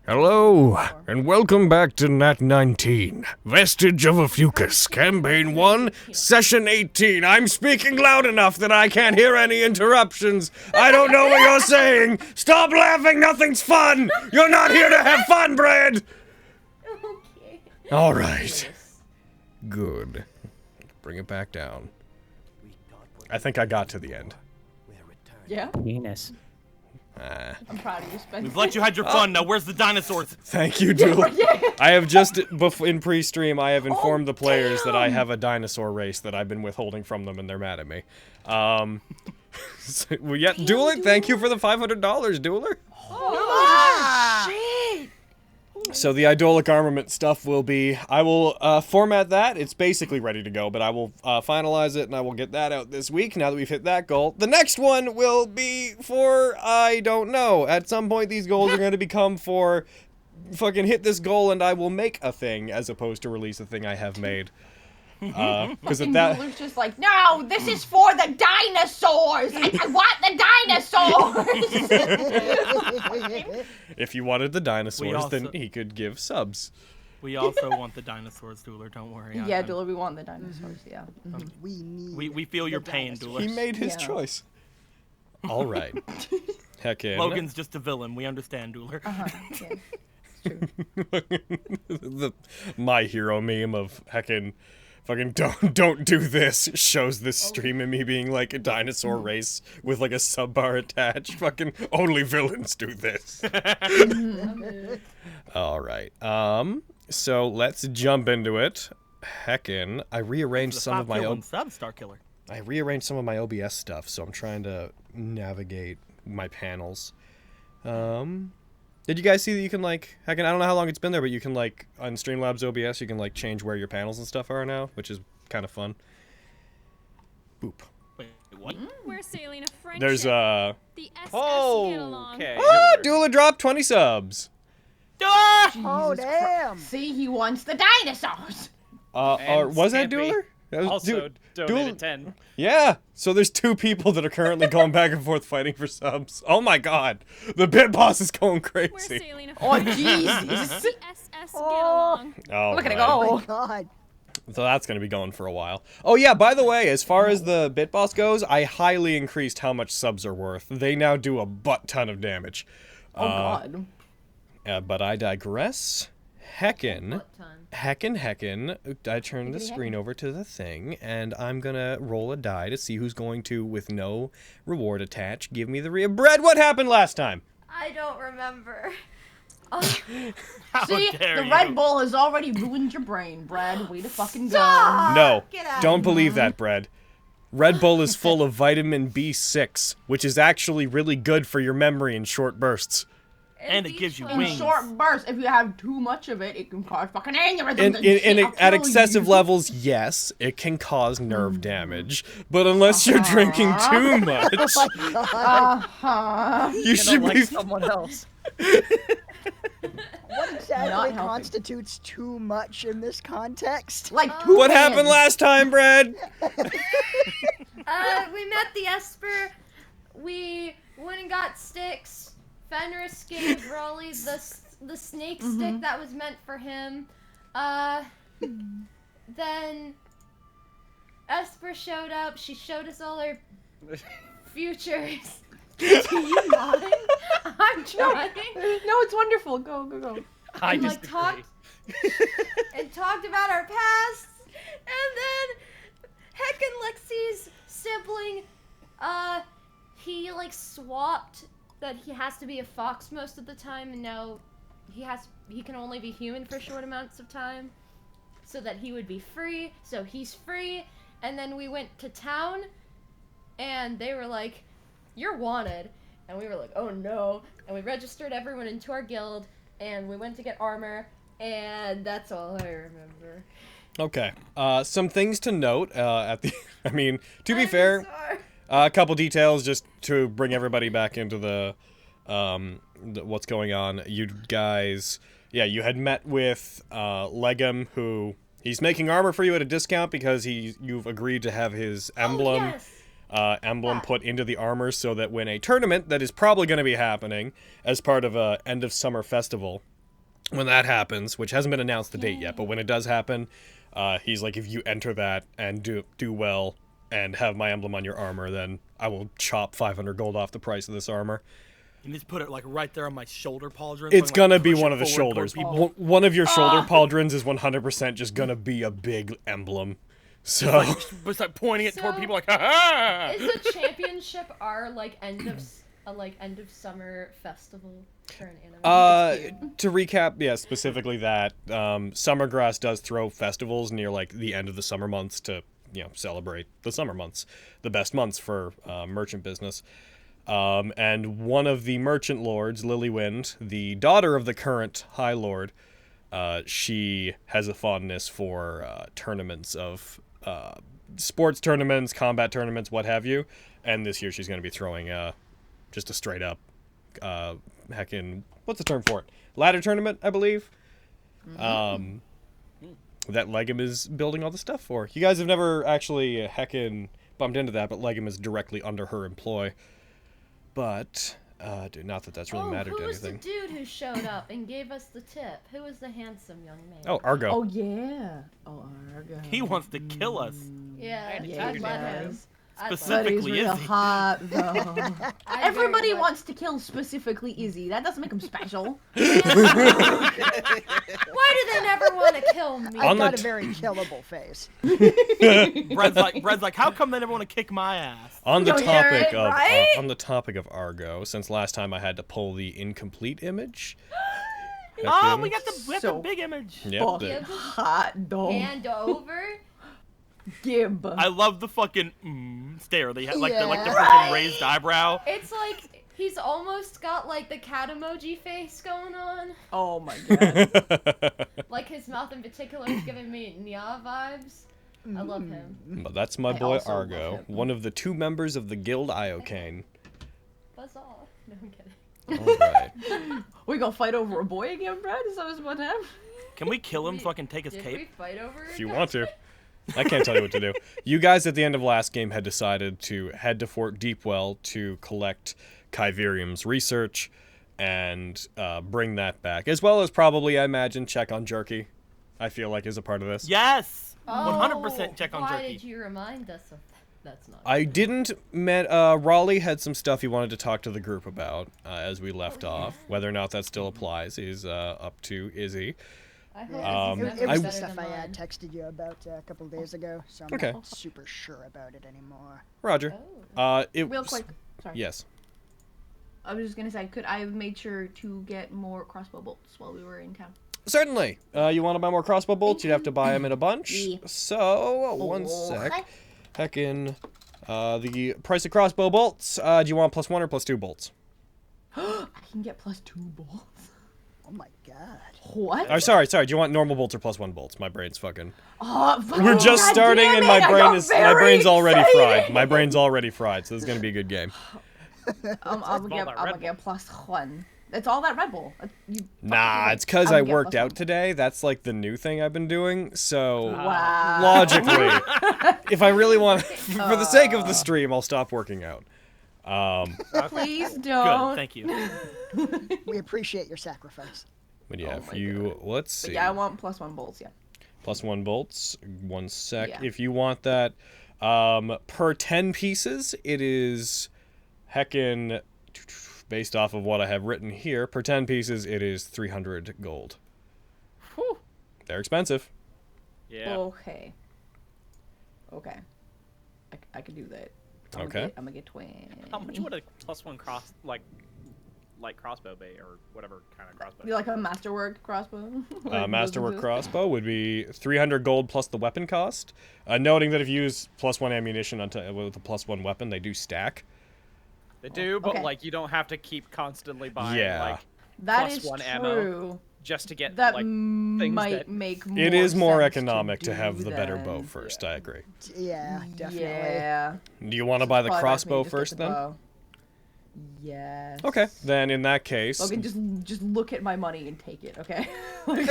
Hello, and welcome back to Nat19, Vestige of Ophiuchus, Campaign 1, Session 18. I'm speaking loud enough that I can't hear any interruptions. I don't know what you're saying. Stop laughing, nothing's fun. You're not here to have fun, Brad. Okay. All right. Good. Bring it back down. I think I got to the end. Yeah? Penis. I'm proud of you, Spencer. We've let you had your fun, now where's the dinosaurs? Thank you, Duel. I have just, in pre-stream, I have informed the players that I have a dinosaur race that I've been withholding from them, and they're mad at me. So, well, yeah, Dueler, thank you for the $500, Dueler. Oh, shit! So the idolic armament stuff will be, I will format that. It's basically ready to go, but I will finalize it and I will get that out this week now that we've hit that goal. The next one will be for, I don't know. At some point these goals are going to become for fucking hit this goal and I will make a thing as opposed to release a thing I have made. Because at that... Luke's just like, no, this is for the dinosaurs! I want the dinosaurs! If you wanted the dinosaurs, also- then he could give subs. We also want the dinosaurs, Dueler, don't worry. Yeah, Dueler, we want the dinosaurs, yeah. We feel your pain, Dueler. He made his Yeah. choice. All right. Heck yeah. Logan's just a villain, we understand, Dueler. Yeah, it's true. The My Hero meme of heckin' fucking don't do this shows this stream of me being like a dinosaur race with like a sub bar attached. Fucking only villains do this. All right. So let's jump into it. Heckin', I rearranged some of my Star Killer. I rearranged some of my OBS stuff, so I'm trying to navigate my panels. Did you guys see that you can, like, I don't know how long it's been there, but you can, like, on Streamlabs OBS, you can, like, change where your panels and stuff are now, which is kind of fun. Boop. Wait, what? We're sailing a friendship. There's, The SS get along. Okay. Ah, Dueler dropped 20 subs! Ah! Oh, damn! See, he wants the dinosaurs! And was that Stampy Dueler? That was Also Duel- donated 10. Yeah, so there's two people that are currently going back and forth fighting for subs. Oh my god, the bit boss is going We're crazy. sailing a Oh, friendship. Jesus! The SS get along. Oh, Look at it my. Oh go! my god. So that's going to be going for a while. Oh yeah, by the way, as far as the bit boss goes, I highly increased how much subs are worth. They now do a butt ton of damage. Oh, God. But I digress. Heckin'. I turned the screen over to the thing, and I'm gonna roll a die to see who's going to, with no reward attached, give me the Brad, what happened last time? I don't remember. How See, dare the you. Red Bull has already ruined your brain, Brad. Way to fucking go. Stop! No, Get out. don't believe that, Brad. Red Bull is full of vitamin B6, which is actually really good for your memory in short bursts. And it gives you In wings. short bursts, if you have too much of it, it can cause fucking aneurysms and At kill excessive you. levels, yes, it can cause nerve damage, but unless you're drinking too much, Oh my god. you should Like be. someone else. What exactly Not helping. constitutes too much in this context? Like two What happened hands. last time, Brad? We met the Esper. We went and got sticks. Fenris gave Raleigh the snake stick that was meant for him. Then Esper showed up. She showed us all her futures. Do you mind? I'm trying. No, it's wonderful. Go, go, go. I And, disagree. talked about our pasts, and then heckin' Lexi's sibling, he like swapped that he has to be a fox most of the time, and now he can only be human for short amounts of time, so that he would be free. So he's free, and then we went to town, and they were like, "You're wanted," and we were like, "Oh no!" And we registered everyone into our guild, and we went to get armor. And that's all I remember. Okay. Some things to note at the. I mean, to be I'm fair, sorry. a couple details just to bring everybody back into the what's going on. You guys, yeah, you had met with Legum, who he's making armor for you at a discount because you've agreed to have his emblem. Oh, yes. Emblem Yeah. put into the armor so that when a tournament that is probably going to be happening as part of a end of summer festival, when that happens, which hasn't been announced the date yet, but when it does happen, he's like, if you enter that and do well and have my emblem on your armor, then I will chop 500 gold off the price of this armor. You need to put it like right there on my shoulder pauldron. It's so gonna like, be push one it of the forward toward shoulders. people. One of your shoulder pauldrons is 100% just gonna be a big emblem. So But start pointing it toward So- people like, ha ha! Is the championship our like end of summer festival for an anime? to recap, yeah, specifically that Summergrass does throw festivals near like the end of the summer months to celebrate the summer months, the best months for merchant business. And one of the merchant lords, Lilywind, the daughter of the current High Lord, she has a fondness for tournaments of sports tournaments, combat tournaments, what have you. And this year she's going to be throwing just a straight up heckin', what's the term for it? Ladder tournament, I believe. That Legum is building all the stuff for. You guys have never actually heckin' bumped into that, but Legum is directly under her employ. But, dude, not that that's really mattered to who was anything. the dude who showed up and gave us the tip? Who was the handsome young man? Oh, Argo. Oh yeah. Oh Argo. He wants to kill us. yeah, Yeah, I'd he let him. does. I'd let him. But he's Specifically, real Izzy. hot though. I'd Everybody very much- wants to kill specifically Izzy. That doesn't make him special. Why do they never want to kill me? On I've the got a t- very killable face. Bred's like, how come they never want to kick my ass? On the You hear topic it, of right? on the topic of Argo, since last time I had to pull the incomplete image. Oh, we got the So- big image. Yep, Fuck. the- Hot though. Hand over. Gib. I love the fucking stare. They have like the Yeah. freaking raised eyebrow. It's like he's almost got like the cat emoji face going on. Oh my god. Like his mouth in particular is giving me Nya vibes. I love him. But that's my I boy also love Argo, him. one of the 2 members of the Guild Iocane. Buzz off. No, I'm kidding. Alright. We gonna fight over a boy again, Brad? Is that what's about to happen? Can we kill him so I can take his Did we cape? fight over it? If you want to. I can't tell you what to do. You guys at the end of last game had decided to head to Fort Deepwell to collect Kyverium's research and bring that back. As well as probably, I imagine, check on Jerky. I feel like is a part of this. Yes! Oh, 100% check on why Jerky. did you remind us of that? That's not. I didn't Raleigh had some stuff he wanted to talk to the group about as we left off. Whether or not that still applies is up to Izzy. I hope Um, this is It was better the stuff than I mine. texted you about a couple days ago, so I'm Okay. not super sure about it anymore. Roger. Oh. It Real was- quick. Sorry. Yes. I was just gonna say, could I have made sure to get more crossbow bolts while we were in town? Certainly. You want to buy more crossbow bolts? You'd have to buy them in a bunch. Yeah. So, one sec. Heckin'. The price of crossbow bolts. Do you want +1 or +2 bolts? I can get +2 bolts. Oh my god. What? Or sorry. Do you want normal bolts or +1 bolts? My brain's fucking. Oh, We're just God starting, damn and it, my I brain got is very already excited. fried. My brain's already fried. So this is gonna be a good game. I'm gonna get +1. That's all that Red Bull. Nah, it's because I worked out today. That's like the new thing I've been doing. So Wow. logically, if I really want, for the sake of the stream, I'll stop working out. Please Good, don't. thank you. We appreciate your sacrifice. But yeah, Oh if my you let's see. But yeah, I want +1 bolts. Yeah. +1 bolts. 1 sec. Yeah. If you want that, per 10 pieces, it is heckin', based off of what I have written here, per 10 pieces, it is 300 gold. Whew. They're expensive. Yeah. Okay. I can do that. Okay. I'm gonna get 20. How much would a +1 cross like crossbow be, or whatever kind of crossbow? Be like a masterwork crossbow. Like, Masterwork doesn't crossbow would be 300 gold plus the weapon cost. Noting that if you use +1 ammunition with a +1 weapon, they do stack. They do, but okay. like you don't have to keep constantly buying Yeah. like That +1 is ammo true. just to get That like might that- make more It is more sense economic to do have the better then. bow first, I agree. Yeah, definitely. Yeah. Do you want to buy the Probably best me crossbow to just get first the then? bow. Yes. Okay, then in that case... Logan, just look at my money and take it, okay? Like,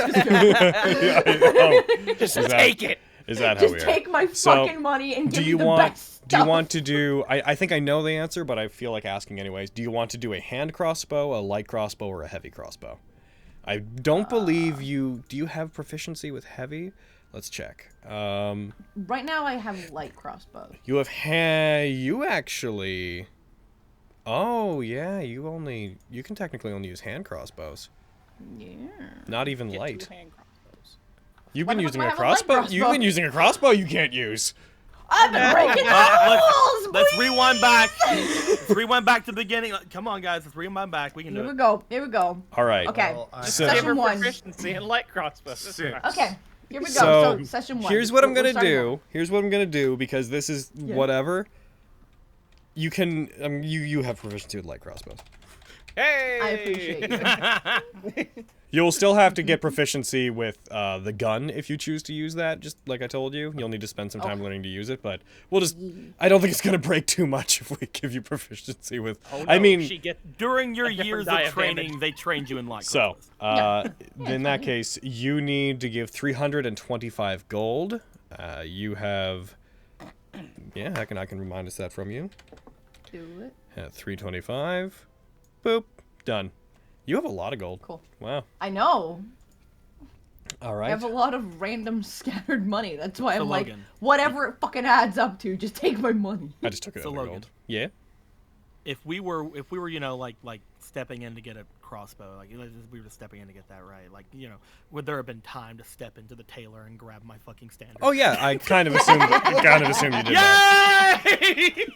just take it. Is that how just we are? take my So, fucking money and Do give you me the want? best Do you stuff. want to do? I think I know the answer, but I feel like asking anyways. Do you want to do a hand crossbow, a light crossbow, or a heavy crossbow? I don't believe you... Do you have proficiency with heavy? Let's check. Right now I have light crossbow. You have... You actually... Oh, yeah, you can technically only use hand crossbows. Yeah. Not even Get light. 2 hand crossbows. You've Why been the using fuck a do I have a light crossbow? crossbow? You've been using a crossbow you can't use. I've been breaking the rules. Let's rewind back. Let's rewind back to the beginning. Come on, guys. Let's rewind back. We can do Here we it. go. Here we go. All right. Okay. Well, I- So- Give Session her 1. proficiency in light crossbows. Six. Okay. Here we go. So, So session 1. here's what I'm We're gonna starting do. off. Here's what I'm gonna do because this is whatever. You can you have proficiency with light crossbows. Hey! I appreciate you. You'll still have to get proficiency with the gun if you choose to use that. Just like I told you, you'll need to spend some time learning to use it. But we'll just. I don't think it's gonna break too much if we give you proficiency with. Oh, I no, mean, she gets During your A different years die of of training, damage. they trained you in light so crossbows. in that case, you need to give 325 gold. You have. Yeah, I can remind us that from you. Do it. At 325. Boop. Done. You have a lot of gold. Cool. Wow. I know. All I right. have a lot of random scattered money. That's why So I'm like, Logan. whatever it fucking adds up to, just take my money. I just took it So out of Logan. gold. Yeah. If we were, you know, like stepping in to get a crossbow, like we were stepping in to get that right, like, you know, would there have been time to step into the tailor and grab my fucking standard? Oh yeah, I kind of assumed you did that. Yay!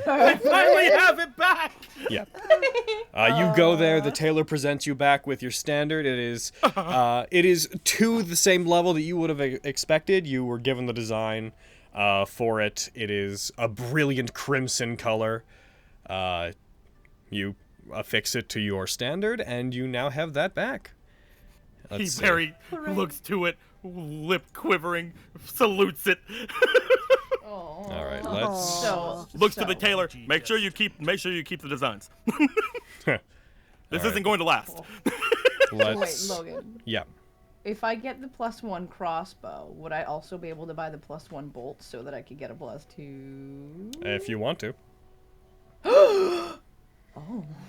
I finally have it back. Yeah. You go there. The tailor presents you back with your standard. It is to the same level that you would have expected. You were given the design for it. It is a brilliant crimson color. You affix it to your standard, and you now have that back. He Let's see. very looks to it, lip quivering, salutes it, All right, let's. So looks to the tailor. Make sure you keep the designs. This isn't going to last. Wait, let's. Logan. Yeah. If I get the +1 crossbow, would I also be able to buy the +1 bolt so that I could get a +2? If you want to. Oh.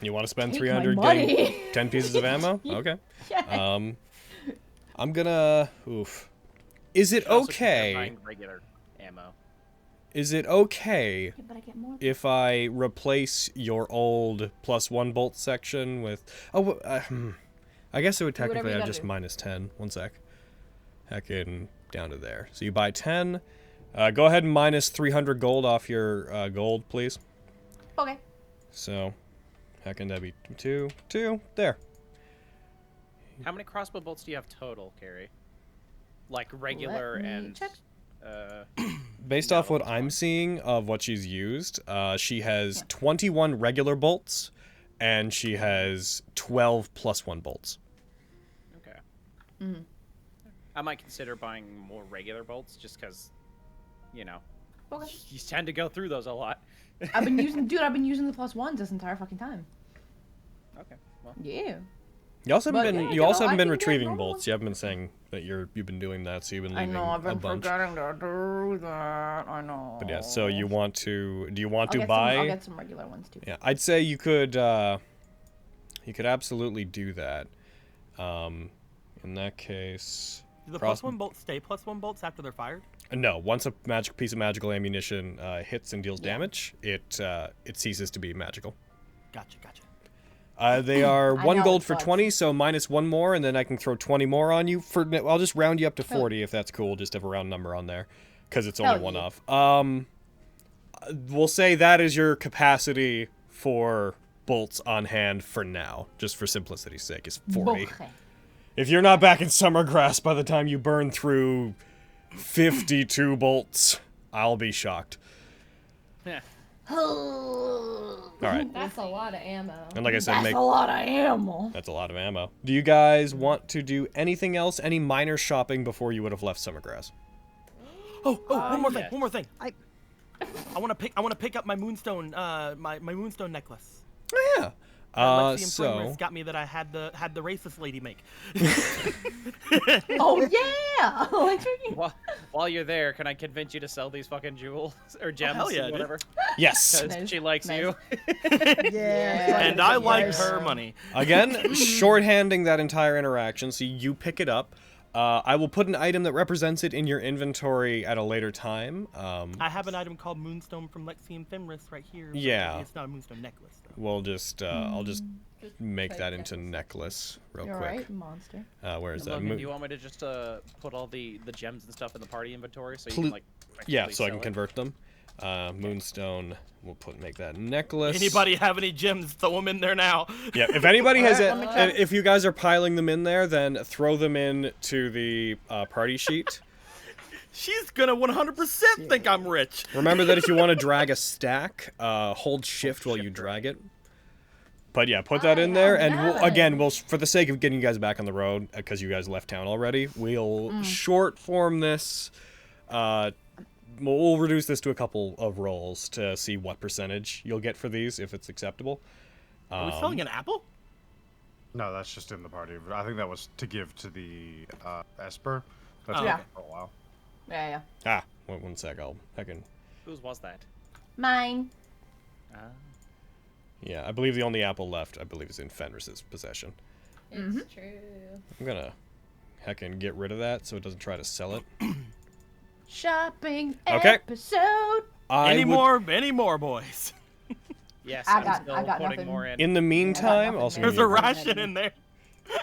You want to spend Take 300 my getting money. 10 pieces of ammo? Okay. Yeah. I'm gonna. Oof. Is it Also consider okay? buying regular ammo. Is it okay But I get more. if I replace your old +1 bolt section with? Oh, I guess it would Do whatever technically you have gotta just do. -10. One sec. Heckin' down to there. So you buy 10. Go ahead and minus 300 gold off your gold, please. Okay. So, heckin' that'd be 2. There. How many crossbow bolts do you have total, Carrie? Like regular Let me and check. Based off what I'm seeing of what she's used, she has 21 regular bolts, and she has 12 +1 bolts. Okay. Mhm. I might consider buying more regular bolts just because, you know, Okay. you tend to go through those a lot. I've been using the +1s this entire fucking time. Okay. Well, Yeah. You also haven't But, been yeah, you you also know, haven't I been can get retrieving normal bolts. You haven't been saying that you've been doing that, so you've been I leaving know, I've a been bunch. forgetting to do that. I know. But yeah, so you want to? Do you want to I'll buy? get some regular ones too. Yeah, I'd say you could. You could absolutely do that. In that case, Do the Cross- +1 bolts stay +1 bolts after they're fired? no. Once a piece of magical ammunition hits and deals damage, it ceases to be magical. Gotcha. They are I 1 know, gold for but- 20, so minus 1 more, and then I can throw 20 more on you. I'll just round you up to 40 if that's cool. Just have a round number on there, because it's only Hell one yeah. off. We'll say that is your capacity for bolts on hand for now, just for simplicity's sake, is 40. Okay. If you're not back in Summergrass by the time you burn through 52 bolts, I'll be shocked. yeah. All right, That's a lot of ammo. and like I said, That's make a lot of ammo. that's a lot of ammo. Do you guys want to do anything else? Any minor shopping before you would have left Summergrass? Oh, one more thing. yes. One more thing. I- I want to pick up my moonstone. My moonstone necklace. Oh Lexi and So Primrose got me that I had the racist lady make. Oh yeah! While you're there, can I convince you to sell these fucking jewels or gems hell yeah, or dude. whatever? yes. Because Nice. she likes Nice. you. Yeah. And I like Yes. her money. Again, shorthanding that entire interaction, so you pick it up. I will put an item that represents it in your inventory at a later time. I have an item called Moonstone from Lexi and Fenris right here. but Yeah. It's not a Moonstone necklace, though. We'll just, I'll just make that into necklace real You're quick. right, monster. Where is that? Logan, do you want me to just put all the gems and stuff in the party inventory so you Ple- can like? Yeah, effectively so I can sell it? convert them. Moonstone. We'll make that necklace. Anybody have any gems? Throw them in there now. Yeah, if anybody has Alright, let me check. if you guys are piling them in there, then throw them in to the party sheet. She's gonna 100% think I'm rich. Remember that if you want to drag a stack, hold shift while you drag it. But yeah, put that in there, and we'll, for the sake of getting you guys back on the road, because you guys left town already, we'll short form this. We'll reduce this to a couple of rolls to see what percentage you'll get for these, if it's acceptable. Are we selling an apple? No, that's just in the party. I think that was to give to the Esper. That's Oh, been okay. for a while. Yeah. One sec, I can... Whose was that? Mine. Yeah, I believe the only apple left, is in Fenris's possession. It's true. I'm gonna heckin' get rid of that so it doesn't try to sell it. Shopping Okay. episode. Any more, boys? Yes, I I'm got still nothing. putting more in. In the meantime, nothing, also man. There's a ration in there.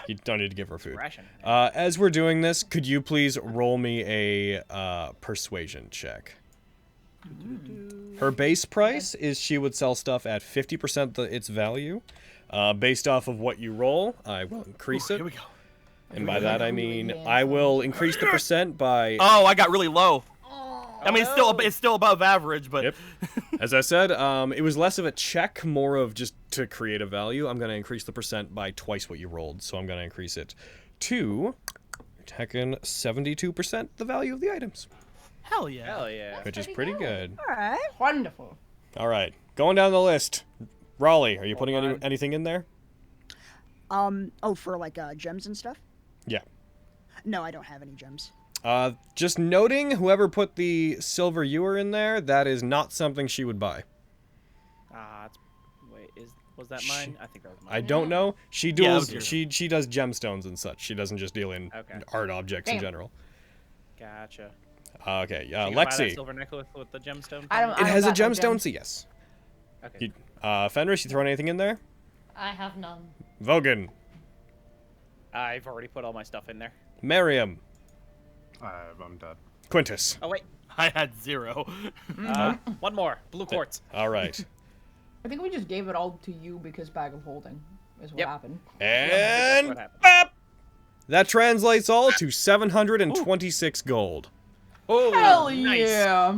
you don't need to give her food. Ration. As we're doing this, could you please roll me a persuasion check? Her base price is she would sell stuff at 50% its value. Based off of what you roll, I will increase it. Here we go. And by that I mean I will increase the percent by... Oh, I got really low. I mean, it's still above average, but Yep. As I said, it was less of a check, more of just to create a value. I'm going to increase the percent by twice what you rolled. So I'm going to increase it to, heckin' 72% the value of the items. hell yeah. Hell yeah. Which is pretty good. All right. Wonderful. All right. Going down the list. Raleigh, are you putting anything in there? Oh, for like gems and stuff? Yeah. No, I don't have any gems. Just noting, whoever put the silver ewer in there, that is not something she would buy. Wait, was that mine? I think that was mine. I don't know. She Yeah, duels. that was she does gemstones and such. She doesn't just deal in Okay. art objects in Damn. general. Gotcha. Okay. So you can buy that Lexi. silver necklace with the gemstone. I don't. It has a got no gemstone, gems. so yes. Okay. Fenris, you throwing anything in there? I have none. Vogan. I've already put all my stuff in there. Miriam. I'm dead. Quintus. Oh wait, I had 0. one more. Blue quartz. All right. I think we just gave it all to you because bag of holding is what Yep. happened. And What happened? bap! That translates all to 726 gold. Oh, Hell nice. yeah!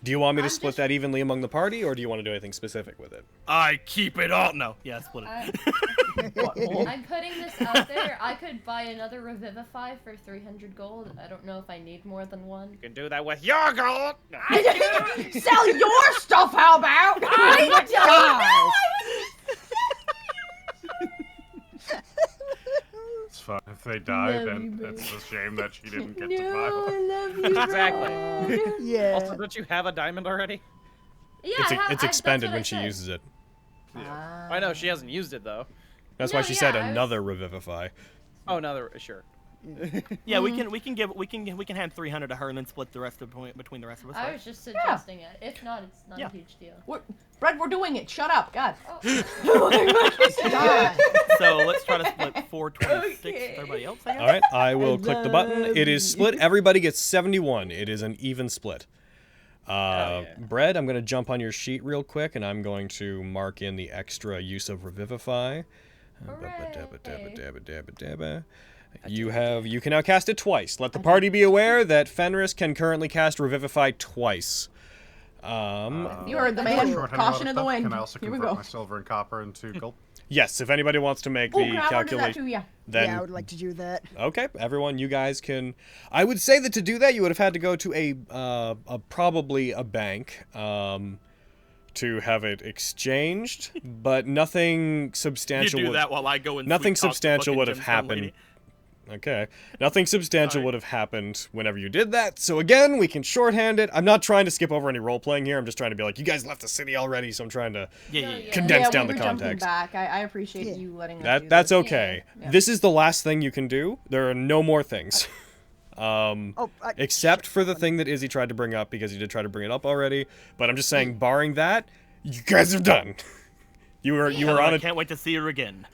Do you want me to split that evenly among the party, or do you want to do anything specific with it? I keep it all. No, yeah, split it. What, hold? I'm putting this out there. I could buy another Revivify for 300 gold. I don't know if I need more than one. You can do that with your gold. Sell your stuff, how about? I It's fine. If they die, Love then you, it's a shame that she didn't get No, to I buy. love you. Exactly. Yeah. Also, don't you have a diamond already? Yeah, It's expended that's what when I she said. uses it. I know she hasn't used it though. That's No, why she said yeah, I was- another revivify. Oh, another sure. Yeah, we can hand 300 to her and then split the rest of between the rest of us. I right? was just suggesting it. If not, it's not Yeah. a huge deal. Brett, we're doing it. Shut up. God. God. So let's try to split 426 Okay. with everybody else. I guess. All right, I will click the button. It is split. Everybody gets 71. It is an even split. yeah. Bread, I'm going to jump on your sheet real quick, and I'm going to mark in the extra use of Revivify. You can now cast it twice. Let the party be aware that Fenris can currently cast Revivify twice. You heard the man. Shorthanding a lot Caution in the stuff. wind. Can I also Here we convert go. my silver and copper into gold? Yes, if anybody wants to make Oh, the can I order that calculation, too? Yeah. then Yeah, I would like to do that. okay, everyone, you guys can. I would say that to do that, you would have had to go to a probably a bank, to have it exchanged, but nothing You substantial. do that while I go and Nothing sweet talk the substantial fucking would have gemstone happened. lady. Okay. Nothing substantial Alright. would have happened whenever you did that. So again, we can shorthand it. I'm not trying to skip over any role playing here. I'm just trying to be like, you guys left the city already, so I'm trying to Yeah. condense down we the were jumping context. back. I appreciate you letting us do That's this. okay. Yeah. This is the last thing you can do. There are no more things. Except for the thing that Izzy tried to bring up, because he did try to bring it up already. But I'm just saying, barring that, you guys are done. You were on I a can't wait to see her again.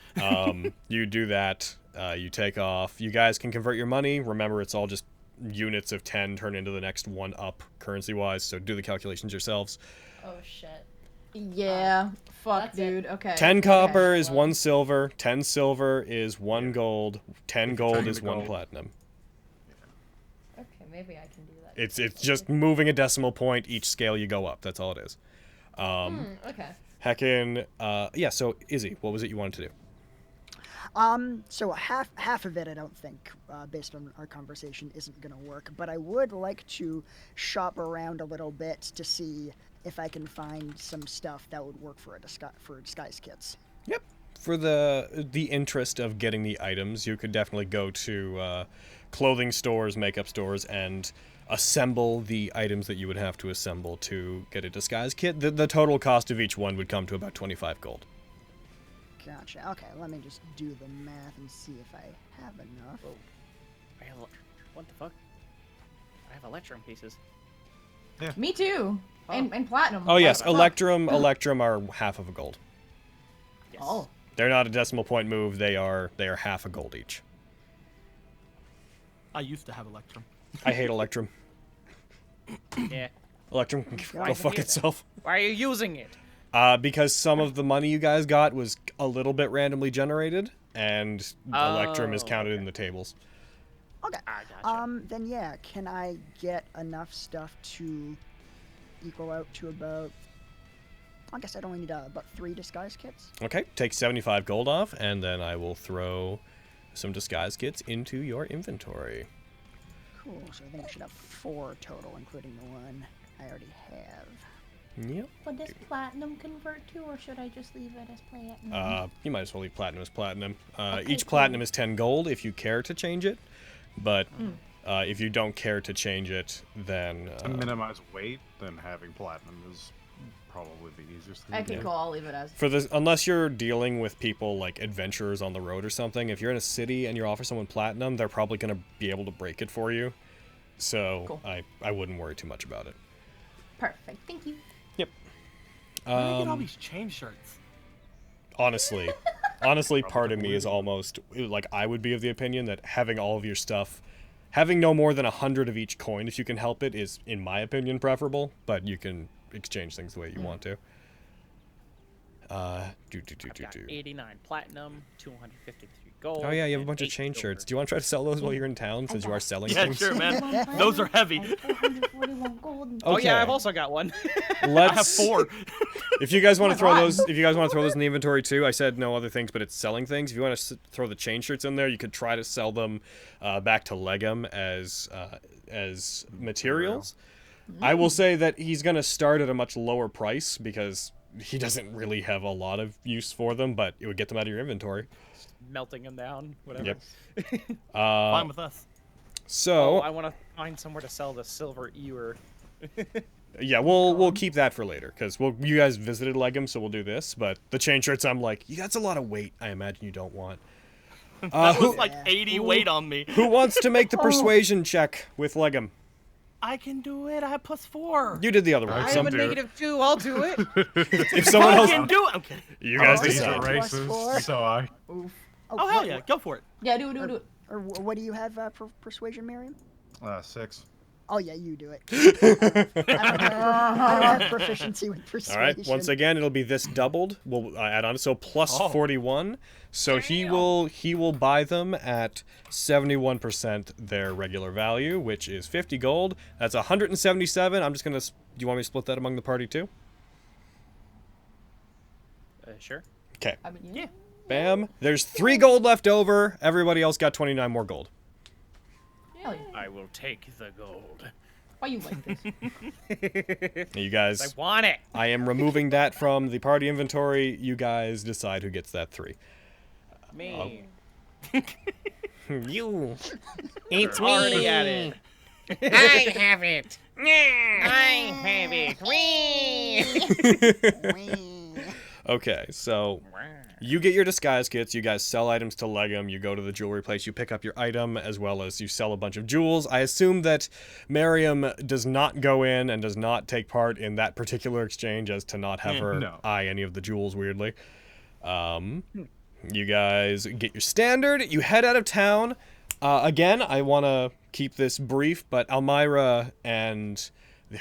you do that. You take off. You guys can convert your money. Remember, it's all just units of 10 turn into the next one up currency-wise, so do the calculations yourselves. Oh shit. Yeah. Fuck, That's it. dude. Okay. 10 okay. copper is 1 silver. 10 silver is 1 gold. 10 If you gold turn is to 1 gold. platinum. Okay, maybe I can do that. It's just moving a decimal point each scale you go up. That's all it is. Okay. Heckin, yeah, so Izzy, what was it you wanted to do? So half of it, I don't think, based on our conversation, isn't gonna work. But I would like to shop around a little bit to see if I can find some stuff that would work for disguise kits. Yep. For the interest of getting the items, you could definitely go to clothing stores, makeup stores, and assemble the items that you would have to assemble to get a disguise kit. The total cost of each one would come to about 25 gold. Gotcha. Okay, let me just do the math and see if I have enough. What the fuck? I have electrum pieces. Me too. And platinum. Oh yes, Fuck. Electrum are half of a gold. Yes. Oh. They're not a decimal point move. They are half a gold each. I used to have Electrum. I hate Electrum. Yeah. Electrum can go fuck itself. Why are you using it? Because some of the money you guys got was a little bit randomly generated, and Electrum is counted in the tables. Okay. Gotcha. Then yeah, can I get enough stuff to equal out to about? I guess I'd only need about 3 disguise kits. Okay, take 75 gold off, and then I will throw some disguise kits into your inventory. Cool. So I think I should have 4 total, including the one I already have. Yep. What does platinum convert to, or should I just leave it as platinum? You might as well leave platinum as platinum. Okay, Each cool. platinum is 10 gold if you care to change it, but if you don't care to change it, then To minimize weight, then having platinum is probably the easiest thing. Okay, cool. I'll leave it as. for this, unless you're dealing with people like adventurers on the road or something, if you're in a city and you offer someone platinum, they're probably going to be able to break it for you. So Cool. I wouldn't worry too much about it. Perfect. Thank you. Yep. Where do I get all these chain shirts? Honestly, part of me is almost like I would be of the opinion that having all of your stuff, having no more than 100 of each coin, if you can help it, is in my opinion preferable. But you can exchange things the way you want to. I've got 89 platinum, 253 gold. Oh yeah, you have a and bunch of 8 chain silver. shirts. Do you want to try to sell those while you're in town, since you are selling Yeah, things? sure, man. Those are heavy. 441 gold. And Oh yeah, Okay. I've also got one. I have Let's. 4. If you guys want to throw God. those, if you guys want to throw those in the inventory too, I said no other things, but it's selling things. If you want to throw the chain shirts in there, you could try to sell them back to Legum as materials. I will say that he's going to start at a much lower price because he doesn't really have a lot of use for them, but it would get them out of your inventory. Melting them down, whatever. Yep. Fine with us. So I want to find somewhere to sell the silver ewer. yeah, we'll keep that for later because you guys visited Legum, so we'll do this. But the chain shirts, I'm like, that's a lot of weight. I imagine you don't want. That was like 80 weight on me. Who wants to make the persuasion check with Legum? I can do it. I have +4. You did the other one. I Some, have a -2. I'll do it. if someone I else, can do it. I'm kidding. you guys These decide. are racist, +4. so I. Oh, hell yeah. Go for it. Yeah, do it. Or what do you have for persuasion, Miriam? 6. Oh yeah, you do it. I don't have proficiency with All persuasion. right. Once again, it'll be this doubled. We'll add on so plus 41. So he will buy them at 71% their regular value, which is 50 gold. That's 177. I'm just gonna. Do you want me to split that among the party too? Sure. Okay. I mean, Yeah. Bam. There's 3 gold left over. Everybody else got 29 more gold. hell yeah. I will take the gold. Why you like this? You guys, I want it. I am removing that from the party inventory. You guys decide who gets that 3. Me. You. It's already at it. I have it. I have it. Okay, so you get your disguise kits. You guys sell items to Legum. You go to the jewelry place. You pick up your item as well as you sell a bunch of jewels. I assume that Miriam does not go in and does not take part in that particular exchange as to not have her eye any of the jewels weirdly. You guys get your standard. You head out of town. Again, I want to keep this brief, but Elmira and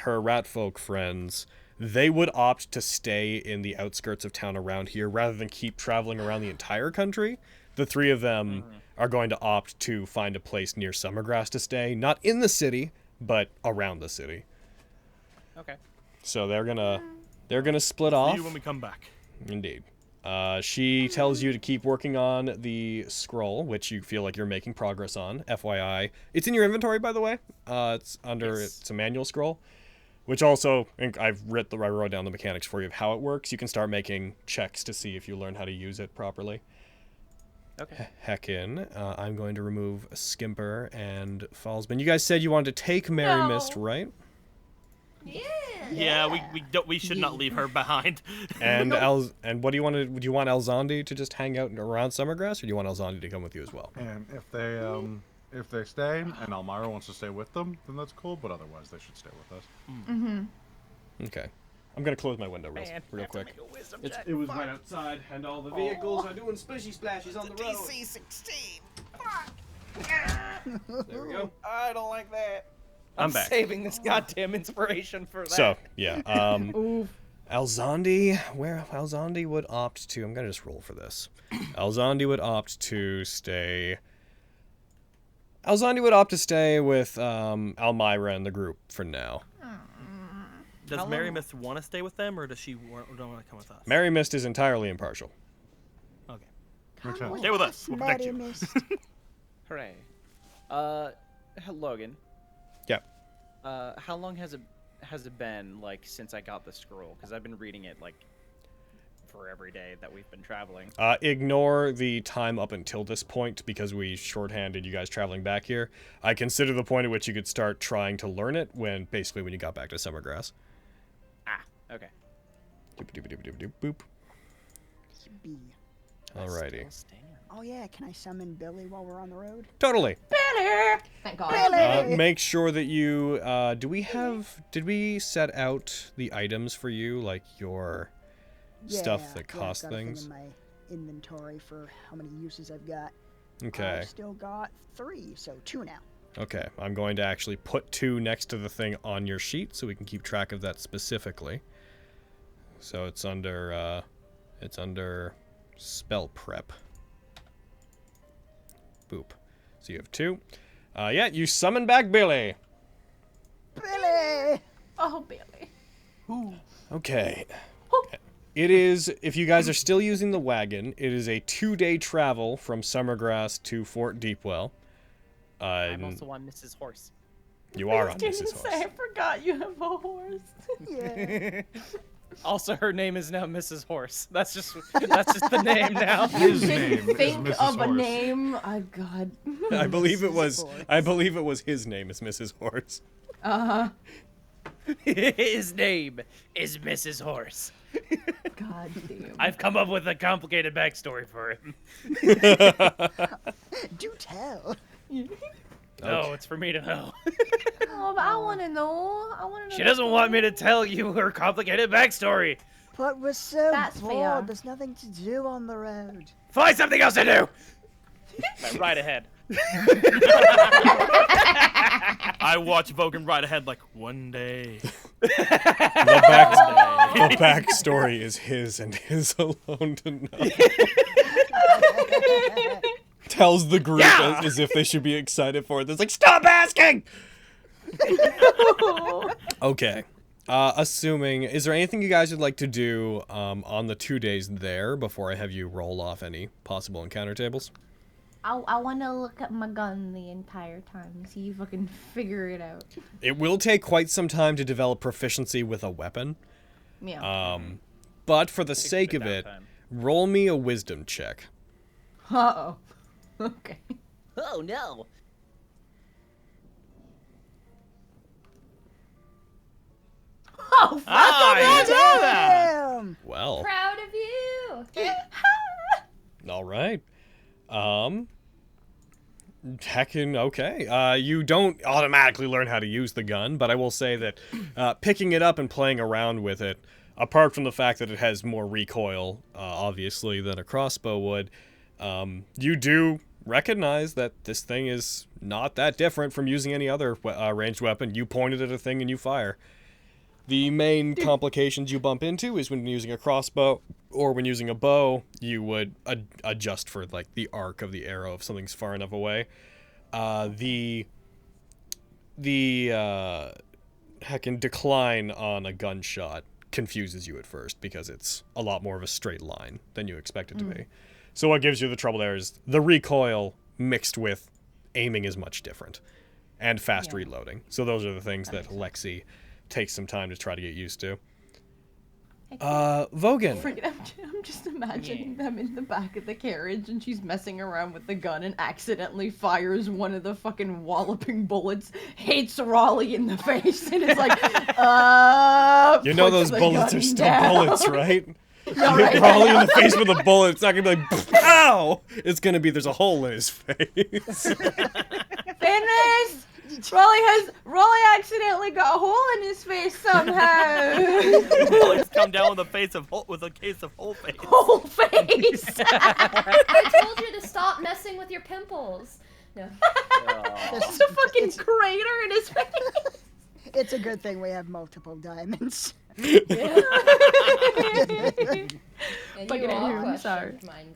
her rat folk friends, they would opt to stay in the outskirts of town around here rather than keep traveling around the entire country. The 3 of them are going to opt to find a place near Summergrass to stay, not in the city, but around the city. Okay. So they're gonna split off. See you when we come back. Indeed. She tells you to keep working on the scroll, which you feel like you're making progress on. FYI, it's in your inventory, by the way. It's under it's a manual scroll, which also I wrote down the mechanics for you of how it works. You can start making checks to see if you learn how to use it properly. Okay. Heckin, I'm going to remove Skimper and Fallsman. You guys said you wanted to take Mary Mist, right? Yeah, we should not leave her behind. And and what do you want to? Do you want Elzandi to just hang out around Summergrass, or do you want Elzandi to come with you as well? And if they stay and Elmira wants to stay with them, then that's cool. But otherwise, they should stay with us. Okay. I'm gonna close my window real quick. It was right outside, and all the vehicles are doing splishy splashes on the road. DC-16. There we go. I don't like that. I'm back. Saving this goddamn inspiration for that. So yeah, Elzandi, where Elzandi would opt to. I'm gonna just roll for this. Elzandi would opt to stay. Elzandi would opt to stay with Elmira and the group for now. Does Mary Mist want to stay with them, or does she don't want to come with us? Mary Mist is entirely impartial. Okay. Stay with us. We'll protect you. Hooray. Logan. Yeah. How long has it been like since I got the scroll? Because I've been reading it like for every day that we've been traveling. Ignore the time up until this point because we shorthanded you guys traveling back here. I consider the point at which you could start trying to learn it when you got back to Summergrass. Ah, okay. Boop. Alrighty. Oh yeah, can I summon Billy while we're on the road? Totally. Billy! Thank God. Make sure that you, did we set out the items for you, like your stuff that cost I've got things? a thing in my inventory for how many uses I've got. Okay. I've still got 3, so 2 now. Okay, I'm going to actually put 2 next to the thing on your sheet so we can keep track of that specifically. So it's under spell prep. Boop. So you have 2. Yeah, you summon back Billy. Billy! Oh, Billy. Okay. It is, if you guys are still using the wagon, it is a 2-day travel from Summergrass to Fort Deepwell. I'm also on Mrs. Horse. You are on Mrs. Horse. I forgot you have a horse. Yeah. Also, her name is now Mrs. Horse. That's just the name now. His name is Think Mrs. of a Horse. name. Oh, God. I believe it was his name is Mrs. Horse. Uh-huh. His name is Mrs. Horse. God damn. I've come up with a complicated backstory for him. Do tell. No, it's for me to know. Oh, but I want to know. She doesn't want me to tell you her complicated backstory. But we're so That's bored. fair. There's nothing to do on the road. Find something else to do. Right ahead. I watch Vogan ride ahead like one day. The backstory is his and his alone to know. Tells the group as if they should be excited for it. It's like, stop asking! Okay. Assuming, is there anything you guys would like to do on the 2 days there before I have you roll off any possible encounter tables? I want to look at my gun the entire time and see if I can figure it out. It will take quite some time to develop proficiency with a weapon. Yeah. But for the sake of it, roll me a wisdom check. Uh-oh. Okay. Oh no. Oh, fuck! Damn! Well, Proud of you. all right. Heckin', okay. You don't automatically learn how to use the gun, but I will say that picking it up and playing around with it, apart from the fact that it has more recoil, obviously, than a crossbow would, you do recognize that this thing is not that different from using any other ranged weapon. You pointed at a thing and you fire. The main complications you bump into is when using a crossbow or when using a bow, you would adjust for like the arc of the arrow if something's far enough away. The heckin' decline on a gunshot confuses you at first because it's a lot more of a straight line than you expect it to be. So what gives you the trouble there is the recoil mixed with aiming is much different and fast reloading. So those are the things that Lexi takes some time to try to get used to. Vogan. I'm just imagining them in the back of the carriage and she's messing around with the gun and accidentally fires one of the fucking walloping bullets, hits Raleigh in the face, and it's like, You know puts those the bullets gun are still down. bullets, right? Yeah, You hit right. Raleigh in the face with a bullet, it's not gonna be like, ow! It's gonna be, there's a hole in his face. Finish! Raleigh accidentally got a hole in his face somehow. Bullets come down with a case of whole face. Whole face. I told you to stop messing with your pimples. No. There's a fucking crater in his face. It's a good thing we have multiple diamonds. And Fucking you all anyway, I'm questioned mine.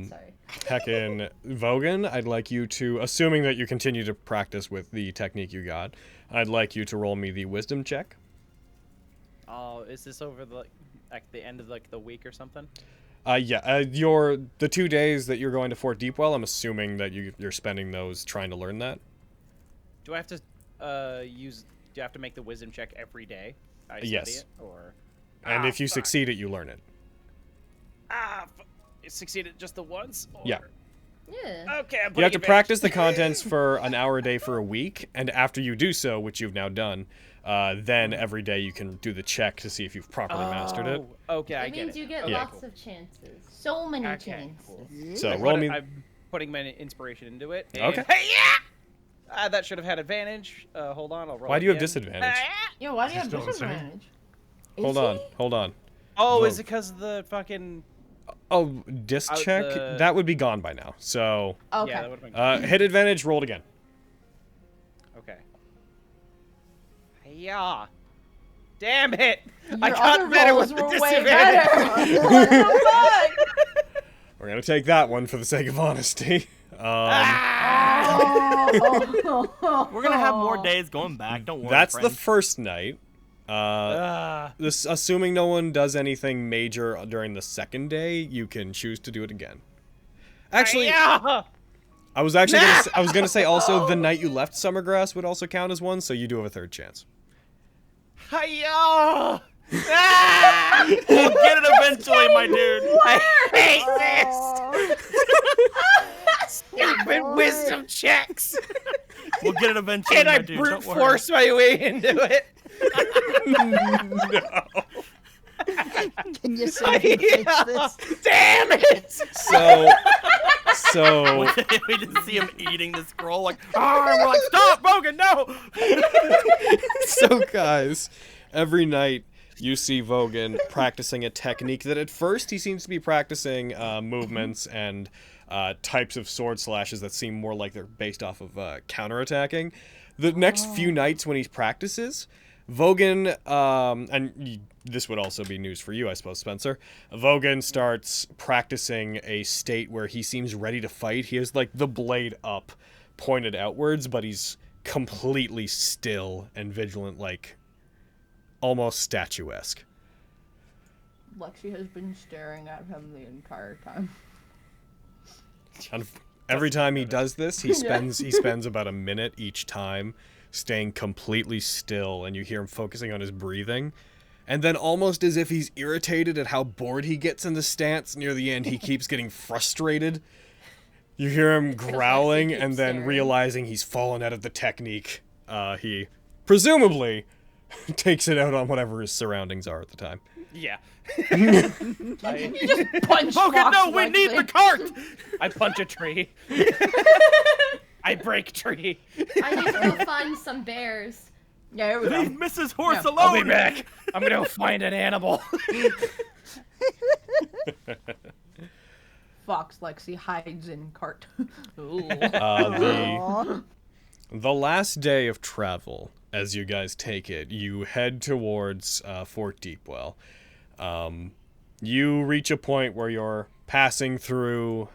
Sorry. Heckin' Vogan, I'd like you to, assuming that you continue to practice with the technique you got, I'd like you to roll me the wisdom check. Oh, is this over the at the end of like the week or something? The 2 days that you're going to Fort Deepwell, I'm assuming that you're spending those trying to learn that. Do I have to do you have to make the wisdom check every day? I study Yes. it, or And if you succeed it, you learn it. It succeeded just the once? Or... Yeah. Yeah. Okay, I'm You have to putting practice the contents for an hour a day for a week, and after you do so, which you've now done, then every day you can do the check to see if you've properly mastered it. Okay, I It get means it. you get Yeah. lots of chances. So many Okay, chances. cool. So Like, roll what- me. I'm putting my inspiration into it. and- Okay. Hey, yeah! That should have had advantage. Hold on, I'll roll. Why do you have again. disadvantage? Yeah, why do you have Still insane. disadvantage? Hold on. Oh, Vote. is it because the fucking? Oh, disc Out check? the- That would be gone by now. So, Okay. Yeah, that would have been. hit advantage, roll it again. Okay. Yeah. Damn it! I Your got other better rolls with the were way disadvantage. better. What the fuck? We're going to take that one for the sake of honesty. We're gonna have more days going back. Don't worry. That's the friend. first night. Assuming no one does anything major during the second day, you can choose to do it again. Actually, Yeah! I was gonna say also the night you left Summergrass would also count as one, so you do have a third chance. Hiya! We'll get it eventually, my dude. I hate this! Stupid wisdom checks! We'll get it eventually, And my I dude. brute Don't worry. force my way into it. Can you say fix this? Damn it! So We just see him eating the scroll, like, ah, we're like, stop, Bogan, no! so guys, every night you see Vogan practicing a technique that at first he seems to be practicing movements and types of sword slashes that seem more like they're based off of counterattacking. The next few nights when he practices, Vogan, this would also be news for you, I suppose, Spencer. Vogan starts practicing a state where he seems ready to fight. He has like the blade up, pointed outwards, but he's completely still and vigilant, like almost statuesque. Lexi has been staring at him the entire time. Every time he does this, he spends about a minute each time staying completely still, and you hear him focusing on his breathing. And then almost as if he's irritated at how bored he gets in the stance, near the end he keeps getting frustrated. You hear him growling and then realizing he's fallen out of the technique. He presumably takes it out on whatever his surroundings are at the time. Yeah. You just punch Logan, Fox no, we need the cart! I punch a tree. I break tree. I need to go find some bears. Yeah, here we go. Leave Mrs. Horse alone! I'll be back. I'm gonna go find an animal. Fox Lexi hides in cart. The last day of travel, as you guys take it, you head towards Fort Deepwell. You reach a point where you're passing through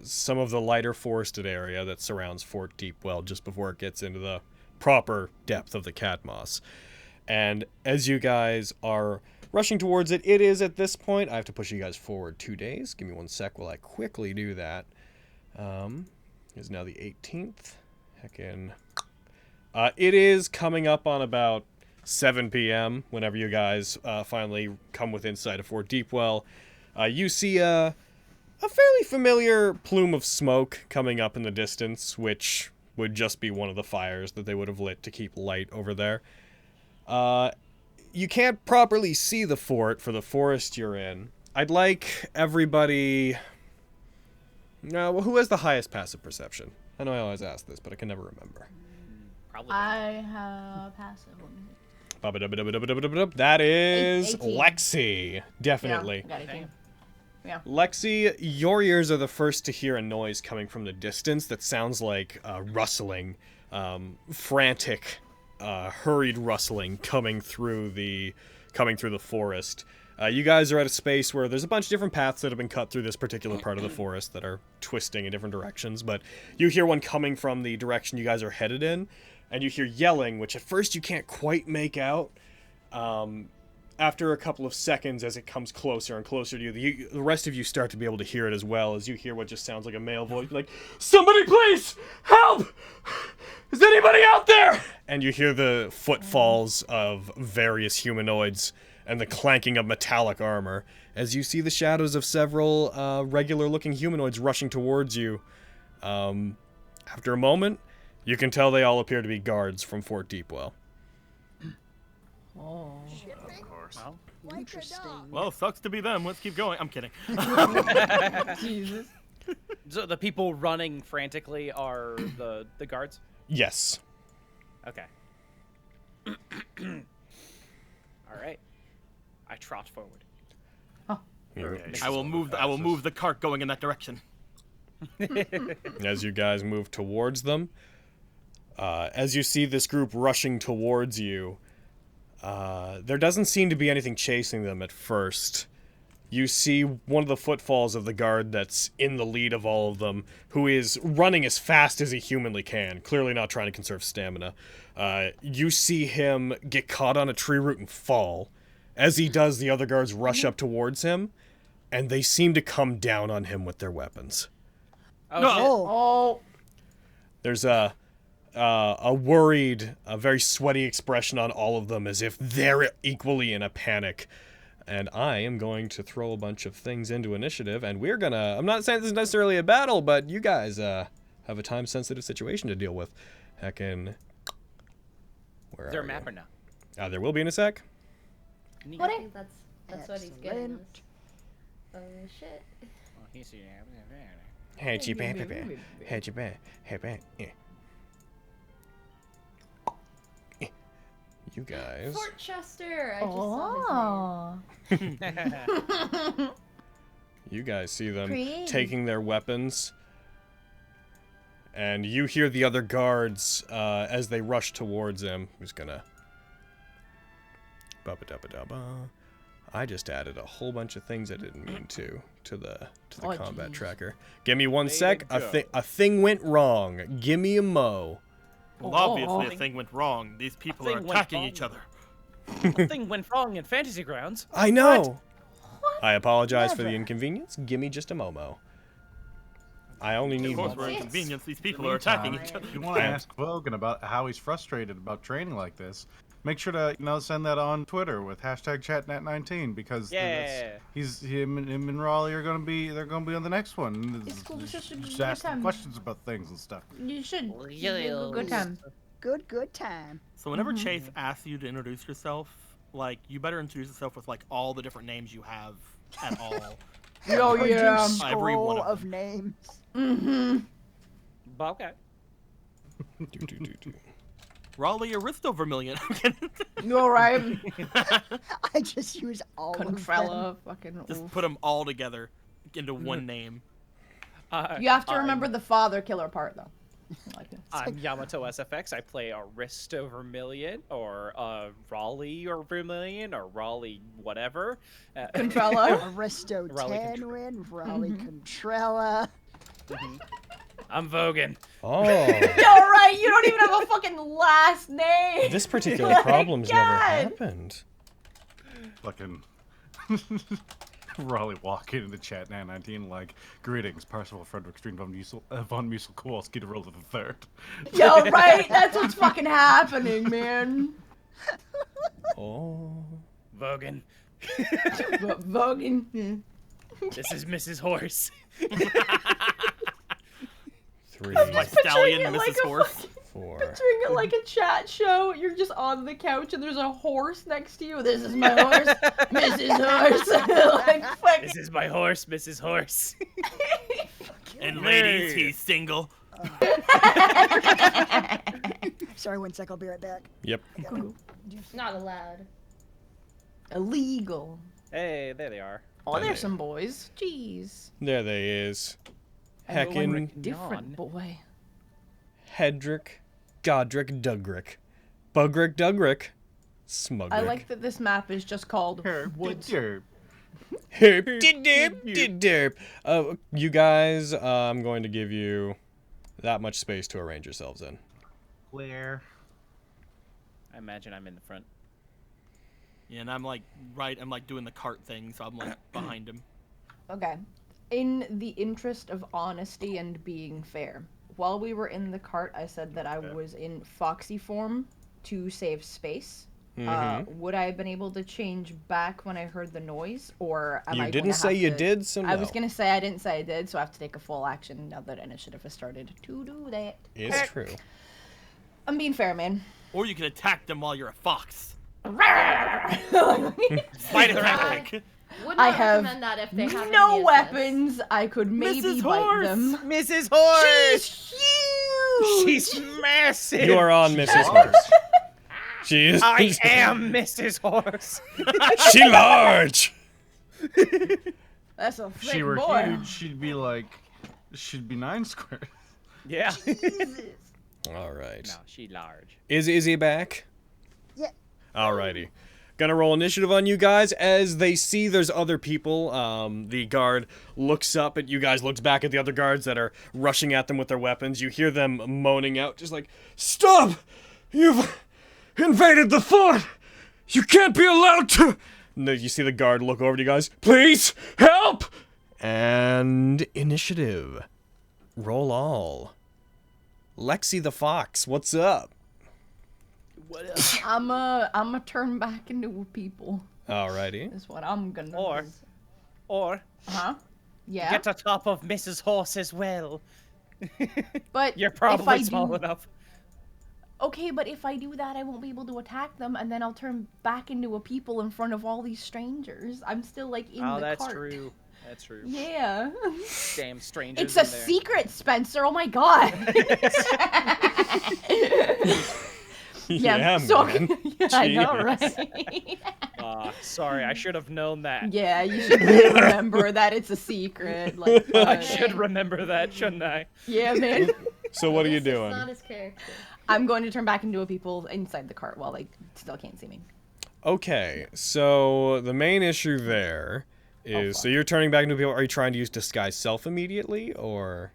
some of the lighter forested area that surrounds Fort Deepwell just before it gets into the proper depth of the Cadmos. And as you guys are rushing towards it, it is at this point, I have to push you guys forward 2 days. Give me 1 sec while I quickly do that. It's now the 18th. Heckin'. It is coming up on about 7 p.m. whenever you guys finally come within sight of Fort Deepwell. You see a fairly familiar plume of smoke coming up in the distance, which would just be one of the fires that they would have lit to keep light over there. You can't properly see the fort for the forest you're in. I'd like everybody... No, who has the highest passive perception? I know I always ask this, but I can never remember. Probably. I have passive. That is 18. Lexi. Definitely. Yeah, I got 18. Yeah. Lexi, your ears are the first to hear a noise coming from the distance that sounds like rustling, frantic, hurried rustling coming through the forest. You guys are at a space where there's a bunch of different paths that have been cut through this particular part of the forest that are twisting in different directions, but you hear one coming from the direction you guys are headed in, and you hear yelling, which at first you can't quite make out. After a couple of seconds, as it comes closer and closer to you, the rest of you start to be able to hear it as well, as you hear what just sounds like a male voice, like, "Somebody please! Help! Is anybody out there?" And you hear the footfalls of various humanoids and the clanking of metallic armor, as you see the shadows of several regular-looking humanoids rushing towards you. After a moment, you can tell they all appear to be guards from Fort Deepwell. Oh. Of course. Well, Interesting. Well, sucks to be them. Let's keep going. I'm kidding. Jesus. so the people running frantically are the guards? Yes. Okay. All right. I trot forward. I will move the cart going in that direction. As you guys move towards them, as you see this group rushing towards you, there doesn't seem to be anything chasing them at first. You see one of the footfalls of the guard that's in the lead of all of them, who is running as fast as he humanly can, clearly not trying to conserve stamina. You see him get caught on a tree root and fall. As he does, the other guards rush up towards him, and they seem to come down on him with their weapons. Oh. There's a worried, a very sweaty expression on all of them, as if they're equally in a panic. And I am going to throw a bunch of things into initiative, and we're gonna... I'm not saying this is necessarily a battle, but you guys have a time-sensitive situation to deal with. Heckin'... Where Is there are a map you? or no? There will be in a sec. I think that's what he's getting. Excellent. Oh shit. Oh, he's here. Hey, you guys. Fort Chester. I just saw his name. You guys see them Pretty. taking their weapons, and you hear the other guards as they rush towards him. Who's gonna... Ba-ba-da-ba-da-ba. I just added a whole bunch of things I didn't mean to the combat tracker. Give me 1 sec. A thing went wrong. Give me a mo. Well, obviously a thing went wrong. These people are thing went attacking wrong. each other. Something went wrong in Fantasy Grounds. I know. I apologize for the inconvenience. Give me just a momo. I only need Of course, one. for inconvenience, these people are attacking each other. If you want to ask Vogan about how he's frustrated about training like this, make sure to send that on Twitter with #ChatNat19 because him and Raleigh are gonna be on the next one. It's cool. Just ask questions about things and stuff. You should. Good time. Good time. So whenever Chase asks you to introduce yourself, like, you better introduce yourself with, like, all the different names you have at all. Oh, yeah. Every one Scroll of of names. Mm-hmm. Okay. Raleigh Aristo Vermilion. You alright? I just use all of them. Confrella, fucking. Just put them all together into one name. You have to remember the father killer part, though. I'm Yamato SFX. I play Aristo Vermilion, or Raleigh or Vermilion, or Raleigh whatever. Contrella. Aristo Raleigh Tanwin, Raleigh Contrella. I'm Vogan. Oh. You're right. You don't even have a fucking last name. This particular problem's never happened. Fucking Raleigh walking into chat Nat19 like, greetings, Percival Frederick Stream von Musel Kowalski to roll to the third. Yo, right? That's what's fucking happening, man. Oh. Vogan. Vogan. This is Mrs. Horse. 3. My stallion, it Mrs. like Horse. 4. Picturing it like a chat show. You're just on the couch and there's a horse next to you. This is my horse, Mrs. Horse. Like, fucking... This is my horse, Mrs. Horse. And ladies, he's single. Sorry, 1 sec. I'll be right back. Yep. Not allowed. Illegal. Hey, there they are. Oh, there's some boys. Jeez. There they is. Heckin' Different boy. Hedrick, Godric, Dugric. Bugric, Dugric. Smugric. I like that this map is just called Woods. Herp, derp. You guys, I'm going to give you that much space to arrange yourselves in. Where? I imagine I'm in the front. Yeah, and I'm like doing the cart thing, so I'm like behind him. Okay. In the interest of honesty and being fair, while we were in the cart, I said that I was in Foxy form to save space. Would I have been able to change back when I heard the noise, or am I didn't say you did, so no. I was gonna say I didn't say I did, so I have to take a full action now that initiative has started to do that. It's true. I'm being fair, man. Or you can attack them while you're a fox. Fight attack. Would I not have recommend that if they have no any weapons. I could maybe Mrs. bite Horse! them. Mrs. Horse! She's huge! She's massive! You are on Mrs. Horse. She is. I am Mrs. Horse! She large! That's a She thick were boy. huge, she'd be 9 squares. Yeah. Alright. No, she large. Is Izzy back? Yeah. Alrighty. Gonna roll initiative on you guys as they see there's other people. The guard looks up at you guys, looks back at the other guards that are rushing at them with their weapons. You hear them moaning out, just like, "Stop! You've invaded the fort! You can't be allowed to!" And then you see the guard look over to you guys. "Please, help!" And initiative. Roll all. Lexi the Fox, what's up? What up? I'ma turn back into a people. Alrighty. Is what I'm gonna do. Or Yeah. get on top of Mrs. Horse as well. But You're if probably I small do... enough. Okay, but if I do that, I won't be able to attack them, and then I'll turn back into a people in front of all these strangers. I'm still like in the cart. Oh, that's true. That's true. Yeah. Damn strangers. It's a in there. secret, Spencer. Oh my god. Yeah, so, man. yeah, I know, Jeez. right? Sorry, I should have known that. Yeah, you should remember that it's a secret. Like, I should remember that, shouldn't I? Yeah, man. So what are you It's doing? not his character. I'm going to turn back into a people inside the cart while they still can't see me. Okay, so the main issue there is, so you're turning back into people, are you trying to use disguise self immediately, or?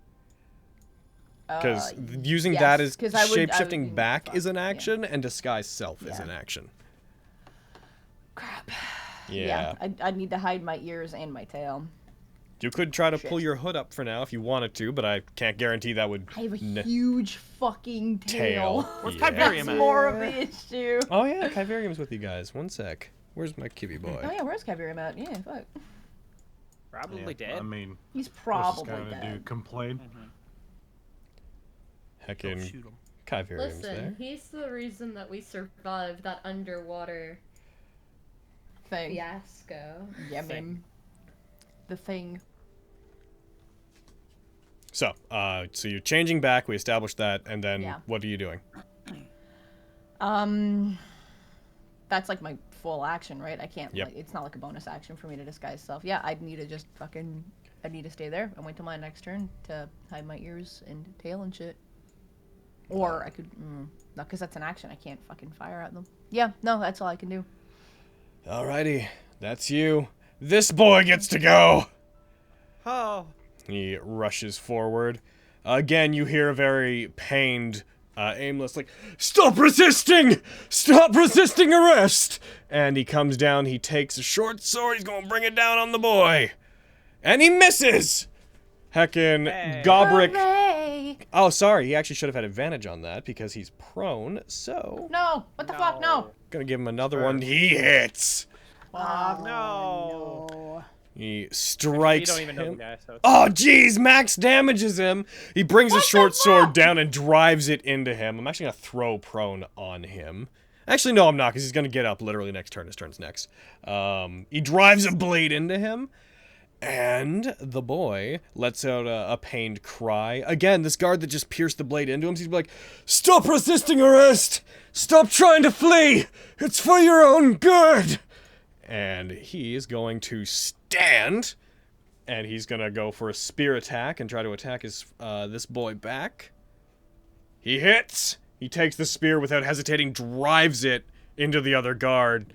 Because using yes, that as 'cause I would shape-shifting use back fuck, is an action, and disguise self is Yeah. an action. Crap. Yeah. I'd need to hide my ears and my tail. You could try to pull your hood up for now if you wanted to, but I can't guarantee that would. I have a huge fucking tail. Where's Yeah. Tiberium That's at? more of the issue. Oh yeah, Kyverium's with you guys. One sec. Where's my kibby boy? Oh yeah, where's Kyverium at? Yeah, fuck. Probably Yeah, dead. I mean, He's what's this probably guy gonna do? dead. Complain? Heckin' Shoot him. Kyverium's Listen, there. he's the reason that we survived that underwater Thing. fiasco. Yeah, man. The thing. So, so you're changing back. We established that, and then Yeah. what are you doing? That's like my full action, right? I can't. Yep. Like, it's not like a bonus action for me to disguise self. Yeah, I'd need to just fucking. I'd need to stay there and wait till my next turn to hide my ears and tail and shit. Or I could. No, because that's an action. I can't fucking fire at them. Yeah, no, that's all I can do. Alrighty, that's you. This boy gets to go. Oh. He rushes forward. Again, you hear a very pained, aimless, like, "Stop resisting! Stop resisting arrest!" And he comes down, he takes a short sword, he's gonna bring it down on the boy. And he misses! Heckin' Hey. Gobrick. Hooray! Oh, sorry, he actually should have had advantage on that because he's prone, so. No! What the fuck? No! Gonna give him another one. He hits! Fuck. No. Oh, He strikes You don't even know the him. guy, so it's Oh, jeez, Max damages him. He brings his short sword down and drives it into him. I'm actually going to throw prone on him. Actually, no, I'm not, because he's going to get up literally next turn. His turn's next. He drives a blade into him, and the boy lets out a pained cry. Again, this guard that just pierced the blade into him, he's like, "Stop resisting arrest! Stop trying to flee! It's for your own good!" And he is going to stand, and he's going to go for a spear attack and try to attack his this boy back. He hits. He takes the spear without hesitating, drives it into the other guard,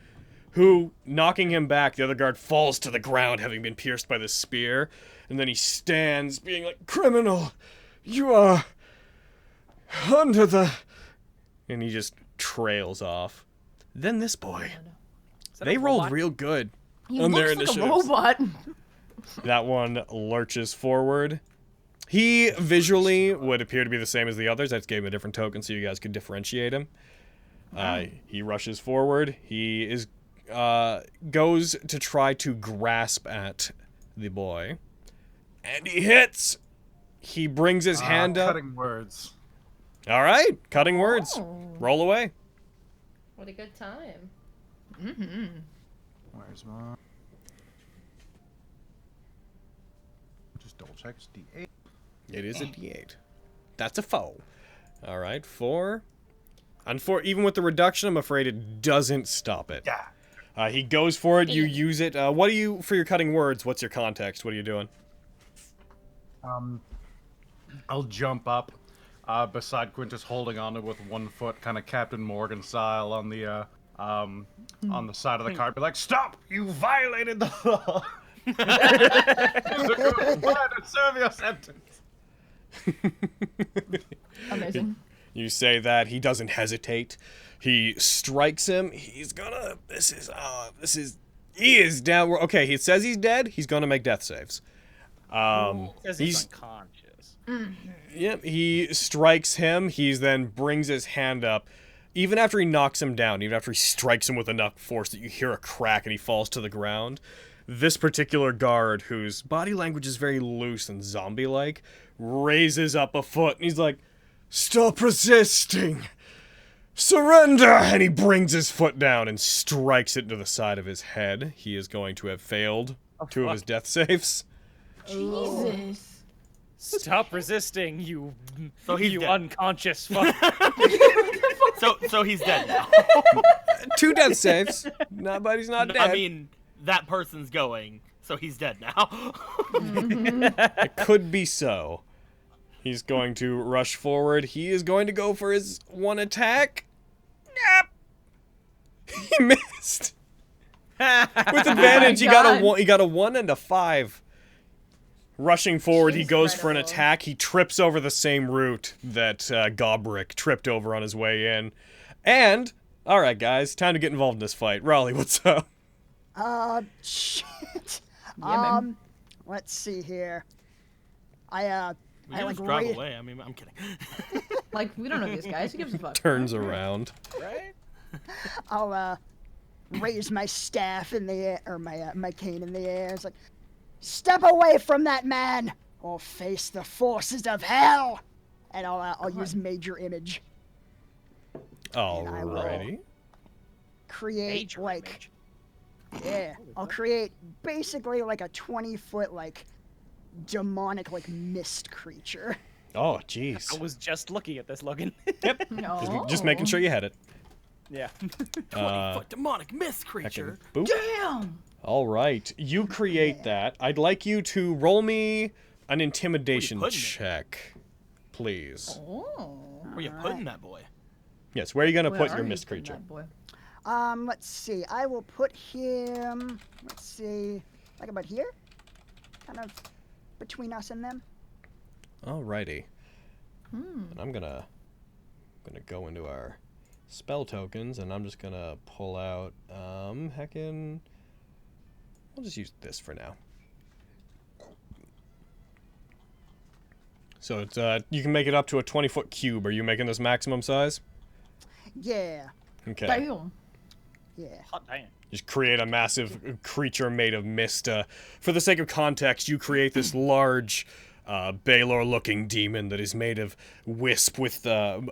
who, knocking him back, the other guard falls to the ground, having been pierced by the spear. And then he stands, being like, "Criminal, you are under the..." And he just trails off. Then this boy. They rolled real good He on their looks like a initiatives. robot. That one lurches forward. He visually would appear to be the same as the others. I just gave him a different token so you guys could differentiate him. He rushes forward. He is goes to try to grasp at the boy. And he hits! He brings his hand up. Cutting words. Alright, cutting words. Oh. Roll away. What a good time. Mm-hmm. Where's my... Just double check. It's D8. It is a D8. That's a foe. Alright, 4. Even with the reduction, I'm afraid it doesn't stop it. Yeah. He goes for it, you use it. What do you, for your cutting words, what's your context? What are you doing? I'll jump up beside Quintus, holding on to it with one foot, kind of Captain Morgan style, on the side of the cart. Be like, "Stop! You violated the law. Use a good word and serve your sentence." Amazing. You say that, he doesn't hesitate. He strikes him. He's gonna, he is down. Okay, he says he's dead. He's gonna make death saves. Says he's unconscious. Yep, he strikes him. He then brings his hand up. Even after he knocks him down, even after he strikes him with enough force that you hear a crack and he falls to the ground, this particular guard, whose body language is very loose and zombie-like, raises up a foot and he's like, "Stop resisting! Surrender!" And he brings his foot down and strikes it into the side of his head. He is going to have failed 2 of his death saves. Jesus. Stop resisting, you So he's you dead. unconscious fuck. So he's dead now. 2 death saves. But he's not dead. I mean, that person's going, so he's dead now. It could be so. He's going to rush forward. He is going to go for his one attack. Yep. He missed. With advantage, he got a 1 and a 5. Rushing forward, he goes for an attack. He trips over the same route that Gobrick tripped over on his way in. And, alright guys, time to get involved in this fight. Raleigh, what's up? shit. Yeah, man. Let's see here. We I can like just drive ra- away. I mean, I'm kidding. Like, we don't know these guys. Who gives a fuck? Turns around. Right? I'll raise my staff in the air, or my cane in the air. It's like, step away from that man, or face the forces of hell. And I'll use major image. Alrighty. Create Major like, image. yeah, I'll create basically like a 20-foot like demonic like mist creature. Oh, jeez. I was just looking at this, Logan. Yep. No. Just making sure you had it. Yeah. 20-foot demonic mist creature. Boop. Damn! All right, you create that. I'd like you to roll me an intimidation putting it? check, please. Oh. Where you putting that boy? Yes, where are you gonna Where put are your you mist putting creature? that boy? Let's see. I will put him. Let's see, like about here, kind of between us and them. Alrighty. And I'm gonna go into our spell tokens, and I'm just gonna pull out heckin'. I'll just use this for now. So it's you can make it up to a 20-foot cube. Are you making this maximum size? Yeah. Okay. Damn. Yeah. Hot damn. Just create a massive creature made of mist. For the sake of context, you create this large Baylor-looking demon that is made of wisp with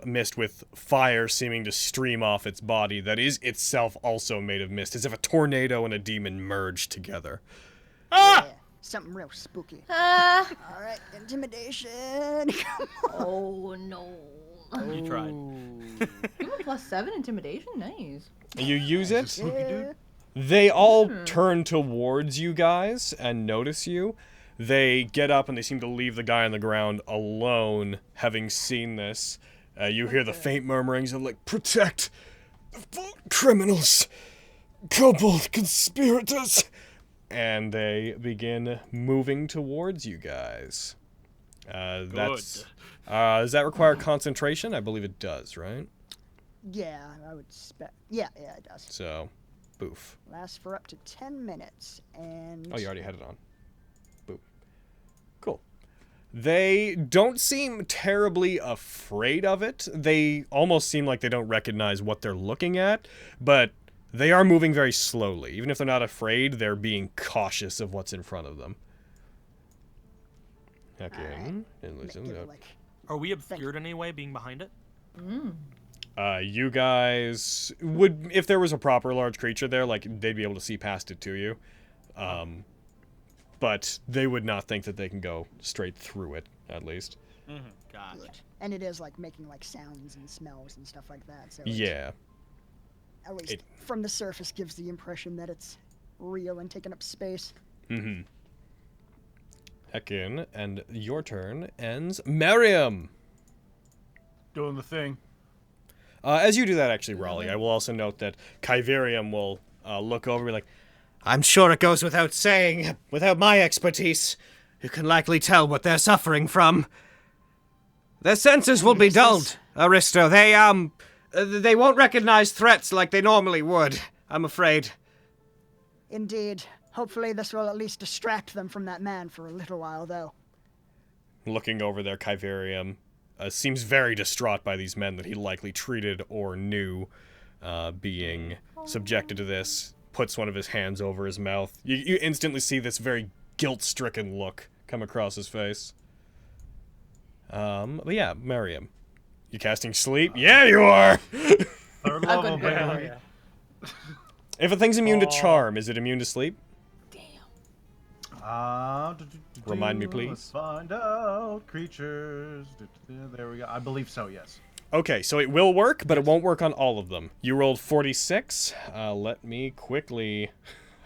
mist with fire seeming to stream off its body that is itself also made of mist, as if a tornado and a demon merged together. Yeah. Something real spooky. Uh, All right, intimidation. Come on. Oh no. You tried. You have a +7 intimidation. Nice. You use it? Yeah. They all turn towards you guys and notice you. They get up and they seem to leave the guy on the ground alone, having seen this. You hear the faint murmurings of, like, protect the criminals, kobold conspirators. And they begin moving towards you guys. Does that require concentration? I believe it does, right? Yeah, I would expect. Yeah, it does. So, boof. Lasts for up to 10 minutes, and. Oh, you already had it on. Boop. Cool. They don't seem terribly afraid of it. They almost seem like they don't recognize what they're looking at, but they are moving very slowly. Even if they're not afraid, they're being cautious of what's in front of them. Okay. Are we obscured in any way being behind it? You guys would, if there was a proper large creature there, like, they'd be able to see past it to you. But they would not think that they can go straight through it, at least. Gotcha. Good. And it is like making like sounds and smells and stuff like that. So it's, Yeah. at least from the surface gives the impression that it's real and taking up space. Mm-hmm. Heckin, and your turn ends. Miriam! Doing the thing. As you do that, actually, Raleigh, I will also note that Kyverium will look over and be like, I'm sure it goes without saying, without my expertise, you can likely tell what they're suffering from. Their senses will be dulled, Aristo. They won't recognize threats like they normally would, I'm afraid. Indeed. Hopefully this will at least distract them from that man for a little while, though. Looking over there, Kyverium seems very distraught by these men that he likely treated or knew being subjected to this. Puts one of his hands over his mouth. You instantly see this very guilt-stricken look come across his face. But yeah, Miriam. You casting sleep? Yeah, you are! Third level, baby. If a thing's immune to charm, is it immune to sleep? Remind me, please. Let's find out. Creatures. There we go. I believe so, yes. Okay, so it will work, but it won't work on all of them. You rolled 46. Let me quickly...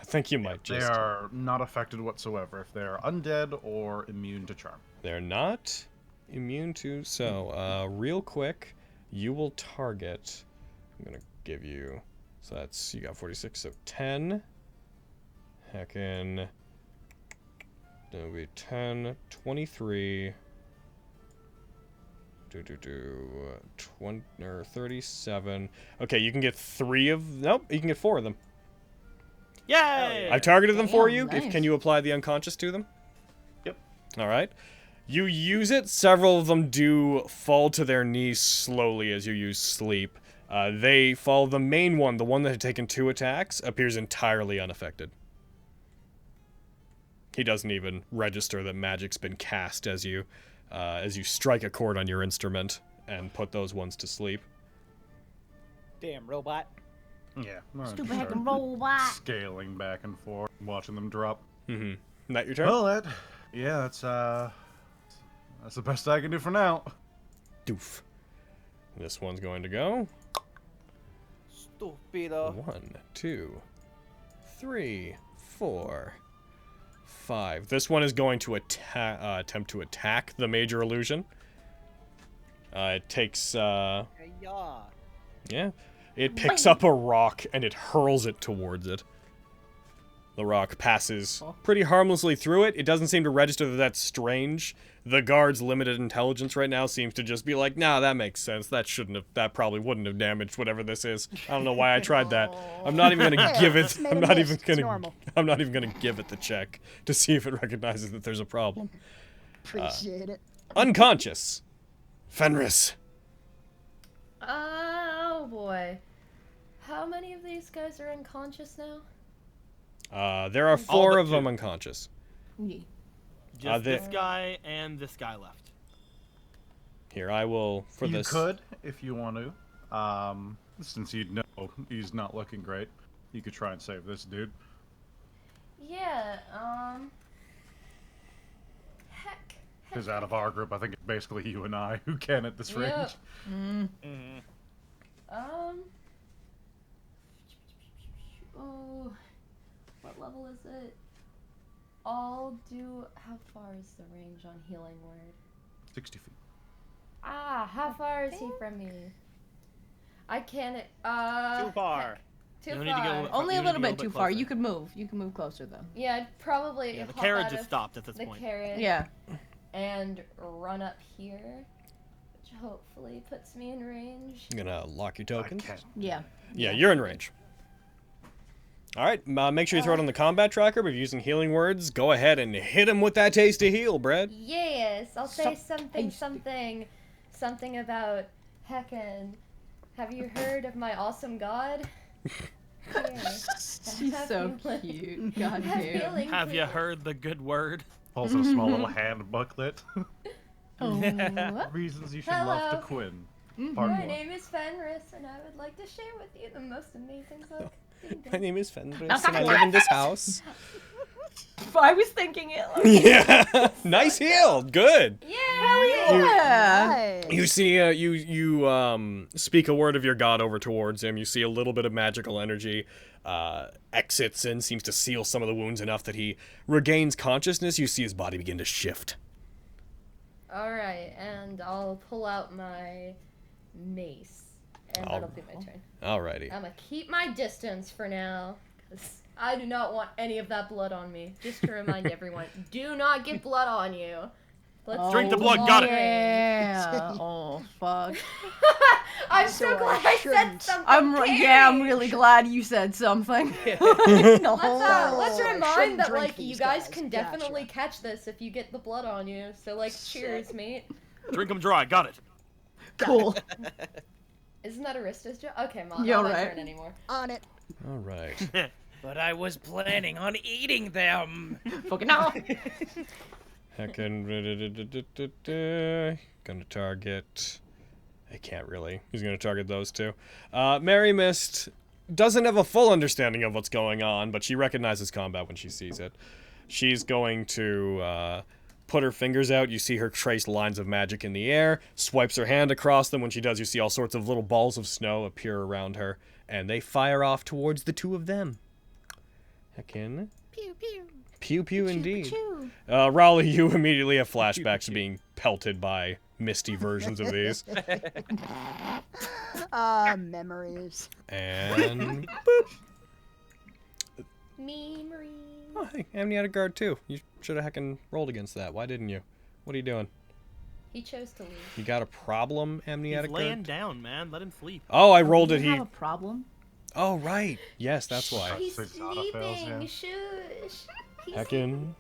I think you might just... They are not affected whatsoever if they're undead or immune to charm. They're not immune to... So, real quick, you will target... I'm going to give you... So that's... You got 46, so 10. Heckin... That'll be 10, 23... 20 or 37. Okay, you can get 3 of... Nope, you can get 4 of them. Yay! I've targeted them for you. Nice. Can you apply the unconscious to them? All right. You use it. Several of them do fall to their knees slowly as you use sleep. They fall. The main one, the one that had taken 2 attacks, appears entirely unaffected. He doesn't even register that magic's been cast as you strike a chord on your instrument and put those ones to sleep. Damn robot. Yeah. Stupid heckin' robot. Scaling back and forth, watching them drop. Mm-hmm. That your turn? Well, that's the best I can do for now. Doof. This one's going to go. Stupido. 1, 2, 3, 4, 5. This one is going to attempt to attack the major illusion. It takes, Yeah. yeah. It picks up a rock and it hurls it towards it. The rock passes pretty harmlessly through it. It doesn't seem to register that that's strange. The guard's limited intelligence right now seems to just be like, nah, that makes sense. That probably wouldn't have damaged whatever this is. I don't know why I tried that. I'm not even gonna give it. I'm not even gonna give it the check to see if it recognizes that there's a problem. Appreciate it. Unconscious. Fenris. Oh boy. How many of these guys are unconscious now? There are 4 of them unconscious. Yeah. Just this guy and this guy left. Here, I will, for this... You could, if you want to. Since you know he's not looking great, you could try and save this dude. Yeah, heck. Because out of our group, I think it's basically you and I who can at this range. Oh, what level is it? I'll do. How far is the range on Healing Word? 60 feet. Ah, how far is he from me? I can't. Too far. Too You far. need to go- Only You a need little to go a bit bit too far. closer. You could move. You can move closer though. Yeah, I'd probably. Yeah, the hop carriage out has of stopped at this the point. carriage Yeah. and run up here, which hopefully puts me in range. I'm gonna lock your tokens. Yeah. Yeah, you're in range. Alright, make sure you throw it on the combat tracker, but if you're using healing words, go ahead and hit him with that taste to heal, Brad. Yes, I'll say something about heckin'. Have you heard of my awesome god? Here, She's have so you- cute. God have damn. healing, Have you please. heard the good word? Also, a small little hand booklet. Oh, Reasons you should love Hello. to Quinn. Mm-hmm. Part My 1. name is Fenris, and I would like to share with you the most amazing book. Ding, My ding. name is Fenris, and I live in this house. I was thinking it. Like, Yeah, nice heal. Good. yeah. Nice. You see, you speak a word of your god over towards him. You see a little bit of magical energy exits and seems to seal some of the wounds enough that he regains consciousness. You see his body begin to shift. Alright, and I'll pull out my mace, and that'll be my turn. Alrighty. I'm gonna keep my distance for now, because I do not want any of that blood on me. Just to remind everyone, do not get blood on you. Let's Drink the blood, got it. Yeah. Oh fuck. I'm so So glad I I said shouldn't. something. I'm really glad you said something. Let's Oh, I remind shouldn't that drink like these you guys guys. can Gotcha. definitely catch this if you get the blood on you. So like, cheers, mate. Drink them dry, got it. Cool. Isn't that Arista's job? Okay, Mom, You're not my right. turn anymore. On it. Alright. But I was planning on eating them. Fucking no. Heckin'. Gonna target. I can't really. He's gonna target those two. Mary Mist doesn't have a full understanding of what's going on, but she recognizes combat when she sees it. She's going to put her fingers out. You see her trace lines of magic in the air, swipes her hand across them. When she does, you see all sorts of little balls of snow appear around her, and they fire off towards the two of them. Heckin'. Pew pew. Pew pew indeed. Raleigh, you immediately have flashbacks to being pelted by misty versions of these. Memories. And Memory. oh, hey, Amni had a guard too. You should have heckin' rolled against that. Why didn't you? What are you doing? He chose to leave. You got a problem, He's amniotic laying guard? down, man. Let him sleep. Oh, I rolled it. You He. have a problem? Oh, right. Yes, that's why. He's Six autofills, sleeping. yeah. Shush. He's Heckin'.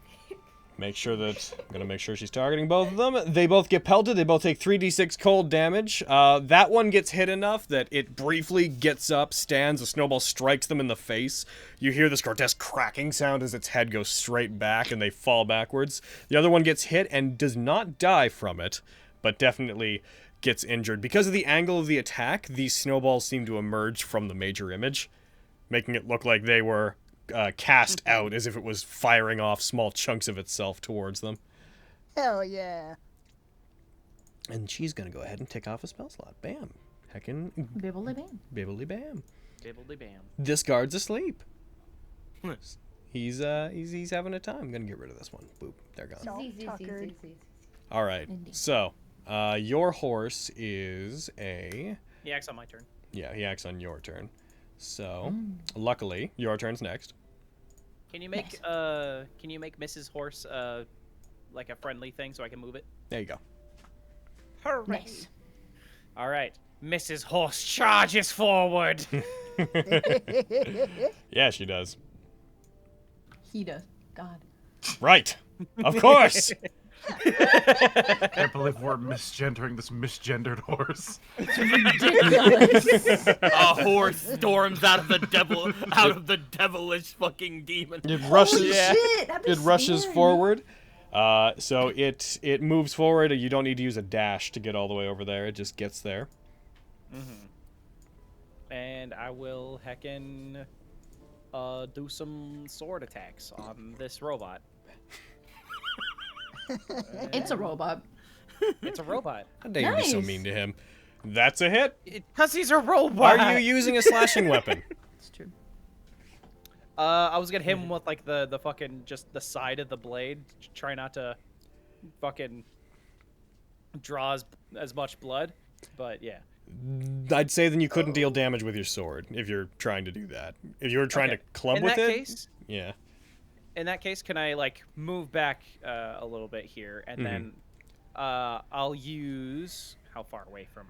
I'm gonna make sure she's targeting both of them. They both get pelted. They both take 3d6 cold damage. That one gets hit enough that it briefly gets up, stands. A snowball strikes them in the face. You hear this grotesque cracking sound as its head goes straight back, and they fall backwards. The other one gets hit and does not die from it, but definitely gets injured. Because of the angle of the attack, these snowballs seem to emerge from the major image, making it look like they were cast out, as if it was firing off small chunks of itself towards them. Hell yeah. And she's gonna go ahead and tick off a spell slot. Bam. Heckin' Bibbly bam. bibbly bam. Bibbly bam. This guard's asleep. He's having a time. I'm gonna get rid of this one. Boop. They're gone. So tuckered. All right. So, your horse is He acts on my turn. Yeah, he acts on your turn. So, luckily, your turn's next. Can you make Mrs. Horse like a friendly thing so I can move it? There you go. Hooray! Nice. All right, Mrs. Horse charges forward. Yeah, she does. He does. God. Right. Of course. Can't believe we're misgendering this misgendered horse. A horse storms out of the devilish fucking demon. It rushes. Holy shit, that'd be It rushes scary. forward. So it moves forward. You don't need to use a dash to get all the way over there. It just gets there. And I will heckin' do some sword attacks on this robot. It's a robot. It's a robot. How dare you be so Nice. mean to him? That's a hit. Because he's a robot. Are you using a slashing weapon? It's true. I was gonna hit him with like the fucking just the side of the blade. Try not to fucking draw as much blood. But yeah. I'd say then you couldn't deal damage with your sword if you're trying to do that. If you were trying to club In with that it, case, yeah. in that case, can I like move back a little bit here, and then I'll use how far away from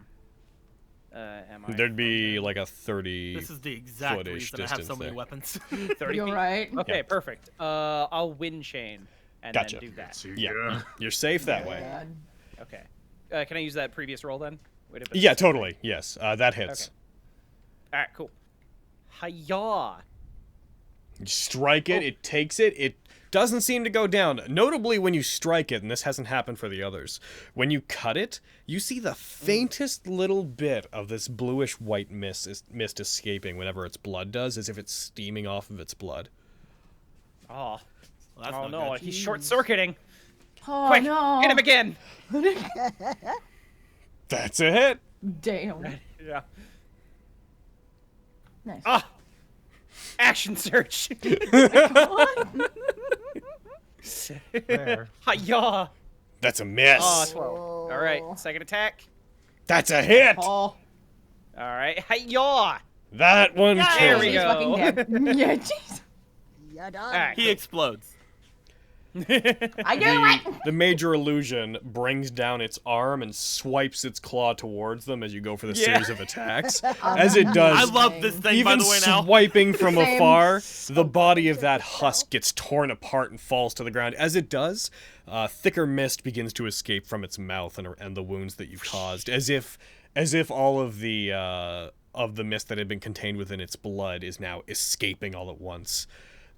am I? There'd be like a 30. This is the exact foot-ish reason I have so distance many there. weapons. 30 You're feet? right. Okay, Yeah. perfect. I'll wind chain and Gotcha. then do that. Yeah, you're safe that way. God. Okay. Can I use that previous roll then? Wait a bit. Yeah, totally. Yes, that hits. All right, cool. Hiya! You strike it, it takes it, it doesn't seem to go down. Notably, when you strike it, and this hasn't happened for the others, when you cut it, you see the faintest little bit of this bluish-white mist escaping whenever its blood does, as if it's steaming off of its blood. Oh, Well, that's oh not no, good. he's short-circuiting. Oh Quick, no. hit him again! That's a hit! Damn. Yeah. Nice. Ah! Action search! There. Hiya! That's a miss! Oh, 12. All right, second attack. That's a hit! Oh. All right, hiya! That one There kills we it. He's go. fucking dead. Yeah, jeez. Yeah, done. All right, He explodes. I knew it. The major illusion brings down its arm and swipes its claw towards them as you go for the series of attacks. As it does, I love this thing, by even the way, now. swiping from Same. afar, the body of that husk gets torn apart and falls to the ground. As it does, thicker mist begins to escape from its mouth and the wounds that you've caused, as if all of the mist that had been contained within its blood is now escaping all at once.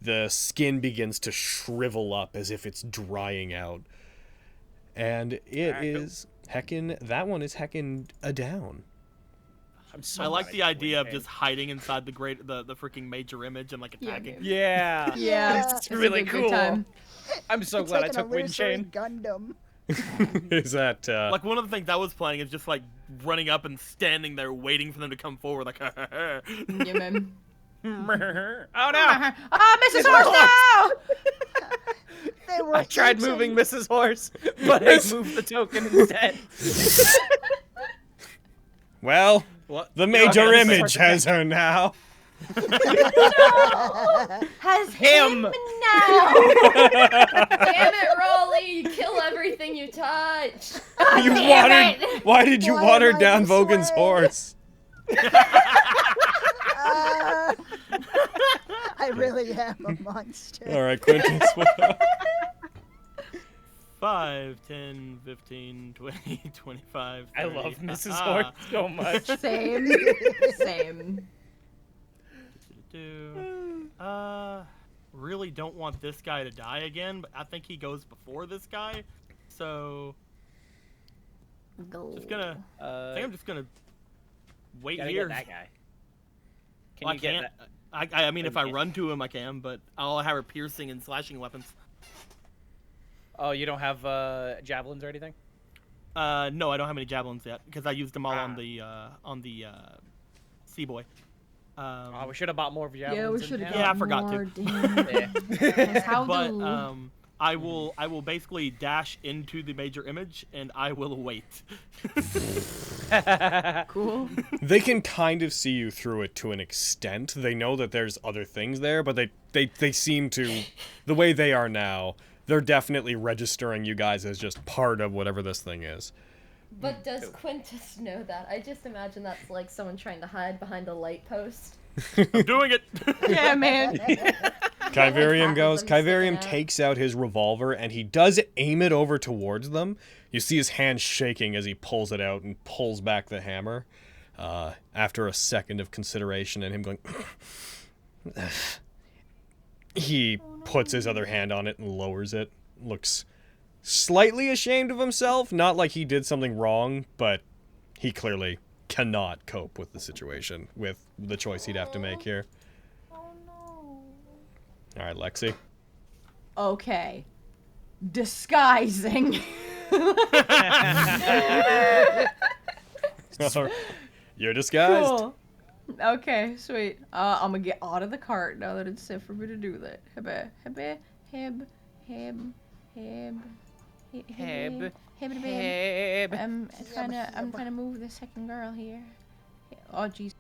The skin begins to shrivel up as if it's drying out. And it is heckin', that one is heckin' a down. I'm so I like glad the you idea of win. just hiding inside the freaking major image and like attacking. Yeah. Yeah, It's really a good cool. time. I'm so It's glad like I an took wind chain. Gundam. Is that, Like one of the things I was playing is just like running up and standing there waiting for them to come forward like Yeah, man. Oh no! Ah, Mrs. Horse, no! They were I tried eating- moving Mrs. Horse, but I moved the token instead. well, What? the major Okay, image has her now. Has Him. now. Damn it, Raleigh! You kill everything you touch. You damn watered, why did you Why water am I down this Vogan's way? horse? I really am a monster. All right, Quintus. 5, 10, 15, 20, 25, 30. I love Mrs. Horn so much. Same. Same. Really don't want this guy to die again, but I think he goes before this guy, so just gonna. I think I'm just gonna wait Gotta here. get that guy. Can Well, you I get can't. that? I mean, if I can't. run to him, I can, but I'll have her piercing and slashing weapons. Oh, you don't have javelins or anything? No, I don't have any javelins yet because I used them all on the Sea-Boy. Oh, we should have bought more javelins. Yeah, we in should have town. Yeah, I forgot to. more, damn. How But do... I will basically dash into the major image and I will wait. Cool. They can kind of see you through it to an extent. They know that there's other things there, but they seem to, the way they are now, they're definitely registering you guys as just part of whatever this thing is. But does Quintus know that? I just imagine that's like someone trying to hide behind a light post. I'm doing it. Yeah, man. Kyverium goes. them sticking Kyverium out. takes out his revolver and he does aim it over towards them. You see his hand shaking as he pulls it out and pulls back the hammer. After a second of consideration and him going, he puts his other hand on it and lowers it. Looks slightly ashamed of himself. Not like he did something wrong, but he clearly cannot cope with the situation, with the choice he'd have to make here. All right, Lexi. Okay. Disguising. You're disguised. Cool. Okay, sweet. I'm gonna get out of the cart now that it's safe for me to do that. I'm trying to move the second girl here. Oh jeez.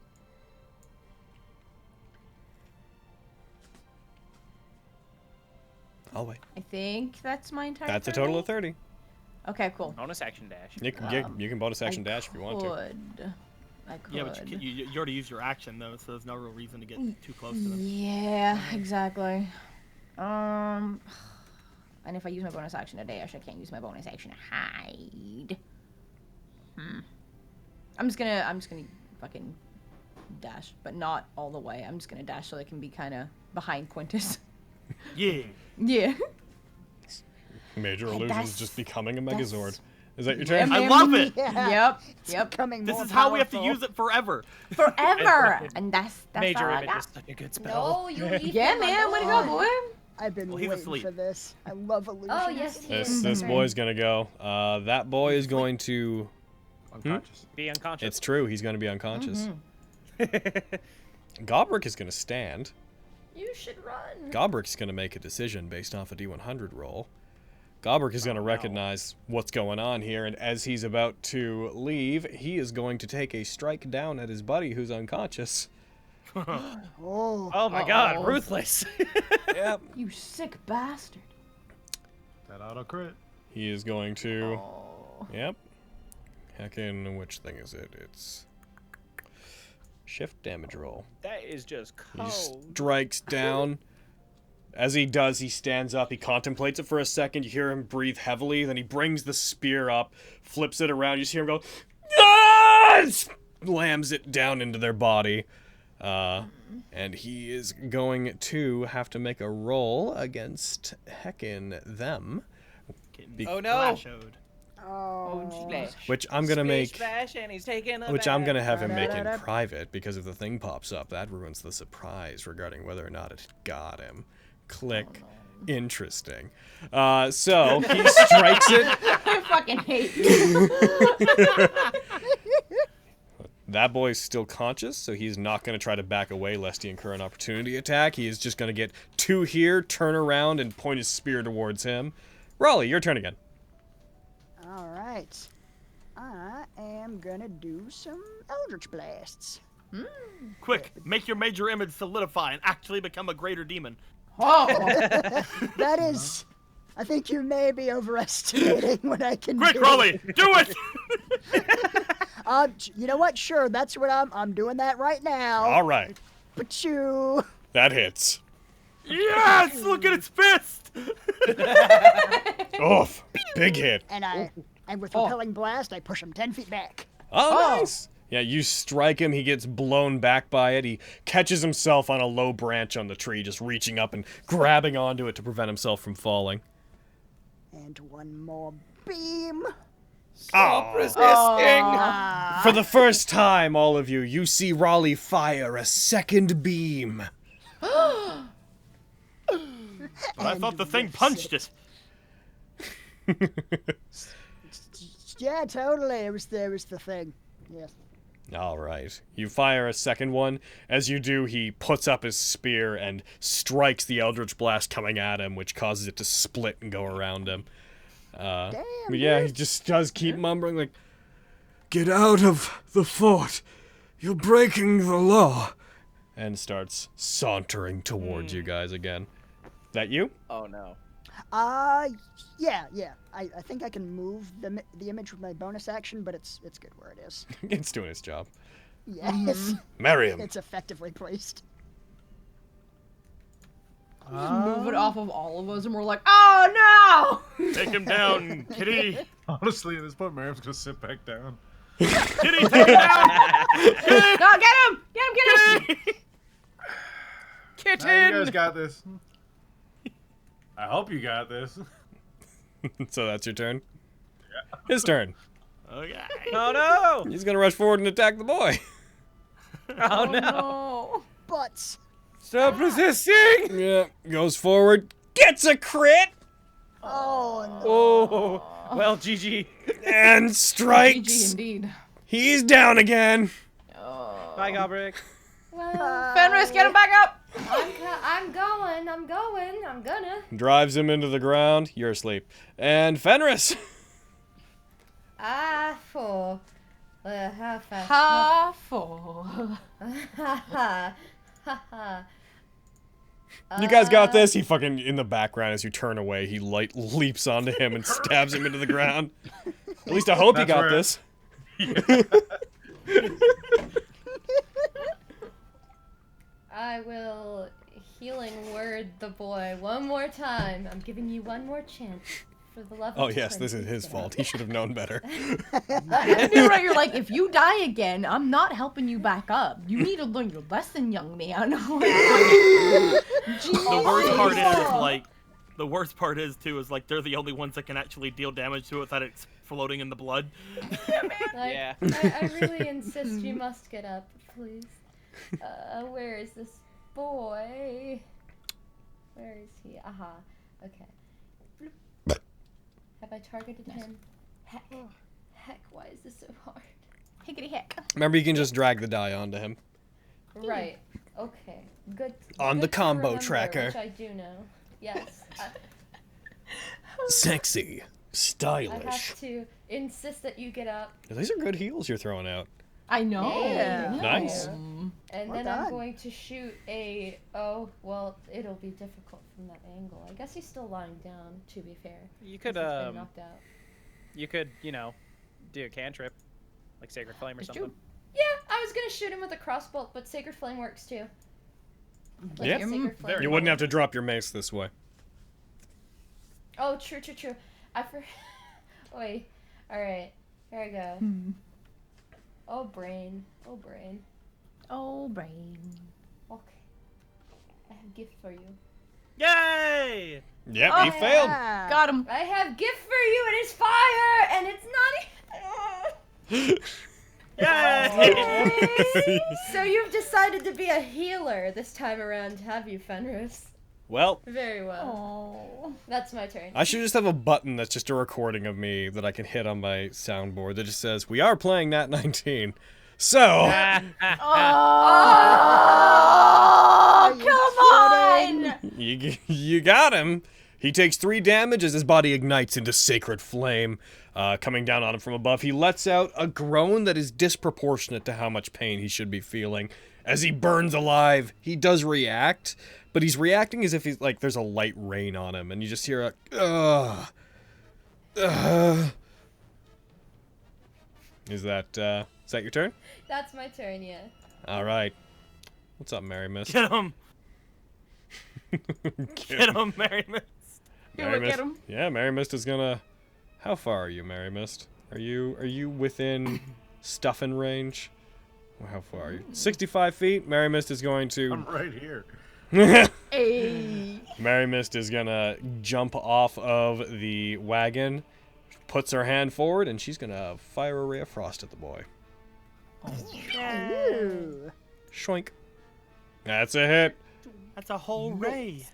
I'll wait. I think that's my entire. That's a turn. total of 30. Okay, cool. Bonus action dash. You can bonus action dash if you want to. I could. Yeah, but you already used your action though, so there's no real reason to get too close to them. Yeah, exactly. And if I use my bonus action to dash, I can't use my bonus action to hide. I'm just gonna fucking dash, but not all the way. I'm just gonna dash so I can be kind of behind Quintus. Yeah. Yeah. Major Hey, Illusion's that's- just becoming a that's- Megazord. Is that your Yeah, turn? I man. love it. Yep. It's Yep. becoming This more is how we have to powerful. use it forever. Forever. And that's Major all I image got. is such a good spell. No, you leave Yeah, him man. Way to go, alone. boy. I've been Well, he's waiting asleep. for this. I love illusions. Oh, yes, he is. This boy's gonna go. That boy is going to. Unconscious. Be unconscious. It's true. He's going to be unconscious. Gobrick is going to stand. You should run. Gobrick's going to make a decision based off a D100 roll. Gobrick is going to recognize what's going on here, and as he's about to leave, he is going to take a strike down at his buddy who's unconscious. Oh, Oh my god, ruthless. Yep. You sick bastard. That auto crit. He is going to. Oh. Yep. Heckin', which thing is it? It's shift damage roll. That is just He cold. strikes down. As he does, he stands up. He contemplates it for a second. You hear him breathe heavily. Then he brings the spear up, flips it around. You just hear him go, "Ah!" Slams it down into their body. And he is going to have to make a roll against heckin' them. Oh, no. Flashoed. oh. Which I'm gonna make. Splash, and he's taking a Which I'm gonna bath. have him make in Da-da-da-da. private, because if the thing pops up, that ruins the surprise regarding whether or not it got him. Click. Interesting. So he strikes it. I fucking hate you. That boy's still conscious, so he's not going to try to back away lest he incur an opportunity attack. He is just going to get 2 here, turn around, and point his spear towards him. Raleigh, your turn again. All right. I am gonna do some Eldritch Blasts. Quick, make your major image solidify and actually become a greater demon. Oh. That is... I think you may be overestimating what I can Quick, do. Raleigh, do it! You know what? Sure, that's what I'm doing that right now. All right. But you... That hits. Yes! Look at its fist! Oof. Big hit. And with repelling blast, I push him 10 feet back. Oh, nice. Yeah, you strike him, he gets blown back by it. He catches himself on a low branch on the tree, just reaching up and grabbing onto it to prevent himself from falling. And one more beam. Stop resisting! For the first time, all of you, you see Raleigh fire a second beam. But I thought the thing punched it. Yeah, totally. It was the thing. Yes. All right. You fire a second one. As you do, he puts up his spear and strikes the Eldritch Blast coming at him, which causes it to split and go around him. Damn. But yeah, he just does keep mumbling like, "Get out of the fort. You're breaking the law." And starts sauntering towards you guys again. That you? Oh no. Yeah. I think I can move the image with my bonus action, but it's good where it is. It's doing its job. Yes. Miriam. It's effectively placed. Just move it off of all of us, and we're like, oh no! Take him down, kitty. Honestly, at this point, Miriam's gonna sit back down. Kitty, take him down! No, get him! Get him! Nah, you guys got this. I hope you got this. So that's your turn? Yeah. His turn. Okay. Oh no! He's gonna rush forward and attack the boy. Oh no! No. Butts. Stop resisting! Yeah, goes forward, gets a crit, Oh no. Oh, well, GG. and GG strikes. indeed. He's down again. Bye, Gobrick. Well, Fenris, get him back up! I'm gonna. Drives him into the ground. You're asleep. And Fenris. For. How fast? Ha for. You guys got this. He fucking, in the background as you turn away, he leaps onto him and stabs him into the ground. At least I hope you got this. I will healing word the boy one more time. I'm giving you one more chance for the love of Oh yes, this is his fault. He should have known better. Right, you're like, if you die again, I'm not helping you back up. You need to learn your lesson, young man. The worst part is, like, the worst part is, too, is, like, they're the only ones that can actually deal damage to it without it floating in the blood. Like, Yeah. I really insist you must get up, please. Where is this boy? Where is he? Aha. Okay. Bloop. Have I targeted him? Heck. Heck, why is this so hard? Hickety heck. Remember, you can just drag the die onto him. Right. Okay. Good. On good the to combo remember, tracker. Which I do know. Yes. Sexy. I Stylish. have to insist that you get up. These are good heals you're throwing out. I know. Yeah. Nice. And Well then done. I'm going to shoot a. Oh, well, it'll be difficult from that angle. I guess he's still lying down, to be fair. You could, 'cause he's been knocked out. you could, do a cantrip, like Sacred Flame or It's something. true. Yeah, I was gonna shoot him with a crossbow, but Sacred Flame works too. Like Yeah. a Sacred Flame. You wouldn't have to drop your mace this way. Oh, true. I forgot. Wait. Alright. Here I go. Oh, brain. Oh, brain. Okay. I have a gift for you. Yay! Yep, Oh, he failed. Yeah. Got him. I have gift for you, and it's fire, and it's not. Yay! So you've decided to be a healer this time around, have you, Fenris? Well, Very well. Oh. That's my turn. I should just have a button that's just a recording of me that I can hit on my soundboard that just says, "We are playing Nat19." So, Oh, come on! you got him. He takes 3 damage as his body ignites into sacred flame, coming down on him from above. He lets out a groan that is disproportionate to how much pain he should be feeling. As he burns alive, he does react, but he's reacting as if he's like there's a light rain on him, and you just hear a Is that your turn? That's my turn, yeah. All right. What's up, Mary Miss? Get him! Get him, Mary Mist. Mary Mist. Get him. Yeah, Mary Mist is gonna. How far are you, Mary Mist? Are you within stuffing range? Well, how far are you? 65 feet. Mary Mist is going to. I'm right here. Hey. Mary Mist is gonna jump off of the wagon, puts her hand forward, and she's gonna fire a ray of frost at the boy. Ooh. Shoink. That's a hit. That's a whole ray.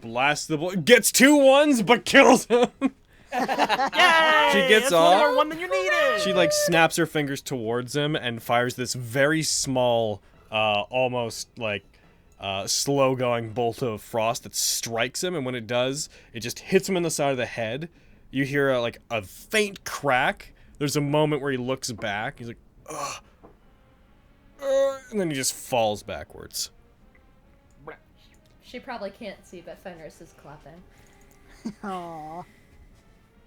Blasts the boy. Gets 2 ones, but kills him. Yay! She gets That's off. One more one than you needed. She like snaps her fingers towards him and fires this very small, almost like slow-going bolt of frost that strikes him. And when it does, it just hits him in the side of the head. You hear a faint crack. There's a moment where he looks back. He's like, ugh. And then he just falls backwards. She probably can't see, but Fenris is clapping. Aww.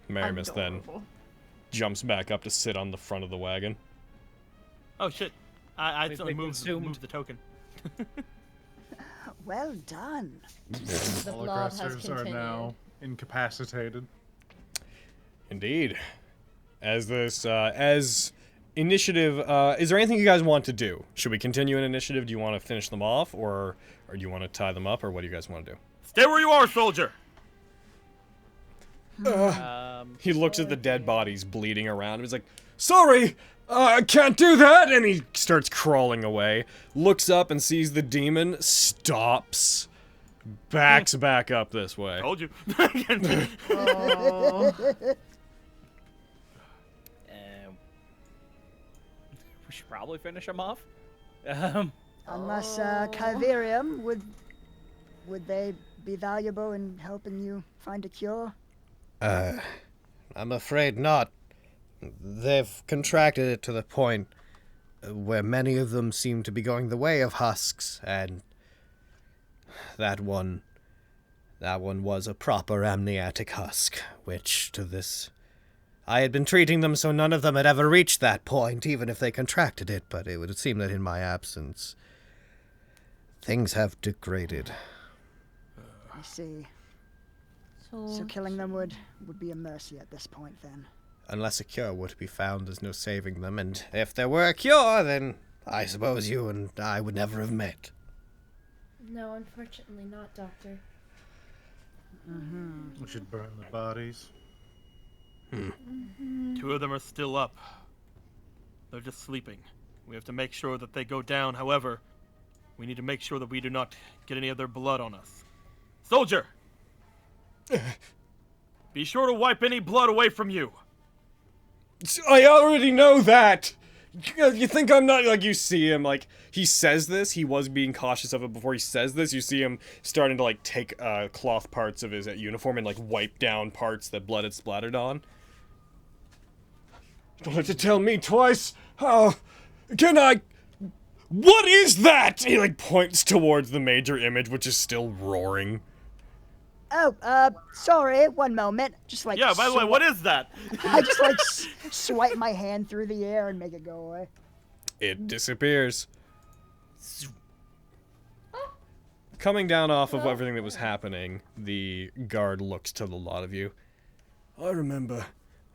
Maramus then Adorable. jumps back up to sit on the front of the wagon. Oh shit! I They moved the token. Well done. The All blood has aggressors are continued. now incapacitated. Indeed. As this, as initiative, is there anything you guys want to do? Should we continue an initiative? Do you want to finish them off, or do you want to tie them up, or what do you guys want to do? Stay where you are, soldier. He looks at the dead bodies bleeding around. He's like, sorry, I can't do that. And he starts crawling away. Looks up and sees the demon. Stops. Backs back up this way. Told you. Oh. We should probably finish him off. Unless Kyverium, would they be valuable in helping you find a cure? I'm afraid not. They've contracted it to the point where many of them seem to be going the way of husks, and that one was a proper amniotic husk, which to this... I had been treating them so none of them had ever reached that point, even if they contracted it, but it would seem that in my absence, things have degraded. I see. So killing them would be a mercy at this point, then. Unless a cure were to be found, there's no saving them, and if there were a cure, then I suppose you and I would never have met. No, unfortunately not, Doctor. We should burn the bodies. 2 of them are still up. They're just sleeping. We have to make sure that they go down. However, we need to make sure that we do not get any of their blood on us. Soldier! Be sure to wipe any blood away from you. I already know that. You think I'm not, like, you see him, like, he says this, he was being cautious of it before he says this, you see him starting to, like, take cloth parts of his uniform and, like, wipe down parts that blood had splattered on. Don't have to tell me twice. How can I... What is that? He, like, points towards the major image, which is still roaring. Oh, sorry, one moment. Just like... Yeah, by the way, what is that? I just like swipe my hand through the air and make it go away. It disappears. Coming down off of everything that was happening, the guard looks to the lot of you. I remember.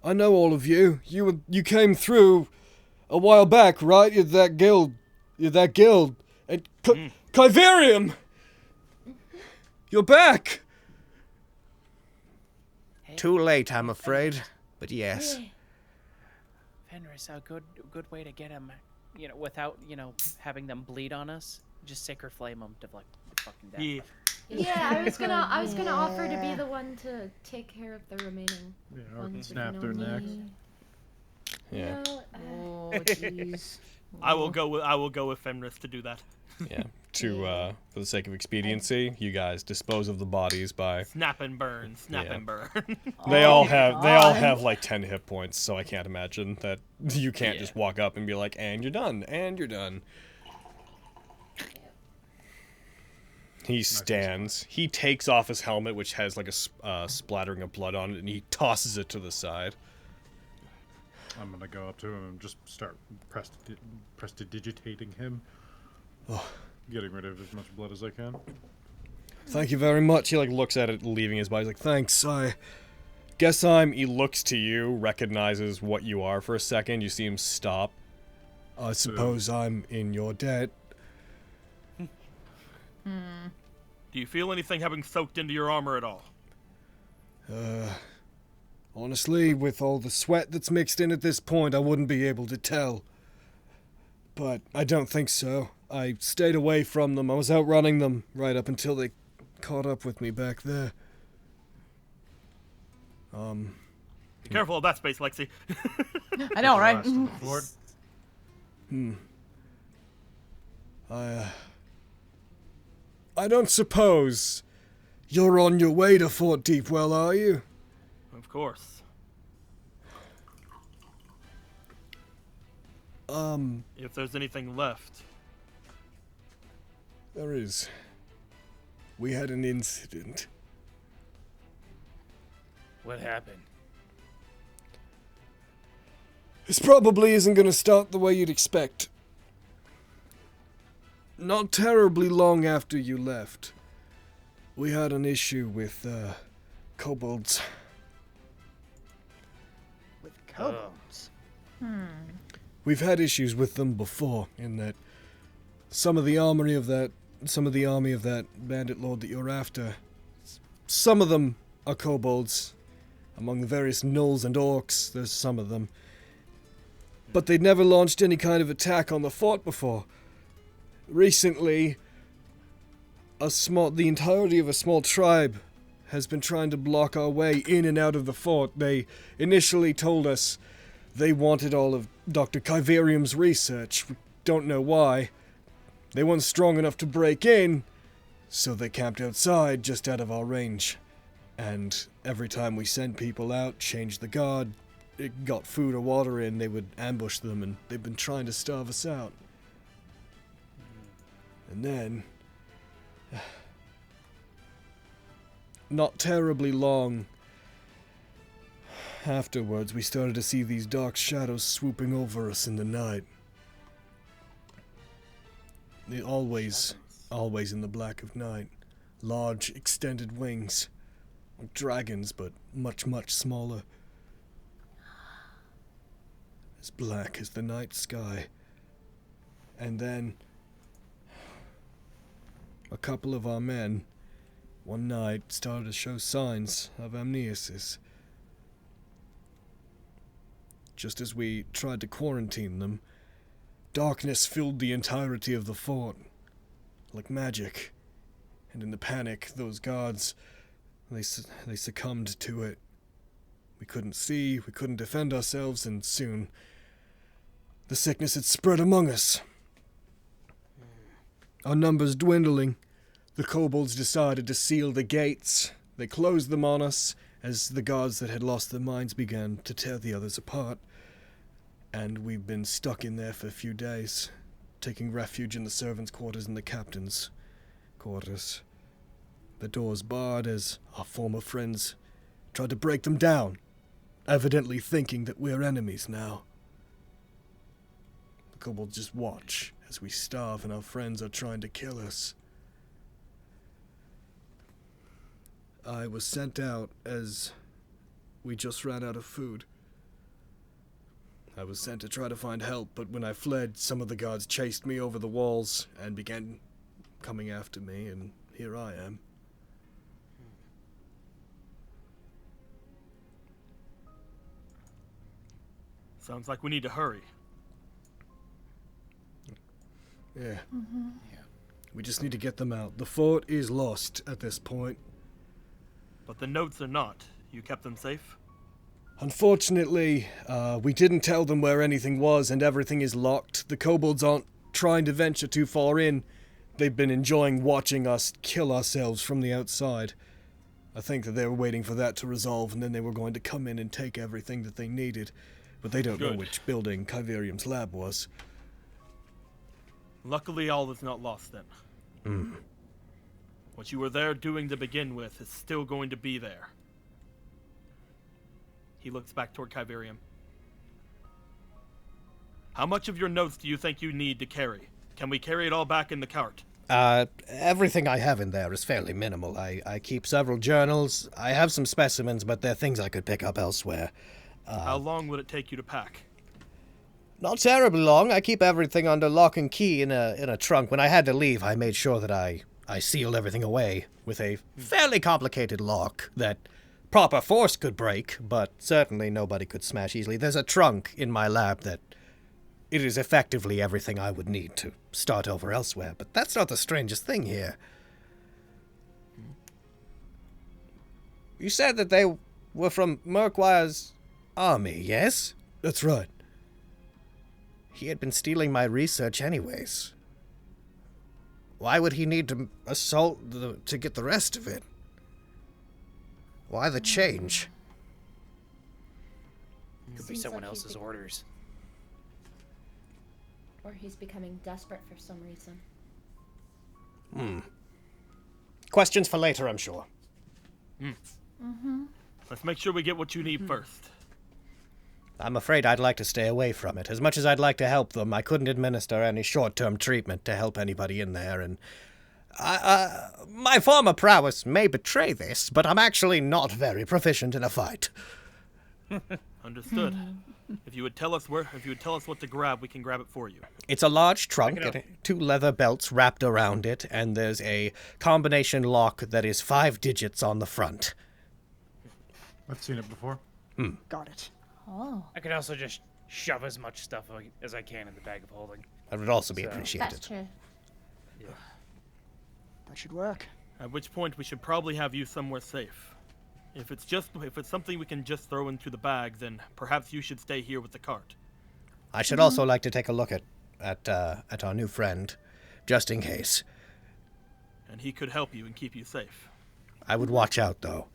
I know all of you. You came through a while back, right? You're that guild. And Kyverium! You're back! Too late, I'm afraid, but yes. Fenris, a good way to get him, without, having them bleed on us. Just sacred flame them to like fucking death. Yeah. Yeah, I was gonna offer to be the one to take care of the remaining Or ones. snap their necks. Yeah. Oh, jeez. I will go with Fenris to do that. Yeah. For the sake of expediency, you guys dispose of the bodies by... Snap and burn, snap Yeah. and burn. They all have like 10 hit points, so I can't imagine that you can't just walk up and be like, and you're done, and you're done. He stands. He takes off his helmet, which has like a splattering of blood on it, and he tosses it to the side. I'm gonna go up to him and just start prestidigitating him. Getting rid of as much blood as I can. Thank you very much. He, like, looks at it, leaving his body. He's like, thanks, I guess he looks to you, recognizes what you are for a second. You see him stop. I suppose I'm in your debt. Do you feel anything having soaked into your armor at all? Honestly, with all the sweat that's mixed in at this point, I wouldn't be able to tell. But I don't think so. I stayed away from them. I was outrunning them right up until they caught up with me back there. Be careful of that space, Lexi. I know, right? I don't suppose you're on your way to Fort Deepwell, are you? Of course. If there's anything left. There is. We had an incident. What happened? This probably isn't going to start the way you'd expect. Not terribly long after you left, we had an issue with, kobolds. With kobolds? We've had issues with them before, in that some of the army of that bandit lord that you're after, some of them are kobolds. Among the various gnolls and orcs, there's some of them. But they'd never launched any kind of attack on the fort before. Recently, the entirety of a small tribe has been trying to block our way in and out of the fort. They initially told us they wanted all of Dr. Kyverium's research. We don't know why. They weren't strong enough to break in, so they camped outside just out of our range. And every time we sent people out, changed the guard, got food or water in, they would ambush them, and they've been trying to starve us out. And then, not terribly long afterwards, we started to see these dark shadows swooping over us in the night. They always in the black of night. Large, extended wings. Like dragons, but much, much smaller. As black as the night sky. And then a couple of our men, one night, started to show signs of amnesis. Just as we tried to quarantine them, darkness filled the entirety of the fort, like magic. And in the panic, those guards, they succumbed to it. We couldn't see, we couldn't defend ourselves, and soon the sickness had spread among us. Our numbers dwindling, the kobolds decided to seal the gates. They closed them on us as the guards that had lost their minds began to tear the others apart. And we've been stuck in there for a few days, taking refuge in the servants' quarters and the captain's quarters. The doors barred as our former friends tried to break them down, evidently thinking that we're enemies now. The kobolds just watch as we starve and our friends are trying to kill us. I was sent out as we just ran out of food. I was sent to try to find help, but when I fled, some of the guards chased me over the walls and began coming after me, and here I am. Sounds like we need to hurry. Yeah. We just need to get them out. The fort is lost at this point. But the notes are not. You kept them safe? Unfortunately, we didn't tell them where anything was, and everything is locked. The kobolds aren't trying to venture too far in. They've been enjoying watching us kill ourselves from the outside. I think that they were waiting for that to resolve, and then they were going to come in and take everything that they needed. But they don't know which building Kyverium's lab was. Luckily, all is not lost then. What you were there doing to begin with is still going to be there. He looks back toward Kyverium. How much of your notes do you think you need to carry? Can we carry it all back in the cart? Everything I have in there is fairly minimal. I keep several journals. I have some specimens, but they're things I could pick up elsewhere. How long would it take you to pack? Not terribly long. I keep everything under lock and key in a trunk. When I had to leave, I made sure that I sealed everything away with a fairly complicated lock that proper force could break, but certainly nobody could smash easily. There's a trunk in my lab that it is effectively everything I would need to start over elsewhere, but that's not the strangest thing here. You said that they were from Murkwire's army, yes? That's right. He had been stealing my research anyways. Why would he need to assault to get the rest of it? Why the change? Could be someone else's orders. Or he's becoming desperate for some reason. Questions for later, I'm sure. Let's make sure we get what you need first. I'm afraid I'd like to stay away from it. As much as I'd like to help them, I couldn't administer any short-term treatment to help anybody in there, and my former prowess may betray this, but I'm actually not very proficient in a fight. Understood. If you would tell us what to grab, we can grab it for you. It's a large trunk, and 2 leather belts wrapped around it, and there's a combination lock that is 5 digits on the front. I've seen it before. Got it. Oh. I could also just shove as much stuff as I can in the bag of holding. That would also be So- appreciated. That's true. That should work. At which point we should probably have you somewhere safe. If it's something we can just throw into the bags, then perhaps you should stay here with the cart. I should also like to take a look at our new friend, just in case. And he could help you and keep you safe. I would watch out, though.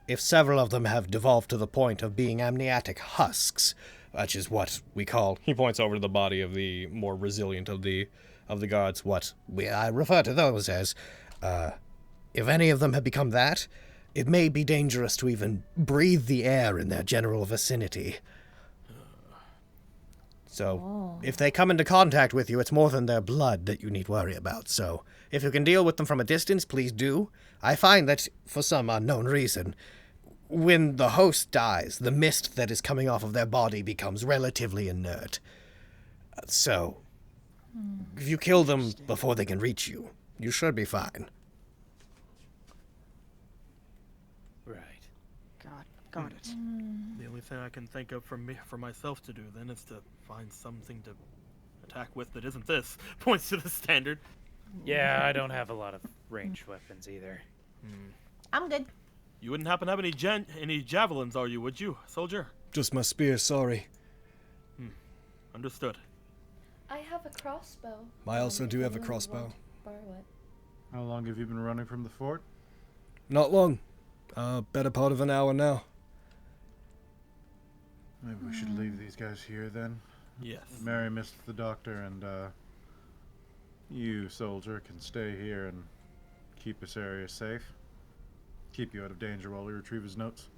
If several of them have devolved to the point of being amniotic husks, which is what we call... He points over to the body of the more resilient of the guards. What I refer to those as. If any of them have become that, it may be dangerous to even breathe the air in their general vicinity. So, if they come into contact with you, it's more than their blood that you need worry about. So, if you can deal with them from a distance, please do. I find that, for some unknown reason, when the host dies, the mist that is coming off of their body becomes relatively inert. So, if you kill them before they can reach you, you should be fine. Right. Got it. The only thing I can think of for myself to do then is to find something to attack with that isn't this. Points to the standard. Yeah, I don't have a lot of ranged weapons either. I'm good. You wouldn't happen to have any javelins, are you? Would you, soldier? Just my spear, sorry. Understood. I have a crossbow. I also if do have a anyone would crossbow. want to borrow it. How long have you been running from the fort? Not long. Better part of an hour now. Maybe we should leave these guys here then. Yes. Mary missed the doctor, and you, soldier, can stay here and keep this area safe. Keep you out of danger while we retrieve his notes.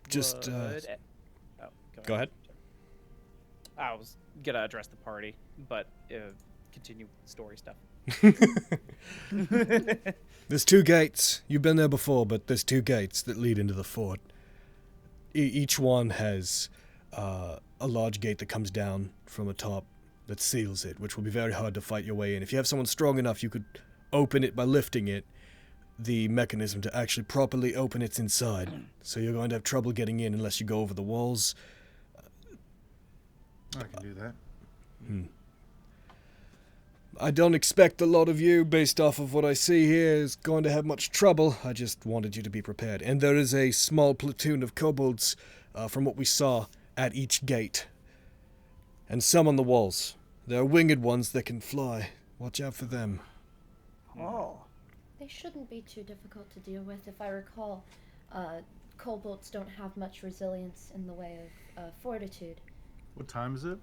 Just, Go ahead. I was gonna address the party, but continue story stuff. There's 2 gates. You've been there before, but there's 2 gates that lead into the fort. Each one has a large gate that comes down from atop that seals it, which will be very hard to fight your way in. If you have someone strong enough, you could open it by lifting it. The mechanism to actually properly open it's inside. So you're going to have trouble getting in unless you go over the walls. I can do that. I don't expect a lot of you, based off of what I see here, is going to have much trouble. I just wanted you to be prepared. And there is a small platoon of kobolds, from what we saw, at each gate. And some on the walls. There are winged ones that can fly. Watch out for them. Oh. They shouldn't be too difficult to deal with. If I recall, kobolds don't have much resilience in the way of fortitude. What time is it?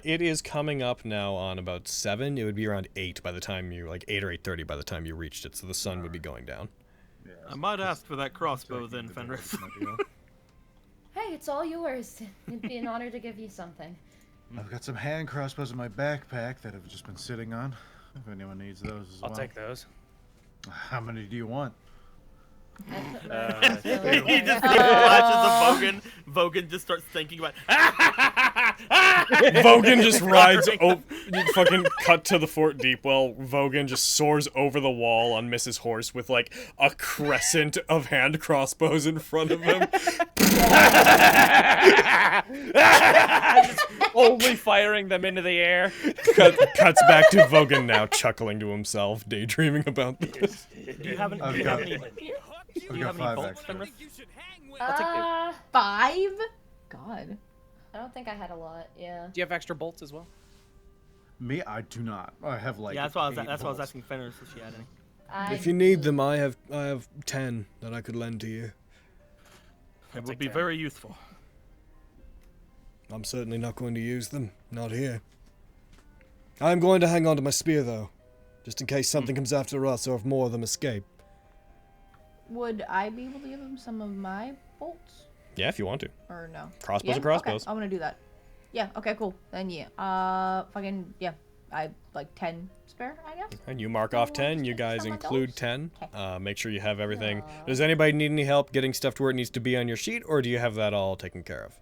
It is coming up now on about 7. It would be around 8 by the time you, like 8 or 8:30 by the time you reached it, so the sun would be going down. Yeah, I might ask for that crossbow then, Fenris. Hey, It's all yours. It'd be an honor to give you something. I've got some hand crossbows in my backpack that I've just been sitting on. If anyone needs those as well. I'll take those. How many do you want? He just flashes of Vogan. Vogan just starts thinking about. Vogan just rides. Fucking cut to the Fort Deepwell. Vogan just soars over the wall on Mrs. Horse with like a crescent of hand crossbows in front of him. Just only firing them into the air. Cuts back to Vogan now, chuckling to himself, daydreaming about this. Do you have any? I've got 5 bolts, extra. Fenris? I'll take 5? God. I don't think I had a lot. Yeah. Do you have extra bolts as well? Me, I do not. I have like. Yeah, that's why I was 8 asking bolts. Fenris if she had any. If you need them, I have 10 that I could lend to you. It would be very useful. I'm certainly not going to use them. Not here. I'm going to hang on to my spear, though. Just in case something comes after us or if more of them escape. Would I be able to give him some of my bolts? Yeah, if you want to. Or no? Crossbows are crossbows. Okay, I'm gonna do that. Yeah, okay, cool. Then yeah. I like 10 spare, I guess. And you mark off 10. You guys Some of include those? 10. Okay. Make sure you have everything. Does anybody need any help getting stuff to where it needs to be on your sheet, or do you have that all taken care of?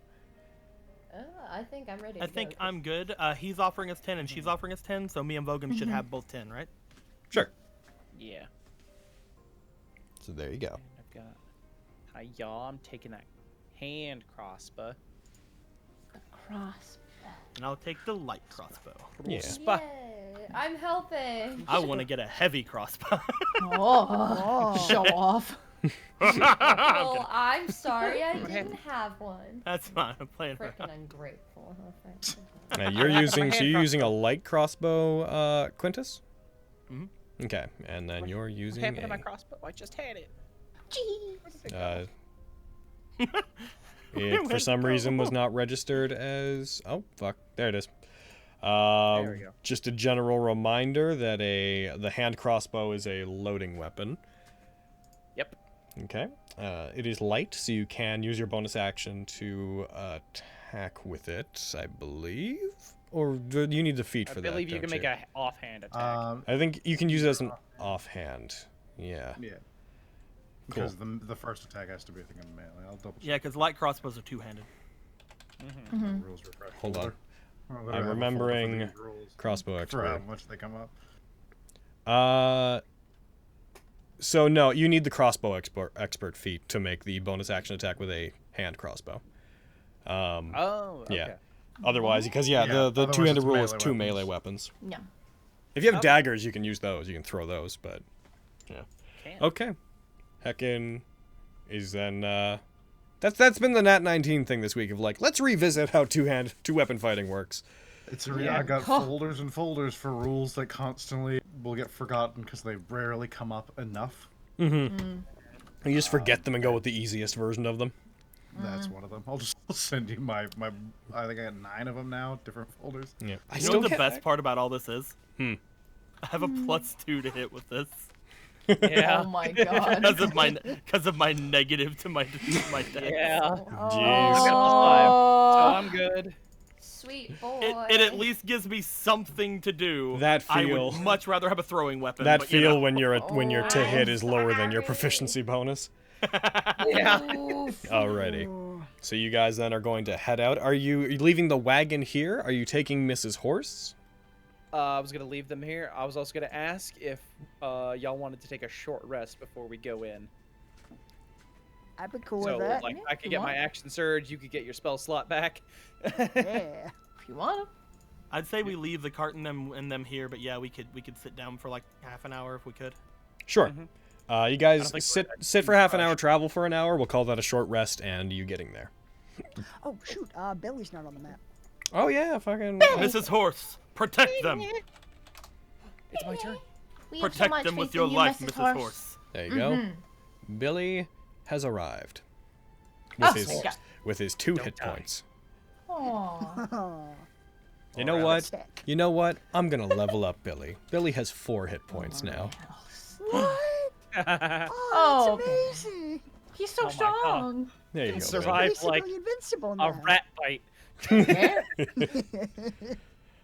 I think I'm ready. I think I'm good. He's offering us 10 and she's offering us 10, so me and Vogan should have both 10, right? Sure. Yeah. So there you go. I've got. Hi, y'all. I'm taking that hand crossbow. And I'll take the light crossbow. Yeah. Yay, I'm helping. I want to get a heavy crossbow. Show off. Well, I'm sorry I didn't have one. That's fine. I'm playing around. Freaking ungrateful. You're using a light crossbow, Quintus? Mhm. Okay, and then you're What using happened to my a. crossbow? I just had it. It for some reason was not registered as. Oh fuck! There it is. There we go. Just a general reminder that the hand crossbow is a loading weapon. Yep. Okay. It is light, so you can use your bonus action to attack with it, I believe. Or do you need the feat for that? I believe you can make an offhand attack. I think you can use it as an offhand. Yeah. Yeah. Because the first attack has to be, I think, in melee. I'll double check. Yeah, because light crossbows are two-handed. Rules refresh Hold on. folder. Oh, I'm I have a folder for remembering these rules crossbow for how expert. much they come up. So no, you need the crossbow expert feat to make the bonus action attack with a hand crossbow. Oh, okay. Yeah. Otherwise, because the otherwise two-handed it's rule is melee 2 weapons. melee weapons. Yeah. If you have daggers, you can use those. You can throw those, but yeah. Can. Okay. Heckin is then that's been the Nat19 thing this week of like, let's revisit how two-weapon fighting works. It's I got folders and folders for rules that constantly will get forgotten because they rarely come up enough. You just forget them and go with the easiest version of them. That's one of them. I'll just send you my I think I got 9 of them now, different folders. Yeah. You know what the best part about all this is? I have a +2 to hit with this. Yeah. Oh my god. because of my negative to my dex. Yeah. Jeez. I've got +5, so I'm good. Sweet boy. It at least gives me something to do. That I feel. would much rather have a throwing weapon. That but, you feel know. when your to hit is lower than your sorry. proficiency bonus. Yeah. Alrighty. So you guys then are going to head out. Are you leaving the wagon here? Are you taking Mrs. Horse? I was gonna leave them here. I was also gonna ask if y'all wanted to take a short rest before we go in. I'd be cool So with that. like I if could you get my want. action surge, you could get your spell slot back. Yeah. If you want I'd say we leave the cart and them here, but yeah, we could sit down for like half an hour if we could. Sure. You guys think sit for half an hour, travel for an hour. We'll call that a short rest, and you getting there. Oh shoot, Billy's not on the map. Oh yeah, fucking. Mrs. Horse, protect them. It's my turn. We have so Protect much them with faith your in you, life, Mrs. Mrs. Horse. There you go. Billy has arrived with his 2 hit die. points. Aww. Oh, You know Or what? sick. You know what? I'm gonna level up Billy. Billy has 4 hit points now. What? Oh, Oh, it's amazing. He's so Oh my God. strong. There you go. Survive Basically like invincible a now. rat bite.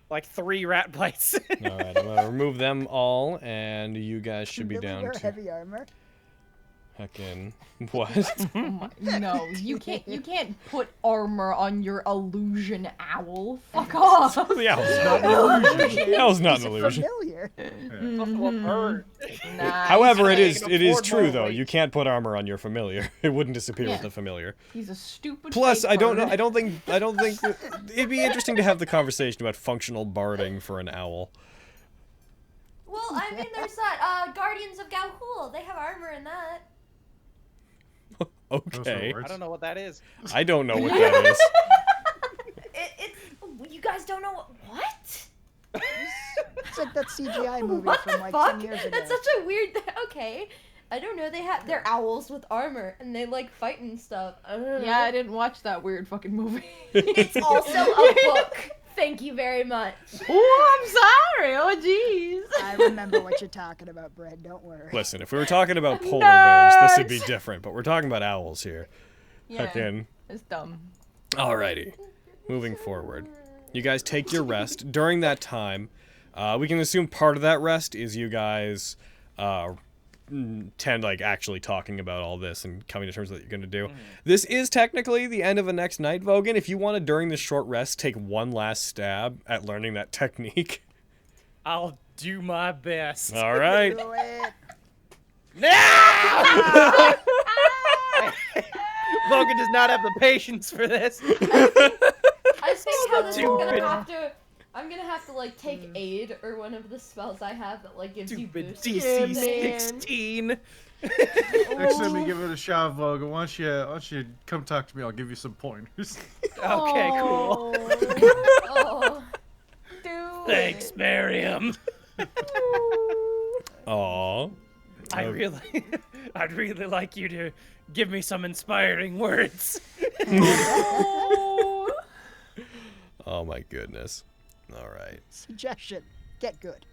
Like 3 rat bites. All right, I'm gonna remove them all, and you guys should be Really down wear to heavy armor. heckin' what? No, you can't put armor on your illusion owl. Fuck off. The owl's not an illusion. The owl's not an illusion. Familiar. Nah, However, it he's is true though. You can't put armor on your familiar. It wouldn't disappear with the familiar. He's a stupid. Plus, fake I don't know. bird. I don't think it'd be interesting to have the conversation about functional barding for an owl. Well, I mean, there's that Guardians of Ga'Hoole. They have armor in that. Okay. I don't know what that is. I don't know what that is. You guys don't know what? It's like that CGI movie What from the like fuck? 10 years ago. That's such a weird. Okay, I don't know. They're owls with armor and they like fight and stuff. I don't know. Yeah, I didn't watch that weird fucking movie. It's also a book. Thank you very much. Oh, I'm sorry. Oh, jeez. I remember what you're talking about, Brad. Don't worry. Listen, if we were talking about polar bears, this would be different. But we're talking about owls here. Yeah, Heckin'. it's dumb. Alrighty. Moving forward. You guys take your rest. During that time, we can assume part of that rest is you guys like actually talking about all this and coming to terms with what you're going to do. This is technically the end of a next night, Vogan. If you want to, during this short rest, take one last stab at learning that technique. I'll do my best. All right. Do it. No! Logan does not have the patience for this. I think how this is Stupid. I'm gonna have to like take aid or one of the spells I have that like gives Stupid you boost. DC Man. 16. Next time you give it a shot, Vogue, why don't you come talk to me? I'll give you some pointers. Okay, cool. Oh. Thanks, Miriam. Aww. I'd really like you to give me some inspiring words. Oh my goodness. All right. Suggestion. Get good.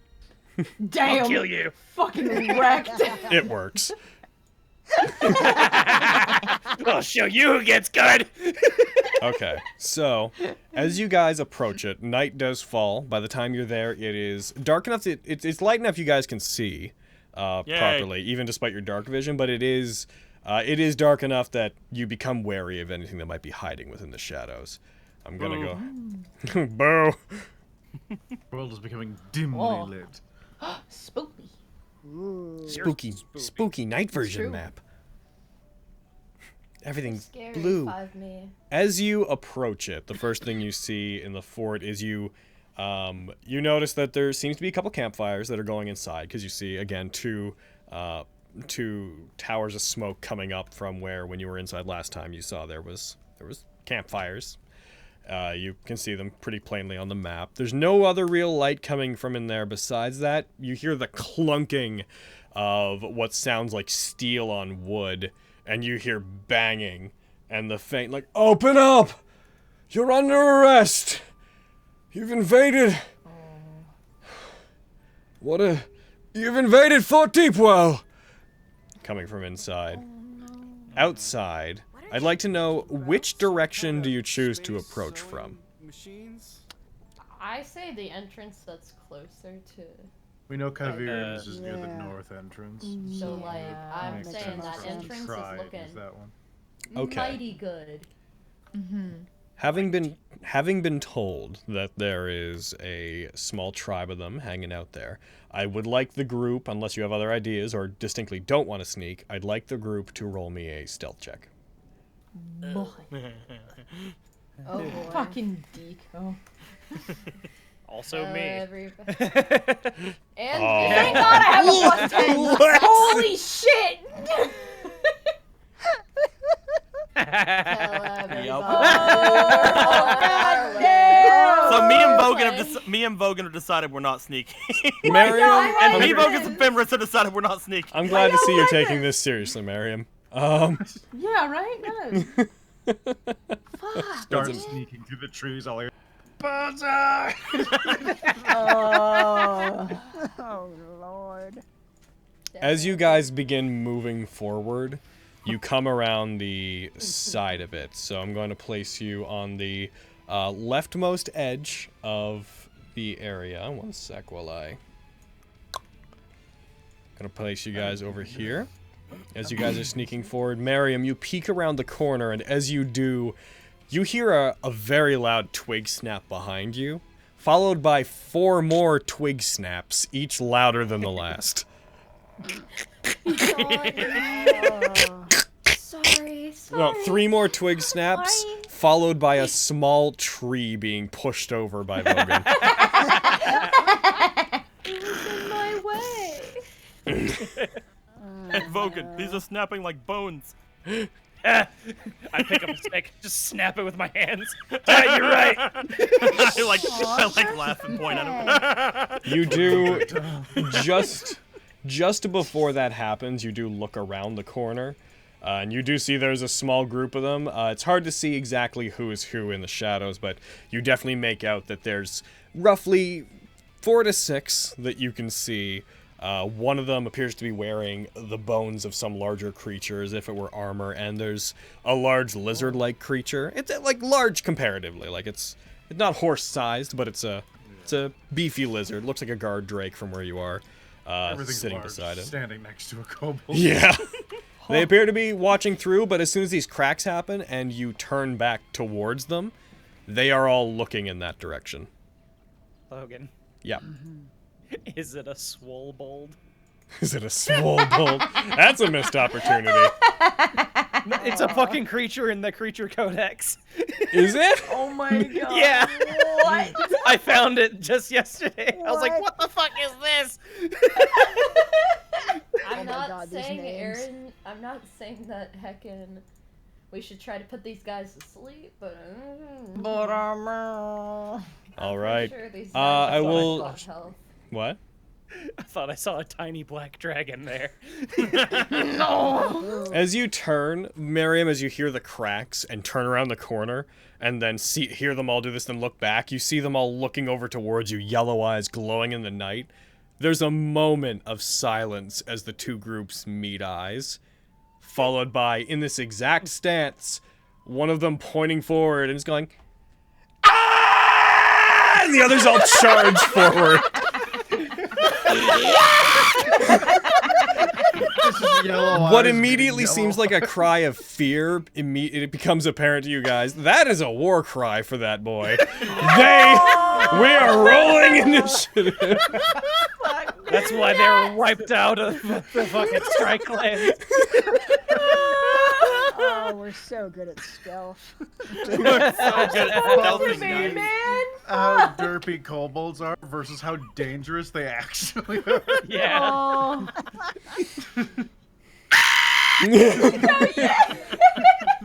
Damn. I'll kill you. Fucking wrecked. It works. I'll show you who gets good. Okay, so as you guys approach it, night does fall. By the time you're there, it is dark enough. It's light enough you guys can see properly, even despite your dark vision. But it is dark enough that you become wary of anything that might be hiding within the shadows. I'm gonna go. Boo. The world is becoming dimly lit. Spooky. Ooh. Spooky night version true. map. Everything's Scary blue. 5-me. As you approach it, the first thing you see in the fort is you notice that there seems to be a couple campfires that are going inside, because you see, again, two towers of smoke coming up from where, when you were inside last time, you saw there was campfires. You can see them pretty plainly on the map. There's no other real light coming from in there besides that. You hear the clunking of what sounds like steel on wood, and you hear banging, and the faint, like, "Open up! You're under arrest! You've invaded... You've invaded Fort Deepwell!" Coming from inside. Outside, I'd like to know, which direction do you choose to approach from? I say the entrance that's closer to. We know Kavirians is near the north entrance. So like, I'm Makes saying sense. that entrance is Try looking use that one. Okay. mighty good. Having been told that there is a small tribe of them hanging out there, I would like the group, unless you have other ideas or distinctly don't want to sneak, I'd like the group to roll me a stealth check. Boy. Oh boy. Fucking deco. Also me. And Oh. thank God I have a +10. Holy shit! Tell everybody. So me and Vogan have decided we're not sneaking. Miriam, And me, Vogan, and Fenris have decided we're not sneaking. I'm glad to see you're taking this seriously, Miriam. Yeah, right? Good. Start sneaking through the trees all here. Bullseye! Oh, Lord. As you guys begin moving forward, you come around the side of it. So I'm going to place you on the leftmost edge of the area. One sec while I'm going to place you guys over here. As you guys are sneaking forward, Miriam, you peek around the corner, and as you do, you hear a very loud twig snap behind you, followed by 4 more twig snaps, each louder than the last. Sorry. No, 3 more twig snaps, followed by a small tree being pushed over by Vogan. It was in my way. Vogan, these are snapping like bones. I pick up a stick, just snap it with my hands. Yeah, you're right. I like laugh and point at him. You do, just before that happens, you do look around the corner, and you do see there's a small group of them. It's hard to see exactly who is who in the shadows, but you definitely make out that there's roughly 4 to 6 that you can see. One of them appears to be wearing the bones of some larger creature as if it were armor, and there's a large lizard-like creature. It's like large comparatively, like it's not horse-sized, but it's a beefy lizard. Looks like a guard drake from where you are, sitting large, beside him. standing next to a kobold. Yeah. They appear to be watching through, but as soon as these cracks happen and you turn back towards them, they are all looking in that direction. Logan. Yeah. Is it a swollebold? Is it a swollebold? That's a missed opportunity. It's a fucking creature in the creature codex. Is it? Oh my god. Yeah. What? I found it just yesterday. I was like, what the fuck is this? I'm not God, these saying names. Aaron. I'm not saying that heckin' we should try to put these guys to sleep, but. All right. Sure these I guys will. got health. What? I thought I saw a tiny black dragon there. As you turn, Miriam, as you hear the cracks and turn around the corner, and then hear them all do this, then look back, you see them all looking over towards you, yellow eyes glowing in the night. There's a moment of silence as the 2 groups meet eyes, followed by, in this exact stance, one of them pointing forward and is going, "Ah!" And the others all charge forward. What immediately seems like a cry of fear, it becomes apparent to you guys. That is a war cry for that boy. We are rolling initiative. That's why they were wiped out of the fucking strike land. Oh, we're so good at stealth. So good at stealthing, Me, guys. man. How derpy kobolds are versus how dangerous they actually are. Yeah. Oh.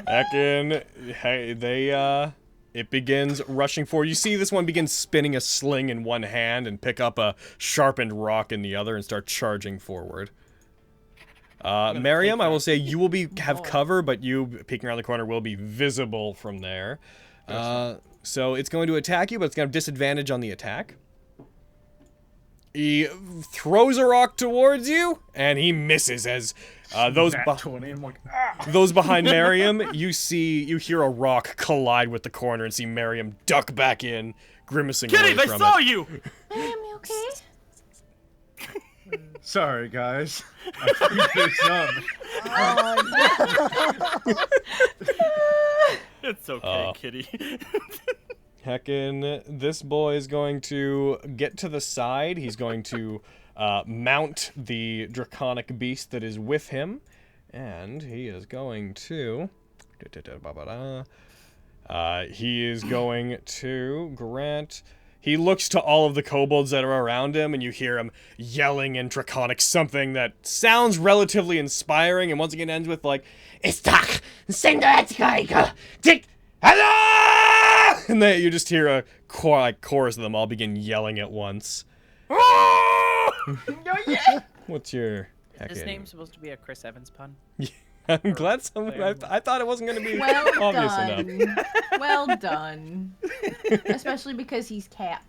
Heckin', hey, it begins rushing forward. You see this one begin spinning a sling in one hand and pick up a sharpened rock in the other and start charging forward. Miriam, I will say you will have cover, but you peeking around the corner will be visible from there. So it's going to attack you, but it's going to have disadvantage on the attack. He throws a rock towards you, and he misses as those behind Miriam, you hear a rock collide with the corner and see Miriam duck back in, grimacing away Kitty, they from saw it. you! Ma'am, you okay? Sorry, guys. I think there's some. It's okay, Kitty. Heckin', this boy is going to get to the side. He's going to mount the draconic beast that is with him. And he is going to... he is going to grant... He looks to all of the kobolds that are around him, and you hear him yelling in draconic something that sounds relatively inspiring, and once again ends with, like, "Istak, Sendatika, Tik, Hello!" And then you just hear a chorus of them all begin yelling at once. What's your... Is his name supposed to be a Chris Evans pun? I'm glad someone... I thought it wasn't going to be Well obvious done. enough. Well done. Especially because he's Cap.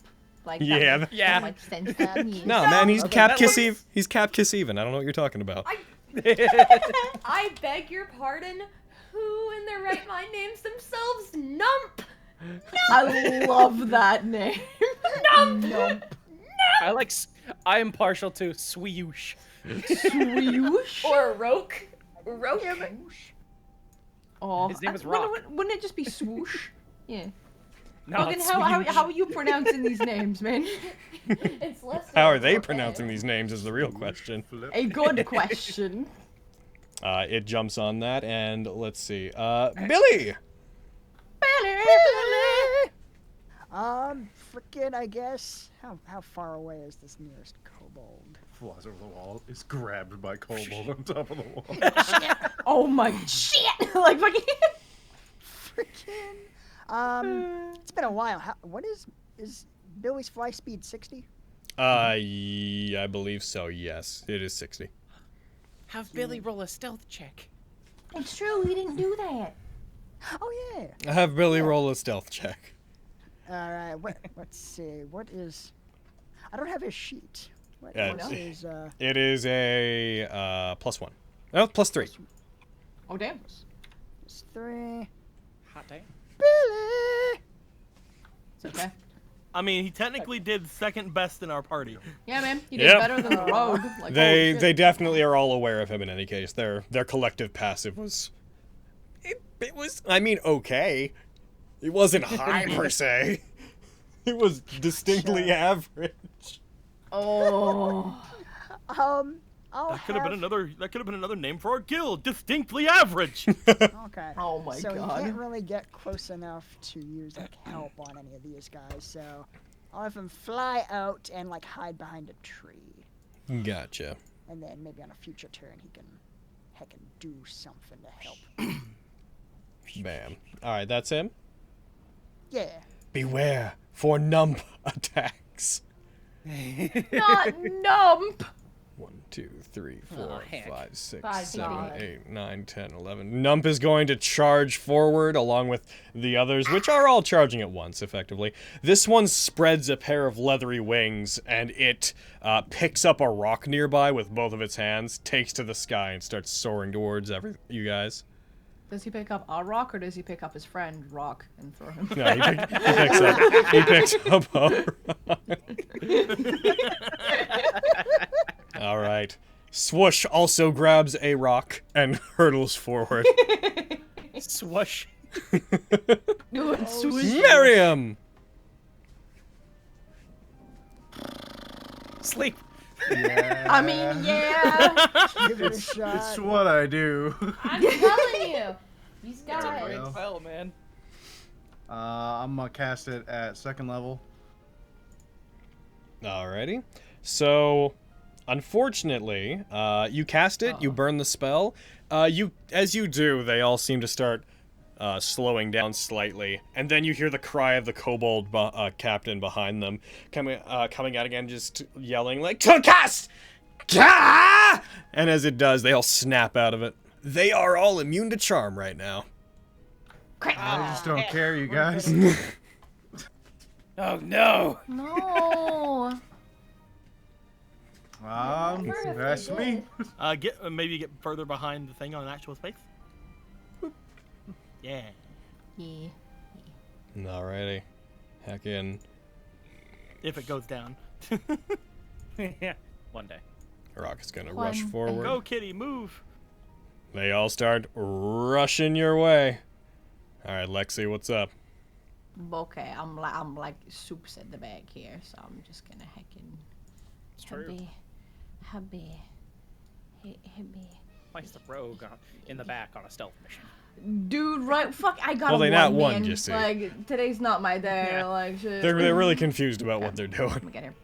Like, Yeah, that makes yeah. so much sense to me. No, man, he's Okay, Cap that Kiss Even. He's Cap Kiss Even. I don't know what you're talking about. I beg your pardon. Who in their right mind names themselves Nump? I love that name. Nump. I am partial to Swoosh. Swoosh? Or Roke. Roke. Oh, His name is Rock. Wouldn't it just be swoosh? Yeah. No, Logan, it's how are you pronouncing these names, man? It's less. How are they pronouncing these names is the real question. A good question. It jumps on that, and let's see. Billy! Frickin', I guess. How far away is this nearest kobold? Flies over the wall. Is grabbed by kobold on top of the wall. Oh my shit! Like fucking. Frickin'. It's been a while. What is Billy's fly speed 60? I believe so, yes. It is 60. Have Billy roll a stealth check. It's true, we didn't do that. Oh yeah. Have Billy roll a stealth check. All right. Let's see. What is? I don't have his sheet. What is It is a +1. Oh, +3. Oh damn. It's 3. Hot damn. Billy. It's okay. I mean, he technically did second best in our party. Yeah, man. He did better than the rogue. Like, They definitely are all aware of him in any case. Their collective passive was... It was, I mean, okay. It wasn't high per se. It was distinctly average. Oh. That could have been another name for our guild. Distinctly average. Okay. Oh my so god. he can't really get close enough to use like help on any of these guys. So I'll have him fly out and like hide behind a tree. Gotcha. And then maybe on a future turn he can heckin' do something to help. Bam. All right, that's him. Yeah. Beware for nump attacks. Not nump. 1, 2, 3, 4, Oh, heck. 5, 6, By 7, God. 8, 9, 10, 11. Nump is going to charge forward along with the others, which are all charging at once, effectively. This one spreads a pair of leathery wings, and it picks up a rock nearby with both of its hands, takes to the sky, and starts soaring towards you guys. Does he pick up a rock or does he pick up his friend Rock and throw him? No, he picks up a rock. All right. Swoosh also grabs a rock and hurtles forward. Swoosh. Do it, swoosh. Miriam! Sleep. Yeah. I mean, yeah. Give it a shot. It's what I do. I'm telling you. These It's a guys. great spell, man. I'm gonna cast it at 2nd level. Alrighty. So, unfortunately, you cast it, you burn the spell. As you do, they all seem to start slowing down slightly, and then you hear the cry of the kobold captain behind them coming out again, just yelling like, "To cast!" Gah! And as it does, they all snap out of it. They are all immune to charm right now. I just don't care, you guys. Oh no. No. That's me. Maybe get further behind the thing on an actual space. Boop. Yeah. Yeah. Alrighty. Heck in. If it goes down. Yeah. One day. Rock is gonna rush forward. Go, kitty, move. They all start rushing your way. Alright, Lexi, what's up? Okay, I'm like soups at the back here, so I'm just gonna heckin'. It's true. Hubby. Place the rogue in the back on a stealth mission. Dude, right? Fuck, I got Well, a they not one, won, man. you see. Like, today's not my day. Yeah. Like, shit. They're really confused about what they're doing. Let me get here.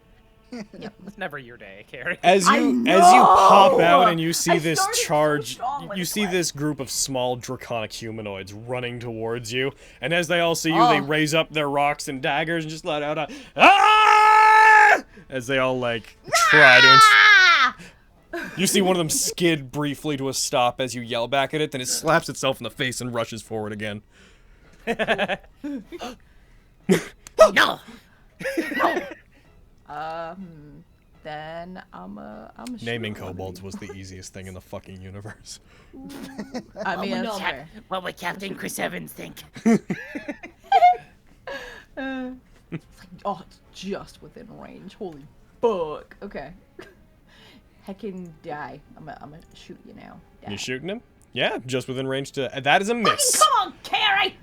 It's never your day, Carrie. As you pop out and you see this charge, you see this group of small draconic humanoids running towards you, and as they all see you, they raise up their rocks and daggers and just let out a "Ah!" as they all like try to. You see one of them skid briefly to a stop as you yell back at it, then it slaps itself in the face and rushes forward again. No. then I'm a Naming kobolds was the easiest thing in the fucking universe. I mean, that's fair. What would Captain Chris Evans think? It's like, oh, it's just within range. Holy fuck. Okay. Heckin' die. I'm gonna shoot you now. Die. You shooting him? Yeah, just within range to. That is a miss. Come on, Carrie!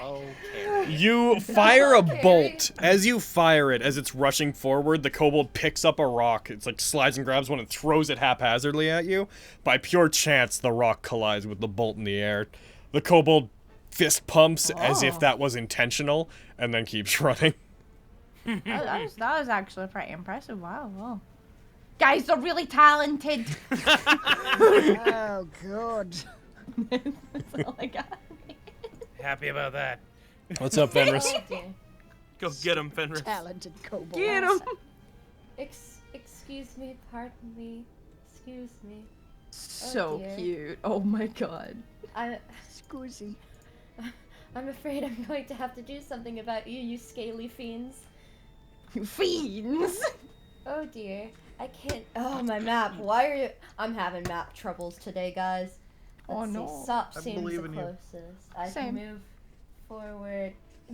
Okay. You fire a bolt. As you fire it, as it's rushing forward, the kobold picks up a rock. It's like slides and grabs one and throws it haphazardly at you. By pure chance, the rock collides with the bolt in the air. The kobold fist pumps as if that was intentional, and then keeps running. that was actually pretty impressive. Wow. Guys are really talented. Oh, God. That's all I got. Happy about that. What's up, Fenris? Oh, dear. Go get him, Fenris. Talented kobold. Get him. Excuse me, pardon me. Excuse me. So dear. cute. Oh my god. Scusi. I'm afraid I'm going to have to do something about you, you scaly fiends. You fiends. Oh dear. I can't. Oh, my map. Why are you. I'm having map troubles today, guys. Oh, Let's no. see. Sop I seems the believe in you. closest. I Same. can move forward.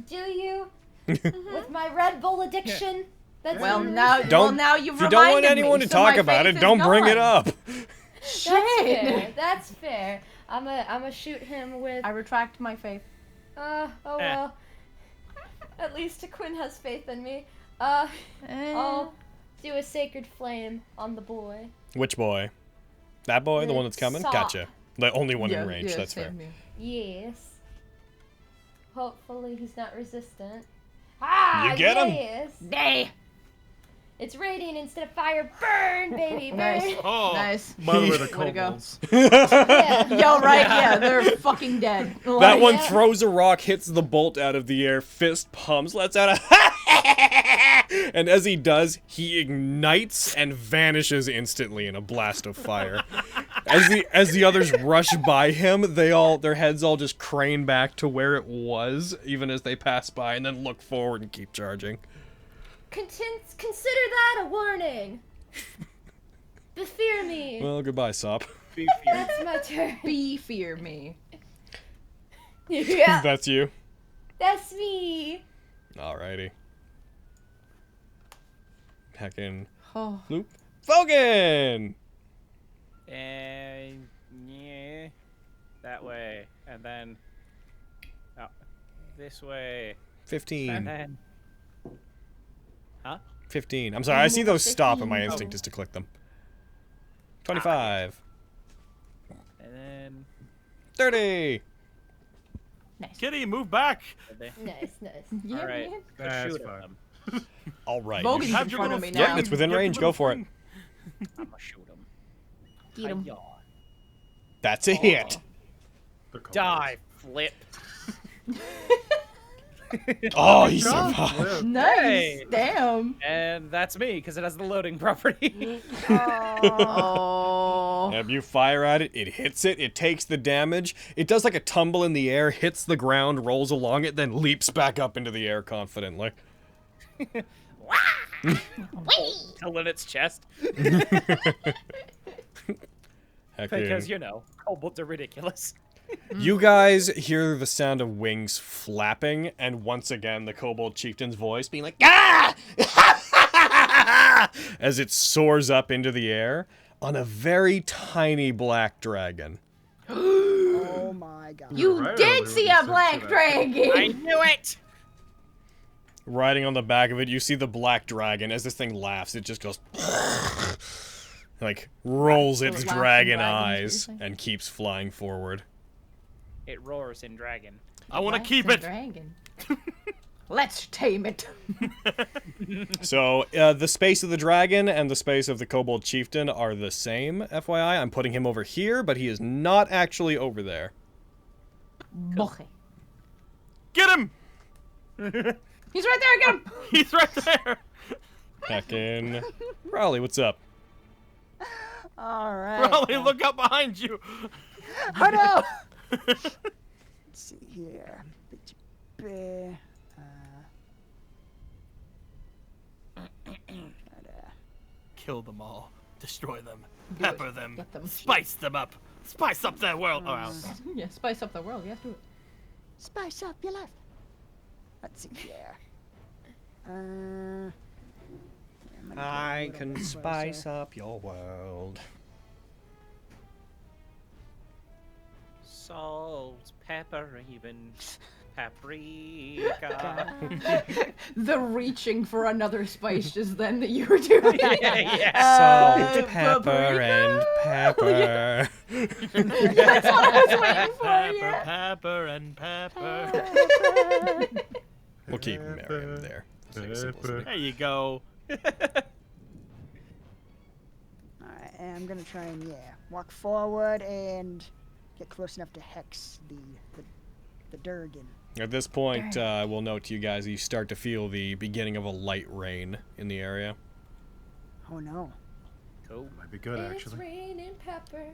Do you? With my Red Bull addiction? That's Well, the now, reason. well, now you've If you don't want reminded anyone me, to so my talk about faith it, is don't bring it gone. up. That's Shit. fair. That's fair. I'ma shoot him with. I retract my faith. Oh well. At least Quinn has faith in me. I'll do a sacred flame on the boy. Which boy? That boy? The one that's coming? Sop. Gotcha. The only one Yeah, in range, yeah, that's fair. same here. Yes. Hopefully he's not resistant. Ah, You get him. yes. Nay. It's radiant instead of fire. Burn, baby, burn. Nice. Oh, Nice. By the way, the Way to go. kobolds. Yeah. Yo, right? Yeah, they're fucking dead. That Like, one Yeah. throws a rock, hits the bolt out of the air, fist pumps, lets out a and as he does, he ignites and vanishes instantly in a blast of fire. As the others rush by him, their heads all just crane back to where it was, even as they pass by, and then look forward and keep charging. Consider that a warning. Fear me. Well, goodbye, Sop. That's my turn. Be fear me. Yeah, That's you. that's me. Alrighty. Heckin' Oh. loop. Fogan! And yeah, that way, and then this way, 15. and then 15. I'm sorry, I see those stop, and my 15. instinct is to click them. 25. and then 30. Kitty, move back. Nice. Yeah, all right, man. That's shoot fine. him. Alright. Vogan's Have in your front of little me Yeah, now. it's within Your range. little Go for it. thing. I'm gonna shoot him. Get him. Hi-ya. That's a hit. The kobolds. Die, flip. Oh, he Job, survived. Flip. Nice. Hey. Damn. And that's me, because it has the loading property. Oh. Yep, you fire at it, it hits it, it takes the damage, it does like a tumble in the air, hits the ground, rolls along it, then leaps back up into the air confidently. Still in its chest. Heck Because, yeah. you know, kobolds are ridiculous. You guys hear the sound of wings flapping, and once again the kobold chieftain's voice being like, "Ah!" as it soars up into the air on a very tiny black dragon. Oh my god. You Right, did earlier see when you a said black that. dragon. I knew it! Riding on the back of it, you see the black dragon. As this thing laughs, it just goes like rolls its Laughing dragon dragon, eyes seriously? and keeps flying forward. It roars in dragon. I want to Black keep it. Dragon. Let's tame it. So the space of the dragon and the space of the kobold chieftain are the same, FYI. I'm putting him over here, but he is not actually over there. Okay. Get him. He's right there. Get him. He's right there. Heckin'. Raleigh, what's up? All right. Raleigh, look up behind you. Oh no! Let's see here. kill them all, destroy them, Do pepper it. them, Get them. spice them up, spice up their world. Oh, wow. Yeah, spice up the world. Yeah, do it. Spice up your life. Let's see here. I'm gonna get a I little can bit spice closer. up your world. Salt, pepper, even paprika. The reaching for another spice just then that you were doing. Salt, pepper, and pepper. That's what I was waiting for. Pepper, Yeah. pepper, and pepper. We'll keep Miriam there. for the sake of simplicity. There you go. Alright, and I'm gonna try and walk forward and get close enough to hex the Durgan. At this point, we'll note to you guys you start to feel the beginning of a light rain in the area. Oh no. Cool. Might be good, It's actually. raining pepper.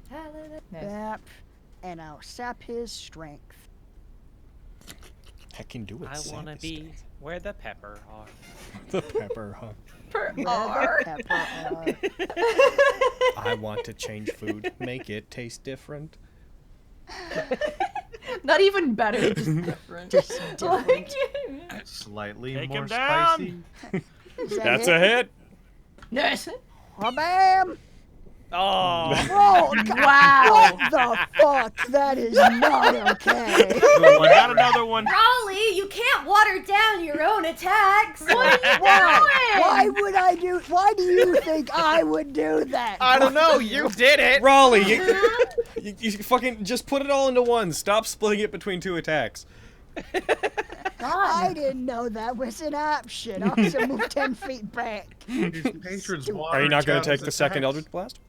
Hallelujah. Sap, and I'll sap his strength. Heck can do it. I sap wanna is be strength. where the pepper are. The pepper, huh? Per Where R. the pepper are. I want to change food, make it taste different. Not even better, just different. Just different. Like, Slightly Take more him down. spicy. Is that That's it? a hit. yes. Oh, bam! Oh, Oh, Wow. what the fuck? That is not okay. I got another one. Raleigh, you can't water down your own attacks. Why would I do? Why do you think I would do that? I don't know. You did it. Raleigh, you fucking just put it all into one. Stop splitting it between two attacks. I didn't know that was an option. I'll also move 10 feet back. These patrons Are you not going to take the Chad's second attacks. Eldritch Blast?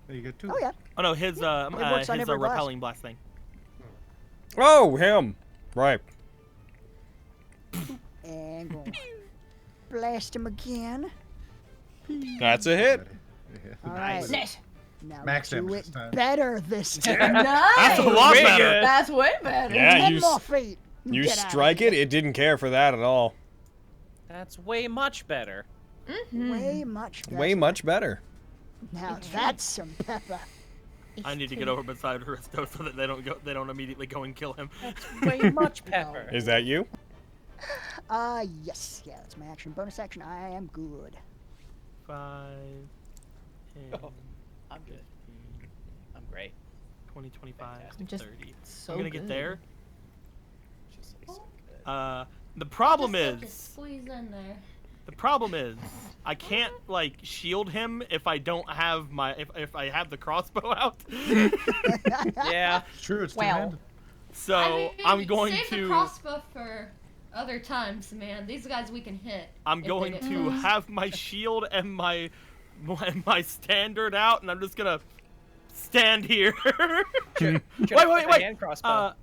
You get two. Oh yeah. Oh no, his works on every blast. repelling blast thing. Oh, him. Right. And go blast him again. That's a hit. All right. Nice. Now Max do damage it this time. better this time. Nice. That's a lot Way better. good. That's way better. Yeah, 10 you more feet. You Get out of strike here. it, it didn't care for that at all. That's way much better. Way much better. Way much better. Now that's some pepper. I need to get over beside Aristo so that they don't immediately go and kill him. Way much pepper. Is that you? Yes. Yeah, that's my action. Bonus action. I am good. 5, 10, Oh, I'm good. I'm great. 20, 25, Fantastic. Just 30. so I'm gonna get good. there. Just like so good. The problem Just let it is, squeeze in there. I can't like shield him if I don't have my if I have the crossbow out. Yeah. It's true, it's Well. two-handed. So I mean, I'm going save the to crossbow for other times, man. These guys we can hit. I'm if they going get to close. have my shield and my standard out, and I'm just gonna stand here. Should Wait. Hand crossbow.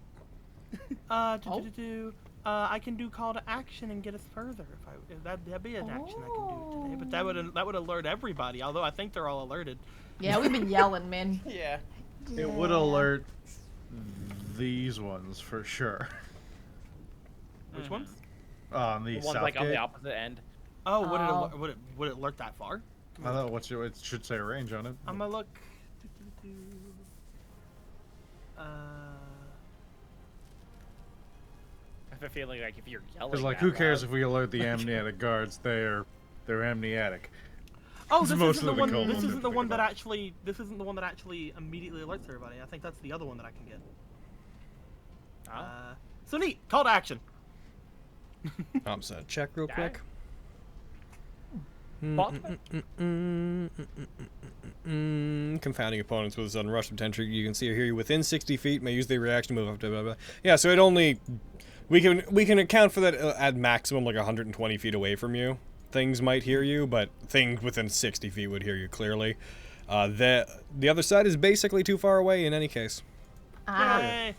I can do call to action and get us further if that'd be an action I can do today. But that would alert everybody. Although I think they're all alerted. Yeah, we've been yelling, man. Yeah. It would alert these ones for sure. Which ones? On The the one's south like on the gate. opposite end. Oh, Oh. would it alert that far? I thought it should say range on it. I'm gonna look. I have a feeling like if you're yelling. Because like, that who cares loud- if we alert the amniotic guards? They're amniotic. Oh, It's this most isn't the of the one. cold This one isn't to the think one that about. actually. This isn't the one that actually immediately alerts everybody. I think that's the other one that I can get. Oh. So neat. Call to action. I'm just gonna check real Yeah. quick. Confounding opponents with a sudden rush of potential. You can see or hear you within 60 feet. May use the reaction to move up to blah, blah. Yeah, so it only we can account for that at maximum like 120 feet away from you. Things might hear you, but things within 60 feet would hear you clearly. The other side is basically too far away in any case. Yay.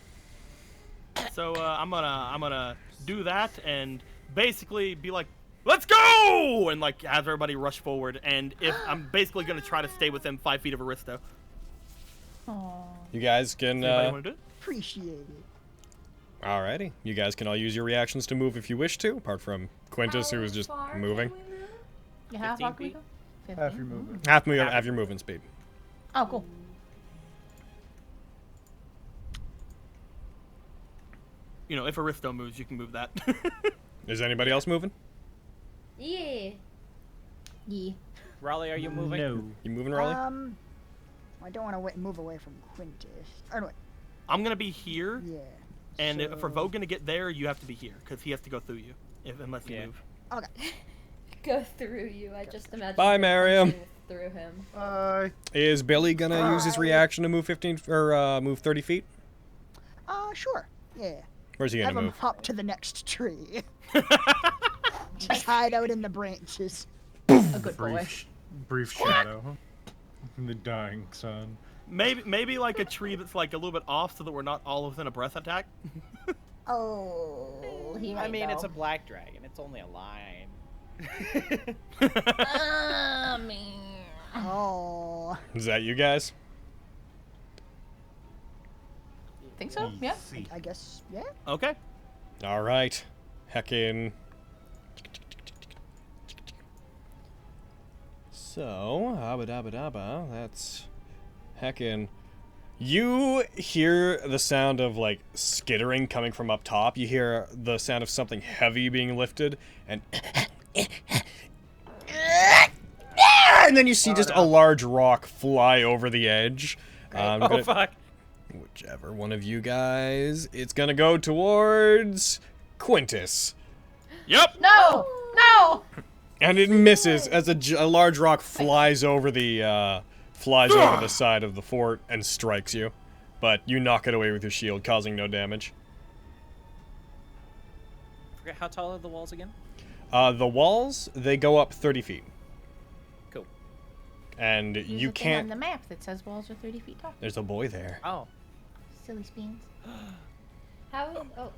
So I'm gonna do that and basically be like, let's go, and like have everybody rush forward. And if I'm basically gonna try to stay within 5 feet of Aristo. You guys can. Anybody want to do it? Appreciate it. Alrighty, you guys can all use your reactions to move if you wish to, apart from Quintus, who is just How far moving. can we move? Yeah, how 15 far can we feet? go? 15? Half your movement. Half your movement speed. Oh, cool. You know, if Aristo moves, you can move that. Is anybody else moving? Yeah. Yeah. Raleigh, are you moving? No. You moving, Raleigh? I don't want to move away from Quintus. Or no, wait, I'm gonna be here, yeah. and so... for Vogan to get there, you have to be here because he has to go through you, unless you move. Okay. Go through you. I just imagine. Bye, you Miriam. punching through him. Bye. Is Billy gonna use his reaction to move 15 or move 30 feet? Sure. Yeah. Where's he Have gonna him move? hop to the next tree. Just hide out in the branches. A good boy. Brief shadow from the dying sun. Maybe like a tree that's like a little bit off, so that we're not all within a breath attack. Oh, he might I mean, know. it's a black dragon. It's only a line. Oh. Is that you guys? Think so? Yeah. I guess, yeah. Okay. All right. Heckin. So, abba dabba dabba, that's heckin. You hear the sound of like skittering coming from up top. You hear the sound of something heavy being lifted, and then you see just a large rock fly over the edge. Oh fuck! Whichever one of you guys, it's gonna go towards Quintus. Yep. No! No! And it misses as a large rock flies over the side of the fort and strikes you, but you knock it away with your shield, causing no damage. Forget how tall are the walls again? The walls, they go up 30 feet. Cool. And There's you a thing can't. on the map that says walls are 30 feet tall. There's a boy there. Oh. Silly spoons. How? Oh,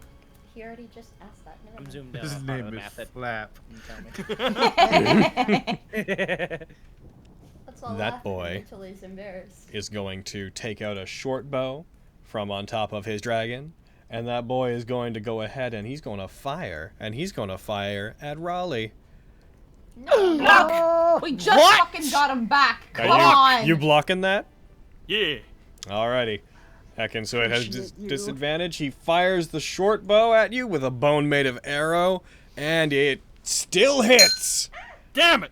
he already just asked that. Never I'm mind. zoomed in. His on name the is map that Flap. you tell me. Let's all That laugh boy until he's embarrassed. is going to take out a short bow from on top of his dragon, and that boy is going to go ahead and he's going to fire, and he's going to fire at Raleigh. No! We just fucking got him back. Come on! You blocking that? Yeah. Alrighty. Heckin, so it has Appreciate you. disadvantage. He fires the short bow at you with a bone made of arrow, and it still hits. Damn it!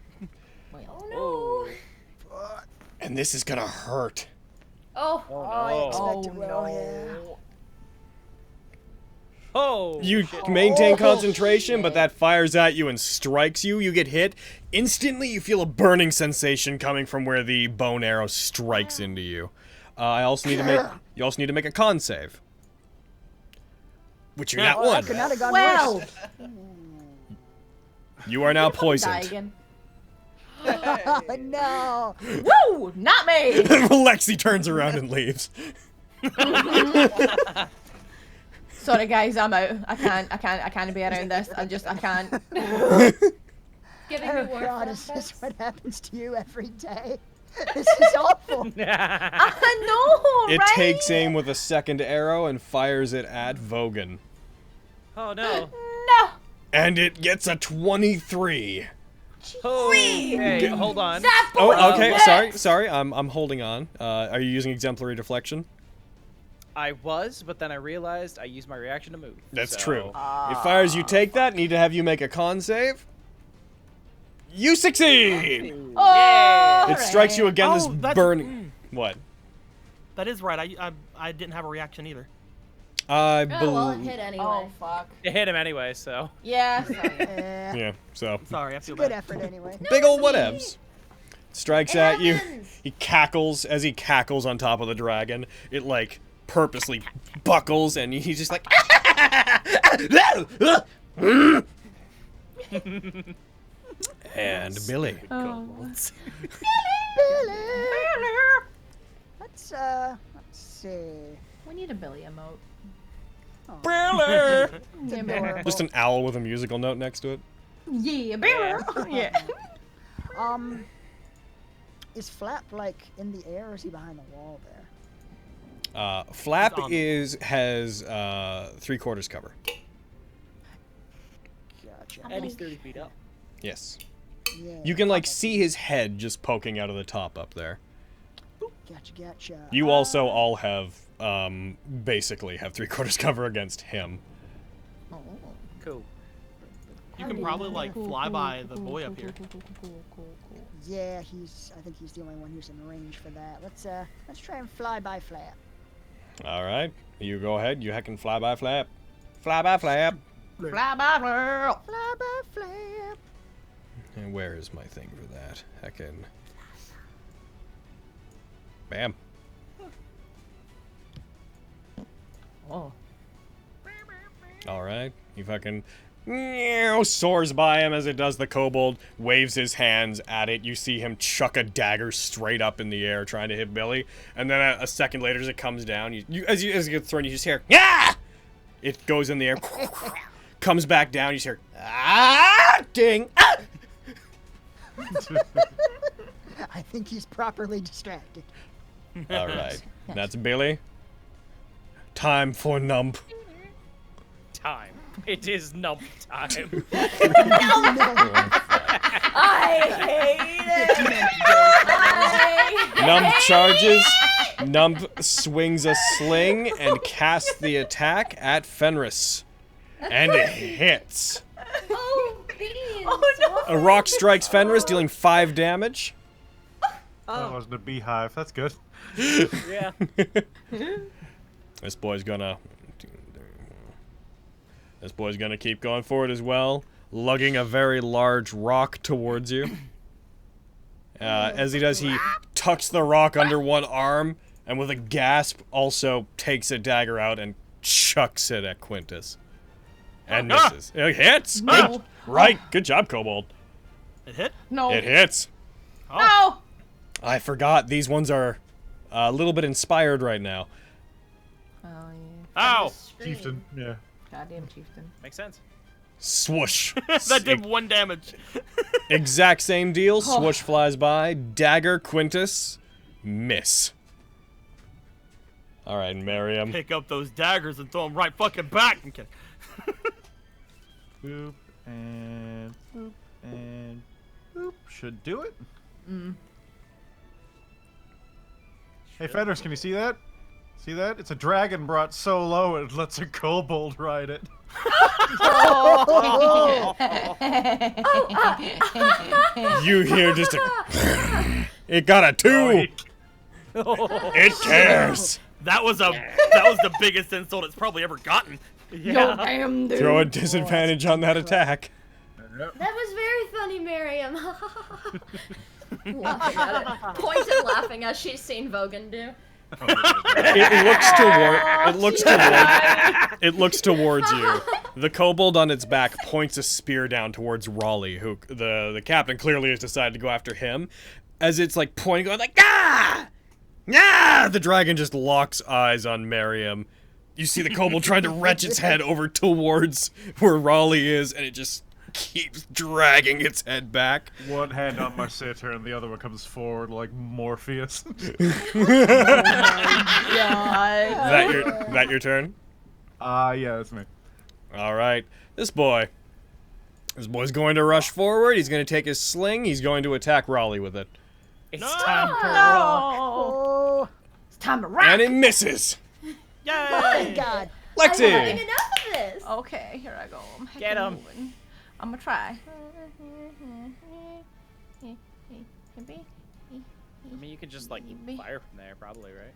Oh And this is gonna hurt. no! Oh I no! expect it will, yeah. Oh! You shit. maintain concentration, but that fires at you and strikes you. You get hit. Instantly, you feel a burning sensation coming from where the bone arrow strikes into you. You also need to make a con save, which you're not That one. could not have gone Well, You are now die poisoned. again. worse. No. Woo! Not me! Lexi turns around and leaves. Sorry guys, I'm out. I can't be around this. I can't. Giving Oh me war God, is this flashbacks. what happens to you every day? This is awful. I know, It right? takes aim with a second arrow and fires it at Vogan. Oh no! No! And it gets a 23. Okay, hold on. That boy Oh, okay. yes! Sorry. I'm holding on. Are you using exemplary deflection? I was, but then I realized I used my reaction to move. That's so- true. It fires. You take that. Need to have you make a con save. You succeed. Oh, It strikes you again. This Oh, that's- burning. What? That is right. I didn't have a reaction either. I Oh, well, it believe. hit anyway. Oh fuck. It hit him anyway, so. Yeah. Yeah. So Sorry, I feel Good bad. effort anyway. big ol' whatevs. Strikes It at you. happens. He cackles as he cackles on top of the dragon. It like purposely buckles, and he's just like. And Billy. Let's see. We need a Billy emote. Billy. Just an owl with a musical note next to it. Yeah, Billy. Yeah. Is Flap like in the air or is he behind the wall there? Flap He's on. has 3/4 cover. Gotcha. And he's 30 feet up. Yes. Yeah. You can like see his head just poking out of the top up there. Gotcha. You also all have basically have 3/4 cover against him. Cool. You can probably like fly by the boy up here. Yeah, I think he's the only one who's in range for that. Let's try and fly by Flap. All right, you go ahead. You heckin' fly by Flap. Fly by Flap. Fly by Flap. Fly by Flap. And where is my thing for that? Heckin'. Bam. Oh. All right, you fucking soars by him as it does the kobold, waves his hands at it. You see him chuck a dagger straight up in the air trying to hit Billy, and then a second later as it comes down, as it gets thrown, you just hear, yeah! It goes in the air, comes back down, you just hear, ah, ding! Ah! I think he's properly distracted. All right, that's Billy. Time for Nump. Time. It is nump time. I hate it. Nump charges. Nump swings a sling and casts the attack at Fenris. And it hits. Oh, beans. Oh no! A rock strikes Fenris, dealing 5 damage. That wasn't a beehive. That's good. Yeah. This boy's gonna keep going forward as well, lugging a very large rock towards you. As he does, he tucks the rock under one arm, and with a gasp, also takes a dagger out and chucks it at Quintus. And misses. It hits! No. Good. Right. Good job, Kobold. It hit? No. It hits. No. I forgot. These ones are a little bit inspired right now. Oh yeah. Ow! Chieftain, yeah. Goddamn chieftain. Makes sense. Swoosh. That did 1 damage. Exact same deal. Swoosh flies by. Dagger, Quintus. Miss. All right, Miriam. Pick up those daggers and throw them right fucking back. I'm kidding. Boop and boop and boop. Should do it. Hey, Fenris, can you see that? See that? It's a dragon brought so low it lets a kobold ride it. You hear just a. It got a 2. It cares. That was the biggest insult it's probably ever gotten. Yo, damn, dude. Throw a disadvantage on that attack. That was very funny, Miriam. Laughing at it. Pointed laughing as she's seen Vogan do. It looks towards you. The kobold on its back points a spear down towards Raleigh, who the captain clearly has decided to go after him. As it's like pointing, going like, ah! Ah! The dragon just locks eyes on Miriam. You see the kobold trying to retch its head over towards where Raleigh is, and it just keeps dragging its head back. One hand on my sitter and the other one comes forward like Morpheus. That your turn? Yeah, that's me. All right. This boy's going to rush forward. He's going to take his sling. He's going to attack Raleigh with it. It's time to rock. Oh, It's time to rock. And it misses. my God. I'm having Lexi. enough of this. Okay, here I go. I'm Get him. moving. I'm gonna try. I mean, you can just like fire from there, probably, right?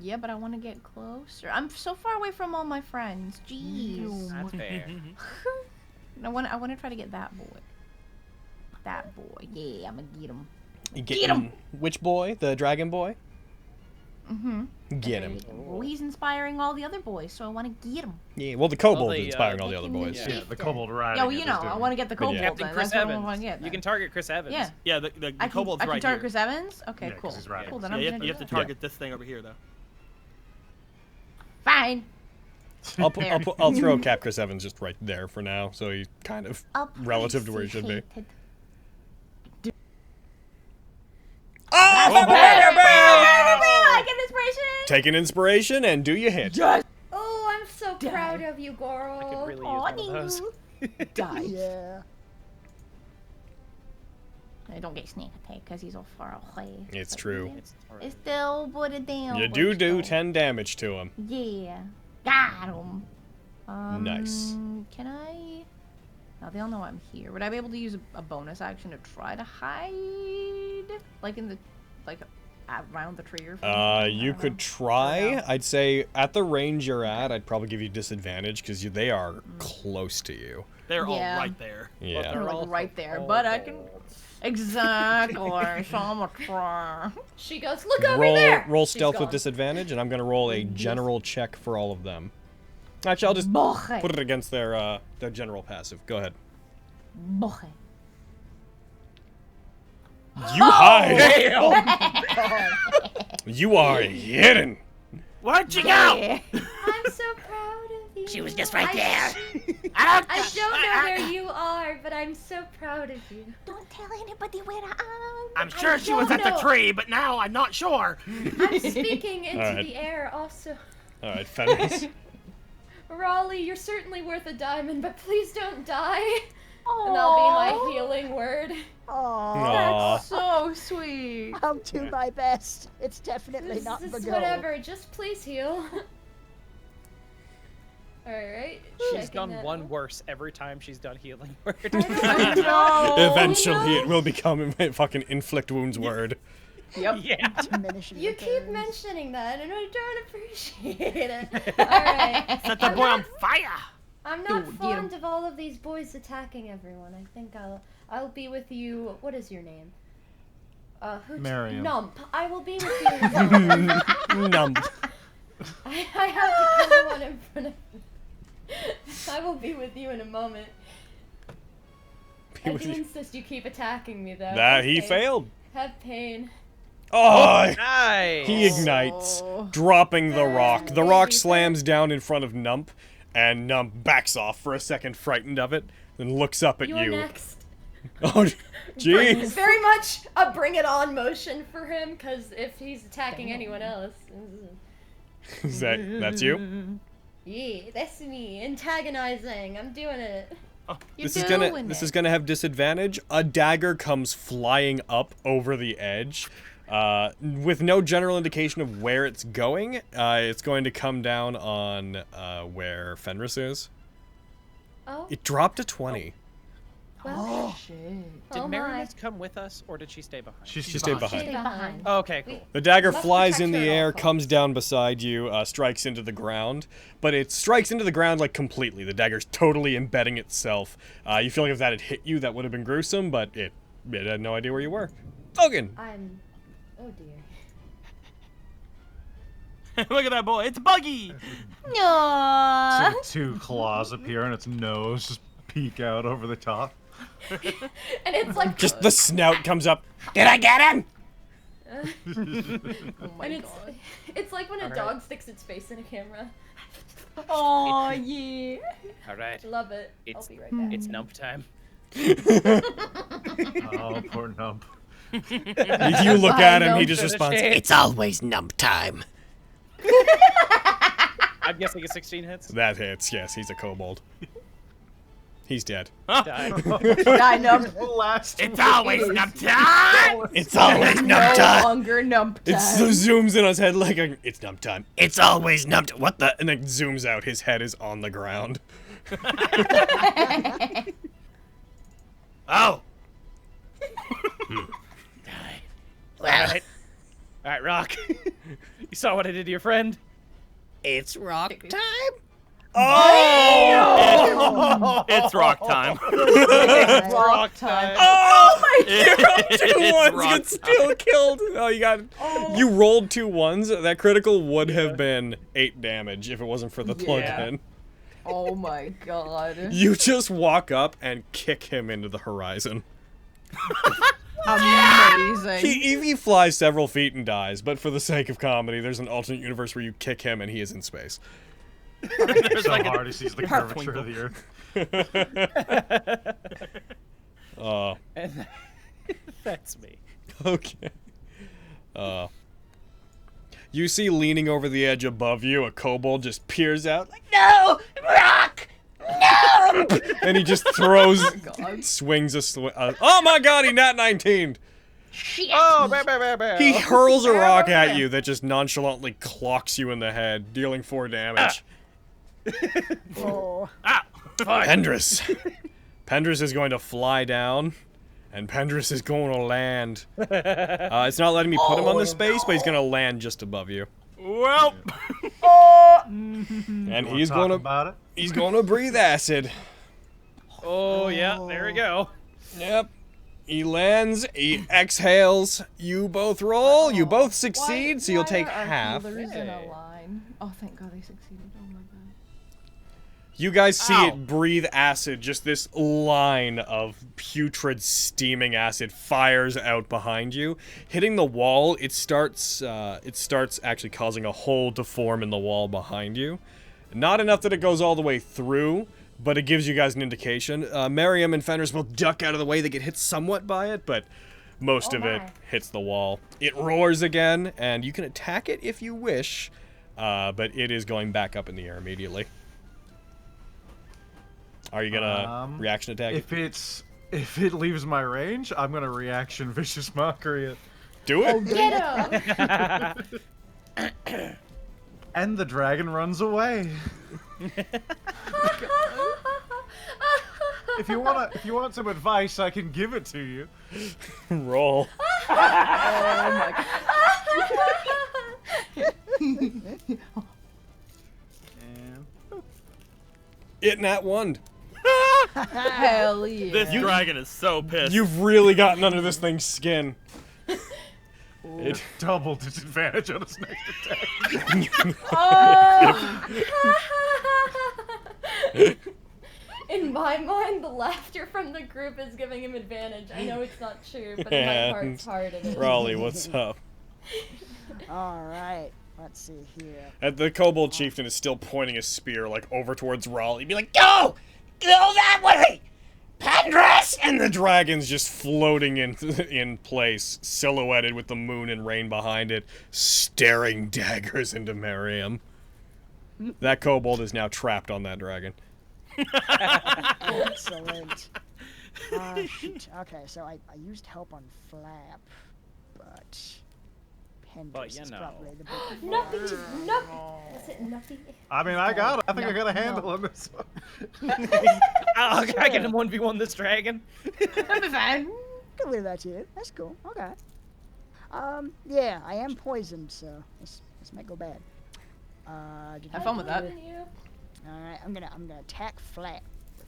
Yeah, but I want to get closer. I'm so far away from all my friends. Jeez. That's fair. I want to try to get that boy. That boy. Yeah, I'm gonna get him. Get him. Which boy? The dragon boy? Mm-hmm. Get him. Well, he's inspiring all the other boys, so I want to get him. Yeah, well, the kobold Well, is inspiring all the other boys. Yeah, the kobold riding. Yeah, well, you know, I want to get the But kobold. yeah. Captain Then. Chris That's what I Evans. want to get. You then. can target Chris Evans. Yeah. Yeah, the kobold's I can right target here. Chris Evans? Okay, Yeah, 'cause cool. he's riding. Cool, then Yeah, I'm you gonna have to do target this thing over here, though. that. Fine. I'll throw Cap Chris Evans just right there for now, so he's kind of I'll relative to where he should be. appreciate it. I get inspiration. Take an inspiration and do your hit. Oh, I'm so proud of you, girl. I could really use Aw, one of those. Die. Yeah. I don't get sneak attack because he's so far away. It's true. It's still put it down. You do 10 damage to him. Yeah. Got him. Nice. Can I... Now they'll know I'm here. Would I be able to use a bonus action to try to hide? Like in the... Like around the tree or something? You could try. I'd say at the range you're at, I'd probably give you disadvantage because they are close to you. They're all right there. Yeah. They're like right there, but I can... Exactly. So I'm gonna try. She goes, look over there! Roll She's stealth with gone. disadvantage, and I'm gonna roll a general check for all of them. Actually, I'll just put it against their general passive. Go ahead. You hide! You are hidden! Where'd you go? I'm so proud of you. She was just right there. I don't know where you are, but I'm so proud of you. Don't tell anybody where I am. I'm sure she was at the tree, but now I'm not sure. I'm speaking into Alright. the air also. Alright, Fenris. Raleigh, you're certainly worth a diamond, but please don't die. And that'll be my healing word. Aww. That's so sweet. I'll do my best. It's definitely not the This is goal. whatever, just please heal. Alright. She's done one worse every time she's done healing word. Eventually, it will become a fucking inflict wounds word. Yep. Yeah. Diminishing You keep returns. mentioning that, and I don't appreciate it. Alright. Set the boy on fire! I'm not fond of all of these boys attacking everyone. I think I'll be with you. What is your name? Miriam. Nump. I will be with you in a moment. Nump. I have to kill the one in front of me. I will be with you in a moment. I do insist you keep attacking me, though. That he Okay. failed. Have pain. Oh, Nice. he ignites, dropping the rock. The rock slams down in front of Nump, and Nump backs off for a second, frightened of it, then looks up at You're you. next. Oh, jeez. Very much a bring it on motion for him, because if he's attacking anyone else. That's you? Yeah, that's me. Antagonizing. I'm doing it. This is gonna have disadvantage. A dagger comes flying up over the edge, with no general indication of where it's going. It's going to come down on where Fenris is. Oh. It dropped a 20. Well, Did Oh Marinette come with us, or did she stay behind? She stayed behind. stay behind. Oh, okay, cool. The dagger Must flies protect in the her at all air, costs. comes down beside you, strikes into the ground, but it strikes into the ground like completely. The dagger's totally embedding itself. You feel like if that had hit you, that would have been gruesome, but it had no idea where you were. Logan! Oh dear. Look at that boy, it's Buggy! No. Two claws appear and its nose just peek out over the top. And it's like Just the snout comes up. Did I get him? and it's like when a dog sticks its face in a camera. Oh yeah. All right. Love it. It's I'll be right back. it's Nump time. Oh, poor Nump. If you look at him, he just Finish responds, it. It's always Nump time. I'm guessing a 16 hits. that hits, yes, he's a kobold. He's dead. Die. I know. Last It's always nap time! It's always No Nump time! longer nump time. It zooms in on his head like it's Nump time. It's always Nump time. What the? And then zooms out, his head is on the ground. Oh! Well, All right, Rock. You saw what I did to your friend? it's rock time. It's rock time. Rock time. Oh my god! It's Two ones rock get still killed. Oh, you got. You rolled 2 ones. That critical would have been 8 damage if it wasn't for the plug-in. Oh my god. You just walk up and kick him into the horizon. Amazing. He flies several feet and dies, but for the sake of comedy, there's an alternate universe where you kick him and he is in space. There's so like hard he sees the curvature of the earth. And that's me. Okay. You see leaning over the edge above you, a kobold just peers out like, No, Rock. No. And he just throws, swings oh my god, he Nat19'd. Shit. Oh, bah. He hurls a rock at you that just nonchalantly clocks you in the head, dealing 4 damage. Oh. Pendris. Pendris is going to fly down, and Pendris is going to land. It's not letting me put him on the space, but he's going to land just above you. Well. And he's going to breathe acid. Oh, yeah, there we go. Yep. He lands, he exhales, you both roll, you both succeed, so you'll take half. Healers in a line. Oh, thank God they succeeded. Oh my God. You guys see it breathe acid, just this line of putrid steaming acid fires out behind you. Hitting the wall, it starts actually causing a hole to form in the wall behind you. Not enough that it goes all the way through, but it gives you guys an indication. Miriam and Fenris will duck out of the way. They get hit somewhat by it, but most of it hits the wall. It roars again, and you can attack it if you wish, but it is going back up in the air immediately. Are you gonna reaction attack it? If it leaves my range, I'm gonna reaction vicious mockery it. Do it. Oh, get him! And the dragon runs away. If you want some advice, I can give it to you. Roll. Oh my God. It Nat1. Hell yeah. This dragon is so pissed. You've really gotten under this thing's skin. It double disadvantage on its next attack. In my mind, the laughter from the group is giving him advantage. I know it's not true, but in my heart it is. Raleigh, what's up? Alright, let's see here. The kobold chieftain is still pointing his spear like over towards Raleigh. Be like, go! Go that way! Pendris! And the dragon's just floating in place, silhouetted with the moon and rain behind it, staring daggers into Miriam. That kobold is now trapped on that dragon. Excellent. Shoot. Okay, so I used help on Flap, but Pendris is probably the big Nothing. That's it, nothing. I mean, I think I got a handle on this one. I can 1v1 this dragon. That'll be fine. Can leave that to you. That's cool. Okay. Yeah, I am poisoned, so this might go bad. Have fun with that. Alright, I'm gonna attack Flap.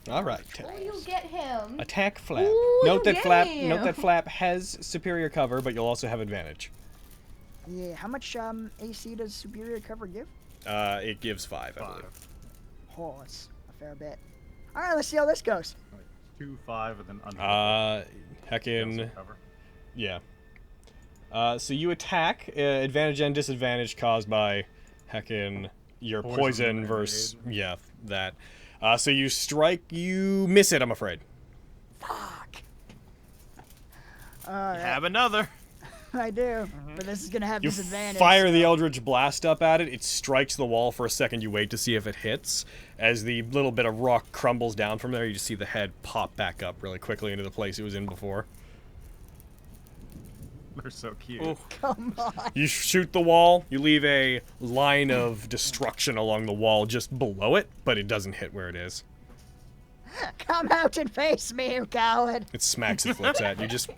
Alright. Oh, you'll get him. Attack Flap. Ooh, Note that yeah. Flap has superior cover, but you'll also have advantage. Yeah, how much AC does superior cover give? It gives 5, I believe. Oh, that's a fair bit. Alright, let's see how this goes. 2, 5, and then under. Heckin. Yeah. So you attack, advantage and disadvantage caused by Heckin, your poison versus, that. So you strike, you miss it, I'm afraid. Fuck. Have another. I do, but this is gonna have You disadvantage. fire the Eldritch Blast up at it, it strikes the wall for a second, you wait to see if it hits. As the little bit of rock crumbles down from there, you just see the head pop back up really quickly into the place it was in before. They're so cute. Ooh. Come on. You shoot the wall, you leave a line of destruction along the wall just below it, but it doesn't hit where it is. Come out and face me, you coward. It smacks and flips at you, just...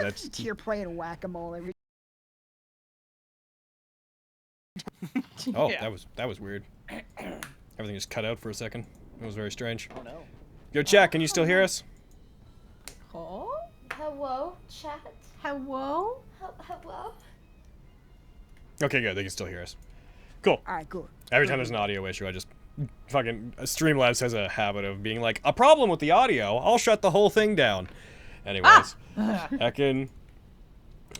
That's... You're playing whack-a-mole every... Oh, that was weird. Everything just cut out for a second. It was very strange. Oh no. Yo, chat, can you still hear us? Oh? Hello, chat. Hello? Hello. Okay, good, they can still hear us. Cool. Alright, cool. Every time there's an audio issue, I just... Fucking... Streamlabs has a habit of being like, a problem with the audio, I'll shut the whole thing down. Anyways. Heckin.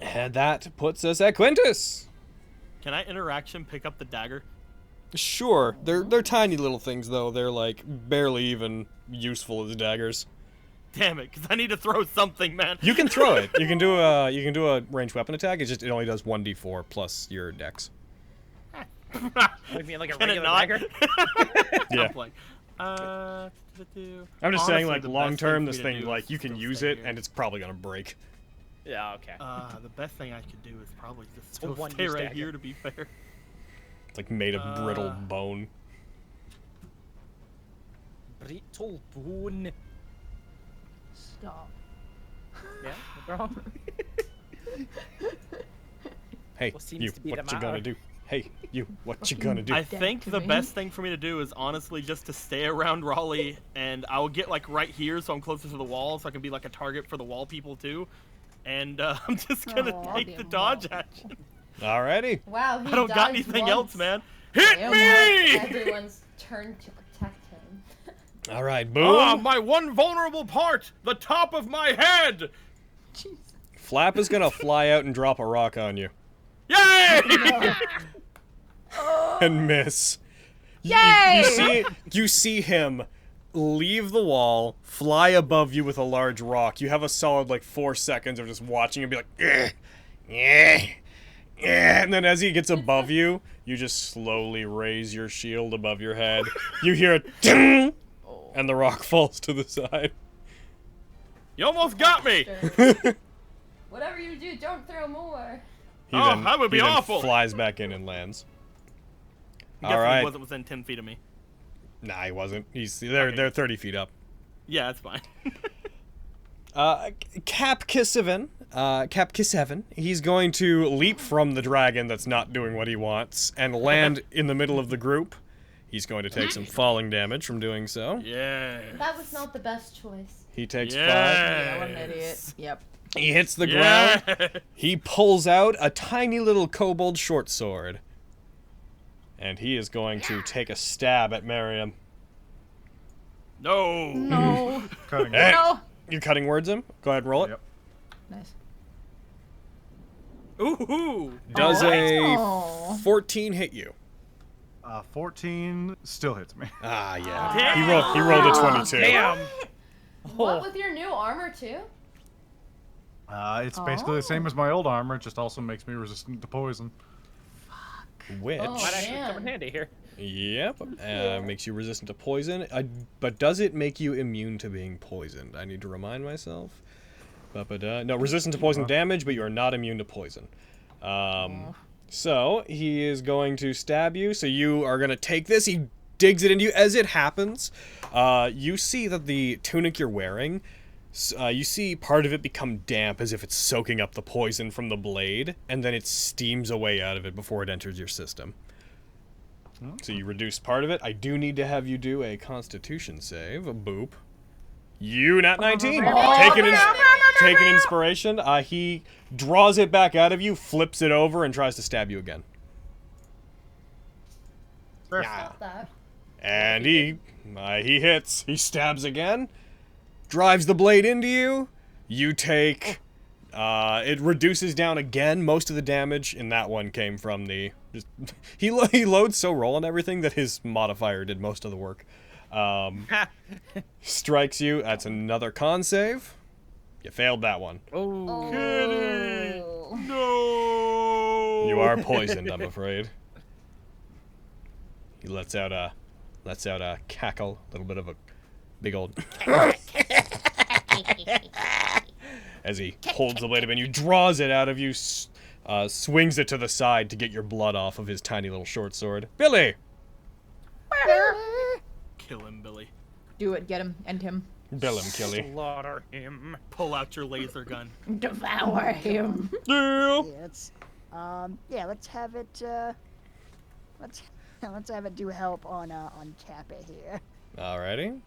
And that puts us at Quintus. Can I interaction pick up the dagger? Sure. They're tiny little things, though. They're, like, barely even useful as daggers. Damn it, because I need to throw something, man. You can throw it. You can do a ranged weapon attack. It only does 1d4 plus your dex. I mean, like a Can it regular not? dagger? Yeah. I'm like, I'm just saying, honestly, like, the long best term, thing this for me to thing, do like, is you can still use stay it, here. and it's probably gonna break. Yeah, okay. The best thing I could do is probably just It's a still stay one-use right dagger. here, to be fair. It's like made of brittle bone. Brittle bone. Stop. Yeah, what's wrong? Hey, What seems you, to be what the you gonna matter? do? Hey, you, what you gonna do? I Dead think to the me. best thing for me to do is honestly just to stay around Raleigh, and I'll get like right here, so I'm closer to the wall, so I can be like a target for the wall people too. And I'm just gonna Oh, take the damn dodge wall. action. Alrighty. Wow, he I don't got dodged anything once. else, man. Hit Damn. me! Everyone's turn to protect him. Alright, boom. Ah, my one vulnerable part, the top of my head. Flap is gonna fly out and drop a rock on you. Yay! And miss. Yay! You see him leave the wall, fly above you with a large rock. You have a solid like 4 seconds of just watching him be like, yeah, yeah, and then as he gets above you, you just slowly raise your shield above your head. You hear a ting, and the rock falls to the side. You almost got me. Whatever you do, don't throw more. He Oh, that would be he then awful. Flies back in and lands. Definitely All right. wasn't within 10 feet of me. Nah, he wasn't. They're 30 feet up. Yeah, that's fine. Cap Kisseven, he's going to leap from the dragon that's not doing what he wants and land in the middle of the group. He's going to take some falling damage from doing so. Yeah. That was not the best choice. He takes 5. Yeah, what an idiot. Yep. He hits the ground. He pulls out a tiny little kobold short sword. And he is going to take a stab at Miriam. No. No. Cutting Hey, No. you're cutting words him? Go ahead and roll it. Yep. Nice. Ooh. Does Oh. a 14 hit you? 14 still hits me. Ah, yeah. Damn. He rolled a 22. Damn. What with your new armor too? It's basically the same as my old armor, it just also makes me resistant to poison. Which, Oh. Might actually come in Man. handy here. yep, makes you resistant to poison. But does it make you immune to being poisoned? I need to remind myself. No, resistant to poison damage, but you are not immune to poison. So he is going to stab you. So you are going to take this. He digs it into you. As it happens, you see that the tunic you're wearing, you see part of it become damp as if it's soaking up the poison from the blade, and then it steams away out of it before it enters your system. So you reduce part of it. I do need to have you do a Constitution save. A boop. You, Nat19. Take an inspiration. He draws it back out of you, flips it over, and tries to stab you again. Stop that. And he hits. He stabs again. Drives the blade into you. You take... it reduces down again. Most of the damage in that one came from the... he loads so roll on everything that his modifier did most of the work. Strikes you. That's another con save. You failed that one. Oh. No. You are poisoned, I'm afraid. He lets out a cackle, a little bit of a big old as he holds the blade of you, draws it out of you, swings it to the side to get your blood off of his tiny little short sword. Billy! Kill him, Billy. Do it. Get him. End him. Bill him, Killy. Slaughter him. Pull out your laser gun. Devour him. Yeah. Let's have it. Let's have it do help on Kappa here. Alrighty.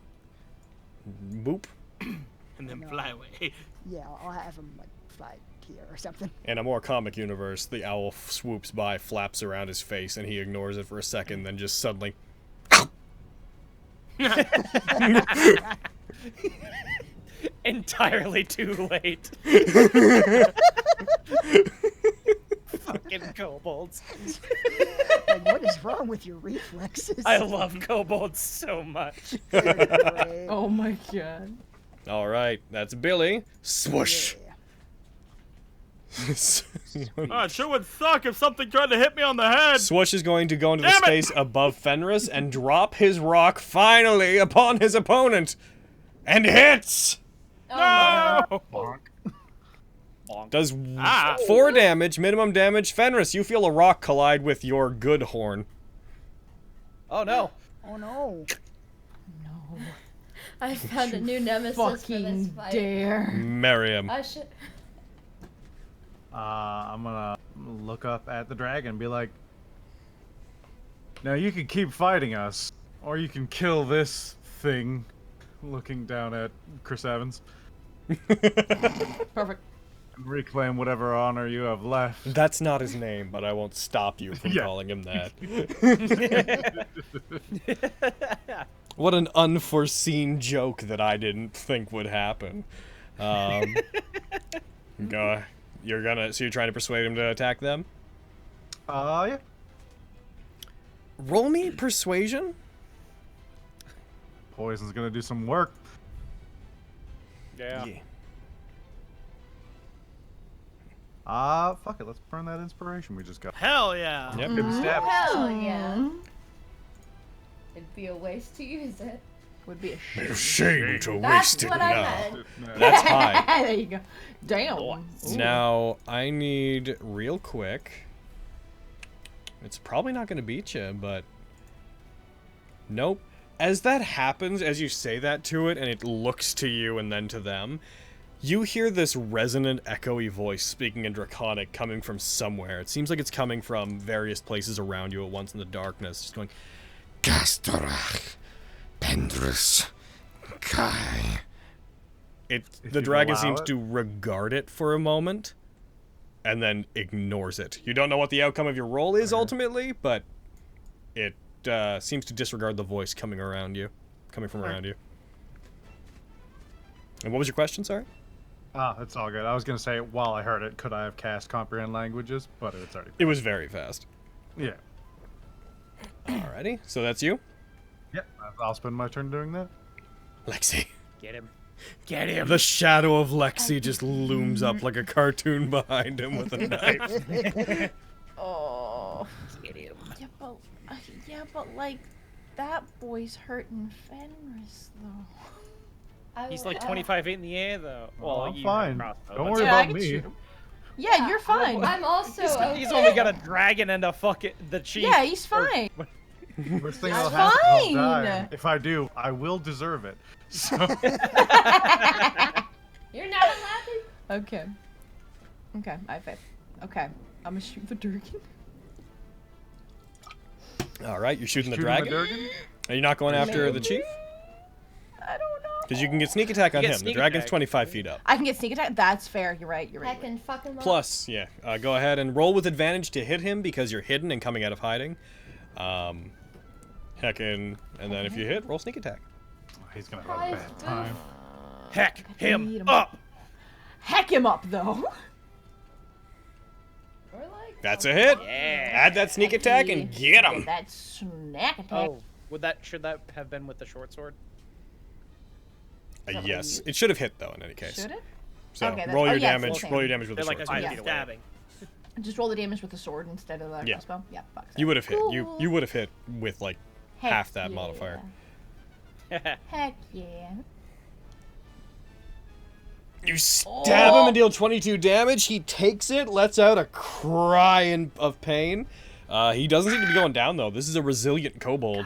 Boop. And then fly away. Yeah, I'll have him like fly here or something. In a more comic universe, the owl swoops by, flaps around his face, and he ignores it for a second, then just suddenly... Entirely too late. Fucking kobolds. Like, what is wrong with your reflexes? I love kobolds so much. Great. Oh my god. Alright, that's Billy. Swoosh! Yeah. Oh, it sure would suck if something tried to hit me on the head. Swoosh is going to go into the Damn it! space above Fenris and drop his rock finally upon his opponent. And hits! No! Bonk. Does 4 damage, minimum damage. Fenris, you feel a rock collide with your good horn. Oh no. Oh no. I found a new nemesis for this Fucking fight. dare. Miriam. I should. I'm gonna look up at the dragon and be like, now you can keep fighting us, or you can kill this thing. Looking down at Chris Evans. Perfect. And reclaim whatever honor you have left. That's not his name, but I won't stop you from Yeah. calling him that. What an unforeseen joke that I didn't think would happen. Go. So you're trying to persuade him to attack them? Yeah. Roll me persuasion. Poison's gonna do some work. Yeah. Fuck it. Let's burn that inspiration we just got. Hell yeah. Yep. Give him a stab. Hell yeah. It'd be a waste to use it. Would be a shame. Shame to That's waste it what I now. meant. That's high. There you go. Damn. Ooh. Now, I need real quick. It's probably not going to beat you, but nope. As that happens, as you say that to it, and it looks to you and then to them, you hear this resonant, echoey voice speaking in Draconic coming from somewhere. It seems like it's coming from various places around you at once in the darkness, just going, Gastorach, Pendrus, Kai. The dragon seems to regard it for a moment, and then ignores it. You don't know what the outcome of your roll is ultimately, but it seems to disregard the voice coming from around you. And what was your question, sorry? It's all good. I was gonna say, while I heard it, could I have cast Comprehend Languages? But it's already... It was very fast. Yeah. Alrighty, so that's you? Yep. I'll spend my turn doing that. Lexi. Get him. Get him. The shadow of Lexi just looms up like a cartoon behind him with a knife. Oh. Get him. Yeah, but like, that boy's hurting Fenris though. He's like 25 feet in the air though. Well, I'm you fine. have a crossbow, Don't but worry Yeah, I about can me. shoot him. Yeah, you're fine. I'm also He's only got a dragon and a fucking the chief. Yeah, he's fine. Worst thing That's that'll happen, I'll fine. die. If I do, I will deserve it. So You're not allowed Okay. Okay, I have faith. Okay, I'm gonna shoot the dragon. Alright, you're shooting the shooting dragon? Durgan? Are you not going after the chief? I don't know. Because you can get sneak attack on get him. The sneak dragon's attack. 25 feet up. I can get sneak attack. That's fair. You're right. You're to. right. Heckin' fuck him up. Plus, yeah, go ahead and roll with advantage to hit him because you're hidden and coming out of hiding. Heckin', and then if you hit, roll sneak attack. He's gonna have a bad time. Heck Beat him him. up. Heck him up though. Or like, That's a hit. Yeah. Add that sneak attack and get him. That snack attack. Oh, should that have been with the short sword? Yes, it should have hit though in any case. Should it? So Okay, that's- roll oh, your yeah, damage. full Roll your damage. damage with They're the like short a sword. Yeah. tiny stabbing. Just roll the damage with the sword instead of the Yeah. crossbow. Yeah, fuck. You would have hit. You Cool. would have hit with like Heck half that yeah. modifier. Heck yeah. You stab him and deal 22 damage. He takes it, lets out a cry of pain. He doesn't seem to be going down though. This is a resilient kobold.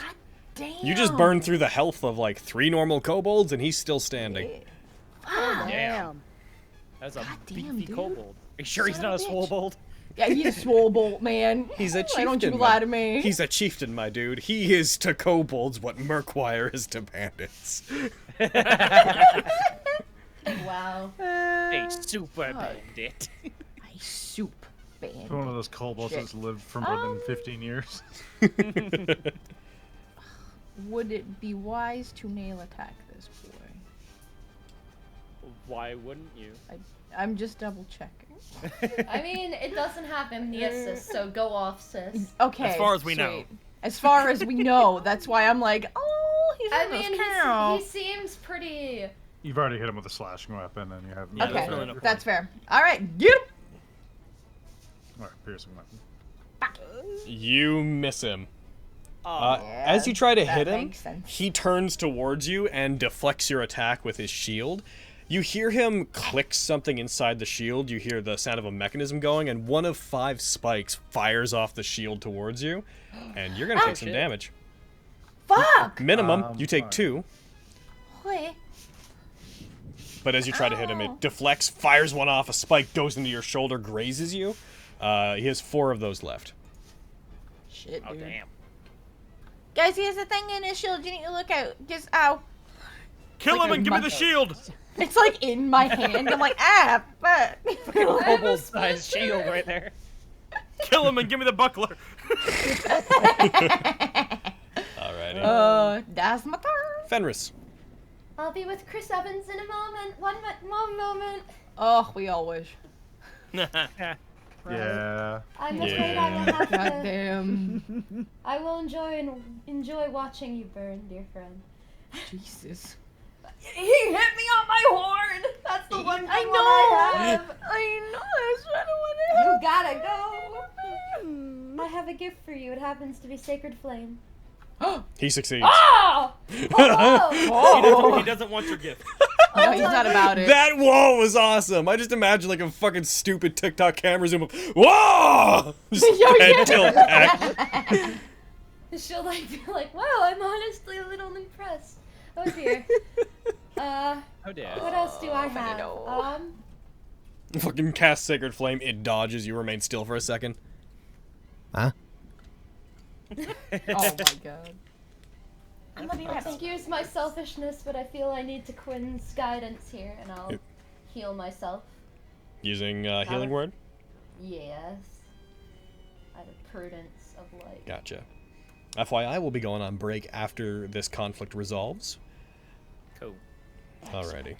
Damn. You just burned through the health of like 3 normal kobolds, and he's still standing. Damn. That's a damn, beefy dude. kobold. Are you sure he's Son not a of a bitch. swobold? Yeah, he's a swole man. He's a Why chieftain. don't you lie to me? He's a chieftain, my dude. He is to kobolds what Murkwire is to bandits. wow. A super bandit. A soup band. One of those kobolds that's lived for more than 15 years. Would it be wise to nail attack this boy? Why wouldn't you? I'm just double checking. I mean, it doesn't have amnesis, so go off, sis. Okay. As far as we know. sweet. As far as we know, that's why I'm like, oh, he's I in this mean, cow. he seems pretty. You've already hit him with a slashing weapon, and you have Yeah, Okay, there's really no that's fair. All right, get him. Alright, piercing weapon. You miss him. Oh, As you try to hit him, makes sense. he turns towards you and deflects your attack with his shield. You hear him click something inside the shield. You hear the sound of a mechanism going, and one of 5 spikes fires off the shield towards you, and you're gonna take some damage. Fuck! Minimum, you take fine. 2. Wait. But as you try to hit him, it deflects, fires one off, a spike goes into your shoulder, grazes you. He has 4 of those left. Shit, oh dude. damn. Guys, he has a thing in his shield. You need to look out. Just, ow. Kill Like him a and give me the monkey. shield. It's like in my hand. I'm like, ah, fuck. Kobold-sized shield right there. Kill him and give me the buckler. Alrighty. That's my turn. Fenris. I'll be with Chris Evans in a moment. One moment. Oh, we all wish. Yeah. I'm afraid I will have to. Goddamn. I will enjoy watching you burn, dear friend. Jesus. He hit me on my horn. That's the one I thing know. I have. I know. That's what I You want gotta go. I have a gift for you. It happens to be Sacred Flame. He succeeds. Oh! He doesn't want your gift. No, he's not about it. That wall was awesome. I just imagine like a fucking stupid TikTok camera zoom of, whoa! Just head tilt back. She'll like be like, wow, I'm honestly a little impressed. Oh dear. Oh dear. What else do I have? no. Fucking cast Sacred Flame, it dodges, you remain still for a second. Huh? Oh my god. I'm gonna be right back. Excuse my selfishness, but I feel I need to Quinn's guidance here, and I'll heal myself. Using Healing Word? Yes. Out of prudence of like. Gotcha. FYI, we'll be going on break after this conflict resolves. Cool. Alrighty.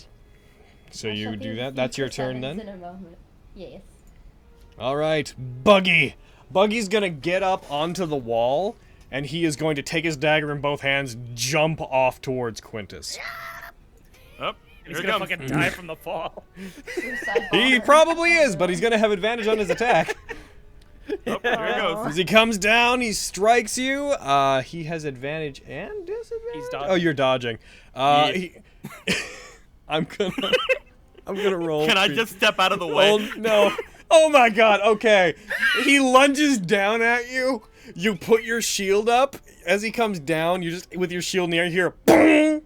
So I shall you be do with that? That's your Chris turn Evans then? In a moment. Yes. Alright, Buggy! Buggy's gonna get up onto the wall, and he is going to take his dagger in both hands, jump off towards Quintus. Oh, He's here it gonna comes. fucking die from the fall. Suicide He bomber. probably is, but he's gonna have advantage on his attack. Oh, here it goes. As he comes down, he strikes you. He has advantage and disadvantage. He's dodging. Oh, you're dodging. I'm gonna roll. Can I for- just step out of the way? Oh, no. Oh my god, okay. He lunges down at you. You put your shield up. As he comes down, you just, with your shield in the air, you hear a boom,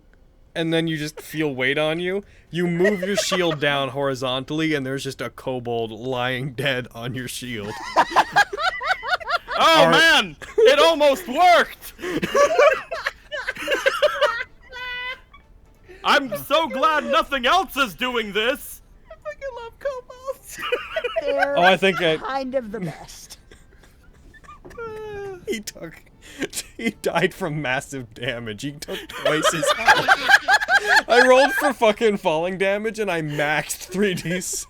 and then you just feel weight on you. You move your shield down horizontally, and there's just a kobold lying dead on your shield. Oh man, it almost worked. I'm so glad nothing else is doing this. I fucking love kobolds. They're I think I... kind of the best. He died from massive damage. He took twice his I rolled for fucking falling damage and I maxed 3d6.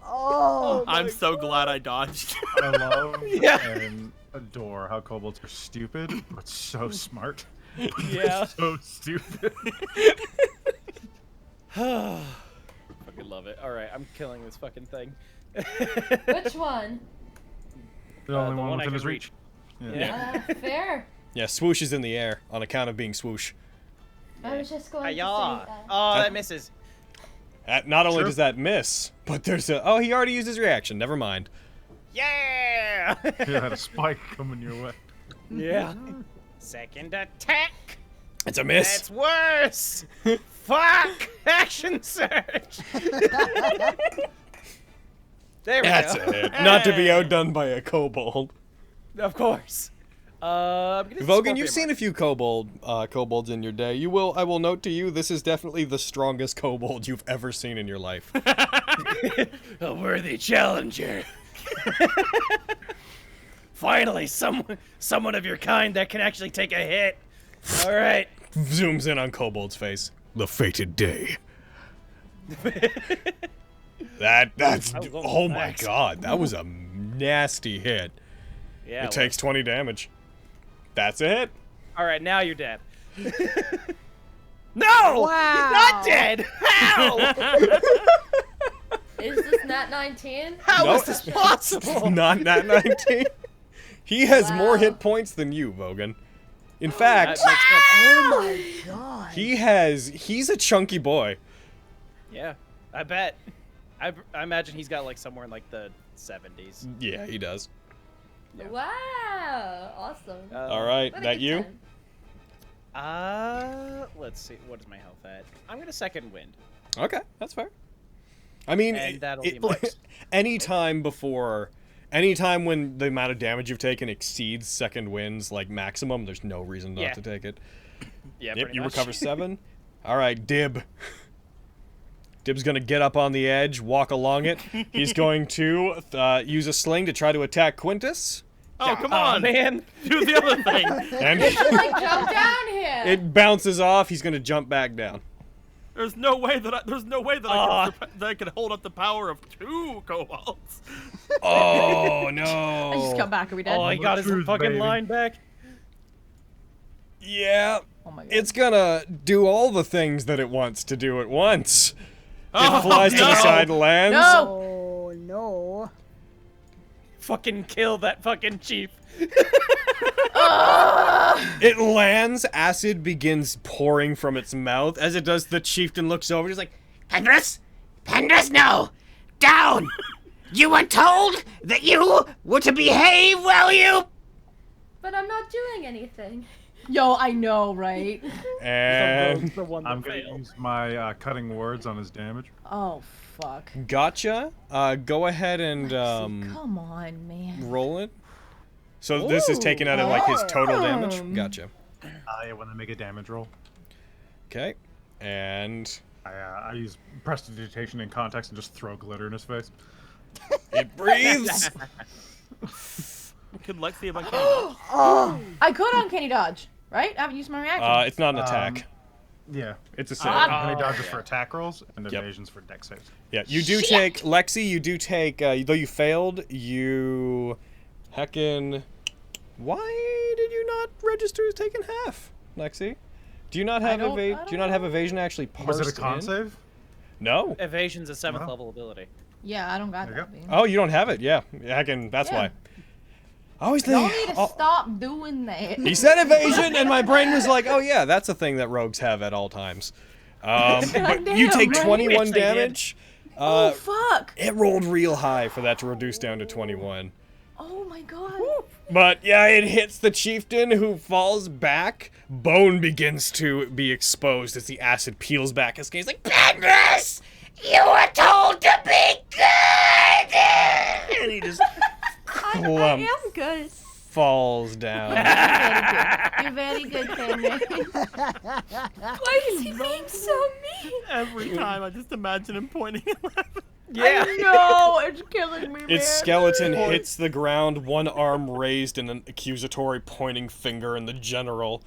Oh, I'm so glad I dodged. I love Yeah. and adore how kobolds are stupid, but so smart. Yeah. So stupid. Fucking love it. Alright, I'm killing this fucking thing. Which one? The only the one one I within can his reach. reach. Yeah. Fair. Yeah, swoosh is in the air on account of being swoosh. I was just going to say Hi-ya. that. Oh, that misses. Not only Sure. does that miss, but there's a... Oh, he already used his reaction. Never mind. Yeah! You had a spike coming your way. Yeah. Second attack. It's a miss. That's worse. Fuck! Action surge. There we That's go. it. Not to be outdone by a kobold. Of course. I'm gonna Vogan, you've seen a few kobolds in your day. I will note to you, this is definitely the strongest kobold you've ever seen in your life. a worthy challenger. Finally, someone of your kind that can actually take a hit. All right. Zooms in on Kobold's face. The fated day. That's oh my god, that was a nasty hit. Yeah. It takes 20 damage. That's a hit. All right, now you're dead. No! Wow. He's not dead. How? Is this Nat19? How is this possible? Not Nat19. He has more Wow. hit points than you, Vogan. In fact, Oh my god. he's a chunky boy. Yeah, I bet. I imagine he's got like somewhere in like the 70s. Yeah, he does. Yeah. Wow, awesome. All right, What a that good you? time. Let's see. What is my health at? I'm gonna second wind. Okay, that's fair. I mean, And that'll be max. anytime when the amount of damage you've taken exceeds second wind's like maximum, there's no reason not Yeah. to take it. Yeah, Yep, pretty you much. recover 7. All right, Dib. Dib's gonna get up on the edge, walk along it. He's going to use a sling to try to attack Quintus. Oh, come Aw, on, man. Do the other thing. And Like, jump down here. it bounces off. He's gonna jump back down. There's no way that I can hold up the power of 2 kobolds. Oh no! I just come back. Are we dead? Oh, he got his Truth, fucking baby. line back. Yeah, Oh my god. it's gonna do all the things that it wants to do at once. Oh, It flies to the no. side, lands. No! Oh no. Fucking kill that fucking chief. It lands. Acid begins pouring from its mouth. As it does, the chieftain looks over. He's like, Pendris? Pendris, no! Down! You were told that you were to behave, well, you... But I'm not doing anything. Yo, I know, right? and The one that I'm gonna failed. use my cutting words on his damage. Oh, fuck. gotcha. Go ahead and Come on, man. roll it. So this is taken out of like his total damage. Damn. Gotcha. Yeah, when they make a damage roll. Okay. And I use prestidigitation in context and just throw glitter in his face. it breathes. Could Lexi have uncanny? I could uncanny dodge, right? I haven't used my reaction. It's not an attack. Yeah, it's a save. Honey dodges for attack rolls and Yep. evasions for dex saves. Yeah, you do take Lexi. You do take. Though you failed, you heckin'. Why did you not register as taking half, Lexi? Do you not have don't- I do you not have don't- evasion actually parsed Was it a con in? save? No. Evasion's a 7th Wow. level ability. Yeah, I don't got There you that. Bean. Oh, you don't have it. Yeah, heckin'. That's Yeah. why. I always Y'all think. need to stop doing that. He said evasion, and my brain was like, "Oh yeah, that's a thing that rogues have at all times." But you Goddamn, take right? 21 Yes, they did. damage. Oh, fuck. It rolled real high for that to reduce down to 21. Oh, my God. But yeah, it hits the chieftain who falls back. Bone begins to be exposed as the acid peels back his skin. He's like, Pendris! You were told to be good! and he just I clump am good. falls down. You're very good, Henry. Why is he being so mean? Every time, I just imagine him pointing and laughing. Yeah. No, it's killing me, man. Its skeleton hits the ground, one arm raised in an accusatory pointing finger in the general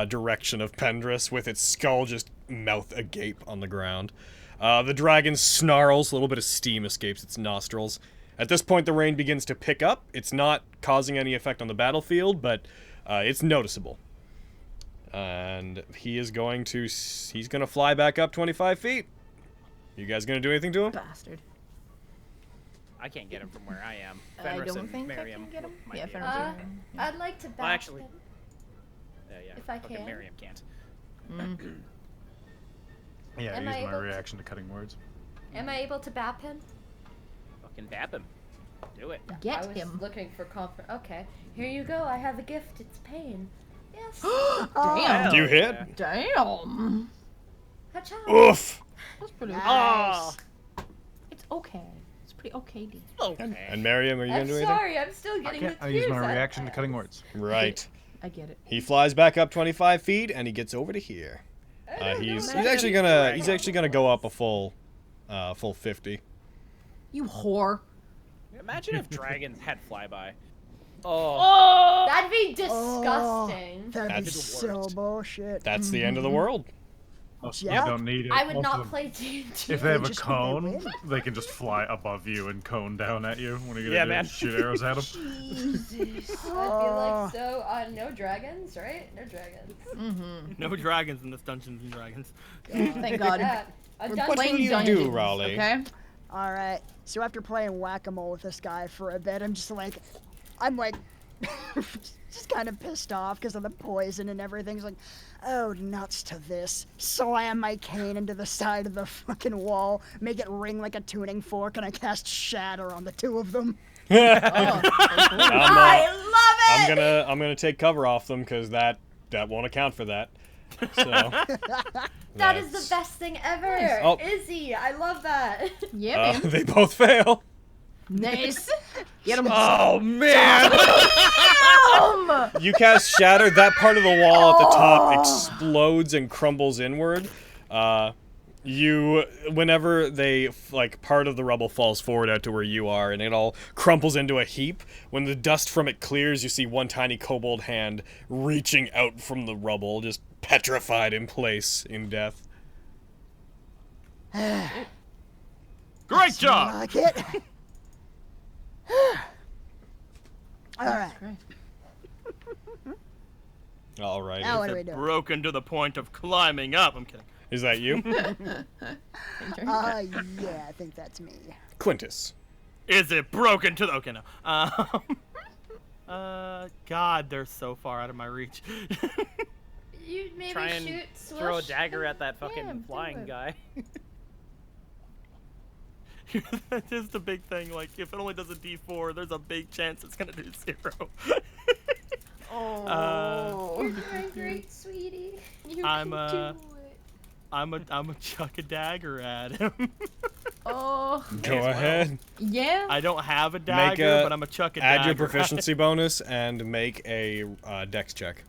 direction of Pendris, with its skull just mouth agape on the ground. The dragon snarls, a little bit of steam escapes its nostrils. At this point, the rain begins to pick up. It's not causing any effect on the battlefield, but it's noticeable. And he's going to fly back up 25 feet. You guys gonna do anything to him? Bastard. I can't get him from where I am. I Fenris don't and think I Miriam can get him. might Yeah, be Fenris able to. and Miriam. I'd like to bash actually- him. Yeah, if I fucking can. Miriam can't. Yeah, Am I I use my able to- reaction to cutting words. Am I able to bap him? Fucking dap him. Do it. I Get was him. looking for comfort. Okay, here you go. I have a gift. It's pain. Yes. Damn. Do you hit? Damn. Hacha. Oof! That's pretty Oh. It's okay. It's pretty okay, D. Okay. And Miriam, are you gonna I'm do anything? sorry. I'm still getting the I use tears my out of reaction to my cutting eyes. words. Right. I get it. He flies back up 25 feet and he gets over to here. I don't He's know, actually gonna go up a full 50. You whore. Imagine if dragons had flyby. Oh. That'd be disgusting. That'd be That's so bullshit. That's the end of the world. Most Yeah. of them don't need it. I would Most of not them- play D&D. If they have a just hope they cone, win. they can just fly above you and cone down at you when you Yeah, do man. shoot arrows at them. I'd be like, so, no dragons, right? No dragons. No dragons in this Dungeons and Dragons. Thank God. Yeah. A What dungeon do you Dungeons, do, Raleigh? Okay. All right. So after playing whack-a-mole with this guy for a bit, I'm just just kind of pissed off because of the poison and everything. It's like, oh, nuts to this. Slam my cane into the side of the fucking wall, make it ring like a tuning fork, and I cast Shatter on the two of them. I love it. I'm gonna take cover off them because that won't account for that. So That is the best thing ever. Oh. Izzy, I love that. Yeah, man. they both fail. Nice. Get him. Oh man! You cast Shatter. That part of the wall at the top explodes and crumbles inward. Whenever they, like, part of the rubble falls forward out to where you are, and it all crumples into a heap, when the dust from it clears, you see one tiny kobold hand reaching out from the rubble, just petrified in place in death. Great job! Like it. All right. All right. Now what do we do? Broken to the point of climbing up. I'm kidding. Is that you? Yeah, I think that's me. Quintus. Is it broken to the... Okay, no. God, they're so far out of my reach. You maybe Try and shoot, swoosh. throw a dagger at that fucking do flying it. guy. That's just the big thing. Like, if it only does a D4, there's a big chance it's gonna do 0. You're doing great, sweetie. You I'm can do it. I'm a chuck a dagger at him. Oh. Go ahead. Yeah. I don't have a dagger, but I'm a chuck a dagger. Add your proficiency bonus and make a dex check.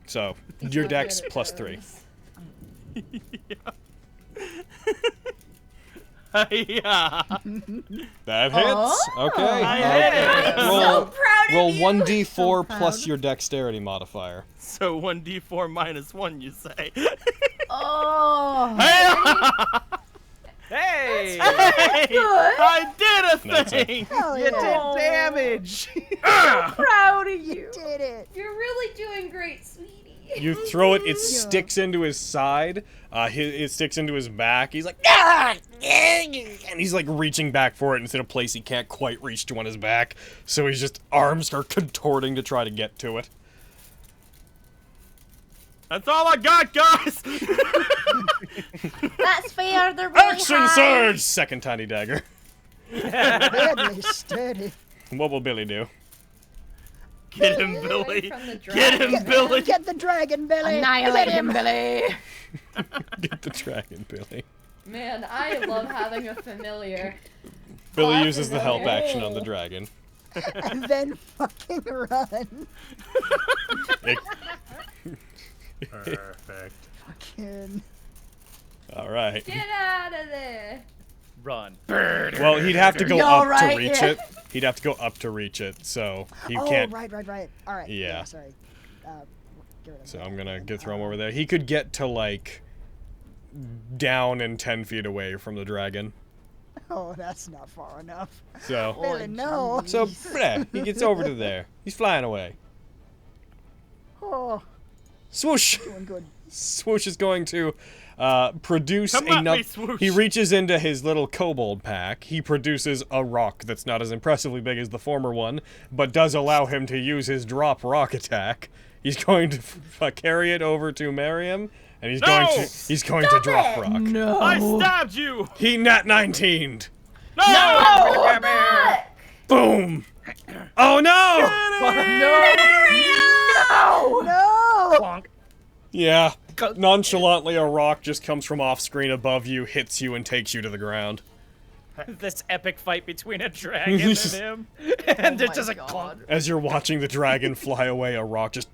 So, your dex plus 3. Yeah. That hits. Okay. So proud of Roll you. 1d4 plus your dexterity modifier. So 1d4 minus 1, you say? Oh. Hey! Hey! I did a That's it. thing! Hell You yeah. did damage! Proud of you. Did it. You're really doing great, sweetie. You throw it, it sticks into his side, it sticks into his back. He's like, ah! And he's like reaching back for it, and it's in a place he can't quite reach to on his back. So his just arms are contorting to try to get to it. That's all I got, guys! That's fair. They're really Action high. surge! Second tiny dagger. Deadly steady. What will Billy do? Get him, Billy! Get him, Billy! Get the dragon, Billy. Annihilate Get him, Billy. Get the dragon, Billy. Man, I love having a familiar. Billy uses the help action on the dragon. And then fucking run. Perfect. Fucking. All right. Get out of there. Run. Well, he'd have to go You're up right, to reach yeah. it. He'd have to go up to reach it, so he Oh, can't. right. All right. Yeah. Sorry. Get rid of So that. I'm gonna throw him over there. He could get to like down and 10 feet away from the dragon. Oh, that's not far enough. So, Billy, no. so bleh, he gets over to there. He's flying away. Oh, Swoosh! doing good. Swoosh is going to produce Come at enough. me, Swoosh. He reaches into his little kobold pack. He produces a rock that's not as impressively big as the former one, but does allow him to use his drop rock attack. He's going to carry it over to Miriam, and he's going to drop rock. No. I stabbed you! He Nat19'd. No! Boom! Oh no! No. Yeah. Nonchalantly, a rock just comes from off screen above you, hits you, and takes you to the ground. This epic fight between a dragon and him. And Oh it's just my like God. As you're watching the dragon fly away, a rock just.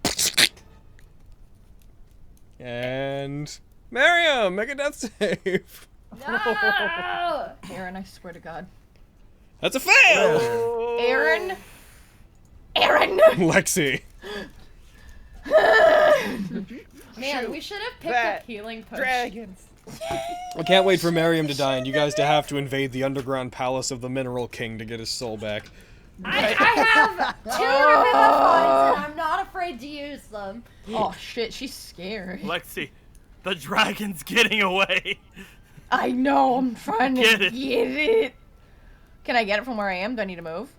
And. Miriam, make a death save. No! Aaron, I swear to God. That's a fail! Aaron. Aaron. Lexi. Man, we should have picked that up healing push. dragons. I can't wait for Miriam to die and you guys to have to invade the underground palace of the Mineral King to get his soul back. I have 2 Revivify and I'm not afraid to use them. Oh shit, she's scared. Lexi, the dragon's getting away. I know, I'm trying to Get it. get it. Can I get it from where I am? Do I need to move?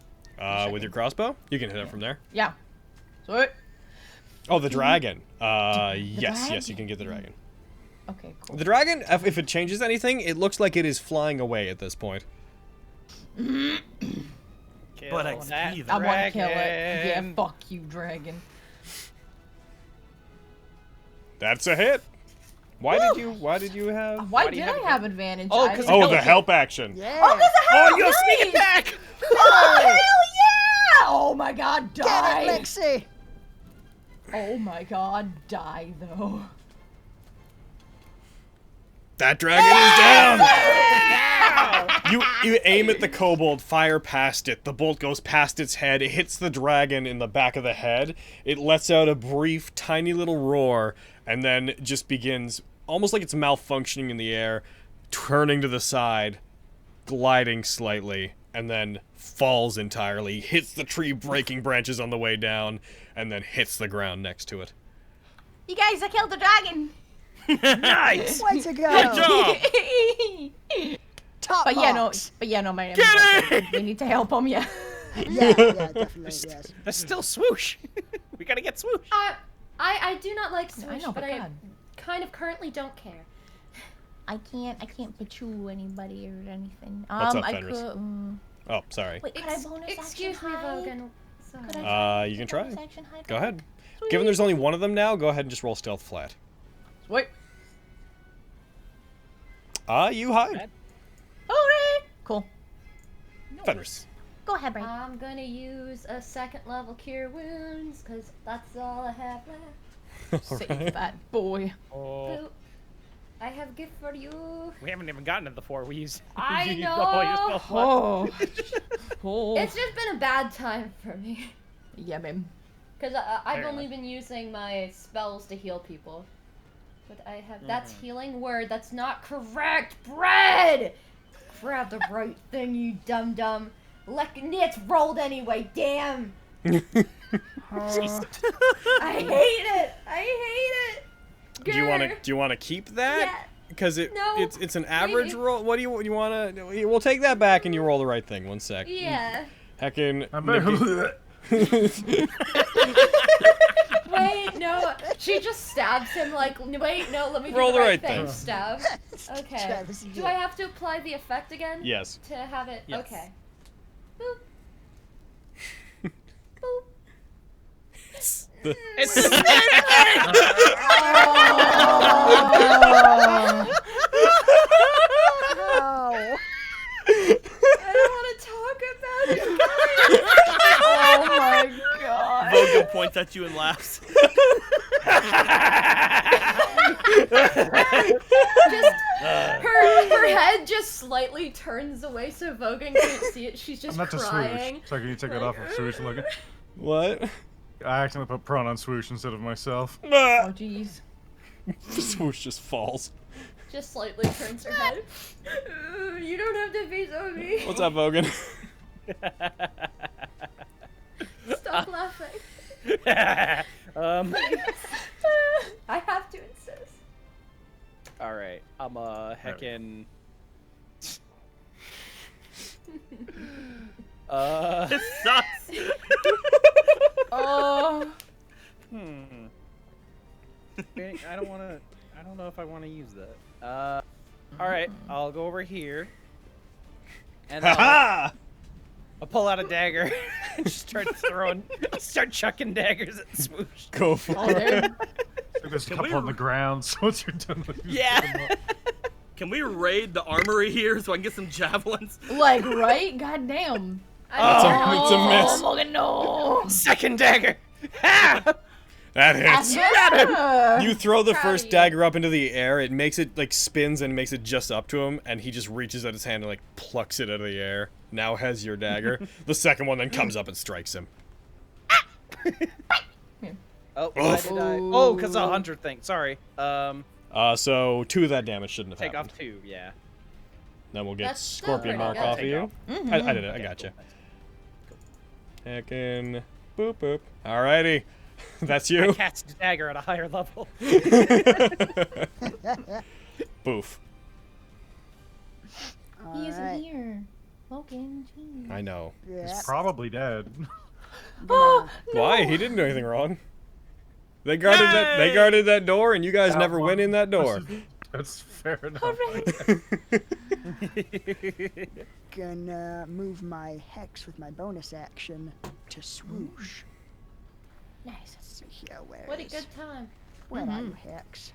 With your crossbow? You can hit it from there. Yeah. Sweet. Oh, the dragon. Yes, you can get the dragon. Okay, cool. The dragon, if it changes anything, it looks like it is flying away at this point. But XP, I want to kill it. Yeah, fuck you, dragon. That's a hit. Why did you have? Why did I have advantage? Oh, I 'cause didn't- Oh, the help action. Yeah. Oh, because I have you have sneak attack! Oh, hell yeah! Oh my god, Get die! it, Lexi. Oh my god, die though. That dragon is down. You aim at the kobold, fire past it. The bolt goes past its head. It hits the dragon in the back of the head. It lets out a brief, tiny little roar, and then just begins almost like it's malfunctioning in the air, turning to the side, gliding slightly, and then falls entirely. Hits the tree, breaking branches on the way down, and then hits the ground next to it. You guys, I killed the dragon. Nice. Way to go. Good job. Top But marks. yeah, no, my Get we need to help him, yeah. Yeah, definitely, yes. There's still swoosh. We gotta get swoosh. I do not like I swoosh, know, but but I God. kind of currently don't care. I can't patrol anybody or anything. What's up, I Fenris? could. Oh, sorry. Wait, could I bonus Excuse action me, hide? Vogan. Sorry. Could I You can try. bonus action hide? Go ahead. Given there's only one of them now, go ahead and just roll stealth flat. Sweet. You hide. Okay. Cool. Fenris. Go ahead, Brady. I'm gonna use a second level cure wounds, because that's all I have left. Save that boy. Oh, Boop. I have a gift for you. we haven't even gotten to the 4. We used. I you used know. all your spell slots. Oh. It's just been a bad time for me. Yeah, man. Because I've Fair only enough. been using my spells to heal people. But I have. That's healing word. That's not correct. Bread! Grab the right thing, you dum dum. It's rolled anyway, damn! I hate it! I hate it! Do you want to keep that? Yeah. Because No, it's an average maybe. roll. What do you want to? We'll take that back and you roll the right thing. One sec. Yeah. Heckin'. Wait, no. She just stabs him like, wait, no, let me do Roll the the right right thing. thing. Stab. Okay. Travis, Do I have to apply the effect again? Yes. To have it? Yes. Okay. Boop. Boop. It's Oh. I don't want to talk about it, guys. Oh my god. Vogan points at you and laughs. Just her head just slightly turns away so Vogan can't see it. She's just I'm not to crying. swoosh. So can you take that off of swoosh and look? What? I accidentally put prone on swoosh instead of myself. Oh jeez. Swoosh just falls. Just slightly turns her head. You don't have to be so mean. What's up, Vogan? Stop laughing. I have to insist. all right. I'm heckin'. This sucks. Oh. I don't want to. I don't know if I want to use that. All right. I'll go over here. And I'll pull out a dagger and just start chucking daggers at Swoosh. Go for Oh, it. there. There's a Can couple we- on the ground, so once you're done with Yeah. Can we raid the armory here so I can get some javelins? Like, right? God damn. It's a miss. Fucking no. Second dagger. Ha! That hits. Yeah. You throw the Proud first of you. dagger up into the air. It makes it like spins and makes it just up to him, and he just reaches out his hand and like plucks it out of the air. Now has your dagger. The second one then comes up and strikes him. Oh, why did I? Oh, because a 100 thing. Sorry. So 2 of that damage shouldn't have Take happened. off 2. Yeah. Then we'll get That's still Scorpion pretty Mark good. off of Take you. off. I did it. I gotcha. Heckin' boop boop. Alrighty. That's you. Cat's dagger at a higher level. Boof. He isn't Alright. here. Logan, jeez. I know. Yeah. He's probably dead. Oh, no. Why? He didn't do anything wrong. They guarded that. They guarded that door, and you guys never went in that door. That's fair enough. Gonna move my hex with my bonus action to swoosh. Nice. Let's see here, where What a is- good time. Where are you, hex?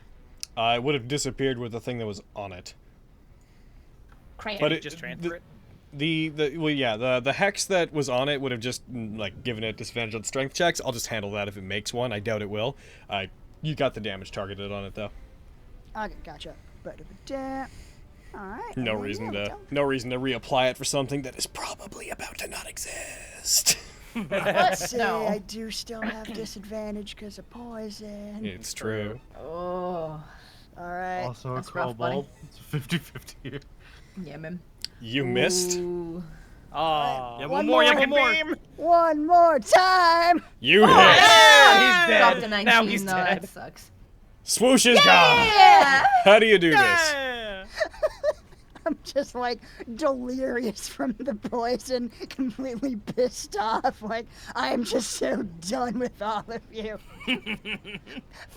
It would have disappeared with the thing that was on it. Crayon. But it Just transfer it. The hex that was on it would have just like given it disadvantage on strength checks. I'll just handle that if it makes one. I doubt it will. You got the damage targeted on it though. Okay, gotcha. Alright. No reason to reapply it for something that is probably about to not exist. Let's say No. I do still have disadvantage because of poison. It's true. Oh. Alright. Also That's a rough, buddy. kobold. It's 50-50. Yeah, man. You missed. Ooh. Oh. Yeah, One one more. Yeah, more. one more. Beam. One more time! You hit. He's dead. Dropped a 19. Now he's no, dead. that sucks. Swoosh is gone. Yeah. How do you do this? Yeah. I'm just like delirious from the poison, completely pissed off. Like, I am just so done with all of you.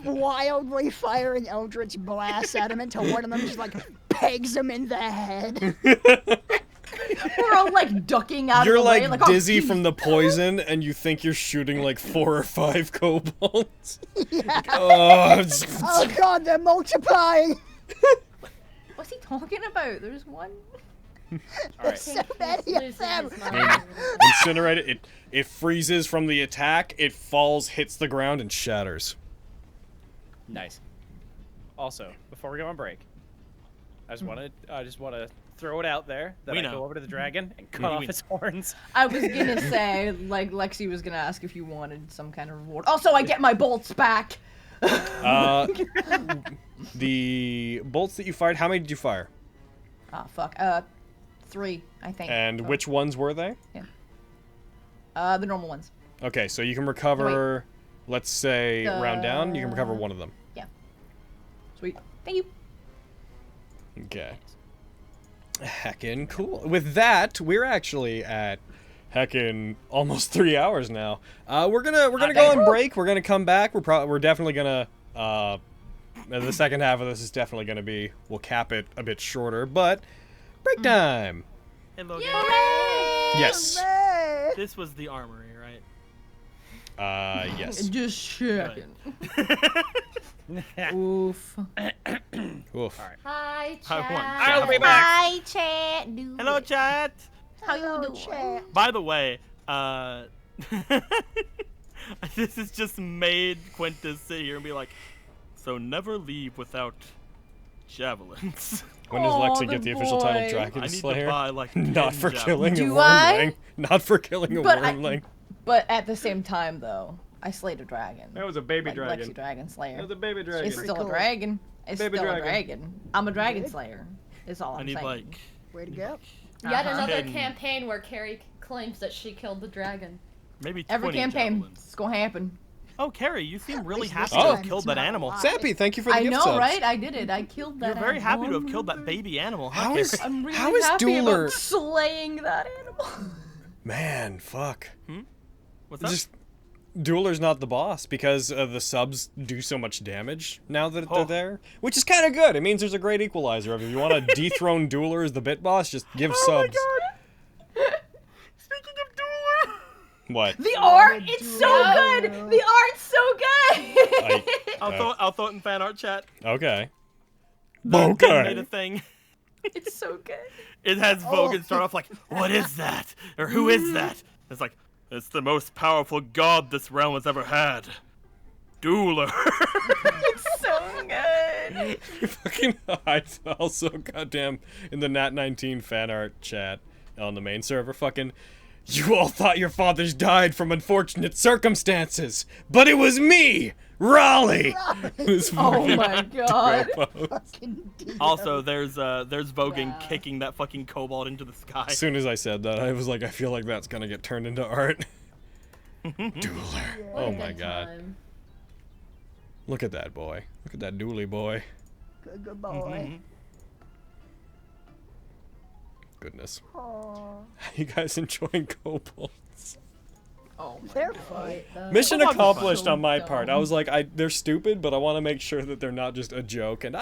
Wildly firing Eldritch blasts at him until one of them just like pegs him in the head. We're all like ducking out You're of the way. like Oh, dizzy from the poison, and you think you're shooting like 4 or 5 kobolds. Yeah. Oh, Oh god, they're multiplying! What's he talking about? There's one. There's so many of Losing them! his mind. incinerate it. It freezes from the attack. It falls, hits the ground, and shatters. Nice. Also, before we go on break, I just want to throw it out there that We I know. go over to the dragon and cut We off know. his horns. I was gonna say, like, Lexi was gonna ask if you wanted some kind of reward. Also, I get my bolts back. The bolts that you fired, how many did you fire? Ah, fuck. 3, I think. And which ones were they? The normal ones. Okay, so you can recover, let's say, round down, you can recover one of them. Yeah. Sweet. Thank you. Okay. Heckin' cool. With that, we're actually at heckin' almost 3 hours now. We're gonna go on break. We're gonna come back. We're definitely gonna the second half of this is definitely gonna be, we'll cap it a bit shorter, but break time. Hello, Yes. Hooray! This was the armory, right? Yes. Just checking. Oof. Oof. Hi, Hi, chat. one. I'll be back. Hi, chat. Dude. Hello, chat. How you Hello, doing? chat. By the way, this has just made Quintus sit here and be like, so never leave without javelins. When does Aw, Lexi get the the official title boy. Dragon I need Slayer? to buy like Not 10 for javelins. killing a Do I? wormling. Not for killing a But wormling. But at the same time, though, I slayed a dragon. That was a baby Like dragon. Lexi Dragon Slayer. That was a baby dragon. It's still Cool. a dragon. It's Baby still dragon. a dragon. I'm a dragon slayer. Is all I I'm need saying. like Way to go. Yet another Hidden. campaign where Carrie claims that she killed the dragon. maybe 20 Every campaign, javelins. it's gonna happen. Oh, Carrie, you seem really least happy this to have time killed it's that not animal. alive. Sappy, thank you for the I gift know, subs. right? I did it. I killed that. You're very happy to animal. have killed that baby animal, huh, How Carrie? is- I'm really How is happy Dueler- about slaying that animal. Man, fuck. What's up? Just Dueler's not the boss because the subs do so much damage now that they're Oh. there, which is kind of good. It means there's a great equalizer. If you want to dethrone Dueler as the bit boss, just give subs. Speaking of Dueler! What? The art, it's so good. The art's so good. I'll throw it in fan art chat. Okay. Vogan made a thing. It's so good. It has Vogan start off like, what is that? Or who is that? It's like, it's the most powerful god this realm has ever had. Dueler. It's so good. Fucking I also goddamn in the Nat19 fan art chat on the main server fucking, you all thought your fathers died from unfortunate circumstances, but it was me, Raleigh. This Oh fucking my god. post. Fucking deal. Also, there's Vogan kicking that fucking kobold into the sky. As soon as I said that, I was like, I feel like that's gonna get turned into art. Dueler. What Oh a my good god. time. Look at that boy. Look at that Dooley boy. Good boy. Goodness. Aw. You guys enjoying kobolds? Oh my They're god. fun. Mission Kobolds are accomplished so on my part. I dumb. was like, they're stupid, but I want to make sure that they're not just a joke. And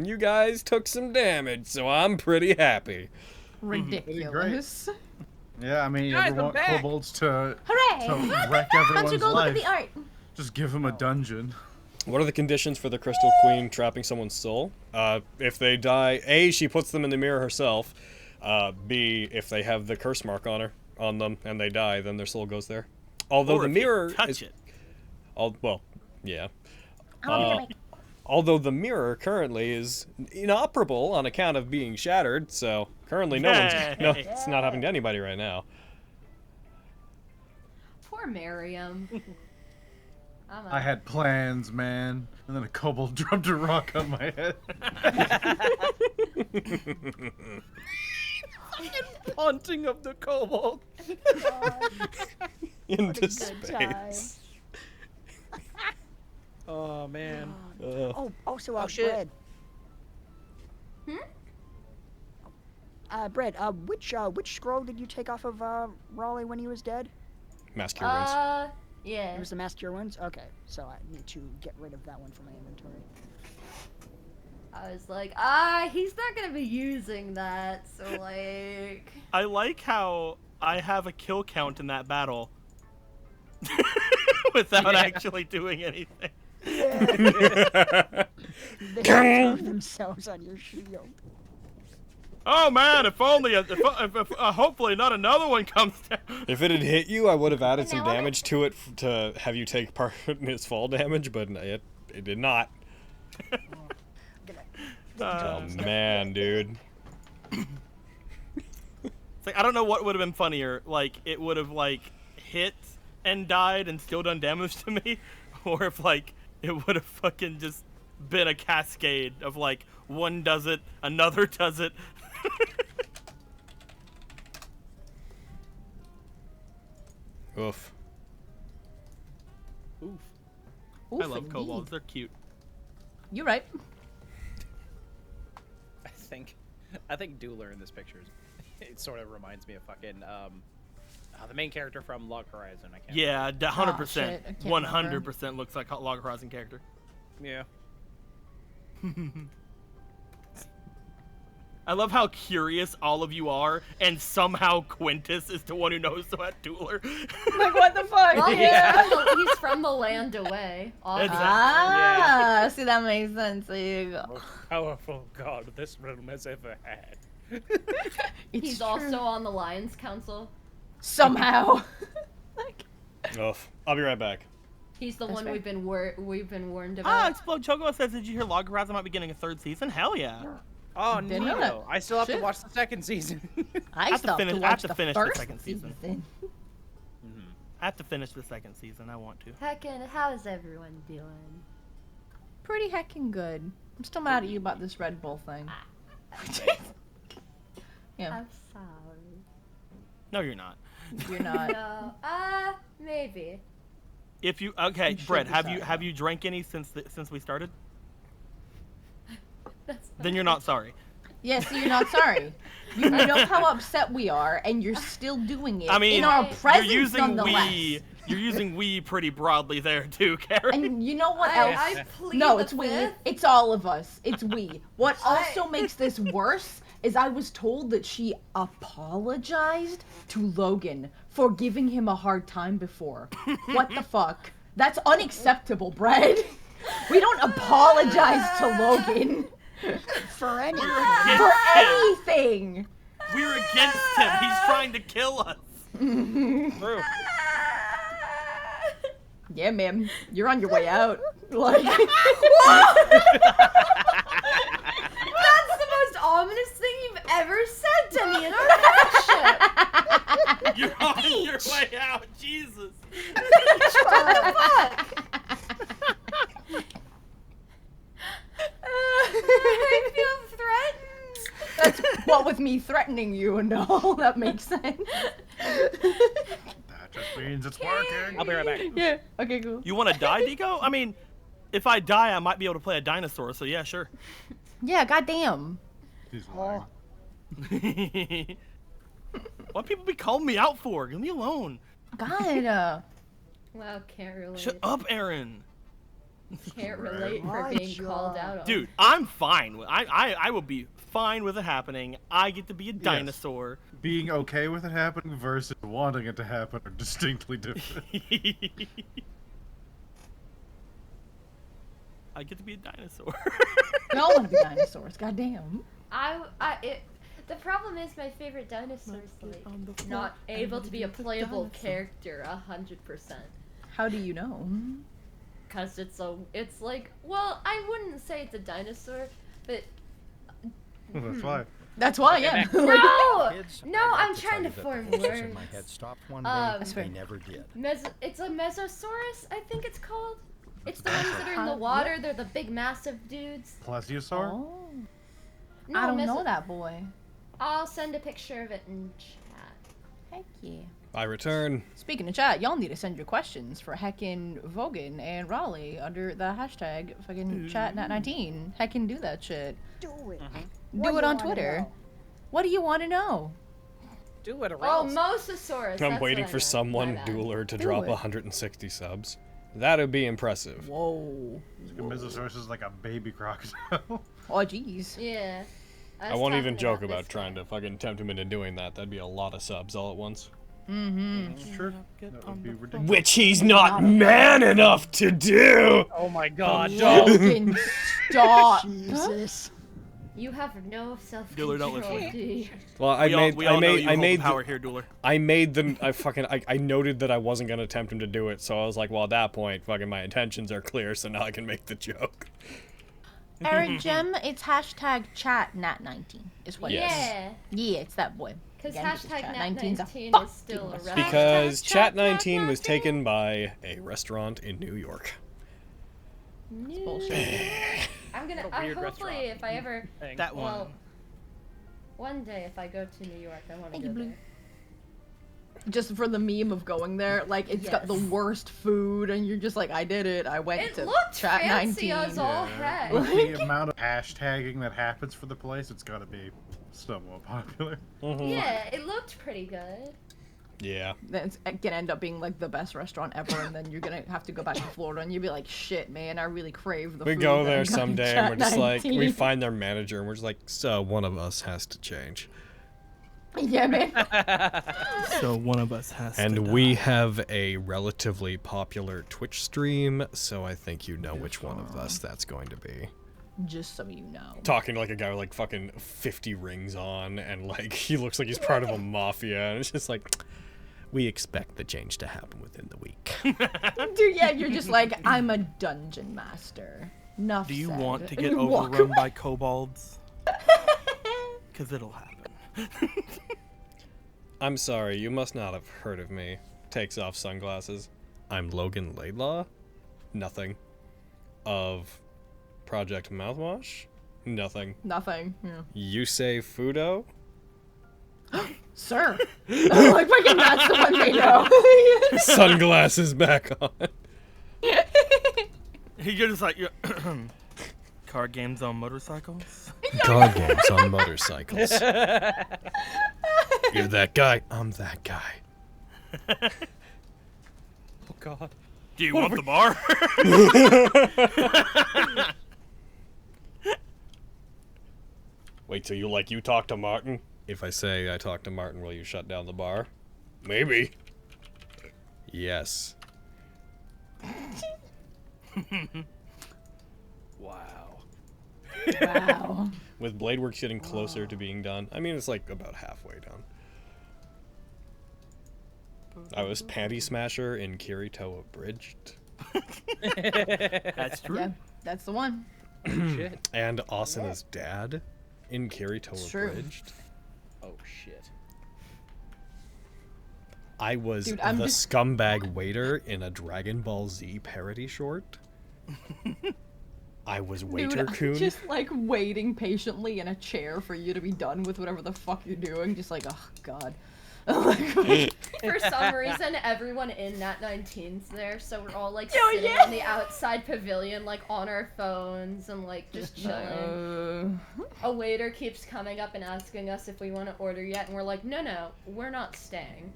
you guys took some damage, so I'm pretty happy. Ridiculous. Yeah, I mean, you Guys, ever I'm want back. kobolds to Hooray! wreck Why don't you everyone's go look at life? the art? Just give them a dungeon. What are the conditions for the Crystal Queen trapping someone's soul? If they die, A, she puts them in the mirror herself. B, if they have the curse mark on them and they die, then their soul goes there. Although Or the if you mirror touch is, it. well, yeah. I'll be Although the mirror currently is inoperable on account of being shattered, so currently it's not happening to anybody right now. Poor Miriam. I had plans, man, and then a kobold dropped a rock on my head. Haunting of the kobold. Into space. Oh man. Oh, also, shit. Bread. Bread, which scroll did you take off of Raleigh when he was dead? Mask your wounds. Yeah. It was the Mask Cure Wounds? Okay, so I need to get rid of that one from my inventory. I was like, he's not gonna be using that, so like. I like how I have a kill count in that battle without actually doing anything. They throw themselves on your shield. Oh man, if only, if hopefully not another one comes down. If it had hit you, I would have added And some now what damage to it to have you take part in its fall damage, but it did not. Oh man, dude. It's like, I don't know what would have been funnier. Like, it would have, like, hit and died and still done damage to me. Or if, like, it would have fucking just been a cascade of, like, one does it, another does it. Oof. Oof. Oof, I love indeed. kobolds. They're cute. You're right. I think Dueler in this picture it sort of reminds me of fucking the main character from Log Horizon. I can't. Yeah, 100%. shit, I can't 100% looks like a Log Horizon character. Yeah. I love how curious all of you are, and somehow Quintus is the one who knows about Dueler. Like, what the fuck? Well, Yeah. he's from the land away. Exactly. Ah, see, that makes sense. There you go. Most powerful god this realm has ever had. He's also on the Lions Council. Somehow. Like, Oof. I'll be right back. He's the That's one fair. we've been warned Ah, about. Explode Chocobo says, did you hear Log Horizon might be getting a 3rd season? Hell yeah. Oh Didn't know no! I still have to Shit. watch the 2nd season. I have to still have finish- to I have watch to the finish the first 2nd season. I have to finish the 2nd season. I want to. Heckin', how's everyone doing? Pretty heckin' good. I'm still mad at you about this Red Bull thing. Yeah, I'm sorry. No, you're not. you're not. No, maybe. If you You should Brett, be have sorry, you drank any since we started? That's Then you're not sorry. Yeah, so you're not sorry. You know how upset we are, and you're still doing it I mean, in our presence, you're using nonetheless. we. You're using we pretty broadly there too, Karen. And you know what else? I plead No, the it's we. fifth. It's all of us. It's we. What also makes this worse is I was told that she apologized to Logan for giving him a hard time before. What the fuck? That's unacceptable, Brad. We don't apologize to Logan For anything. for anything. We're against him. He's trying to kill us. True. Yeah, man, you're on your way out. Like, That's the most ominous thing you've ever said to me in our friendship. You're on your way out, Jesus. What the fuck? I feel threatened. that's what with me threatening you and all that makes sense. That just means it's working. I'll be right back. Yeah. Okay. Cool. You want to die, Dico? I mean, if I die, I might be able to play a dinosaur. So yeah, sure. Yeah. Goddamn. He's lying. What people be calling me out for? Leave me alone. God. Wow, can't relate. Shut up, Aaron. Can't relate for My being called out on. Dude, I'm fine. I will be fine with it happening. I get to be a dinosaur. Being okay with it happening versus wanting it to happen are distinctly different. I get to be a dinosaur. We all want to be dinosaurs. Goddamn. The problem is my favorite dinosaur is like not able to be a playable character 100%. How do you know? Cause it's like, well, I wouldn't say it's a dinosaur, but That's why. That's why, yeah. No, I'm trying to form words. In my head stopped one day, they never did. It's a Mesosaurus, I think it's called. It's the ones that are in the water. They're the big, massive dudes. Plesiosaur? Oh. No, I don't know that boy. I'll send a picture of it in chat. Heck yeah. I return. Speaking of chat, y'all need to send your questions for heckin' Vogan and Raleigh under the hashtag fucking chat Nat19. Heckin' do that shit. Do it. Do it on Twitter. What do you want to know? Do it or Oh, else. Mosasaurus. I'm waiting for someone dueler to drop it. 160 subs. That'd be impressive. Whoa. Mesosaurus is like a baby crocodile. Oh, jeez. Yeah. I won't even joke about trying to fucking tempt him into doing that. That'd be a lot of subs all at once. Mm-hmm. Sure. That would be ridiculous. Which he's not man enough to do! Oh my god, Logan, stop. Jesus. You have no Dueler, don't self-control, listen. do you? Well, I made power here, Dueler. I made them. I noted that I wasn't gonna tempt him to do it, so I was like, well, at that point, fucking my intentions are clear, so now I can make the joke. Eric Gem, it's hashtag chat Nat19 is what Yes. Yeah. Yeah, it's that boy. Because Again, hashtag chat Nat19 19's is still around. Because Chat 19 was taken by a restaurant in New York. bullshit. I'm gonna. What a weird hopefully, restaurant. if I ever. That one. Well, one day if I go to New York, I want to Thank go you, Blue. there. Just for the meme of going there, like it's got the Yes. worst food, and you're just like, I did it. I went It to looked chat fancy 19. as all heck. With the amount of hashtagging that happens for the place, it's gotta be somewhat popular. Yeah, it looked pretty good. Yeah. Then it's gonna end up being like the best restaurant ever, and then you're gonna have to go back to Florida, and you'll be like, shit, man, I really crave the We food. go that there I got in someday Chat and we're just like, 19. we find their manager and we're just like, so one of us has to change. Yeah, man. So one of us has And we have a relatively popular Twitch stream, so I think you know which one of us that's going to be. Just so you know. Talking to like a guy with like fucking 50 rings on and like he looks like he's part of a mafia and it's just like, we expect the change to happen within the week. Dude, yeah, you're just like, I'm a dungeon master. Enough Do you said. want to And get you walk overrun away. by kobolds? Because it'll happen. I'm sorry, you must not have heard of me. Takes off sunglasses. I'm Logan Laidlaw. Nothing. Of Project Mouthwash? Nothing. Nothing. Yeah. You say Fudo? Sir. Like, fucking that's the one they know. Sunglasses back on. He just like, card games on motorcycles? Card games on motorcycles. You're that guy. I'm that guy. Oh god. Do you want the bar? Wait till you talk to Martin. If I say I talk to Martin, will you shut down the bar? Maybe. Yes. Wow. Wow. With blade works getting closer to being done. I mean, it's like about halfway done. I was Panty Smasher in Kirito Abridged. That's true. Yeah, that's the one. Shit. And Asana's dad in Kirito It's true. Abridged. Oh shit. I was Dude, the I'm just- scumbag waiter in a Dragon Ball Z parody short. I was Waiter Dude, I'm Coon. just like waiting patiently in a chair for you to be done with whatever the fuck you're doing. Just like, oh god. For some reason, everyone in Nat19's there, so we're all like sitting in the outside pavilion, like on our phones and like just chilling. A waiter keeps coming up and asking us if we want to order yet, and we're like, no, we're not staying.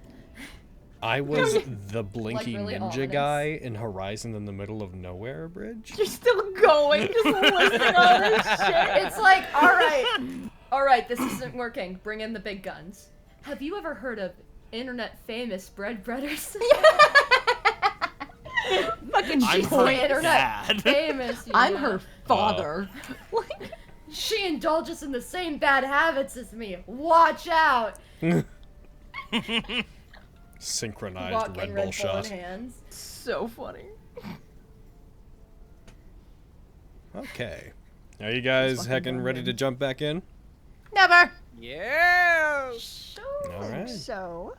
I was the blinky Like, really ninja ominous. guy in Horizon in the Middle of Nowhere Bridge. You're still going, just listing all this shit. It's like, all right, this isn't working. Bring in the big guns. Have you ever heard of internet famous breaders? Fucking I'm she's her internet dad. Famous. You I'm know. her father. She indulges in the same bad habits as me. Watch out. Synchronized Walk Red in Bull Red Bull shot. in hands. So funny. Okay. Are you guys heckin' ready to jump back in? Never. Yeah. All right. So,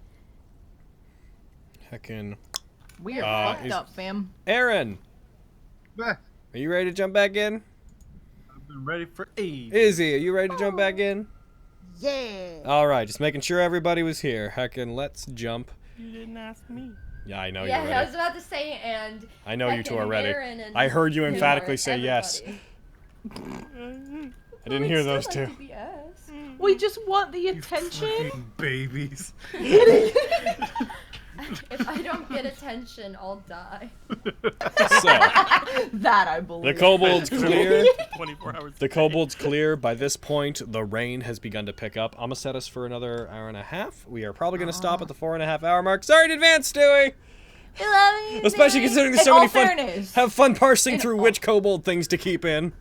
Heckin'. We are fucked is- up, fam. Aaron, Bah, are you ready to jump back in? I've been ready for ages. Izzy, are you ready to jump back in? yeah. All right, just making sure everybody was here. Heckin', let's jump. You didn't ask me. Yeah, I know Yeah, you're I ready. was about to say, and I know you two are Heckin', ready. Aaron, and I heard you Nora, emphatically say yes. everybody. I didn't hear those two. We just want the attention. Fucking babies. If I don't get attention, I'll die. So, That I believe. the kobold's clear. 24 hours. The kobold's clear. By this point, the rain has begun to pick up. I'm gonna set us for another hour and a half. We are probably gonna stop at the 4.5 hour mark. Sorry in advance, Stewie. I love you. Especially considering there's In so all many fun. fairness. Have fun parsing In through all- which kobold things to keep in.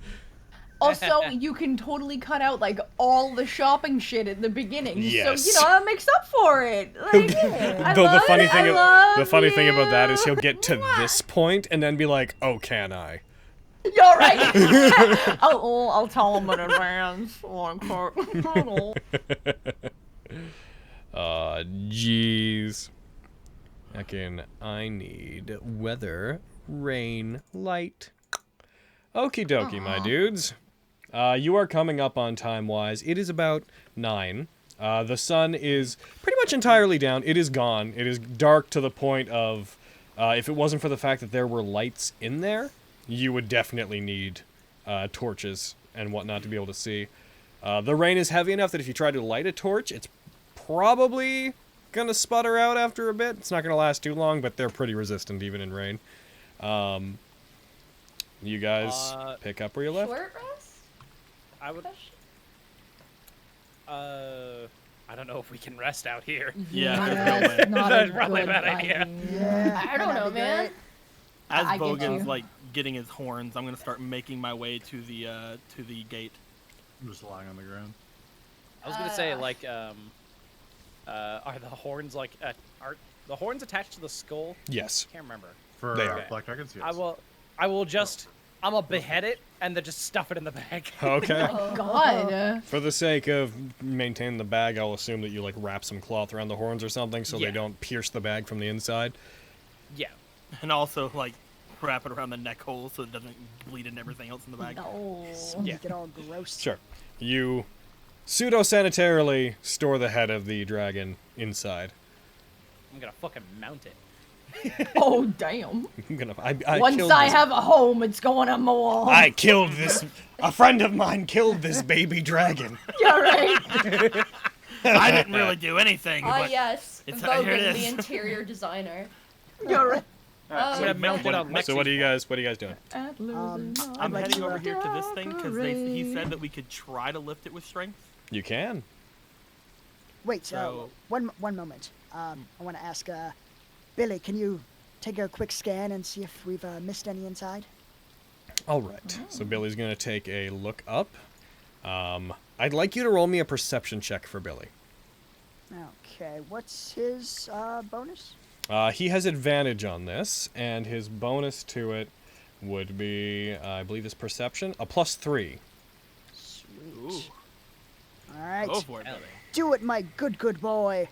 Also, you can totally cut out like all the shopping shit at the beginning, Yes. so you know that makes up for it. Like, I Though the love funny it, thing, I the love funny thing about that you. is he'll get to this point and then be like, "Oh, can I?" You're right. I'll tell him in advance. Jeez. Again, I need weather, rain, light. Okie dokie, my dudes. You are coming up on time-wise. It is about 9. The sun is pretty much entirely down. It is gone. It is dark to the point of, if it wasn't for the fact that there were lights in there, you would definitely need torches and whatnot to be able to see. The rain is heavy enough that if you try to light a torch, it's probably gonna sputter out after a bit. It's not gonna last too long, but they're pretty resistant even in rain. You guys pick up where you left. Short rest? I would. I don't know if we can rest out here. Yeah, there's That's no way. not That's a probably a good bad idea. Yeah. I don't know, man. As I get Bogan's you. like getting his horns, I'm gonna start making my way to the gate. I'm just lying on the ground. I was gonna say like are the horns like are the horns attached to the skull? Yes. Can't remember. For They are. Black Dragons, yes. I will just I'm gonna behead it and then just stuff it in the bag. Okay. God. For the sake of maintaining the bag, I'll assume that you like wrap some cloth around the horns or something so Yeah. they don't pierce the bag from the inside. Yeah. And also like wrap it around the neck hole so it doesn't bleed into everything else in the bag. No. Make it all gross. Sure. You pseudo-sanitarily store the head of the dragon inside. I'm gonna fucking mount it. Oh damn. I'm gonna. I Once killed I this, have a home, it's going on my wall. I killed this. A friend of mine killed this baby dragon. You're right. I didn't really do anything. Ah, but yes. it's- Bogan, here it the is. interior designer. You're right. I'm gonna mount it on So what are you guys doing? I'm like heading to, over here to this thing because he said that we could try to lift it with strength. You can. Wait, So- one moment. I want to ask, Billy, can you take a quick scan and see if we've missed any inside? All right. So Billy's gonna take a look up. I'd like you to roll me a perception check for Billy. Okay, what's his bonus? He has advantage on this, and his bonus to it would be, I believe, his perception, a +3. Sweet. All right. Go for it, Billy. Do it, my good boy.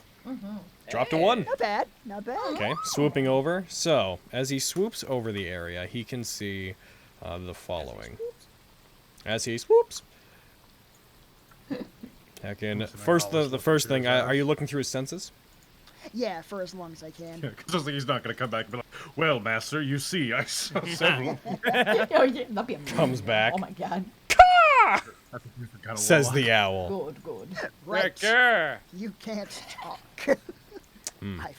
Drop to 1. Not bad, not bad. Okay, swooping over. So, as he swoops over the area, he can see the following. As he swoops. Heckin', first, the first thing, are you looking through his senses? Yeah, for as long as I can. Because I was like, he's not going to come back and be like, well, master, you see, I saw several. Oh, yeah, that'd be amazing. Comes back. Oh my god. I think we forgot a Says warlock. the owl. Good, good. Right. Wrecker! You can't talk. I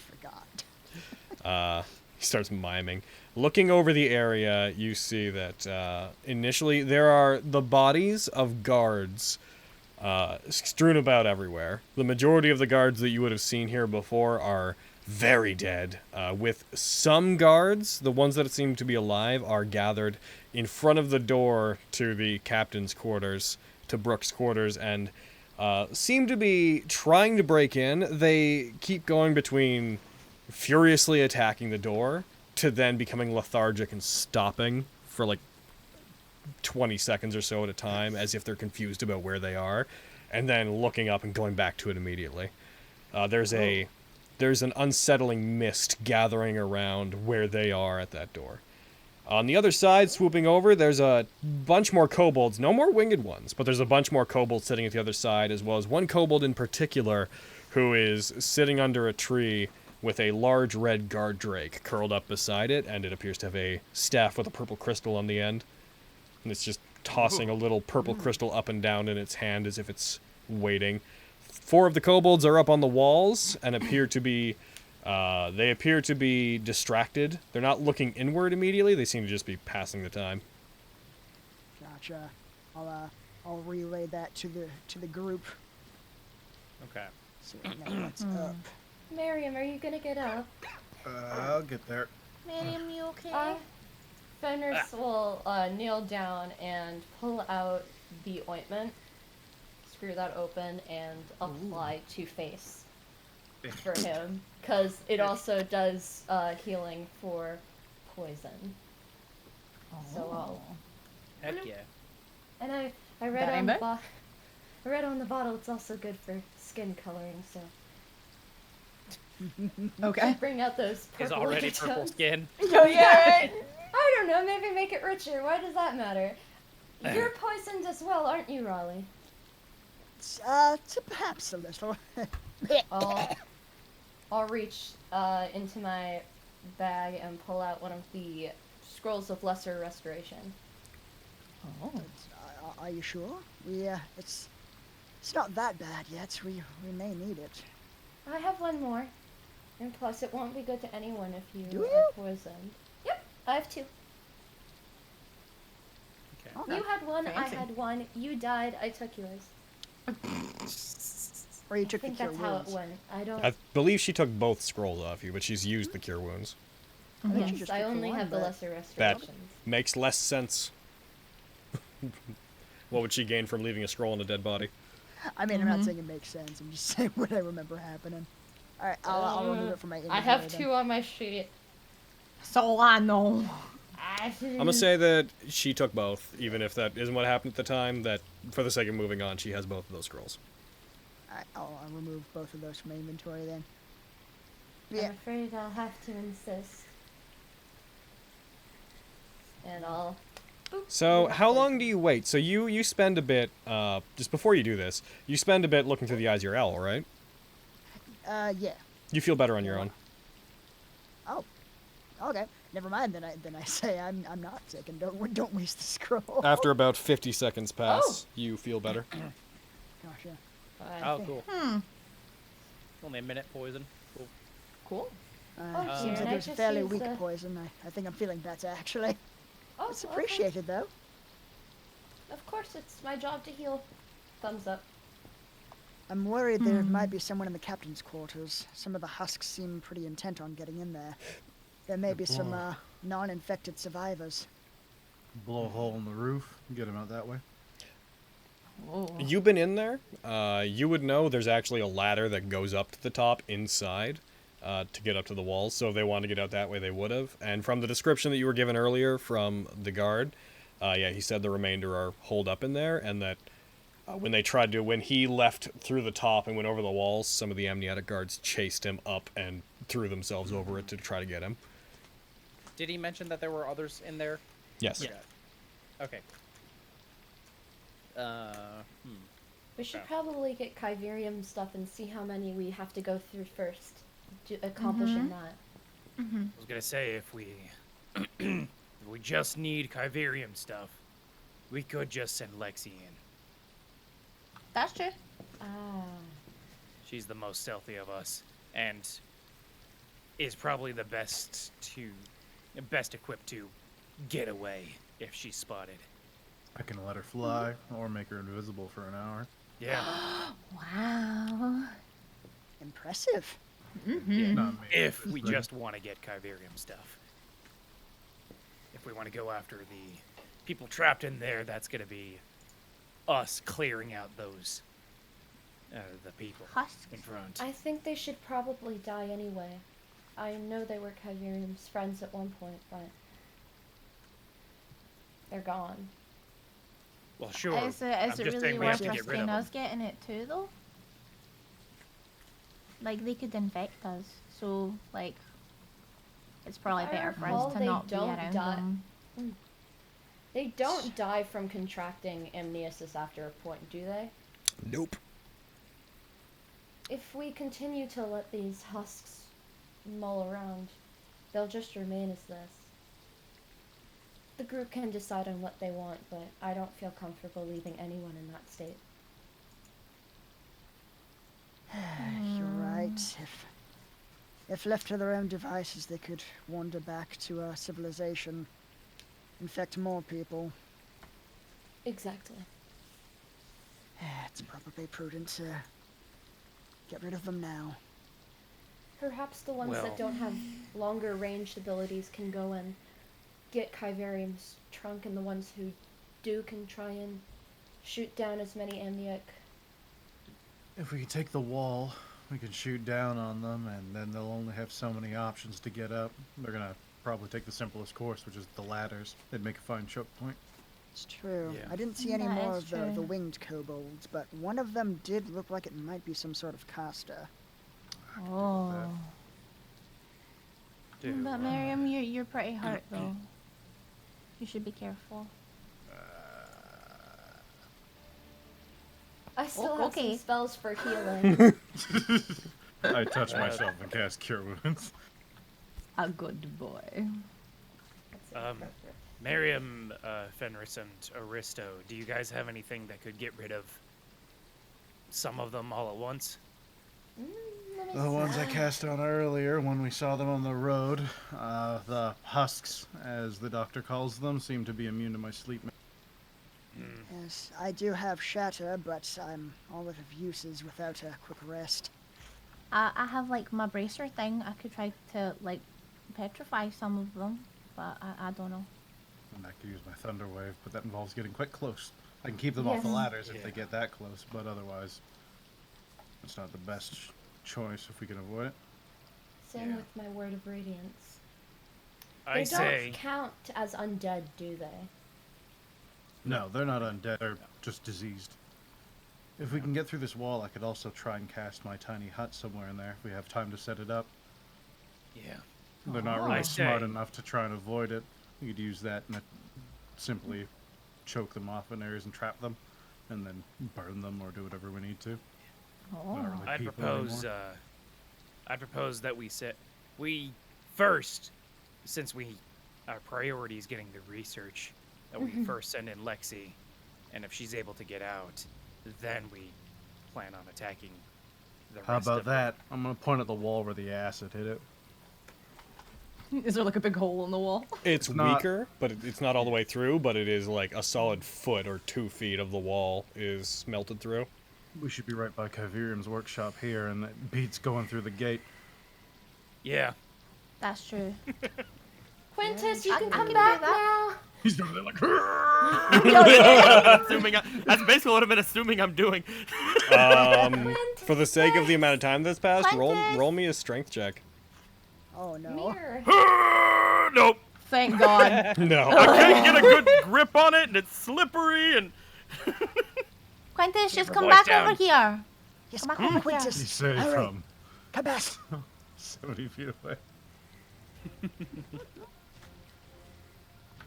forgot. He starts miming. Looking over the area, you see that initially there are the bodies of guards strewn about everywhere. The majority of the guards that you would have seen here before are very dead, with some guards, the ones that seem to be alive, are gathered in front of the door to the captain's quarters, to Brooke's quarters, and seem to be trying to break in. They keep going between furiously attacking the door to then becoming lethargic and stopping for like 20 seconds or so at a time, as if they're confused about where they are, and then looking up and going back to it immediately. There's an unsettling mist gathering around where they are at that door. On the other side, swooping over, there's a bunch more kobolds. No more winged ones, but there's a bunch more kobolds sitting at the other side, as well as one kobold in particular who is sitting under a tree with a large red guard drake curled up beside it, and it appears to have a staff with a purple crystal on the end. And it's just tossing a little purple crystal up and down in its hand as if it's waiting. 4 of the kobolds are up on the walls and appear to be distracted. They're not looking inward immediately. They seem to just be passing the time. Gotcha. I'll relay that to the group. Okay. So we know what's up. Miriam, are you gonna get up? I'll get there. Miriam, you okay? Fenris will kneel down and pull out the ointment, screw that open, and apply to face for him, because it also does healing for poison. So Heck yeah. and I read on the bottle it's also good for skin coloring. So Okay. bring out those purple. He's already purple undertones. skin. Oh yeah, right. I don't know. Maybe make it richer. Why does that matter? You're poisoned as well, aren't you, Raleigh? Perhaps a little. I'll reach into my bag and pull out one of the scrolls of lesser restoration. Oh. Are you sure? It's not that bad yet. We may need it. I have one more. And plus, it won't be good to anyone if you Do are you? poisoned. Yep, I have 2. Okay. You had one, Fancy. I had one. You died, I took yours. Or you I took think the cure that's how it wounds. went. I don't. I believe she took both scrolls off you, but she's used the cure wounds. I think you Yes, just I took the only one, have the but- lesser That restorations. makes less sense. What would she gain from leaving a scroll on a dead body? I mean, I'm not saying it makes sense. I'm just saying what I remember happening. All right, I'll remove it from my inventory. I have then. 2 on my sheet. So I know. I'm gonna say that she took both, even if that isn't what happened at the time, that for the sake of moving on, she has both of those scrolls. All right, I'll remove both of those from my inventory then. I'm Yeah. afraid I'll have to insist. And I'll. So, how long do you wait? So you spend a bit, just before you do this, you spend a bit looking through the eyes of your owl, right? Yeah. You feel better on your own. Oh. Okay. Never mind. Then I say I'm not sick and don't waste the scroll. After about 50 seconds pass, you feel better. Gotcha. Oh, cool. Only a minute poison. Cool. Cool. Seems here, like and I it was a just fairly used weak the- poison. I think I'm feeling better actually. Oh, It's appreciated though. Of course, it's my job to heal. Thumbs up. I'm worried there might be someone in the captain's quarters. Some of the husks seem pretty intent on getting in there. There may be some non-infected survivors. Blow a hole in the roof, get him out that way. Oh. You've been in there. You would know there's actually a ladder that goes up to the top inside to get up to the walls. So if they wanted to get out that way, they would have. And from the description that you were given earlier from the guard, yeah, he said the remainder are holed up in there, and that when he left through the top and went over the walls, some of the amniotic guards chased him up and threw themselves over it to try to get him. Did he mention that there were others in there? Yes. Yeah. Okay. We should probably get Kyverium stuff and see how many we have to go through first. accomplishing that. Mm-hmm. I was gonna say, if we if we just need Kyverium stuff, we could just send Lexi in. That's true. She's the most stealthy of us, and is probably the best equipped to get away if she's spotted. I can let her fly or make her invisible for an hour. Yeah. Wow. Impressive. Mm-hmm. Yeah. Not me. If we just want to get Kyverium stuff. If we want to go after the people trapped in there, that's going to be us clearing out those, the people Husks. in front. I think they should probably die anyway. I know they were Kyverium's friends at one point, but they're gone. Well, sure. Is it I'm just really saying we have worth to get rid risking of them. us getting it too, though? Like, they could infect us, so, like, it's probably If I better for recall, us to they not be don't around die- them. They don't die from contracting amniosis after a point, do they? Nope. If we continue to let these husks mull around, they'll just remain as this. The group can decide on what they want, but I don't feel comfortable leaving anyone in that state. You're right. If left to their own devices, they could wander back to our civilization, infect more people. Exactly. It's probably prudent to get rid of them now. Perhaps the ones Well- that don't have longer ranged abilities can go and get Kyverium's trunk, and the ones who do can try and shoot down as many amniotic. If we take the wall, we can shoot down on them, and then they'll only have so many options to get up. They're gonna probably take the simplest course, which is the ladders. They'd make a fine choke point. It's true. Yeah. I didn't see any That more is of the true. winged kobolds, but one of them did look like it might be some sort of caster. Oh. Do, But Miriam, you're pretty hurt, though. You should be careful. I still have okay. some spells for healing. I touch myself and cast Cure Wounds. A good boy. Miriam, Fenris, and Aristo, do you guys have anything that could get rid of some of them all at once? Let me The ones I see. cast on earlier when we saw them on the road, the husks, as the doctor calls them, seem to be immune to my sleep. Yes, I do have shatter, but I'm all out of uses without a quick rest. I have, like, my bracer thing. I could try to, like, petrify some of them, but I don't know. And I could use my Thunder Wave, but that involves getting quite close. I can keep them off the Yes. ladders if they get that close, but otherwise, it's not the best choice if we can avoid it. Same Yeah. with my word of radiance. I They say, don't count as undead, do they? No, they're not undead, they're just diseased. If we can get through this wall, I could also try and cast my tiny hut somewhere in there if we have time to set it up. yeah. They're not I really smart say- enough to try and avoid it. You could use that and simply choke them off in areas and trap them, and then burn them or do whatever we need to. Oh. Not really I'd people propose, anymore. I propose that we first, since our priority is getting the research, that we first send in Lexi, and if she's able to get out, then we plan on attacking the rest How about of that? I'm gonna point at the wall where the acid hit it. Is there like a big hole in the wall? It's not- weaker, but it's not all the way through, but it is like a solid foot or 2 feet of the wall is melted through. We should be right by Kyverium's workshop here, and it beats going through the gate. Yeah. That's true. Quintus, you I can can come do back that. now. He's over there like, That's basically what I've been assuming I'm doing. For the sake of the amount of time that's passed, Quintus! roll me a strength check. Oh no. Mirror. Nope. Thank God. No. I can't get a good grip on it, and it's slippery, and Quintus, just her come voice back down. over here. Yes, Come back over here. Quintus. He's saved Hurry. from Come back. 70 feet away.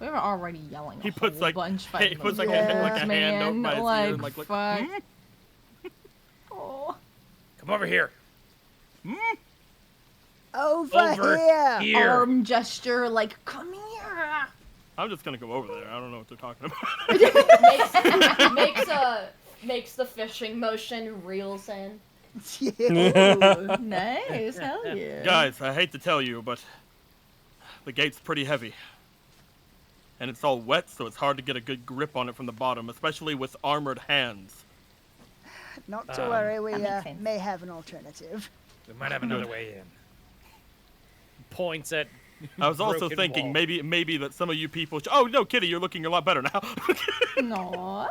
We were already yelling. He a puts whole like bunch he fighting puts those like a guys, hand over man. my ear Like, and like fuck. Oh. Come over here. Over here. Arm gesture, like, come here. I'm just gonna go over there. I don't know what they're talking about. makes the fishing motion, reels in. Ooh, nice, hell yeah. Guys, I hate to tell you, but the gate's pretty heavy. And it's all wet, so it's hard to get a good grip on it from the bottom, especially with armored hands. Not to worry, we may have an alternative. We might have another way in. Points at. I was also thinking maybe that some of you people. Oh no, Kitty, you're looking a lot better now. No.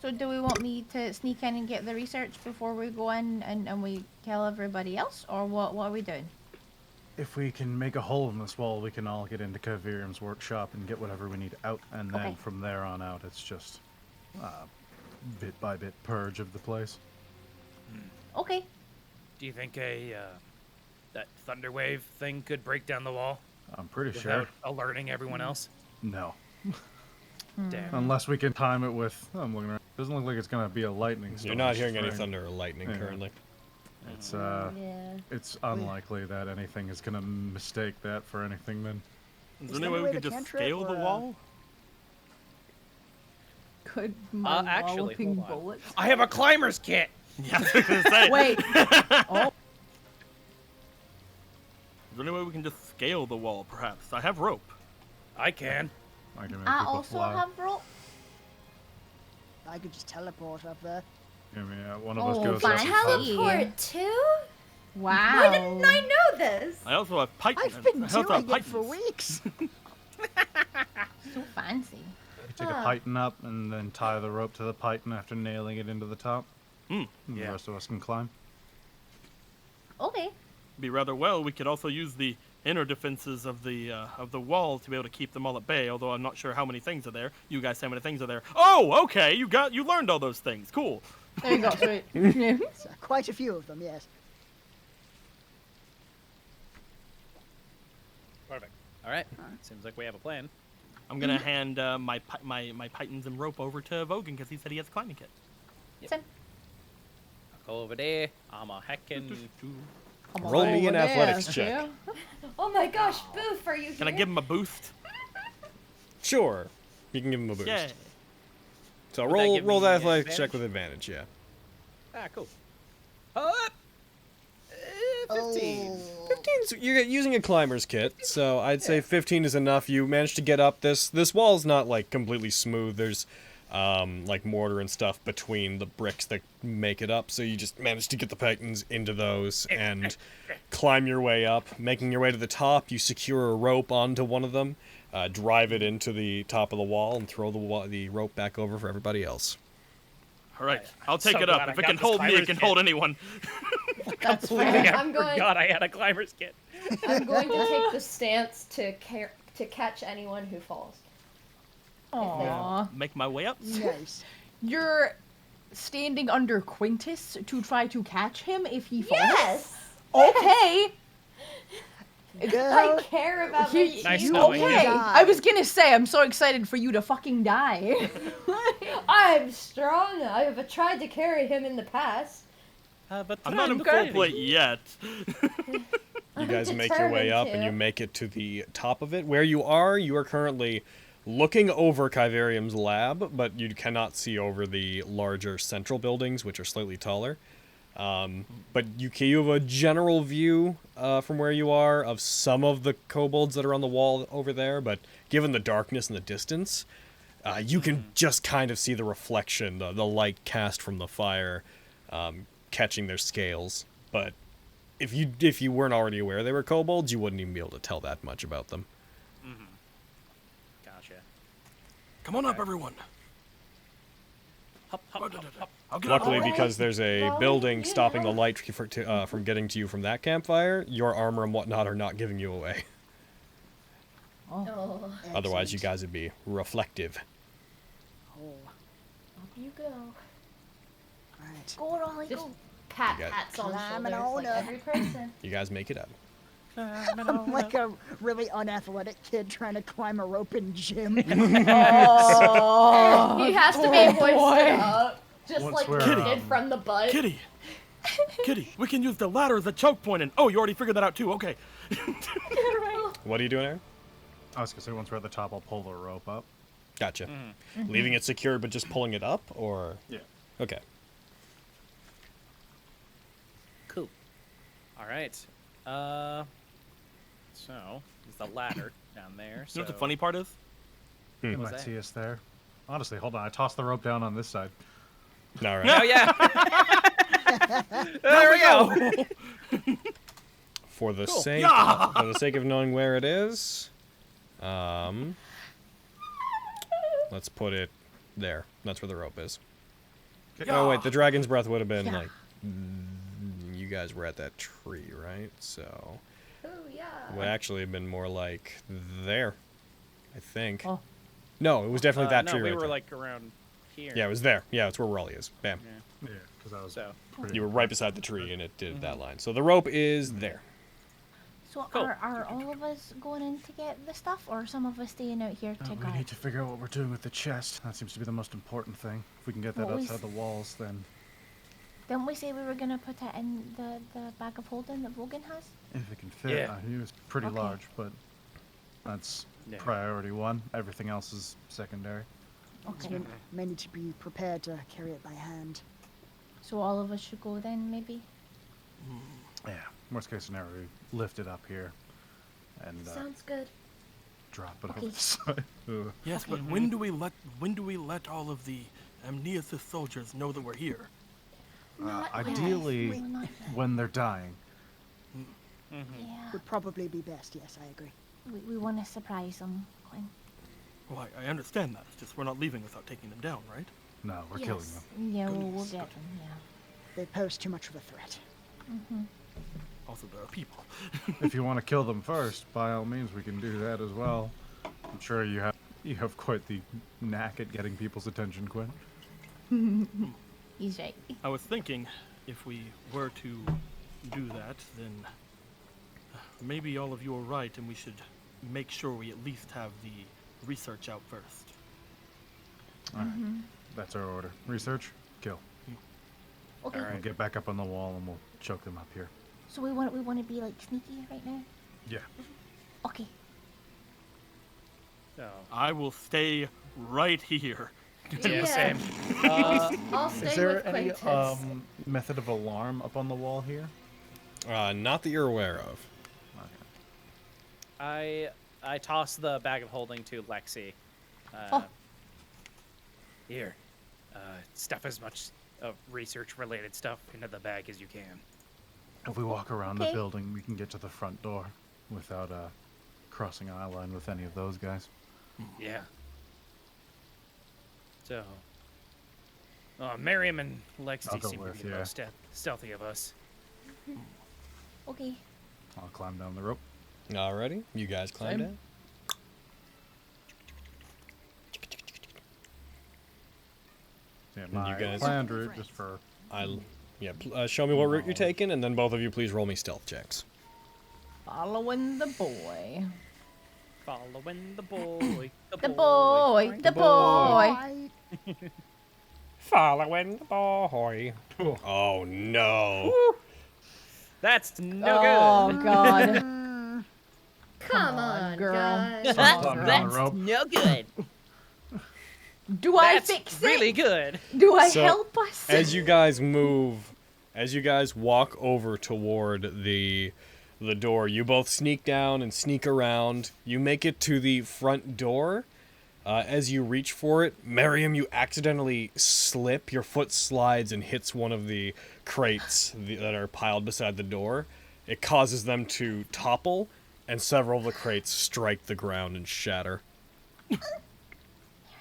So do we want me to sneak in and get the research before we go in and we kill everybody else, or what are we doing? If we can make a hole in this wall, we can all get into Kavirium's workshop and get whatever we need out, and then from there on out, it's just bit by bit purge of the place. Okay. Do you think that thunder wave thing could break down the wall? I'm pretty without sure. Alerting everyone else? No. Damn. Unless we can time it with. I'm looking around. Doesn't look like it's gonna be a lightning storm. You're not hearing any thunder or lightning currently. It's it's unlikely that anything is gonna mistake that for anything. Then. Is there any way we could just scale the wall? Could my actually, walloping hold on. bullets? I have a climber's kit. Yeah, I was gonna say. Wait. Oh. Is there any way we can just scale the wall, perhaps? I have rope. I can. I can make I people also fly. have rope. I could just teleport up there. Yeah, one of us goes fine. up. and Teleport too? Wow. Why didn't I know this? I also have pipe. I've been I also have doing it for pythons. weeks. So fancy. You take a python up and then tie the rope to the python after nailing it into the top. And the rest of us can climb. Okay. Be rather well. We could also use the inner defenses of the wall to be able to keep them all at bay. Although I'm not sure how many things are there. You guys say how many things are there. Oh, okay. You learned all those things. Cool. There you go, sweet. Yeah. So, quite a few of them, yes. Perfect. All right. Seems like we have a plan. I'm gonna hand my pythons and rope over to Vogan because he said he has a climbing kit. Same. I'll go over there. I'm a heckin'. Roll me an athletics check. Oh my gosh, Boof, are you here? Can I give him a boost? Sure. You can give him a boost. Yeah. So Would that give roll me that athletics advantage? check with advantage, yeah. Ah, cool. 15. 15's, you're using a climber's kit, so I'd say 15 is enough. You managed to get up this wall's not like completely smooth. There's like mortar and stuff between the bricks that make it up, so you just managed to get the pythons into those and climb your way up. Making your way to the top, you secure a rope onto one of them, drive it into the top of the wall, and throw the rope back over for everybody else. All right, I'll take so it up. glad If I it got can this hold me, it climber's can kit. hold anyone. That's Completely, fair. I I'm going- forgot I had a climber's kit. I'm going to take the stance to catch anyone who falls. Aww. Make my way up. Nice. You're standing under Quintus to try to catch him if he falls? Yes! Okay. Girl, I care about my He- Nice team. knowing you. Okay. Die. I was gonna say, I'm so excited for you to fucking die. I'm strong. I have tried to carry him in the past. But I'm not in full plate yet. You guys make your way determined up, to. and you make it to the top of it. Where you are currently looking over Kyverium's lab, but you cannot see over the larger central buildings, which are slightly taller. But you have a general view from where you are of some of the kobolds that are on the wall over there, but given the darkness and the distance, you can just kind of see the reflection, the light cast from the fire, catching their scales. But if you weren't already aware they were kobolds, you wouldn't even be able to tell that much about them. Gotcha. Come on up, everyone. Hop, hop, hop, hop. I'll get Luckily, up. because there's a building stopping the light from getting to you from that campfire, your armor and whatnot are not giving you away. Oh, Otherwise, you guys would be reflective. Oh, up you go. right. Go, Rolly, Just go. pats Climbing on shoulders on like up. every person. You guys make it up. I'm like a really unathletic kid trying to climb a rope in gym. Oh, He has to be poor hoisted boy. up, just Once like we're, lifted from the butt. Kitty, Kitty, we can use the ladder as a choke point, and oh, you already figured that out too. Okay. What are you doing, Aaron? I was gonna say once we're at the top, I'll pull the rope up. Gotcha. Leaving it secured, but just pulling it up, or? Yeah. Okay. Cool. All right. So there's the ladder down there. You know So what the funny part is? You What's might that? see us there. Honestly, hold on. I tossed the rope down on this side. All right. Oh yeah. There we go. For the Cool. sake Yeah. for the sake of knowing where it is, let's put it there. That's where the rope is. Oh wait, the dragon's breath would have been like you guys were at that tree, right? So Oh yeah. it would actually have been more like there, I think. Oh. No, it was definitely that tree No, we right were there. like around here. Yeah, it was there. Yeah, it's where Raleigh is. Bam. Yeah, because I was. So You were right beside the tree, and it did that line. So the rope is there. So Cool. are all of us going in to get the stuff, or are some of us staying out here to We guard? need to figure out what we're doing with the chest. That seems to be the most important thing. If we can get that What was- outside the walls, then Didn't we say we were gonna put it in the bag of holding that Vogan has? if it can fit, Yeah. he was pretty Okay. large, but that's Yeah. priority one. Everything else is secondary. So we may need to be prepared to carry it by hand. So all of us should go then, maybe? Yeah. Worst case scenario, we lift it up here and Sounds good. drop it Okay. over the side. Ugh. Yes, but when do we let all of the Amnesis soldiers know that we're here? Not yet. Ideally, No, not yet. when they're dying. Yeah. Would probably be best, yes, I agree. We want to surprise them, Quinn. Well, I understand that. It's just we're not leaving without taking them down, right? No, we're killing Yes. them. Yeah, we'll get them, yeah. They pose too much of a threat. Also, there are people. If you want to kill them first, by all means, we can do that as well. I'm sure you have quite the knack at getting people's attention, Quinn. He's right. I was thinking, if we were to do that, then maybe all of you are right, and we should make sure we at least have the research out first. All right. That's our order. Research, kill. Okay. We'll get back up on the wall and we'll choke them up here. So we want to be like sneaky right now. Yeah. Okay. So I will stay right here. yeah, same. I'll stay Is there with any Quintus. method of alarm up on the wall here? Not that you're aware of. I toss the bag of holding to Lexi. Oh. Here, stuff as much of research-related stuff into the bag as you can. If we walk around the Okay. building, we can get to the front door without crossing eye line with any of those guys. Yeah. So, Miriam and Lexi I'll go seem to with, be the yeah. most stealthy of us. Okay. I'll climb down the rope. Alrighty, you guys climb Same. down. Yeah, And my you guys- planned route just for Show me what route you're taking, and then both of you please roll me stealth checks. Following the boy. Following the boy. The boy. The boy. Following the boy. Oh no. That's no Oh good. God. Come on, girl. guys. Climb down the rope. no good. Do I That's fix really it? good. Do I So, help us? As you guys walk over toward the door, you both sneak down and sneak around. You make it to the front door. As you reach for it, Miriam, you accidentally slip. Your foot slides and hits one of the crates that are piled beside the door. It causes them to topple, and several of the crates strike the ground and shatter.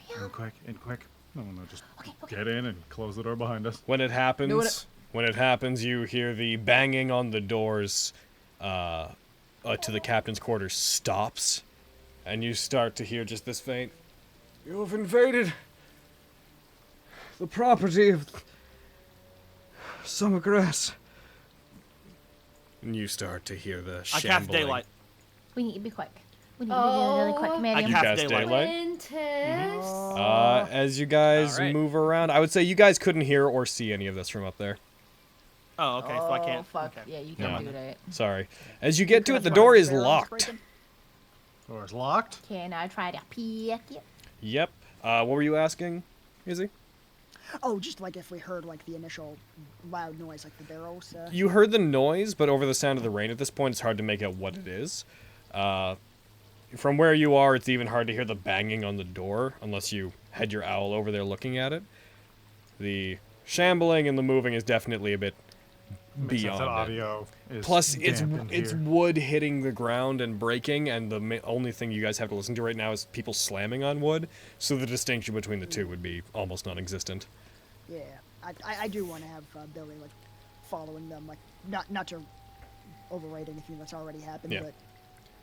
In quick. No, just get in and close the door behind us. When it happens, Doing you hear the banging on the doors to the captain's quarters stops, and you start to hear just this faint, "You have invaded the property of Summergrass." And you start to hear the I shambling. cast daylight. We need to be quick. We need to be really quick, I Miriam. You cast cast daylight. daylight. Quintus. As you guys Alright. move around, I would say you guys couldn't hear or see any of this from up there. Oh, okay, so I can't. Fuck. Okay. Yeah, you can't do that. Sorry. As you get to it, the door is Barrels locked. breaking? Door's locked. Can I try to pick it? Yep. What were you asking, Izzy? Oh, just like if we heard like the initial loud noise, like the barrels. You heard the noise, but over the sound of the rain at this point, it's hard to make out what it is. From where you are, it's even hard to hear the banging on the door, unless you had your owl over there looking at it. The shambling and the moving is definitely a bit Makes sense beyond that it. audio is Plus, it's dampened here. wood hitting the ground and breaking, and the only thing you guys have to listen to right now is people slamming on wood, so the distinction between the two would be almost non-existent. Yeah, I do want to have Billy like following them, like not to override anything that's already happened, Yeah. but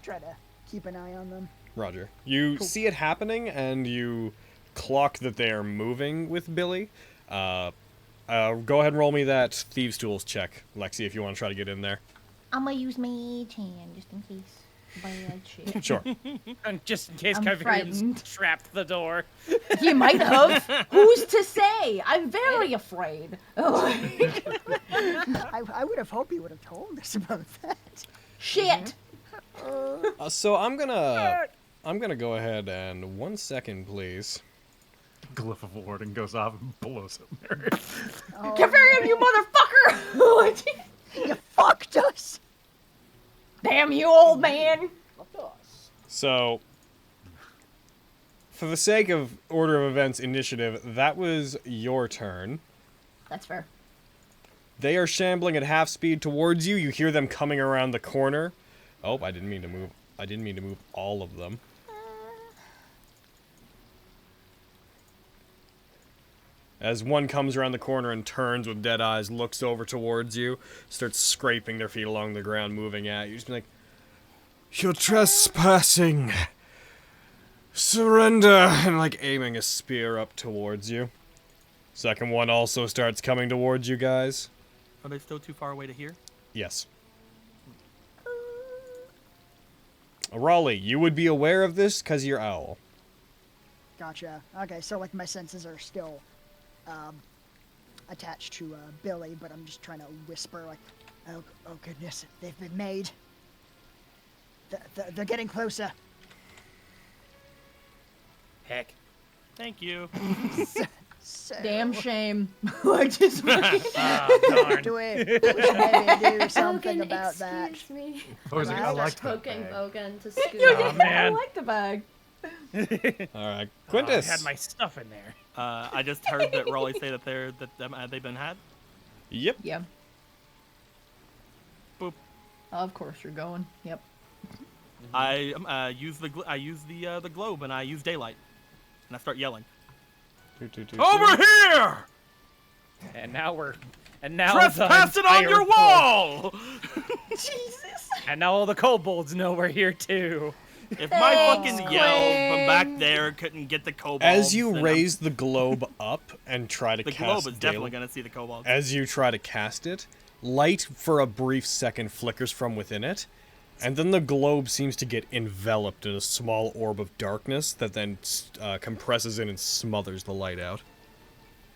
try to keep an eye on them. Roger. You see it happening, and you clock that they are moving with Billy. Go ahead and roll me that Thieves' Tools check, Lexi, if you want to try to get in there. I'm gonna use my hand just in case. Bad shit. Sure. Just in case I'm Kyverian's frightened. trapped the door. He might have. Who's to say? I'm very afraid. I would have hoped he would have told us about that. Shit. So I'm gonna go ahead and 1 second, please. Glyph of warding goes off and blows up Mary. Kyverian, you motherfucker! You fucked us. Damn you, old man. So, for the sake of order of events initiative, that was your turn. That's fair. They are shambling at half speed towards you. You hear them coming around the corner. Oh, I didn't mean to move. I didn't mean to move all of them. As one comes around the corner and turns with dead eyes, looks over towards you, starts scraping their feet along the ground, moving at you. Just be like, You're trespassing. surrender, and like aiming a spear up towards you. Second one also starts coming towards you guys. Are they still too far away to hear? Yes. Raleigh, you would be aware of this because you're owl. Gotcha. Okay, so like my senses are still attached to Billy, but I'm just trying to whisper like, oh goodness, they've been made. They're getting closer. Heck. Thank you. So, Damn shame. I just Darn. do we should maybe do something Bogan, about that? excuse me. Bogan, I Start like that poking bag. Bogan to scoot. Oh, I man. like the bag. Alright, I Quintus. had my stuff in there. I just heard that Raleigh say that they've been had. Yep. Yeah. Boop. Of course you're going. Yep. I use the globe and I use daylight, and I start yelling. Over here! And now Trespassing on your wall! Jesus. And now all the kobolds know we're here too. If my fucking yell from back there couldn't get the kobolds, As you then raise the globe up and try to the cast globe is daylight, definitely gonna see the kobolds. as you try to cast it, light for a brief second flickers from within it, and then the globe seems to get enveloped in a small orb of darkness that then compresses in and smothers the light out.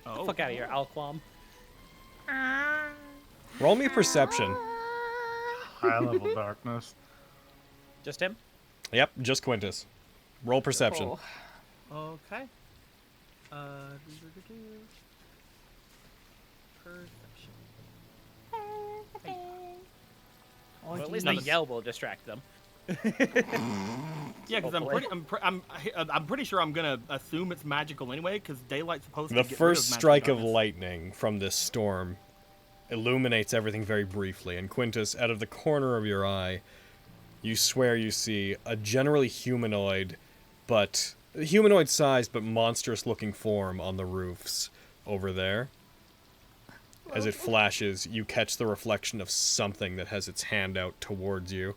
Oh. Fuck out of here, Alquam. Roll me perception. High level darkness. Just him? Yep, just Quintus. Roll perception. Oh. Okay. Perception. Well, at least No, the that's- yell will distract them. Yeah, because Hopefully. I'm pretty sure I'm gonna assume it's magical anyway, because daylight's supposed The to get first rid of strike magic of darkness. lightning from this storm illuminates everything very briefly, and Quintus, out of the corner of your eye, you swear you see a generally humanoid sized but monstrous looking form on the roofs over there. As it flashes, you catch the reflection of something that has its hand out towards you.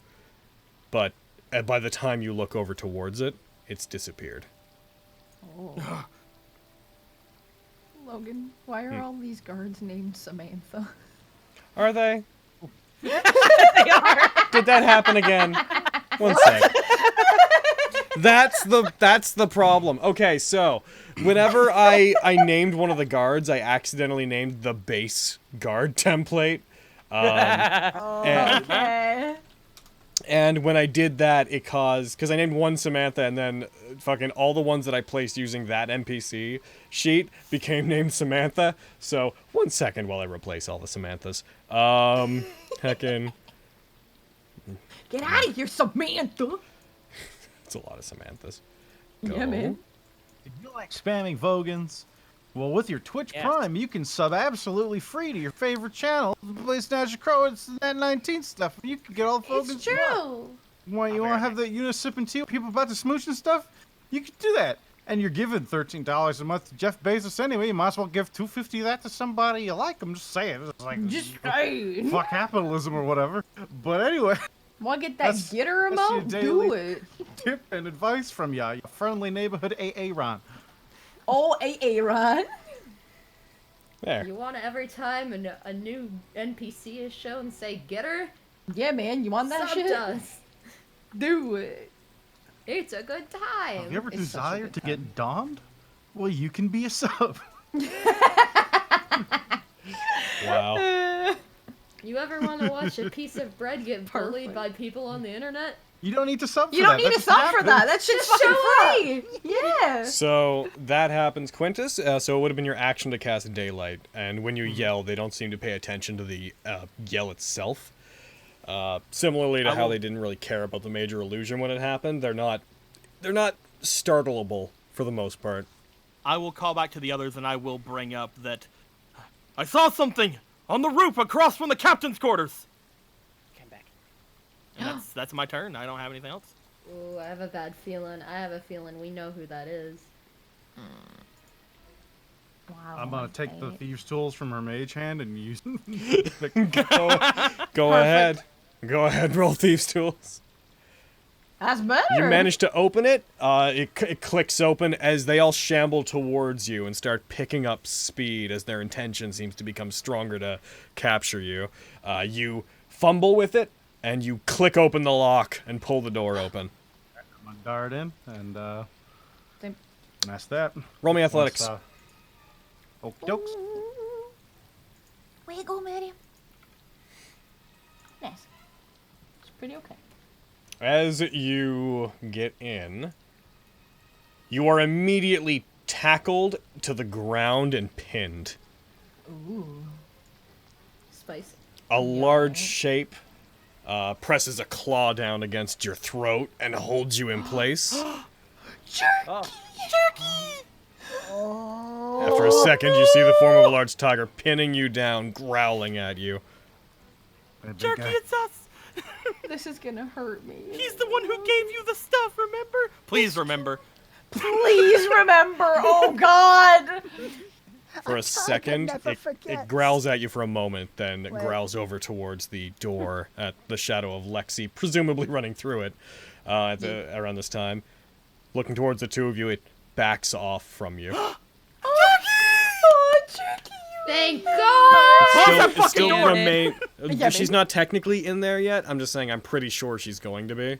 But by the time you look over towards it, it's disappeared. Oh. Logan, why are all these guards named Samantha? Are they? They are. Did that happen again? One sec. That's the problem. Okay, so whenever I named one of the guards, I accidentally named the base guard template Okay. And when I did that, it caused, because I named one Samantha, and then fucking all the ones that I placed using that NPC sheet became named Samantha. So 1 second while I replace all the Samanthas. Heckin'. Get out of here, Samantha. It's a lot of Samanthas. Yeah, man. If you like spamming Vogans, well, with your Twitch Prime, you can sub absolutely free to your favorite channel. Play Snatch a Crow, it's Nat19 stuff. You can get all the Vogans. It's true. You want to have the Unisip and tea, people about to smooch and stuff? You can do that. And you're giving $13 a month to Jeff Bezos anyway. You might as well give $250 of that to somebody you like. I'm just saying. It's like, fuck capitalism or whatever. But anyway. Want to get that getter amount? Do it. Tip and advice from ya, your friendly neighborhood AA Ron. Oh, AA Ron. There. You want to every time a new NPC is shown say get her? Yeah, man. You want that Sub shit? us. Do it. It's a good time. Have you ever desired to get domed? Well, you can be a sub. Wow. You ever want to watch a piece of bread get bullied by people on the internet? You don't need to sub for that. You don't need to sub for that. That shit's fucking free. Yeah. So that happens, Quintus. So it would have been your action to cast Daylight, and when you yell, they don't seem to pay attention to the yell itself. Similarly to how they didn't really care about the major illusion when it happened, they're not startleable for the most part. I will call back to the others, and I will bring up that I saw something on the roof across from the captain's quarters. Come back. And that's my turn. I don't have anything else. Ooh, I have a bad feeling. I have a feeling we know who that is. Wow. I'm gonna take the thieves' tools from her mage hand and use them. Go ahead. Go ahead, roll thieves' tools. That's better. You manage to open it. It clicks open as they all shamble towards you and start picking up speed as their intention seems to become stronger to capture you. You fumble with it, and you click open the lock and pull the door open. I'm gonna dart in, and that's that. Roll me athletics. Okie dokes. Where you go, Mary? Nice. It's pretty okay. As you get in, you are immediately tackled to the ground and pinned. Ooh. Spicy. A large shape presses a claw down against your throat and holds you in place. Jerky! Jerky! After a second, you see the form of a large tiger pinning you down, growling at you. Jerky, it's us! This is gonna hurt me. He's the one who gave you the stuff, remember? Please remember. Please remember, oh god! For a second, it growls at you for a moment, then it growls over towards the door at the shadow of Lexi, presumably running through it around this time. Looking towards the two of you, it backs off from you. Oh, Jerky! Thank God! It still remain. She's not technically in there yet. I'm just saying I'm pretty sure she's going to be.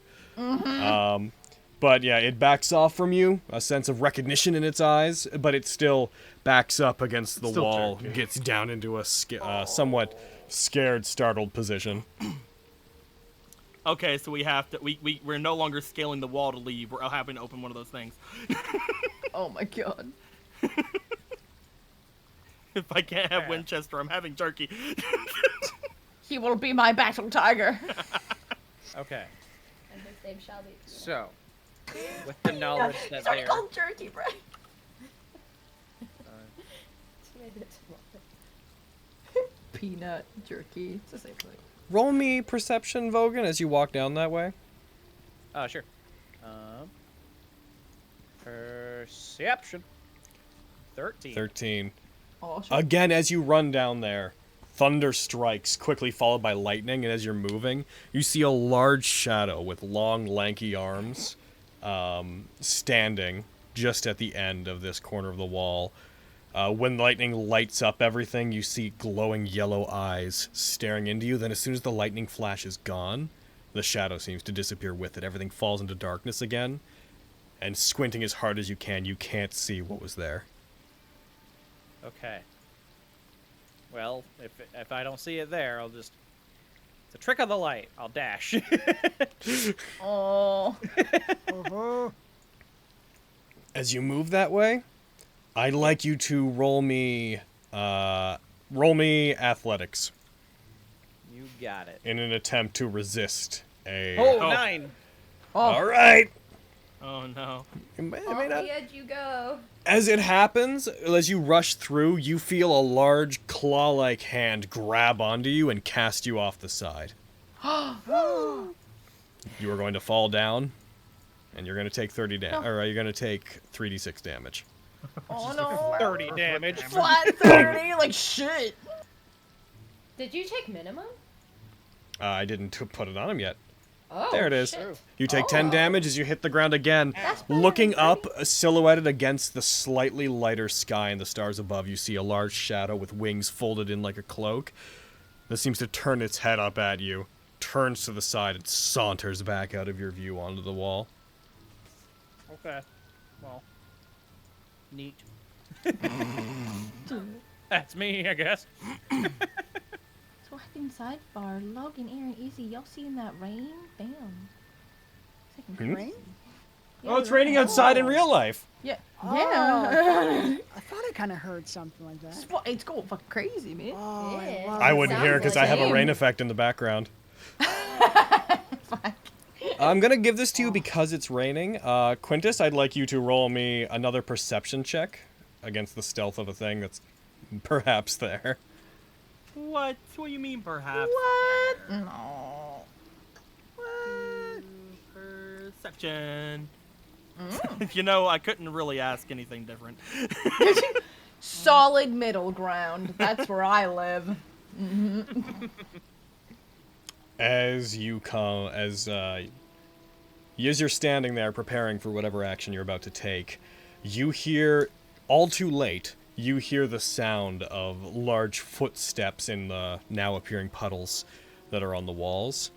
But yeah, it backs off from you, a sense of recognition in its eyes, but it still backs up against the wall, gets down into a somewhat scared, startled position. Okay, so we have to. We're no longer scaling the wall to leave. We're having to open one of those things. Oh my god. If I can't have Winchester, I'm having Jerky. He will be my battle tiger. Okay. And his name shall be. So, with the knowledge that they're... called Jerky, right? Peanut jerky. It's the same thing. Roll me perception, Vogan, as you walk down that way. Sure. Perception. 13. 13. Oh, sure. Again, as you run down there, thunder strikes, quickly followed by lightning, and as you're moving, you see a large shadow with long, lanky arms standing just at the end of this corner of the wall. When lightning lights up everything, you see glowing yellow eyes staring into you. Then as soon as the lightning flash is gone, the shadow seems to disappear with it. Everything falls into darkness again, and squinting as hard as you can't see what was there. Okay. Well, if I don't see it there, I'll just... It's a trick of the light. I'll dash. Oh. As you move that way, I'd like you to roll me athletics. You got it. In an attempt to resist a... Oh, 9. Oh. All right. Oh, no. Off the edge you go. As it happens, as you rush through, you feel a large claw-like hand grab onto you and cast you off the side. You are going to fall down, and you're going to take 30 damage, or you're going to take 3d6 damage. Oh no. 30 damage. Flat 30, like shit. Did you take minimum? I didn't put it on him yet. Oh, there it is. shit. You take 10 damage as you hit the ground again. Looking up, silhouetted against the slightly lighter sky and the stars above, you see a large shadow with wings folded in like a cloak that seems to turn its head up at you, turns to the side, and saunters back out of your view onto the wall. Okay. Well. Neat. That's me, I guess. Swapping sidebar, Logan, Aaron, Easy, y'all seen that rain? Damn. Rain? Oh, it's raining outside in real life. Yeah. Oh, Yeah. I thought I kind of heard something like that. It's going fucking crazy, man. Oh, Yeah. I wouldn't hear it because I have a rain effect in the background. I'm going to give this to you because it's raining. Quintus, I'd like you to roll me another perception check against the stealth of a thing that's perhaps there. What? What do you mean, perhaps? What? No. Perception. You know, I couldn't really ask anything different. Solid middle ground. That's where I live. As you come, as you're standing there preparing for whatever action you're about to take, you hear, all too late, you hear the sound of large footsteps in the now appearing puddles that are on the walls.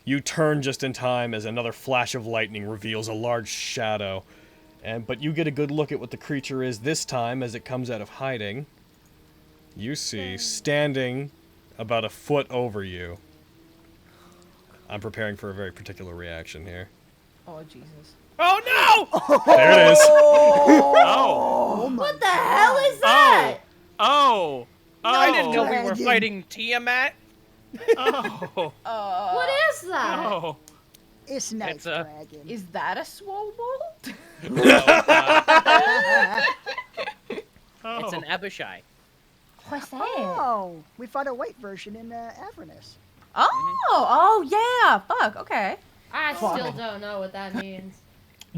You turn just in time as another flash of lightning reveals a large shadow, but you get a good look at what the creature is this time as it comes out of hiding. You see, standing about a foot over you. I'm preparing for a very particular reaction here. Oh, Jesus. Oh, no! There it is. Oh. What the hell is that? Oh. I didn't know we were fighting Tiamat. Oh. What is that? Oh. It's nice, It's a- dragon. Is that a swole bolt? It's an Abishai. What's that? Oh, we fought a white version in Avernus. Oh, yeah. Fuck. Okay. I still don't know what that means.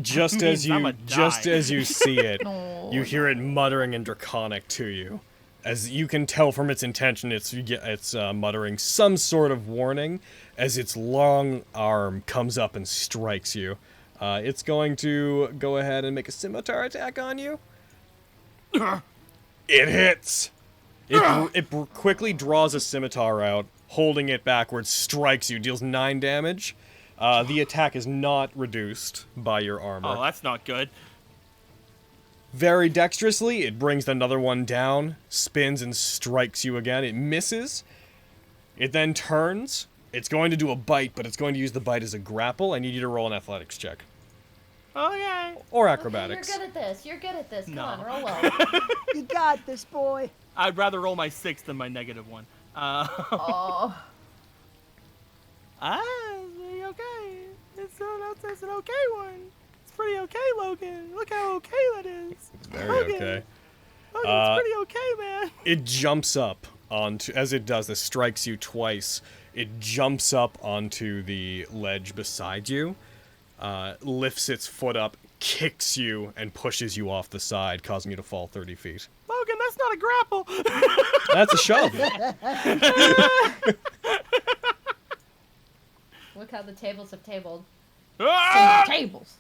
Just as you see it, No, you hear it muttering in Draconic to you. As you can tell from its intention, it's muttering some sort of warning as its long arm comes up and strikes you. It's going to go ahead and make a scimitar attack on you. It hits. It quickly draws a scimitar out, holding it backwards, strikes you, deals 9 damage. The attack is not reduced by your armor. Oh, that's not good. Very dexterously, it brings another one down, spins and strikes you again. It misses. It then turns. It's going to do a bite, but it's going to use the bite as a grapple. I need you to roll an athletics check. Okay. Or acrobatics. You're good at this. You're good at this. Come No. on, roll low. You got this, boy. I'd rather roll my 6 than my -1. Oh. It's okay. It's an okay one. It's pretty okay, Logan. Look how okay that is. It's very Logan. okay. Logan, it's pretty okay, man. It jumps up onto, as it does this, strikes you twice. It jumps up onto the ledge beside you, lifts its foot up, kicks you, and pushes you off the side, causing you to fall 30 feet. Logan, that's not a grapple. That's a shove. Look how the tables have tabled. Ah! Tables.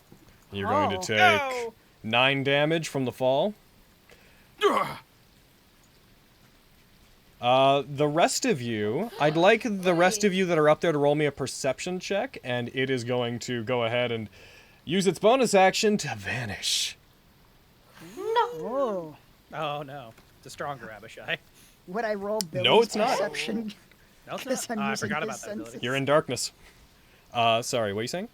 You're going to Oh. take 9 damage from the fall. The rest of you, I'd like the rest of you that are up there to roll me a perception check, and it is going to go ahead and use its bonus action to vanish. Oh. Oh, no. It's a stronger Abishai. Would I roll Billy's No, it's not. perception? No, it's 'Cause not. I'm I using forgot his about that ability. senses. You're in darkness. Sorry, what are you saying?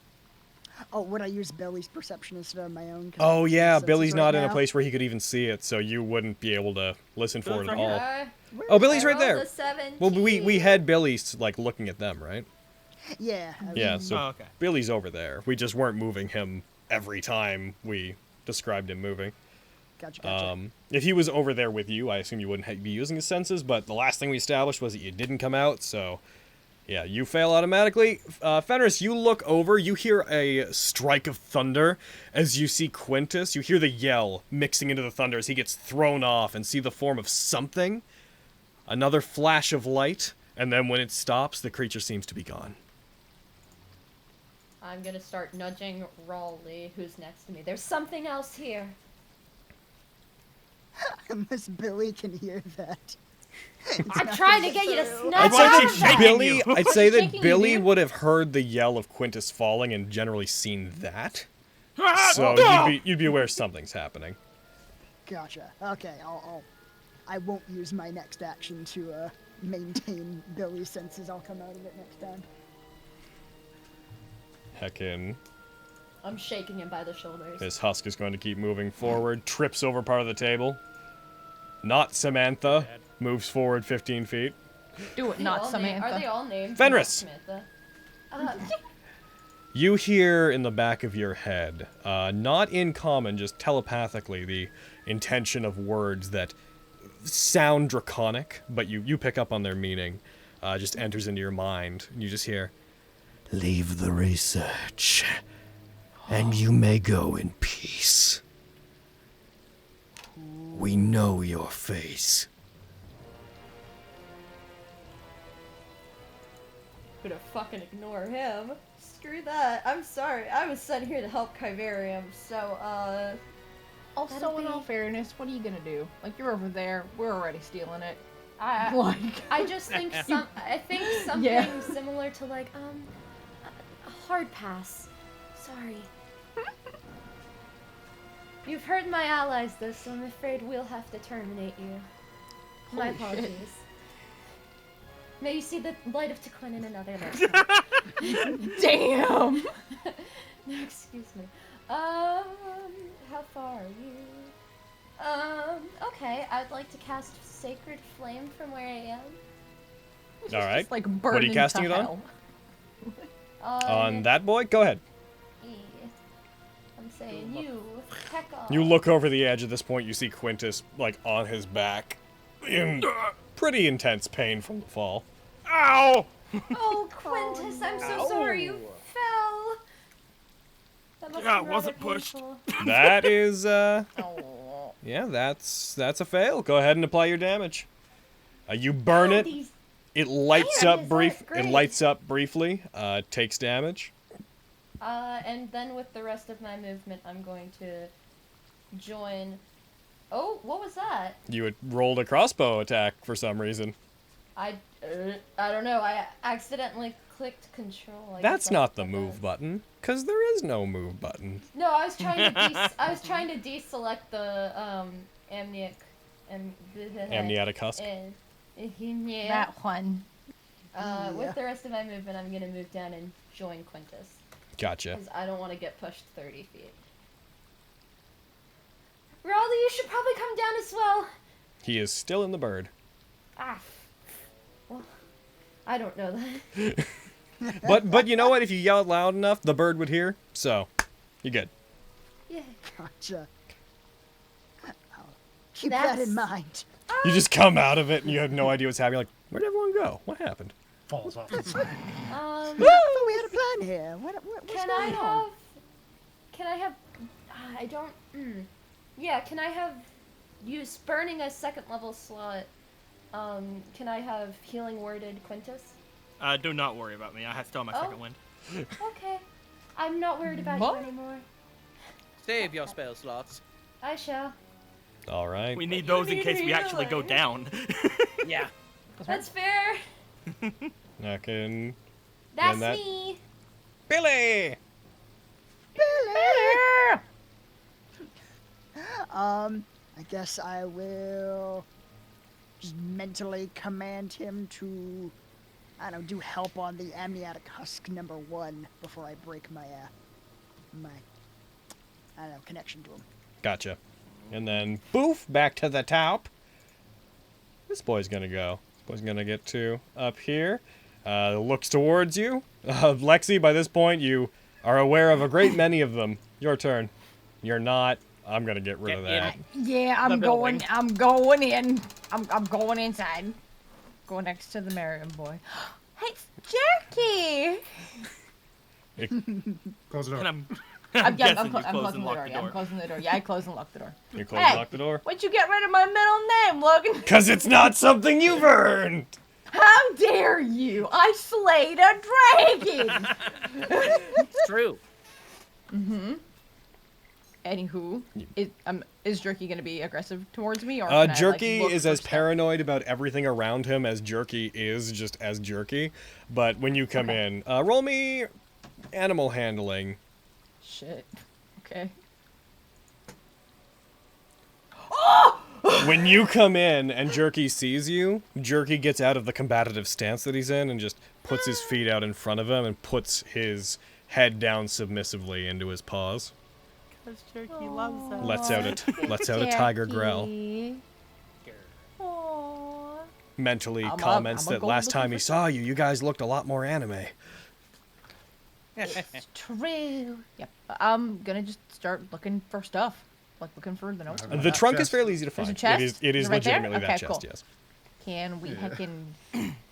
Oh, would I use Billy's perception instead of my own? 'Cause Oh I'm using yeah, senses Billy's right not in a now? place where he could even see it, so you wouldn't be able to listen for it at all. Where's Billy's I right there. rolled a 17. Well, we had Billy's like looking at them, right? Yeah. Yeah, so Oh, okay. Billy's over there. We just weren't moving him every time we described him moving. Gotcha. If he was over there with you, I assume you wouldn't be using his senses, but the last thing we established was that you didn't come out, so yeah, you fail automatically. Fenris, you look over, you hear a strike of thunder as you see Quintus. You hear the yell mixing into the thunder as he gets thrown off and see the form of something. Another flash of light, and then when it stops, the creature seems to be gone. I'm gonna start nudging Raleigh, who's next to me. There's something else here. Unless Billy can hear that. I'm trying to get you to I'd snap say out that of that. Billy, I'd say that Shaking you, Billy dude. would have heard the yell of Quintus falling and generally seen that. So you'd be aware something's happening. Gotcha. Okay, I won't use my next action to maintain Billy's senses. I'll come out of it next time. Heckin'. I'm shaking him by the shoulders. This husk is going to keep moving forward, trips over part of the table. Not Samantha, moves forward 15 feet. Do it, not Samantha. Are they all named? Fenris. Not Samantha. You hear in the back of your head, not in common, just telepathically, the intention of words that sound draconic, but you pick up on their meaning, just enters into your mind, and you just hear, Leave the research, and you may go in peace. We know your face. Gonna fucking ignore him. Screw that. I'm sorry. I was sent here to help Kyverium, so, Also, that'll in be- all fairness, what are you gonna do? Like, you're over there. We're already stealing it. I just think I think something Yeah. similar to like a hard pass. Sorry. You've heard my allies this, so I'm afraid we'll have to terminate you. My Holy shit. apologies. May you see the light of Tequin in another lifetime. Damn. No, excuse me. How far are you? Okay, I'd like to cast Sacred Flame from where I am. all right, Just, like, what are you burning casting to it on? hell. On that boy? Go ahead. I'm saying you, heck off. You look over the edge at this point, you see Quintus, like, on his back, in pretty intense pain from the fall. Ow! Oh, Quintus, I'm so sorry you fell. That must Yeah, be it wasn't rather pushed. painful. That is, yeah, that's a fail. Go ahead and apply your damage. You burn it. These- It lights Damn, up is brief. that It great. lights up briefly. Takes damage. And then with the rest of my movement, I'm going to join. Oh, what was that? You had rolled a crossbow attack for some reason. I don't know. I accidentally clicked control. I That's guess not the move button, cause there is no move button. No, I was trying to I was trying to deselect the amniotic Amniotic husk. Yeah. That one. With the rest of my movement, I'm gonna move down and join Quintus. Gotcha. Because I don't want to get pushed 30 feet. Raleigh, you should probably come down as well. He is still in the bird. Ah. Well, I don't know that. But you know what? If you yell it loud enough, the bird would hear. So, you're good. Yeah. Gotcha. I'll keep that in mind. You just come out of it and you have no idea what's happening. You're like, where'd everyone go? What happened? Falls off the side. I thought we had a plan here. What's Can going on? I have, I don't, yeah, can I have, use burning a second level slot, can I have healing worded Quintus? Do not worry about me. I still have my second wind. Okay. I'm not worried about What? you anymore. Save your spell slots. I shall. All right. We need those in case we actually go down. Yeah. That's fair. I can. That's that- me. Billy! I guess I will mentally command him to, I don't know, do help on the amniotic husk number 1 before I break my, I don't know, connection to him. Gotcha. And then, boof, back to the top. This boy's gonna go. This boy's gonna get to up here. Looks towards you. Lexi, by this point, you are aware of a great many of them. Your turn. You're not. I'm gonna get rid of that. Yeah, I'm going in. I'm going inside. Go next to the Merriam boy. Hey, it's Jerky! Close the door. I'm guessing you I'm closed and closing the locked door. the Yeah, I'm door. closing the door. Yeah, I closed and locked the door. You close and lock the door? Why'd you get rid of my middle name, Logan? Because it's not something you've earned! How dare you! I slayed a dragon! It's true. Anywho, is Jerky gonna be aggressive towards me, or can I, Jerky look is for as stuff? paranoid about everything around him as Jerky is just as Jerky. But when you come in, roll me animal handling. Shit. Okay. When you come in and Jerky sees you, Jerky gets out of the combative stance that he's in and just puts his feet out in front of him and puts his head down submissively into his paws. Because Jerky loves us. Lets out a tiger growl. Mentally comments that last time he saw you, you guys looked a lot more anime. It's true. Yep. I'm gonna just start looking for stuff. Like looking for the notes. The trunk is fairly easy to find. There's a chest? It is Right there? legitimately that Okay, chest, cool. yes. Can we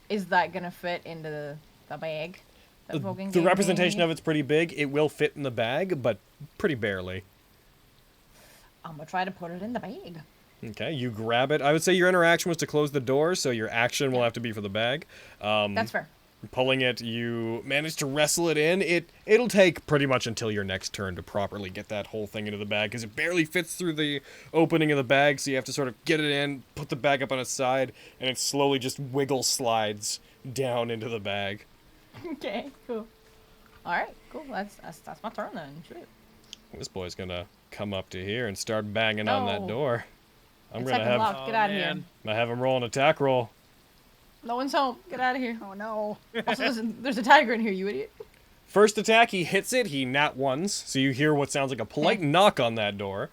is that gonna fit into the bag? that Vogan The gave representation me? of it's pretty big. It will fit in the bag, but pretty barely. I'm gonna try to put it in the bag. Okay, you grab it. I would say your interaction was to close the door, so your action will have to be for the bag. That's fair. Pulling it, you manage to wrestle it in. It'll take pretty much until your next turn to properly get that whole thing into the bag, because it barely fits through the opening of the bag, so you have to sort of get it in, put the bag up on its side, and it slowly just wiggle slides down into the bag. Okay, cool. Alright, cool. That's my turn then. Shit. This boy's gonna come up to here and start banging on that No. door. I'm It's gonna second have locked. Get out of here. I have him roll an attack roll. No one's home. Get out of here. Oh no. Also, there's a tiger in here, you idiot. First attack, he hits it. He nat ones, so you hear what sounds like a polite knock on that door,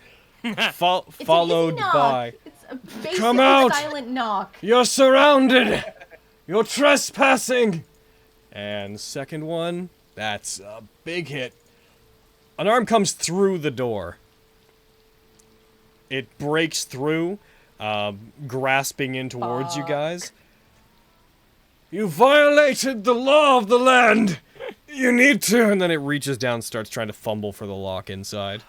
followed It's an easy knock. by It's a basic Come out! silent knock. "You're surrounded. You're trespassing." And second one, that's a big hit. An arm comes through the door. It breaks through, grasping in towards you guys. "You violated the law of the land! You need to!" And then it reaches down, starts trying to fumble for the lock inside.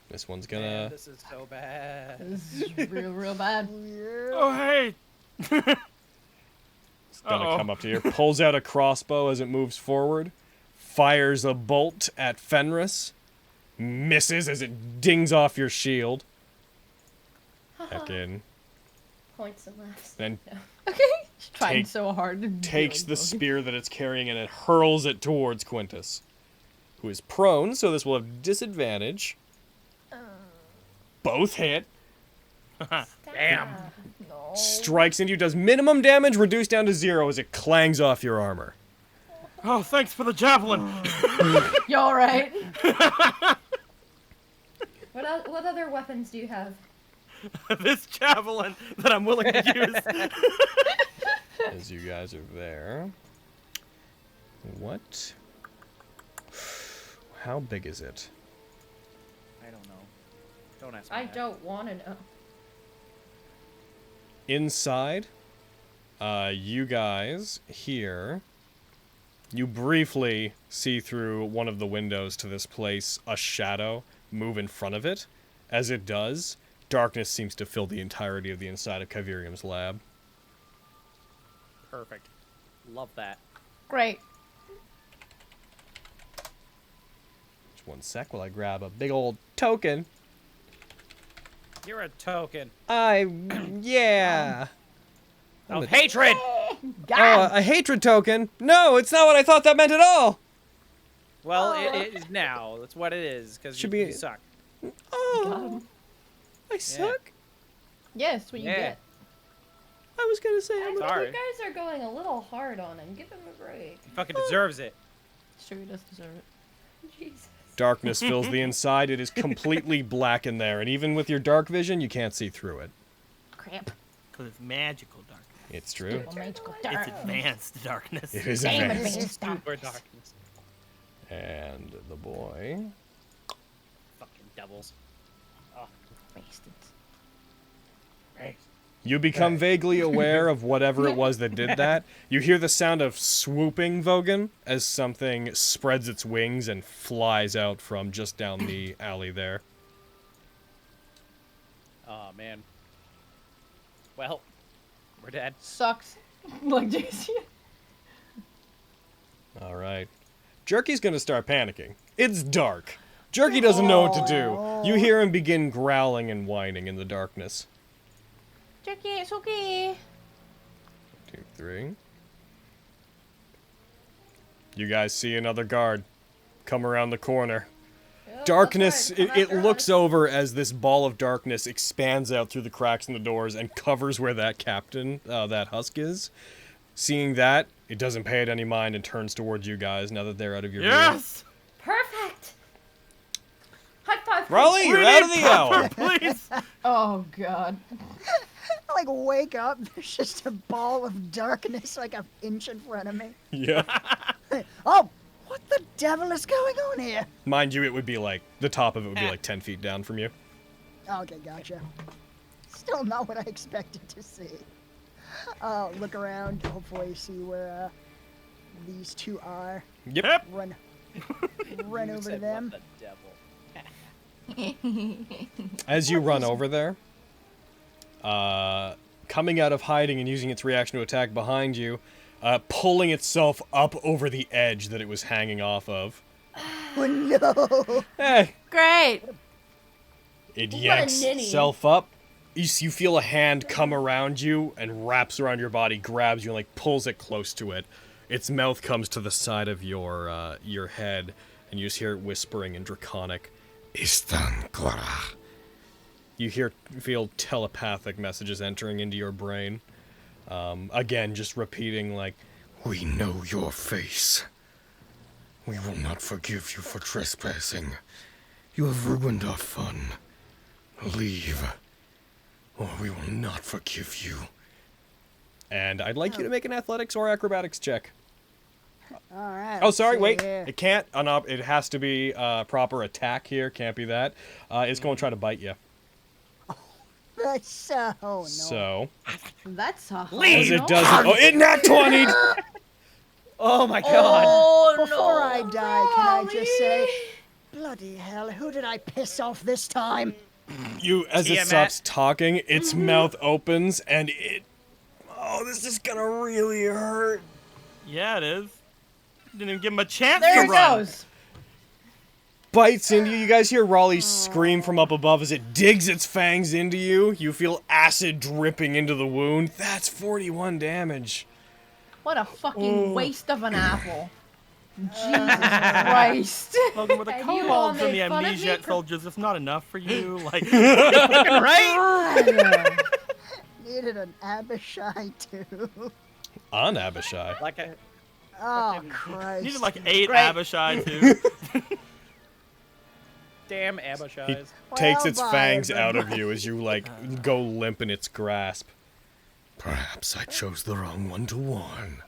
This one's gonna... Man, this is so bad. This is real bad. Oh, hey! It's gonna come up to here, pulls out a crossbow as it moves forward, fires a bolt at Fenris, misses as it dings off your shield. Back in. Points and laughs. Then Okay. She's trying so hard to takes really the go. spear that it's carrying and it hurls it towards Quintus, who is prone, so this will have disadvantage. Both hit. Damn. No. Strikes into you, does minimum damage, reduced down to 0 as it clangs off your armor. Oh, thanks for the javelin. You alright? What other weapons do you have? This javelin that I'm willing to use. As you guys are there. What? How big is it? I don't know. Don't ask me. I that. don't want to know. Inside, you guys here, you briefly see through one of the windows to this place a shadow move in front of it. As it does, darkness seems to fill the entirety of the inside of Kyverium's lab. Perfect. Love that. Great. Just one sec while I grab a big old token. You're a token. Yeah. Of hatred! A hatred token? No, it's not what I thought that meant at all. Well, it is now. That's what it is, because Should you be- suck. Oh, I suck? Yes, what you get. I was gonna say I'm Sorry. You guys are going a little hard on him. Give him a break. He fucking deserves it. Sure, he does deserve it. Jesus. Darkness fills the inside. It is completely black in there, and even with your dark vision, you can't see through it. Crap. Because it's magical darkness. It's true. It's advanced darkness. It is Damn advanced. advanced Super darkness. darkness. And the boy. Fucking devils. Oh, Bastards. You become vaguely aware of whatever it was that did that. You hear the sound of swooping, Vogan, as something spreads its wings and flies out from just down the alley there. oh man. Well, we're dead. Sucks. Like JC. All right. Jerky's gonna start panicking. It's dark. Jerky doesn't know what to do. You hear him begin growling and whining in the darkness. Jerky, it's okay. 2, 3. You guys see another guard come around the corner. Darkness, it looks over as this ball of darkness expands out through the cracks in the doors and covers where that captain, that husk is. Seeing that, it doesn't pay it any mind and turns towards you guys now that they're out of your view. Yes! Perfect. High five. Raleigh, you're out of the hour. Please. Oh god. Like, wake up, there's just a ball of darkness like an inch in front of me. Yeah. Oh, what the devil is going on here? Mind you, it would be like, the top of it would be like 10 feet down from you. Okay, gotcha. Still not what I expected to see. Look around, hopefully see where these two are. Yep. Run over to them. As you run over there, coming out of hiding and using its reaction to attack behind you, pulling itself up over the edge that it was hanging off of. Oh no! Hey, Great. it What a yanks ninny. itself up. You feel a hand come around you and wraps around your body, grabs you, and like pulls it close to it. Its mouth comes to the side of your head, and you just hear it whispering in Draconic. Istan Clara. You feel telepathic messages entering into your brain. Again, just repeating like, We know your face. We will not forgive you for trespassing. You have ruined our fun. Leave, or we will not forgive you. and I'd like you to make an athletics or acrobatics check. Alright. Oh, sorry, wait. It can't. It has to be proper attack here. Can't be that. It's going to try to bite you. That's so no. So. That's a As it doesn't. Oh, it Nat19! Oh my god. Oh, before I die, can I just say, bloody hell, who did I piss off this time? As it stops talking, its mouth opens and it. Oh, this is gonna really hurt. Yeah, it is. Didn't even give him a chance There to it run. goes. Bites into you. You guys hear Raleigh scream from up above as it digs its fangs into you. You feel acid dripping into the wound. That's 41 damage. What a fucking waste of an apple. Jesus Christ. Logan, with the And you all kobolds and the made fun of me amnesiac for- soldiers, it's not enough for you. Like, right? Needed an Abishai too. On Abishai. Like a. Oh, Christ. needed like 8 Great. Abishai too. Damn Abishais. He takes Well, its bye, fangs out of everybody. you as you, like, go limp in its grasp. Perhaps I chose the wrong one to warn.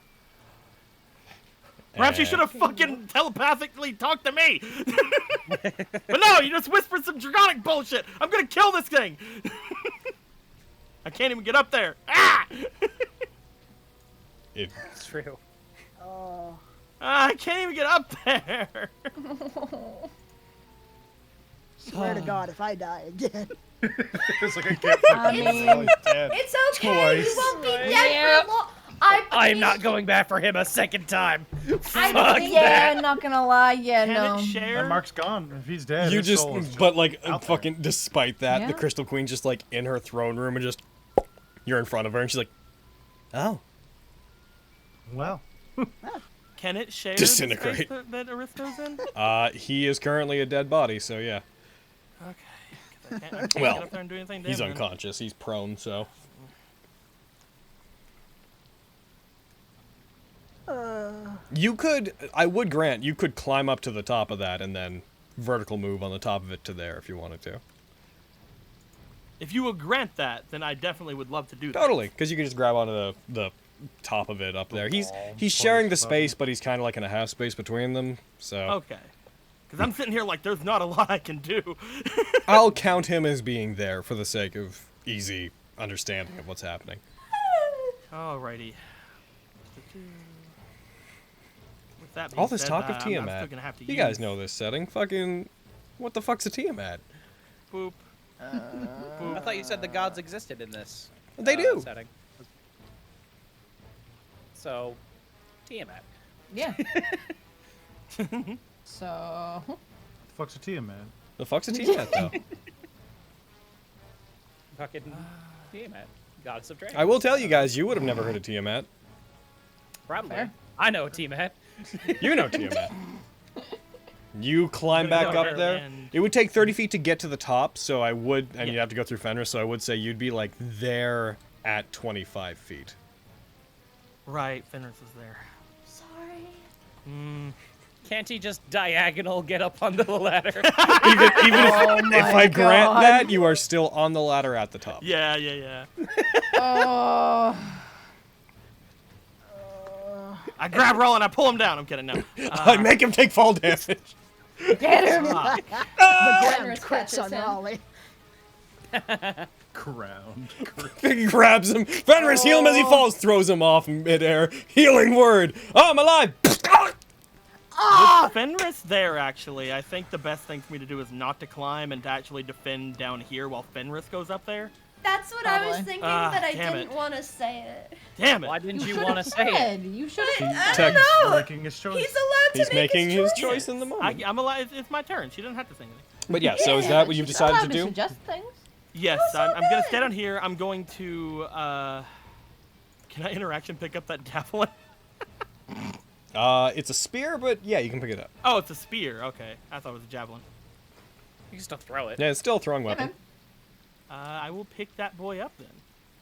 Perhaps you should have fucking telepathically talked to me. But no, you just whispered some draconic bullshit. I'm gonna kill this thing. I can't even get up there. Ah! It's true. Oh. I can't even get up there. Swear to God, if I die again. It's like I can't I mean, It's okay. Twice. You won't be dead for long. I'm not going back for him a second time. yeah, not gonna lie, yeah, Can no. it share? And Mark's gone. If he's dead, You his just, soul is but like, out there. fucking, despite that, Yeah. the Crystal Queen's just like in her throne room and just, you're in front of her and she's like, oh. Well. Can it share Disintegrate. the space that Aristo's in? He is currently a dead body, so yeah. Okay. I can't Well, get up there and do anything to he's him, then. unconscious. He's prone, so. You could, I would grant, you could climb up to the top of that and then vertical move on the top of it to there if you wanted to. If you would grant that, then I definitely would love to do that. Totally, because you could just grab onto the top of it up there. He's sharing the space, but he's kind of like in a half space between them, so. Okay. Because I'm sitting here like there's not a lot I can do. I'll count him as being there for the sake of easy understanding of what's happening. Alrighty. With that being All this said, talk of I'm still Tiamat. gonna have to You use... guys know this setting. Fucking, what the fuck's a Tiamat? Boop. I thought you said the gods existed in this. They do. Setting. So, Tiamat. Yeah. So. Fuck's a Tiamat? The fuck's a Tiamat, though? Fucking Tiamat. Goddess of dragons. I will tell you guys, you would have never heard of Tiamat. Probably. Fair. I know Tiamat. You know Tiamat. You climb back go up there there. and- It would take 30 feet to get to the top, so I would, and Yeah. you'd have to go through Fenris, so I would say you'd be like there at 25 feet. Right, Fenris is there. Sorry. Can't he just diagonal get up onto the ladder? Even if I grant that, you are still on the ladder at the top. Yeah. Oh. I grab Roland, I pull him down. I'm kidding, no. I make him take fall damage. Get him! Fuck. Fenris Crits catches on him. Raleigh. Ground. He grabs him. Fenris, heal him as he falls. Throws him off midair. Healing word. Oh, I'm alive. With Fenris there, actually, I think the best thing for me to do is not to climb and to actually defend down here while Fenris goes up there. That's what I was Probably. thinking, Ah, but I damn didn't it. want to say it. Damn it. Why didn't you want to say it? You should I have. Tech- don't know. Making his choice. He's allowed to He's make making his choices. choice in the moment. I'm alive. It's my turn. She doesn't have to say anything. But yeah, so is that what you've decided to do? Suggest things. Yes, Oh, so I'm gonna good. stay down here. I'm going to, can I interaction pick up that javelin? It's a spear, but yeah, you can pick it up. Oh, it's a spear. Okay. I thought it was a javelin. You can still throw it. Yeah, it's still a throwing weapon. I will pick that boy up then.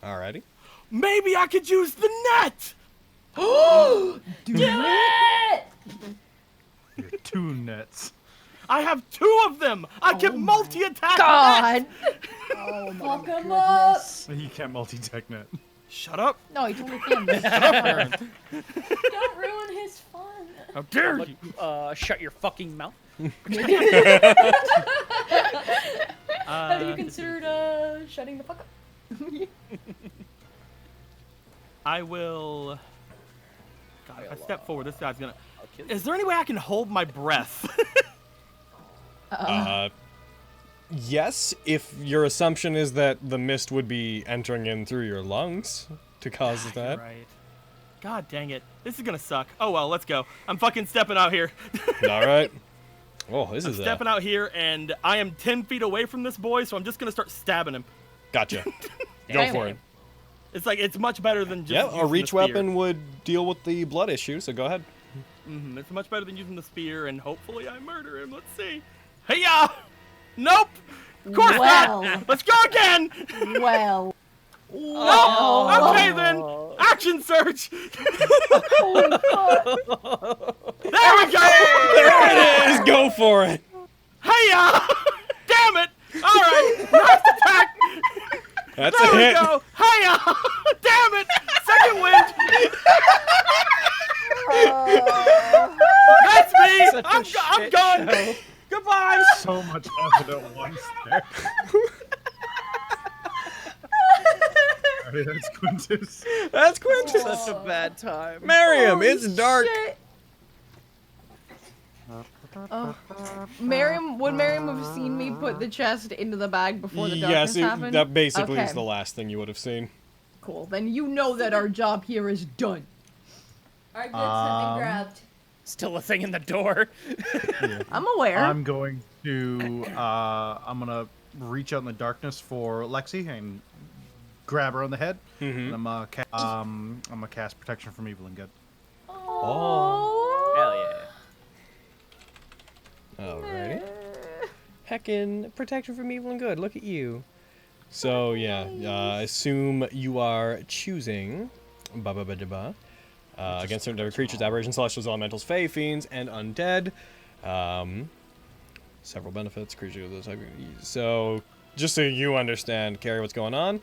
Alrighty. Maybe I could use the net! Do it! Your two nets. I have two of them! I can multi-attack God! net! Oh my Fuck him up! goodness. You can't multi-tech net. Shut up! No, he totally can. Don't ruin his fun. How dare you! Shut your fucking mouth. Have you considered shutting the fuck up? I will... God, if I step forward, this guy's gonna... Is there any way I can hold my breath? Yes, if your assumption is that the mist would be entering in through your lungs to cause that. Right. God dang it. This is gonna suck. Oh well, let's go. I'm fucking stepping out here. Alright. Oh, this is Stepping out here, and I am 10 feet away from this boy, so I'm just gonna start stabbing him. Gotcha. Go for it. It's like, it's much better than just Yeah, using a reach the spear. weapon would deal with the blood issue, so go ahead. It's much better than using the spear, and hopefully I murder him. Let's see. Hey-ya! Nope! Of course Well. not! Let's go again! Well. No! Okay then! Action search! Holy fuck. There we go! There it is! Go for it! Hey-ya! Damn it! Alright, last attack! That's There a we hit. go! Hey-ya! Damn it! Second wind! That's me! I'm gone! Goodbye! So much effort at once there. Alright, that's Quintus. That's Quintus. Such a bad time. Miriam, it's dark. Miriam, would Miriam have seen me put the chest into the bag before the darkness Yes, happened? that basically Okay. is the last thing you would have seen. Cool. Then you know that our job here is done. Alright, good, something grabbed. Still a thing in the door. I'm aware. I'm going to I'm gonna reach out in the darkness for Lexi and grab her on the head. And I'm gonna cast protection from evil and good. Oh. Hell yeah. Alrighty. heckin' protection from evil and good. Look at you. So yeah, assume you are choosing against certain type of creatures, aberrations, celestials, elementals, fae, fiends, and undead. Several benefits, creatures of those type. So just so you understand, Carrie, what's going on.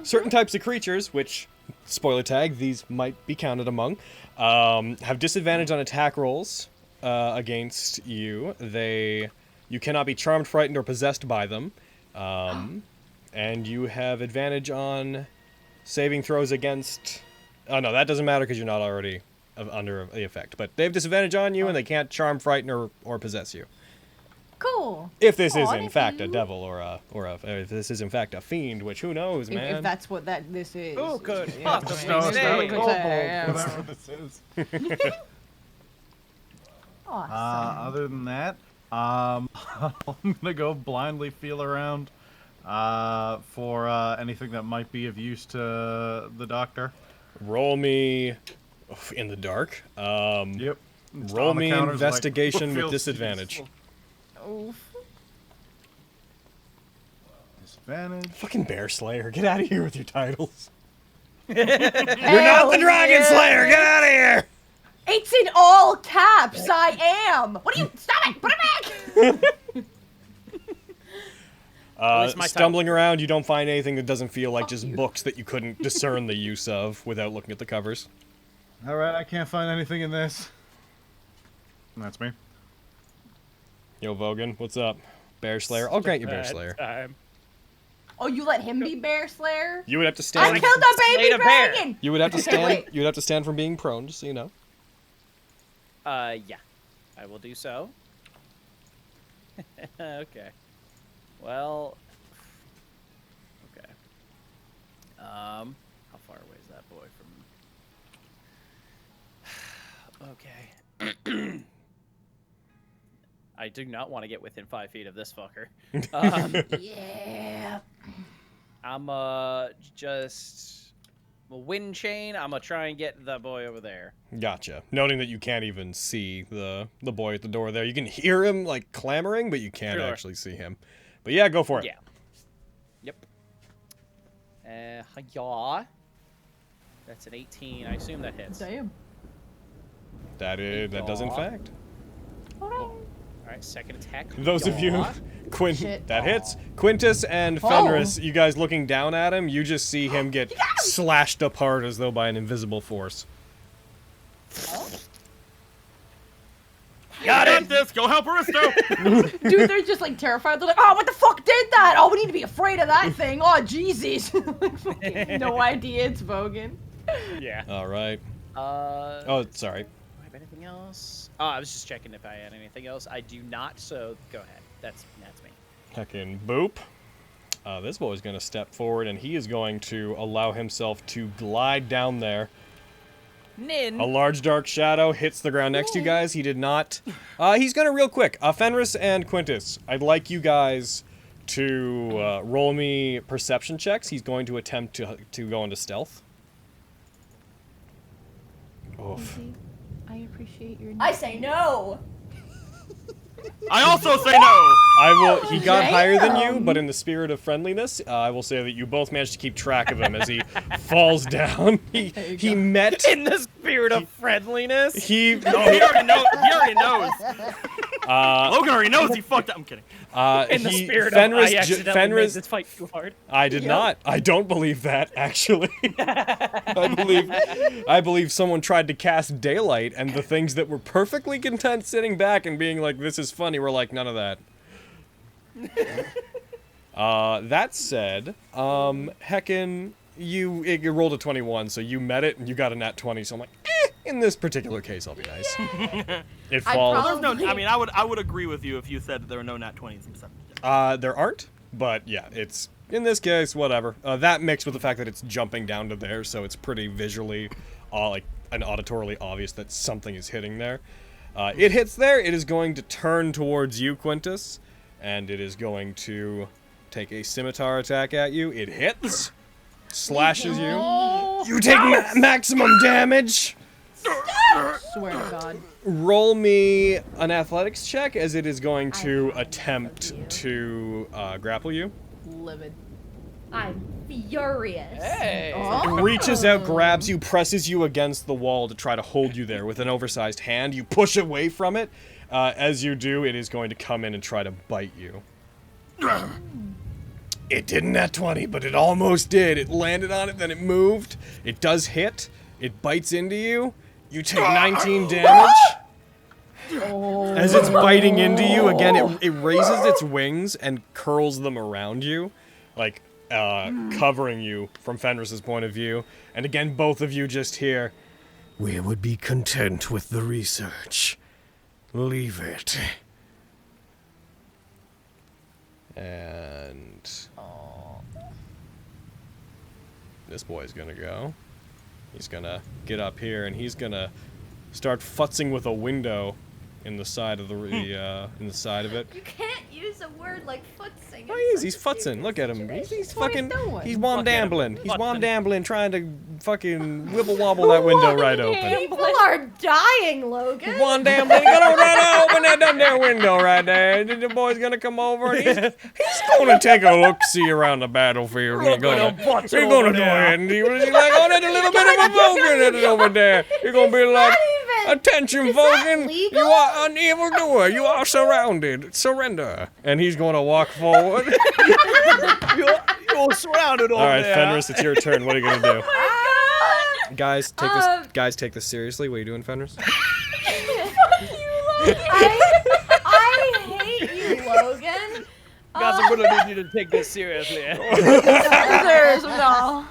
Certain types of creatures, which, spoiler tag, these might be counted among, have disadvantage on attack rolls against you. You cannot be charmed, frightened, or possessed by them. And you have advantage on saving throws against... Oh, no, that doesn't matter because you're not already under the effect. But they have disadvantage on you, and they can't charm, frighten, or possess you. Cool. If this is, in fact, a devil or if this is, in fact, a fiend, which who knows, man? If that's what this is. Oh, good. Yeah. Whatever this is. Awesome. Other than that, I'm gonna go blindly feel around for anything that might be of use to the doctor. Roll me in the dark. Yep. Roll me investigation with disadvantage. Oof. Disadvantage. Fucking Bear Slayer, get out of here with your titles. You're not the Dragon Slayer, get out of here! It's in all caps, I am! What do you- stop it! Put it back! Stumbling around, you don't find anything that doesn't feel like just books that you couldn't discern the use of without looking at the covers. Alright, I can't find anything in this. That's me. Yo, Vogan, what's up? Bear Slayer? I'll grant you Bear Slayer. Oh, you let him be Bear Slayer? You would have to stand... I killed a baby dragon! You would have to stand... Wait. You would have to stand from being prone, just so you know. Yeah. I will do so. Okay. Well... Okay. How far away is that boy from... Okay. I do not want to get within 5 feet of this fucker. Yeah. I'm just a wind chain. I'm gonna try and get the boy over there. Gotcha. Noting that you can't even see the boy at the door there. You can hear him, like, clamoring, but you can't actually see him. But yeah, go for it. Yeah. Yep. Yeah. That's an 18. I assume that hits. Damn. That does in fact. Alright, second attack. Those of you, Shit. that hits. Quintus and Fenris, you guys looking down at him, you just see him get slashed apart as though by an invisible force. Got this. Go help Aristo. Dude, they're just like terrified. They're like, oh, what the fuck did that? Oh, we need to be afraid of that thing. Oh, Jesus. No idea it's Vogan. Yeah. All right. Oh, sorry. Do I have anything else? Oh, I was just checking if I had anything else. I do not, so go ahead. That's me. Heckin' boop. This boy's going to step forward, and he is going to allow himself to glide down there. Nin. A large dark shadow hits the ground next to you guys. He did not. He's going to real quick. Fenris and Quintus, I'd like you guys to roll me perception checks. He's going to attempt to go into stealth. Oof. I appreciate your... I say no. I also say no. He got higher than you, but in the spirit of friendliness, I will say that you both managed to keep track of him as he falls down. He met in the spirit of friendliness. He already knows. He already knows. Logan already knows he fucked up. I'm kidding. In the spirit of I accidentally made this fight too hard. I did not. I don't believe that, actually. I believe someone tried to cast daylight, and the things that were perfectly content sitting back and being like, this is funny, were like, none of that. That said, heckin', you rolled a 21, so you met it, and you got a nat 20, so I'm like, in this particular case, I'll be nice. It falls. I would agree with you if you said there were no nat 20s and stuff. There aren't, but yeah, it's, in this case, whatever. That mixed with the fact that it's jumping down to there, so it's pretty visually, like, and auditorily obvious that something is hitting there. It hits there, it is going to turn towards you, Quintus, and it is going to take a scimitar attack at you. It hits, slashes you. You take maximum damage. Swear to God. Roll me an athletics check, as it is going to attempt to grapple you. Livid. I'm furious. Hey. It reaches out, grabs you, presses you against the wall to try to hold you there with an oversized hand. You push away from it. As you do, it is going to come in and try to bite you. It didn't at 20, but it almost did. It landed on it, then it moved. It does hit. It bites into you. You take 19 damage. As it's biting into you, again, it raises its wings and curls them around you, like covering you from Fenris's point of view. And again, both of you just hear, We would be content with the research. Leave it. and this boy's gonna go. He's gonna get up here and he's gonna start futzing with a window in the side of the in the side of it. You can't use a word like futzing. Oh, he is. He's futzing. Look at him. He's fucking. He's wom-dambling. He's wom-dambling, trying to fucking wibble-wobble that window right open. People are dying, Logan. Wom-dambling. Gonna run open that damn there window right there. The boy's gonna come over and he's gonna take a look-see around the battlefield. He's gonna go ahead and he's like, oh, there's a little bit of a Vulcan over there. You're gonna be like, attention, Vulcan. You are an evildoer. You are surrounded. Surrender. And he's going to walk forward. You're surrounded over All right, there. Fenris, it's your turn. What are you going to do? Oh Guys, take this. Guys, take this seriously. What are you doing, Fenris? I hate you, Logan. Guys, I'm gonna need you to take this seriously. There's no.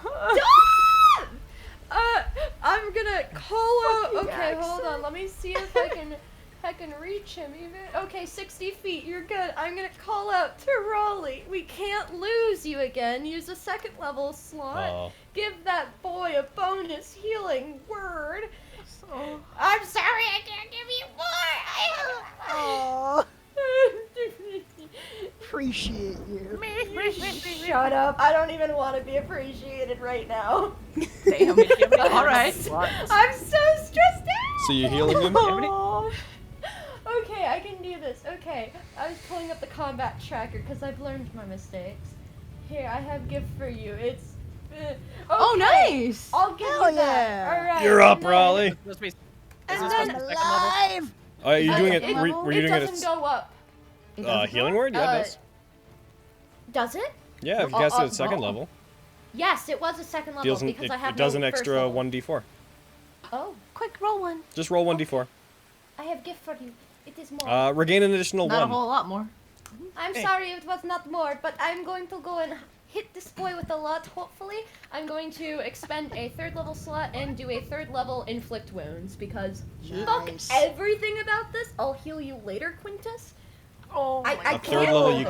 I'm gonna call out. Okay, hold on. Let me see if I can reach him even. Okay, 60 feet. You're good. I'm gonna call out to Raleigh. We can't lose you again. Use a second level slot. Give that boy a bonus healing word. I'm sorry, I can't give you more. Oh. Appreciate you. Shut up. I don't even want to be appreciated right now. Damn. All right. I'm so stressed out. So you healing him? Okay, I can do this. Okay, I was pulling up the combat tracker because I've learned my mistakes. Here, I have gift for you. It's. Oh, okay, nice. I'll give Hell you that. yeah. All right. You're up, and then- Raleigh. Is this supposed And to be then second level? Alive. Are you doing it? it Were you doing it doesn't go up. healing word? Yeah, it does. Does it? Yeah, if you cast it at second level. Yes, it was a second level Deals because I have it does no an first extra level. 1d4. Oh, quick, roll one. Just roll 1d4. I have gift for you. It is more. Regain an additional Not 1. a whole lot more. I'm sorry it was not more, but I'm going to go and hit this boy with a lot, hopefully. I'm going to expend a 3rd level slot and do a 3rd level inflict wounds, because fuck everything about this. I'll heal you later, Quintus. Oh, I A 3rd level, you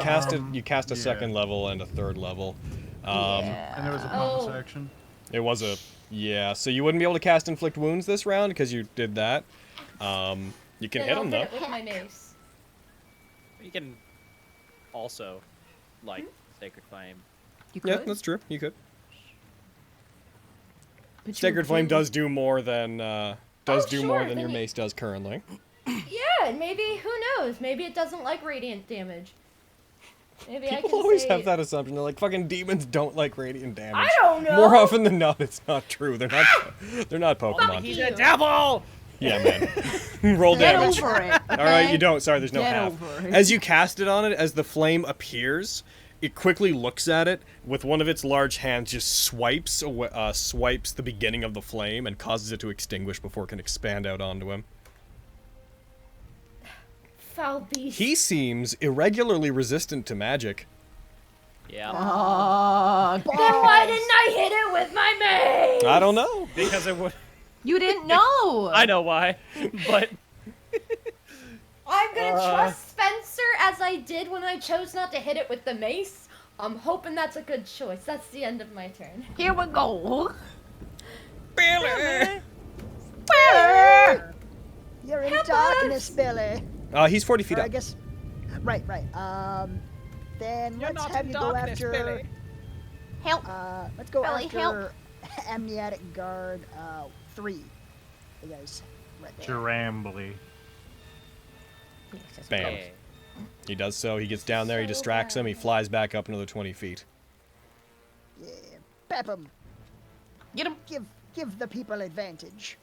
cast a 2nd level and a 3rd level. And there was a bonus action. It was a, yeah, so you wouldn't be able to cast inflict wounds this round because you did that. You can hit I'll him though. It with my mace. You can also, like, Sacred Flame. You Yeah, that's true. You could. Sacred Flame does do more than more than your mace does currently. Yeah, and maybe, who knows? Maybe it doesn't like radiant damage. Maybe I People can always say... have that assumption. They're like, fucking demons don't like radiant damage. I don't know. More often than not, it's not true. They're not Pokemon. He's a devil! Yeah, man. Roll damage. Get over it. All right, you don't. Sorry, there's no Get half. over it. As you cast it on it, as the flame appears, it quickly looks at it with one of its large hands, just swipes the beginning of the flame and causes it to extinguish before it can expand out onto him. Foul beast. He seems irregularly resistant to magic. Yeah. Then why didn't I hit it with my mace? I don't know. Because it would. You didn't know. I know why, but. I'm gonna trust Spencer as I did when I chose not to hit it with the mace. I'm hoping that's a good choice. That's the end of my turn. Here we go. Billy! You're in darkness, Billy. He's 40 feet Or up. I guess. Right. Then You're let's not have in you go darkness, after. Billy. Help. Let's go Billy, after Amniotic Guard 3. The guy's right there. Girambly. Bam. He does so. He gets down there. He distracts him. He flies back up another 20 feet. Yeah, pep him. Get him. Give the people advantage.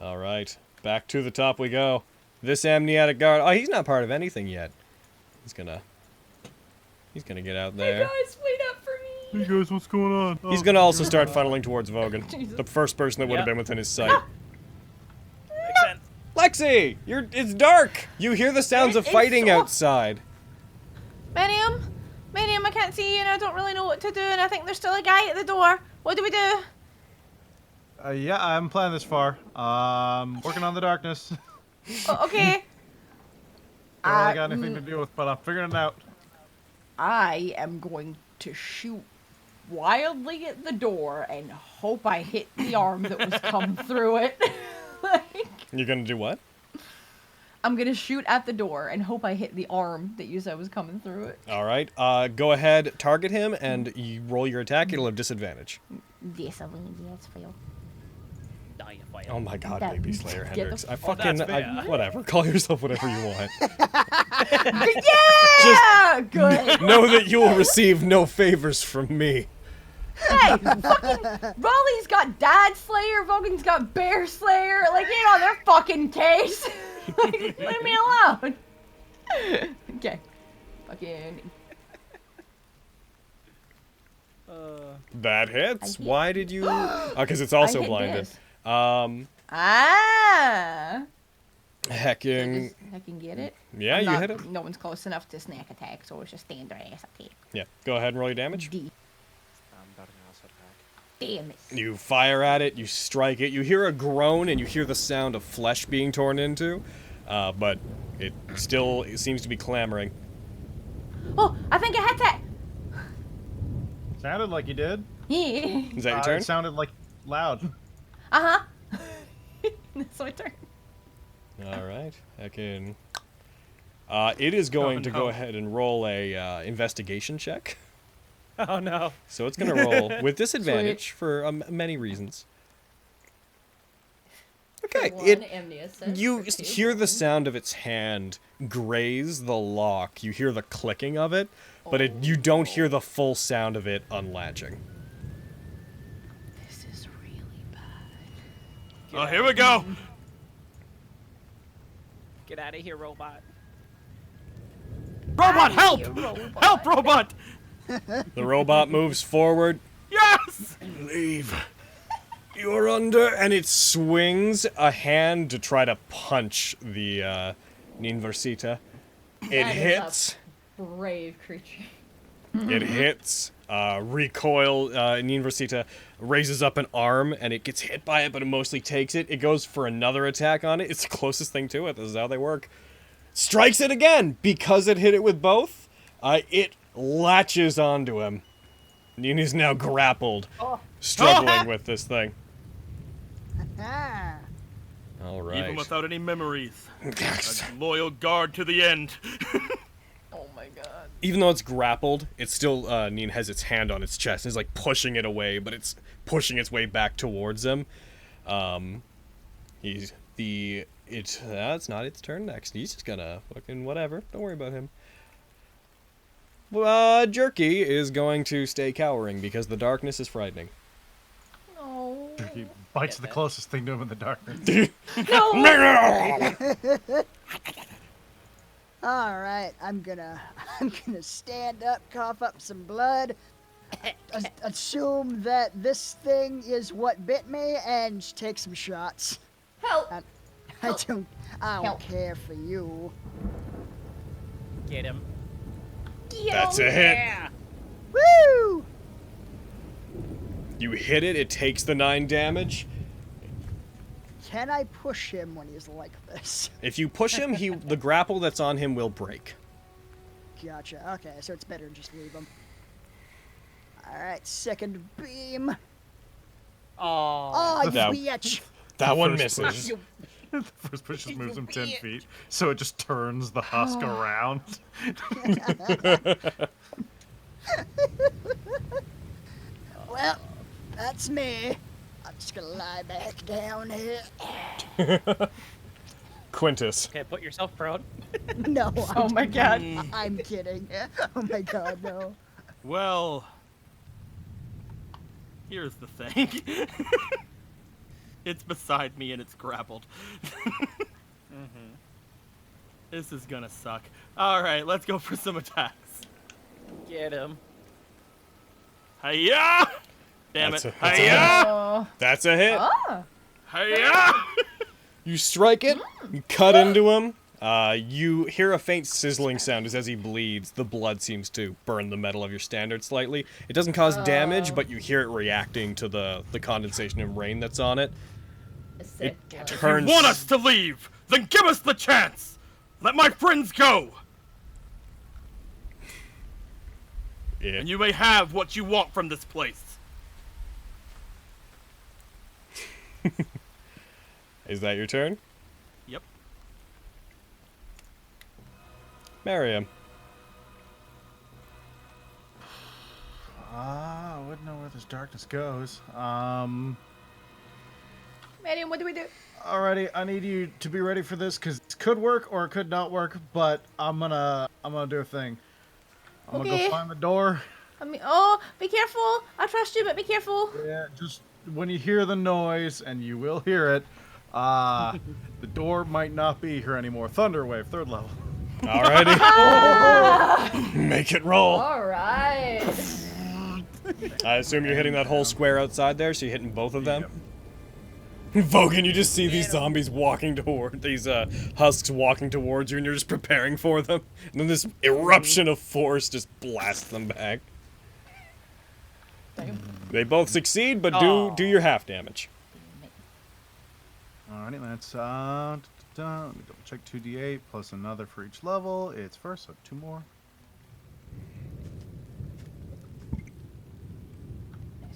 All right. Back to the top we go. This amniotic guard. Oh, he's not part of anything yet. He's gonna get out there. Hey guys, wait up for me. Hey guys, what's going on? He's gonna also start funneling towards Vogan, the first person that would have been within his sight. Makes sense. Lexi, it's dark. You hear the sounds of fighting outside. Medium, I can't see and I don't really know what to do and I think there's still a guy at the door. What do we do? Yeah, I haven't planned this far. Working on the darkness. Okay. Don't really got anything to deal with, but I'm figuring it out. I am going to shoot wildly at the door and hope I hit the arm that was come through it. You're gonna do what? I'm gonna shoot at the door and hope I hit the arm that you said was coming through it. All right. Go ahead, target him, and you roll your attack. It'll have disadvantage. Yes, I mean, yes, fail. Oh my God, That- Baby Slayer get Hendrix. the I fuck- fucking, Oh, that's fair. whatever. Call yourself whatever you want. Yeah, good. Know that you will receive no favors from me. Hey, fucking Raleigh's got Dad Slayer, Vogan's got Bear Slayer. Like, you know, their fucking case. Like, leave me alone. Okay. Fucking. That hits. Why did you? Because it's also I hit blinded. this. Hecking. I can get it. Yeah, I'm you not- hit it. No one's close enough to snack attack, so it's just stand their ass up here. Yeah. Go ahead and roll your damage. Damn it. You fire at it. You strike it. You hear a groan and you hear the sound of flesh being torn into, but it seems to be clamoring. Oh, I think I hit that. Sounded like you did. Yeah. Is that your turn? It sounded like loud. Uh-huh. That's my turn. All right. Heckin. It is going to go ahead and roll a investigation check. Oh no. So it's going to roll with disadvantage for many reasons. Okay, you hear the sound of its hand graze the lock. You hear the clicking of it, but you don't hear the full sound of it unlatching. This is really bad. Oh, here we go. Get out of here, robot. Robot, help! Help, robot! The robot moves forward. Yes! Leave. You're under, and it swings a hand to try to punch the Ninversita. It hits. Brave creature. It hits. Recoil. Ninversita raises up an arm, and it gets hit by it, but it mostly takes it. It goes for another attack on it. It's the closest thing to it. This is how they work. Strikes it again because it hit it with both. It latches onto him. Nina's now grappled, struggling with this thing. All right. Even without any memories. A loyal guard to the end. Oh my god. Even though it's grappled, it's still, Nina has its hand on its chest. It's like pushing it away, but it's pushing its way back towards him. It's not its turn next. He's just gonna fucking whatever. Don't worry about him. Jerky is going to stay cowering because the darkness is frightening. No. He bites the closest thing to him in the darkness. All right, I'm gonna stand up, cough up some blood, assume that this thing is what bit me, and take some shots. Help! I don't care for you. Get him. That's a hit. Yeah. Woo! You hit it. It takes the 9 damage. Can I push him when he's like this? If you push him, the grapple that's on him will break. Gotcha. Okay, so it's better to just leave him. All right, second beam. Oh, you bitch! That one misses. The first push just moves him 10 feet, so it just turns the husk around. Well, that's me. Just gonna lie back down here. Quintus. Okay, put yourself prone. No. Oh my god. I'm kidding. Oh my god, no. Well, here's the thing. It's beside me and it's grappled. This is gonna suck. Alright, let's go for some attacks. Get him. Hiya! Damn That's it. a- that's a Hiya! That's a hit. Oh. Hiya! You strike it, you cut into him. You hear a faint sizzling sound as he bleeds. The blood seems to burn the metal of your standard slightly. It doesn't cause damage, but you hear it reacting to the condensation and rain that's on it. It turns. You want us to leave? Then give us the chance! Let my friends go! Yeah. And you may have what you want from this place. Is that your turn? Yep. Mariam. I wouldn't know where this darkness goes. Mariam, what do we do? Alrighty, I need you to be ready for this because it could work or it could not work, but I'm gonna do a thing. I'm gonna go find the door. I mean, oh, be careful. I trust you, but be careful. Yeah, just when you hear the noise, and you will hear it, the door might not be here anymore. Thunderwave, 3rd level. Alrighty. Make it roll. All right. I assume you're hitting that whole square outside there, so you're hitting both of them? Vogan, you just see these zombies walking toward, these husks walking towards you, and you're just preparing for them. And then this eruption of force just blasts them back. Damn. They both succeed, but do your half damage. Alrighty, that's let me double check 2d8 plus another for each level. It's first, so 2 more.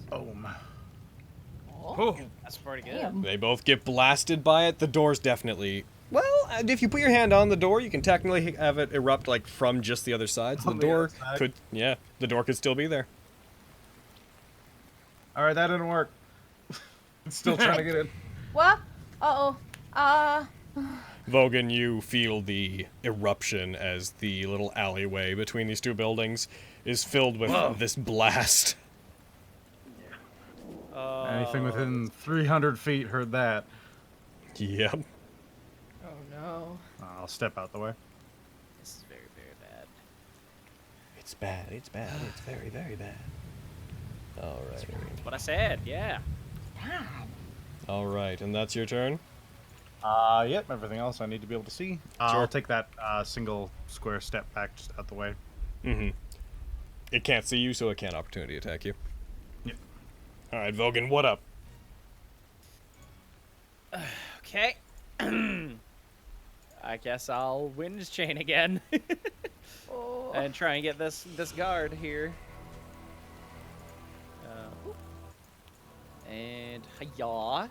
Boom. Oh, that's pretty good. Damn. They both get blasted by it. The door's definitely... Well, if you put your hand on the door, you can technically have it erupt, like, from just the other side. So the door could... Yeah, the door could still be there. Alright, that didn't work. It's still trying to get in. What? Uh-oh. Vogan, you feel the eruption as the little alleyway between these two buildings is filled with this blast. Anything within 300 feet heard that. Yep. Oh, no. I'll step out the way. This is very, very bad. It's bad, it's bad, it's very, very bad. Alright. That's what I said, yeah. Alright, and that's your turn? Yep, everything else I need to be able to see. I'll take that single square step back just out the way. Mm-hmm. It can't see you, so it can't opportunity attack you. Yep. Alright, Vogan, what up? Okay. I guess I'll wind chain again. And try and get this guard here. And hiya.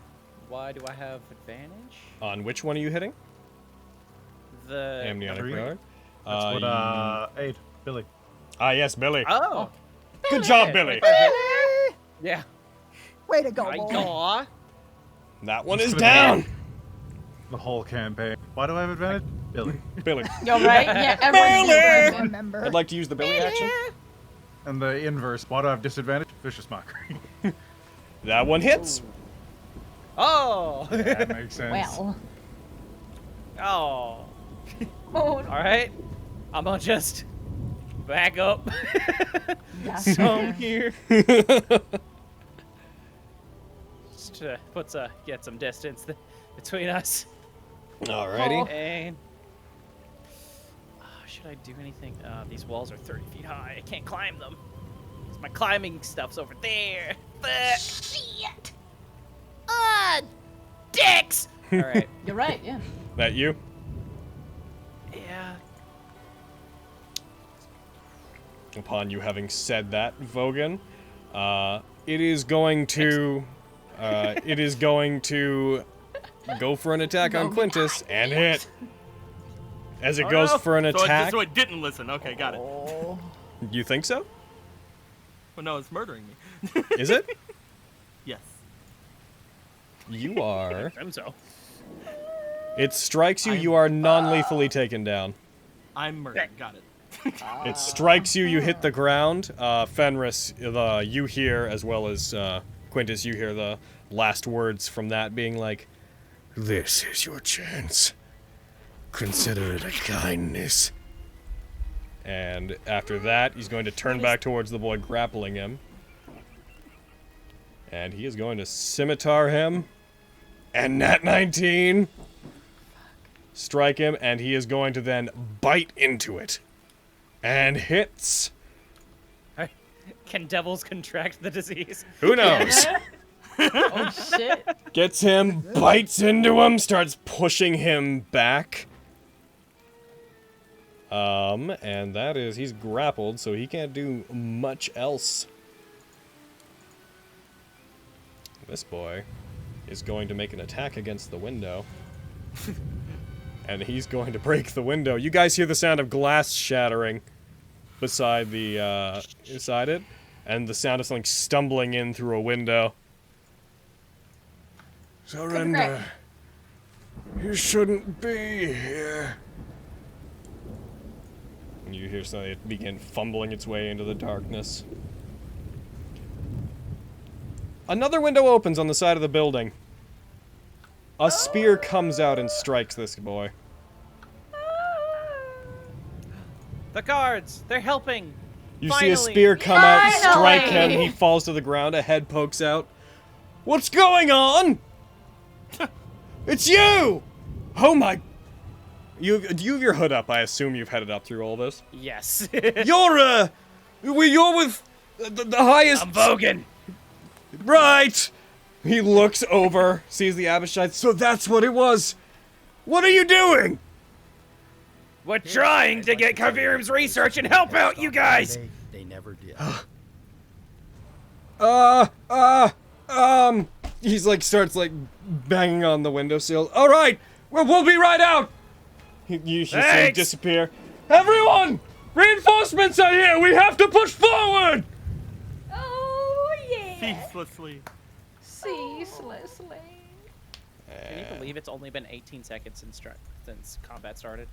Why do I have advantage? On which one are you hitting? The Amniotic guard? That's what, aid. Billy. Ah, yes, Billy. Oh. Good job, Billy. Yeah. Way to go, boy. Hiya. That one is down. The whole campaign. Why do I have advantage? Billy. Billy. You're right. Yeah, everyone Remember. I'd like to use the Billy action. And the inverse. Why do I have disadvantage? Vicious mockery. That one hits. Oh. That makes sense. Well. Oh. Oh. All right. I'm gonna just back up. Gotcha. Some here. Just to get some distance between us. Alrighty. And should I do anything? These walls are 30 feet high. I can't climb them. 'Cause my climbing stuff's over there. Shit! Dicks! All right. You're right. Yeah. That you? Yeah. Upon you having said that, Vogan, it is going to go for an attack on Quintus and hit. As it goes for an attack. So it didn't listen. Okay, got it. You think so? Well, no, it's murdering me. Is it? Yes. You are. I'm so. It strikes you. You are non-lethally taken down. I'm murdered. Got it. It strikes you. You hit the ground. Fenris, you hear, as well as Quintus, you hear the last words from that being like, This is your chance. Consider it a kindness. and after that, he's going to turn back towards the boy grappling him. And he is going to scimitar him. And Nat19 strike him, and he is going to then bite into it. And hits. Can devils contract the disease? Who knows? Oh shit. Gets him, bites into him, starts pushing him back. And that is, he's grappled, so he can't do much else. This boy is going to make an attack against the window. And he's going to break the window. You guys hear the sound of glass shattering beside the, inside it, and the sound of something stumbling in through a window. Surrender. You shouldn't be here. And you hear something begin fumbling its way into the darkness. Another window opens on the side of the building. A spear comes out and strikes this boy. The guards, they're helping. You Finally. see a spear come out and strike him. He falls to the ground. A head pokes out. What's going on? It's you! Oh my... Do you have your hood up? I assume you've had it up through all this. Yes. You're with the highest... I'm Vogan. Right! He looks over, sees the Abishai. So that's what it was. What are you doing? We're trying to get Kavirim's research and help out you guys. They never did. He's like, starts like banging on the windowsill. All right, we'll be right out. You see him disappear. Everyone, reinforcements are here. We have to push forward. Oh yeah. Ceaselessly. Ceaselessly. Can you believe it's only been 18 seconds since combat started?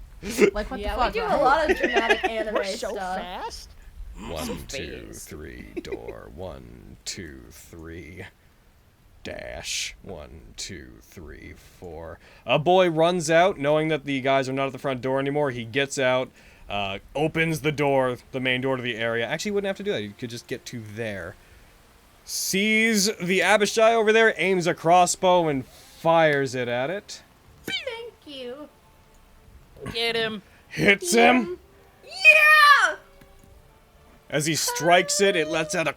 Like what Yeah, the fuck? we do a lot of dramatic anime We're so stuff. fast. 1, 2, 3, door. 1, 2, 3. Dash. 1, 2, 3, 4. A boy runs out, knowing that the guys are not at the front door anymore. He gets out, opens the door, the main door to the area. Actually, he wouldn't have to do that. He could just get to there. Sees the Abishai over there, aims a crossbow, and fires it at it. Thank you. Get him. Hits him. Yeah! As he strikes it, it lets out a...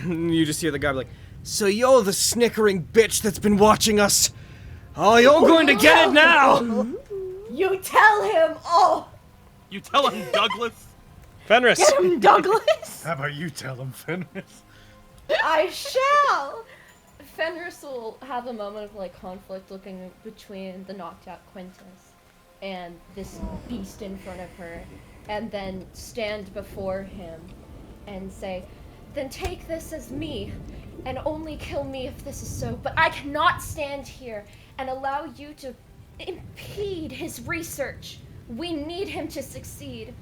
You just hear the guy be like, so you're the snickering bitch that's been watching us. Oh, you're going to get it now. You tell him. Oh. You tell him, Douglas. Fenris. Get him, Douglas. How about you tell him, Fenris? I shall. Fenris will have a moment of like conflict looking between the knocked out Quintus and this beast in front of her, and then stand before him and say, then take this as me, and only kill me if this is so, but I cannot stand here and allow you to impede his research. We need him to succeed.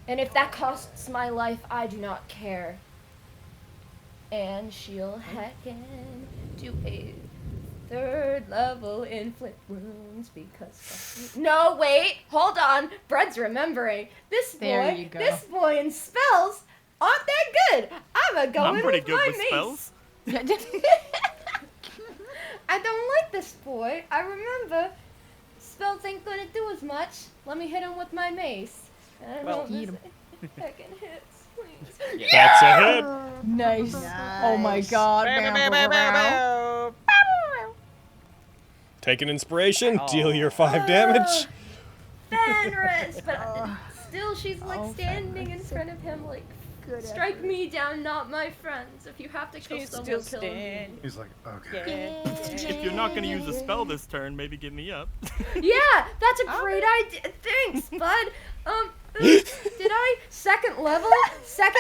And if that costs my life, I do not care. And she'll heckin' do a 3rd level inflict wounds because... No, wait, hold on. Bread's remembering. This boy in spells aren't that good. I'm going pretty with good my with mace. spells. I don't like this boy. I remember spells ain't gonna do as much. Let me hit him with my mace. I don't eat him. Heckin' hits, please. That's a hit. Nice. Oh my god. Take an inspiration, deal your 5 damage. Fenris! But still, she's like standing in front of him like, strike me down, not my friends. If you have to kill someone, kill me. He's like, okay. If you're not gonna use a spell this turn, maybe give me up. Yeah, that's a great idea. Thanks, bud. Did I? Second level? Stop,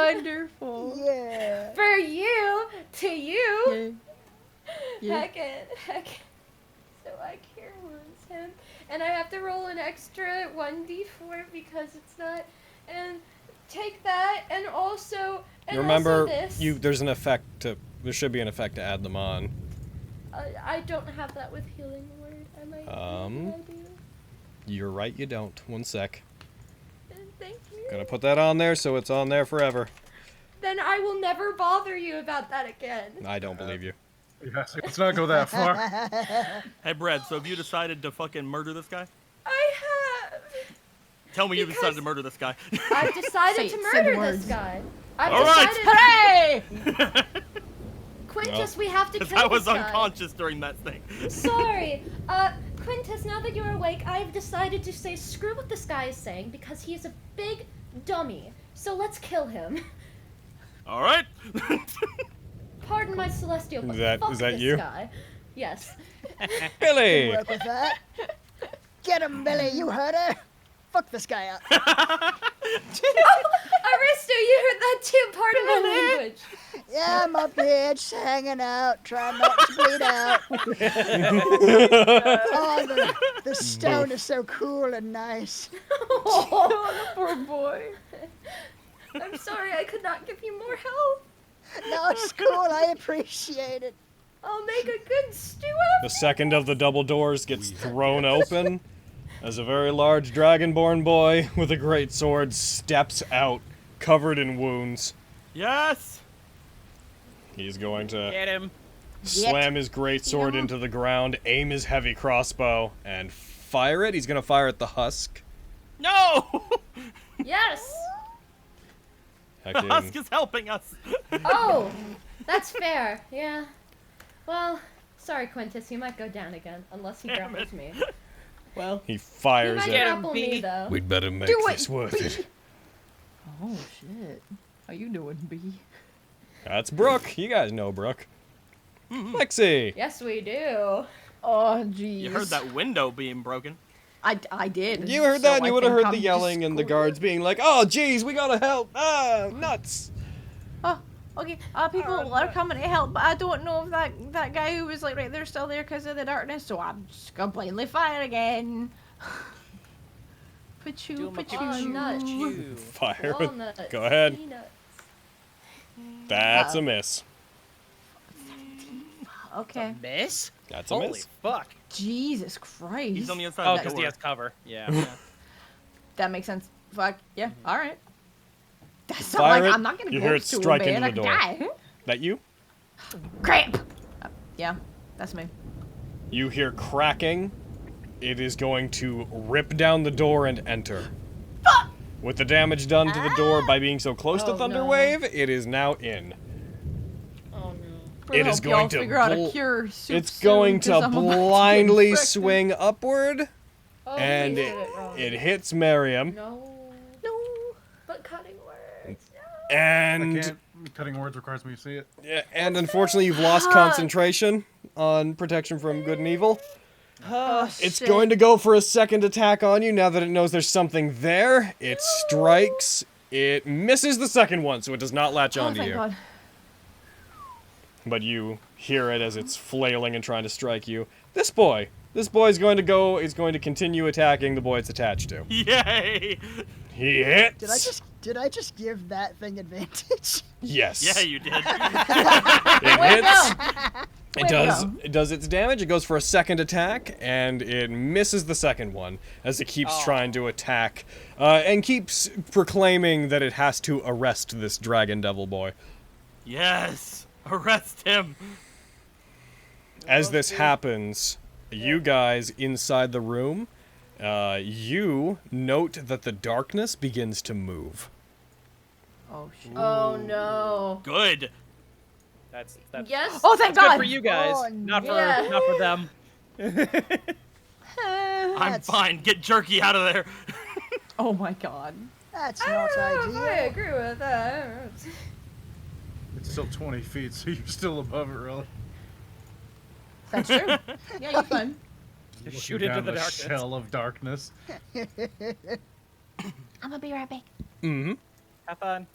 Wonderful. Yeah. For you, to you. Yeah. Heck. So I care lose him. And I have to roll an extra 1d4 because it's not. And take that, and also. And Remember, also this. there's an effect to. There should be an effect to add them on. I don't have that with healing word. Maybe I do. You're right, you don't. One sec. Thank you. Gonna put that on there so it's on there forever. Then I will never bother you about that again. I don't believe you. Yes, let's not go that far. Hey, Brad, so have you decided to fucking murder this guy? I have. Tell me you decided to murder this guy. I've decided to murder this words. guy. I've All right. Hooray! Quintus, we have to kill Because I was this guy. unconscious during that thing. Sorry. Quintus, now that you're awake, I've decided to say screw what this guy is saying because he is a big dummy. So let's kill him. All right. Pardon my celestial, but Is that this you? guy. Yes. Billy! Work with that. Get him, Billy. You heard her. Fuck this guy up. Aristo, you heard that too. Pardon my language. Yeah, I'm up here just hanging out, trying not to bleed out. Oh, the stone is so cool and nice. Oh, poor boy. I'm sorry I could not give you more help. No, it's cool. I appreciate it. I'll make a good stew The second of the double doors gets thrown open as a very large dragonborn boy with a great sword steps out, covered in wounds. Yes. He's going to Get him. slam his great sword into the ground, aim his heavy crossbow, and fire it. He's going to fire at the husk. No. Yes. The husk is helping us. Oh, that's fair. Yeah. Well, sorry, Quintus. You might go down again unless he grapples me. Well, He He fires might it. grapple me though. We'd better make Do this it, worth it. oh shit. How you doing, B? That's Brooke. You guys know Brooke. Lexi. Yes, we do. Oh jeez. You heard that window being broken. I did. You heard so that, and you I would have think heard the I'm yelling and the just guards being like, "Oh, geez, we gotta help! Ah, nuts!" Oh, okay. People are coming to help, but I don't know if that guy who was like right there still there because of the darkness. So I'm just gonna blindly fire again. Pachoo, pachoo. Fire. Walnuts, Go ahead. peanuts. That's a miss. Okay. Miss? That's a Holy miss. fuck. Jesus Christ. He's on the inside Oh, of the because door. he has cover. Yeah. That makes sense. Fuck. Yeah. All right. That's not Fire like it. I'm not gonna You go hear up it to strike him, into man. the I door. die. That you? Crap. Yeah, that's me. You hear cracking. It is going to rip down the door and enter. With the damage done to the door by being so close to Oh, no. Thunderwave, it is now in. Oh no. We're It gonna is help going y'all to figure out a bl- cure soup It's soon, going 'cause to I'm about get blindly infected. swing upward, Oh, and we it, did it wrong. it hits Miriam. No. No. But cutting words. And Cutting words requires me to see it. yeah, and unfortunately, you've lost concentration on protection from good and evil. Oh, It's shit. going to go for a second attack on you now that it knows there's something there. It strikes. It misses the second one, so it does not latch Oh, onto thank you. God. But you hear it as it's flailing and trying to strike you. This boy is going to continue attacking the boy it's attached to. Yay! He hits. Did I just give that thing advantage? Yes. Yeah, you did. It Way to hits. go. It does its damage. It goes for a second attack, and it misses the second one as it keeps trying to attack, and keeps proclaiming that it has to arrest this dragon devil boy. Yes! Arrest him! As this happens, you guys inside the room, you note that the darkness begins to move. Oh shit. Oh no. Good. That's Yes. Oh, thank that's good God. for you guys, Oh, not for yeah. not for them. I'm fine. Get Jerky out of there. Oh my God. That's I not don't know if I ideal. agree with that. It's still 20 feet, so you're still above it, really. That's true. Yeah, you're fine. Looking shoot into down the darkness. shell of darkness. I'm gonna be right back. Mm-hmm. Have fun.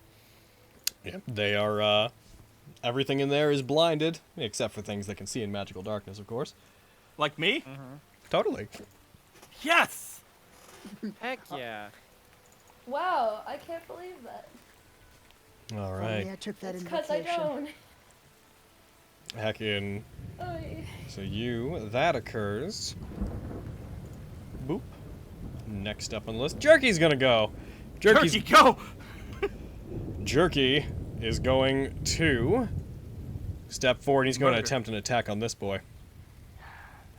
Yep. They are, everything in there is blinded, except for things that can see in magical darkness, of course. Like me? Mm-hmm. Totally. Yes! Heck yeah. Wow, I can't believe that. All Only right. I took that It's because I invitation. don't. Heckin'. Oy. So that occurs. Boop. Next up on the list, Jerky's gonna go. Jerky, go! Jerky is going to step forward. He's going to Murder. attempt an attack on this boy.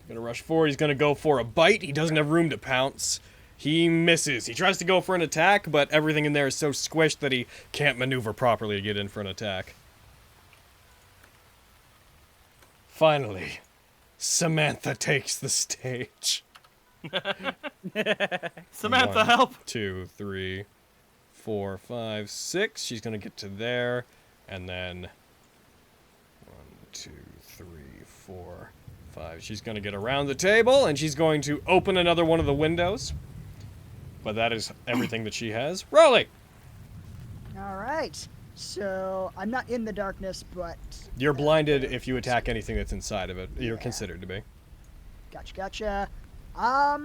Gonna rush forward. He's gonna go for a bite. He doesn't have room to pounce. He misses. He tries to go for an attack, but everything in there is so squished that he can't maneuver properly to get in for an attack. Finally, Samantha takes the stage. Samantha, 1, help! 2, 3, 4, 5, 6. She's gonna get to there, and then 1, 2, 3, 4, 5. She's gonna get around the table, and she's going to open another one of the windows. But that is everything that she has. Rolly! All right. So I'm not in the darkness, but You're blinded if you attack anything that's inside of it. You're considered to be. gotcha. I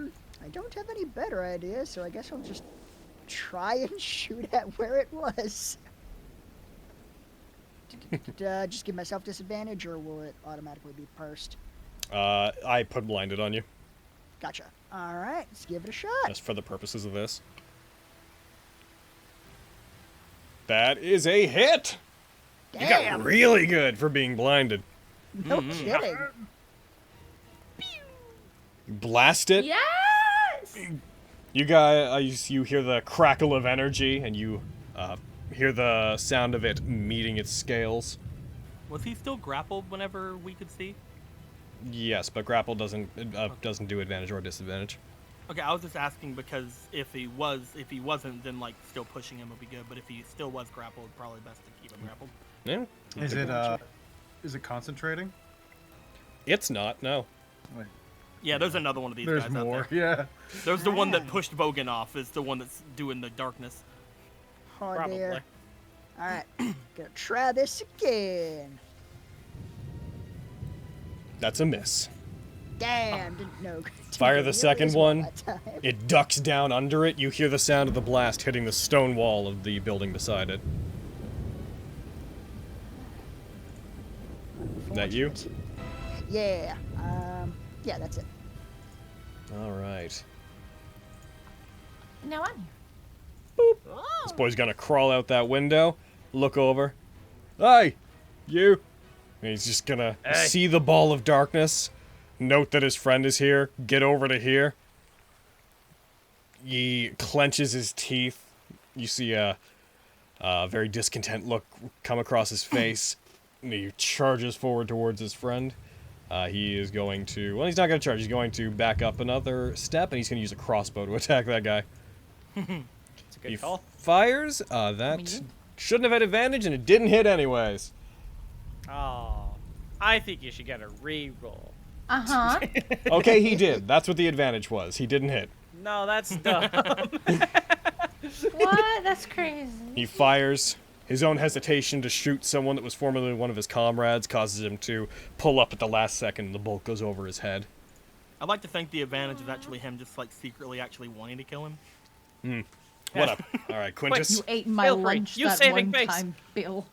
don't have any better ideas, so I guess I'll just try and shoot at where it was. Just give myself disadvantage, or will it automatically be pursed? I put blinded on you, Gotcha. All right, let's give it a shot. just for the purposes of this. That is a hit! You got Damn. really good for being blinded. No kidding. You blast it. Yes! You guys, you hear the crackle of energy, and you hear the sound of it meeting its scales. Was he still grappled whenever we could see? Yes, but grapple doesn't do advantage or disadvantage. Okay, I was just asking because if he wasn't, then like still pushing him would be good. But if he still was grappled, probably best to keep him grappled. Yeah. Is it concentrating? It's not. No. Wait. Yeah, there's another one of these There's guys more. out there. Yeah. There's the one that pushed Vogan off. Is the one that's doing the darkness. Oh Probably. dear. All right, gonna try this again. That's a miss. Damn, didn't know. Fire the second one. That time. It ducks down under it. You hear the sound of the blast hitting the stone wall of the building beside it. Is that you? Yeah. Yeah, that's it. All right. Now I'm here. This boy's gonna crawl out that window, look over. Hey, you. And he's just gonna see the ball of darkness, note that his friend is here, get over to here. He clenches his teeth. You see a very discontent look come across his face. And he charges forward towards his friend. He is going to... Well, he's not going to charge. He's going to back up another step, and he's going to use a crossbow to attack that guy. It's a good He call. fires. That shouldn't have had advantage, and it didn't hit anyways. Oh, I think you should get a re-roll. Uh-huh. Okay, he did. That's what the advantage was. He didn't hit. No, that's dumb. What? That's crazy. He fires. His own hesitation to shoot someone that was formerly one of his comrades causes him to pull up at the last second, and the bolt goes over his head. I'd like to think the advantage is actually him just like secretly actually wanting to kill him. What up? All right, Quintus. You ate my Feel free. lunch You that saving one face. time, Bill.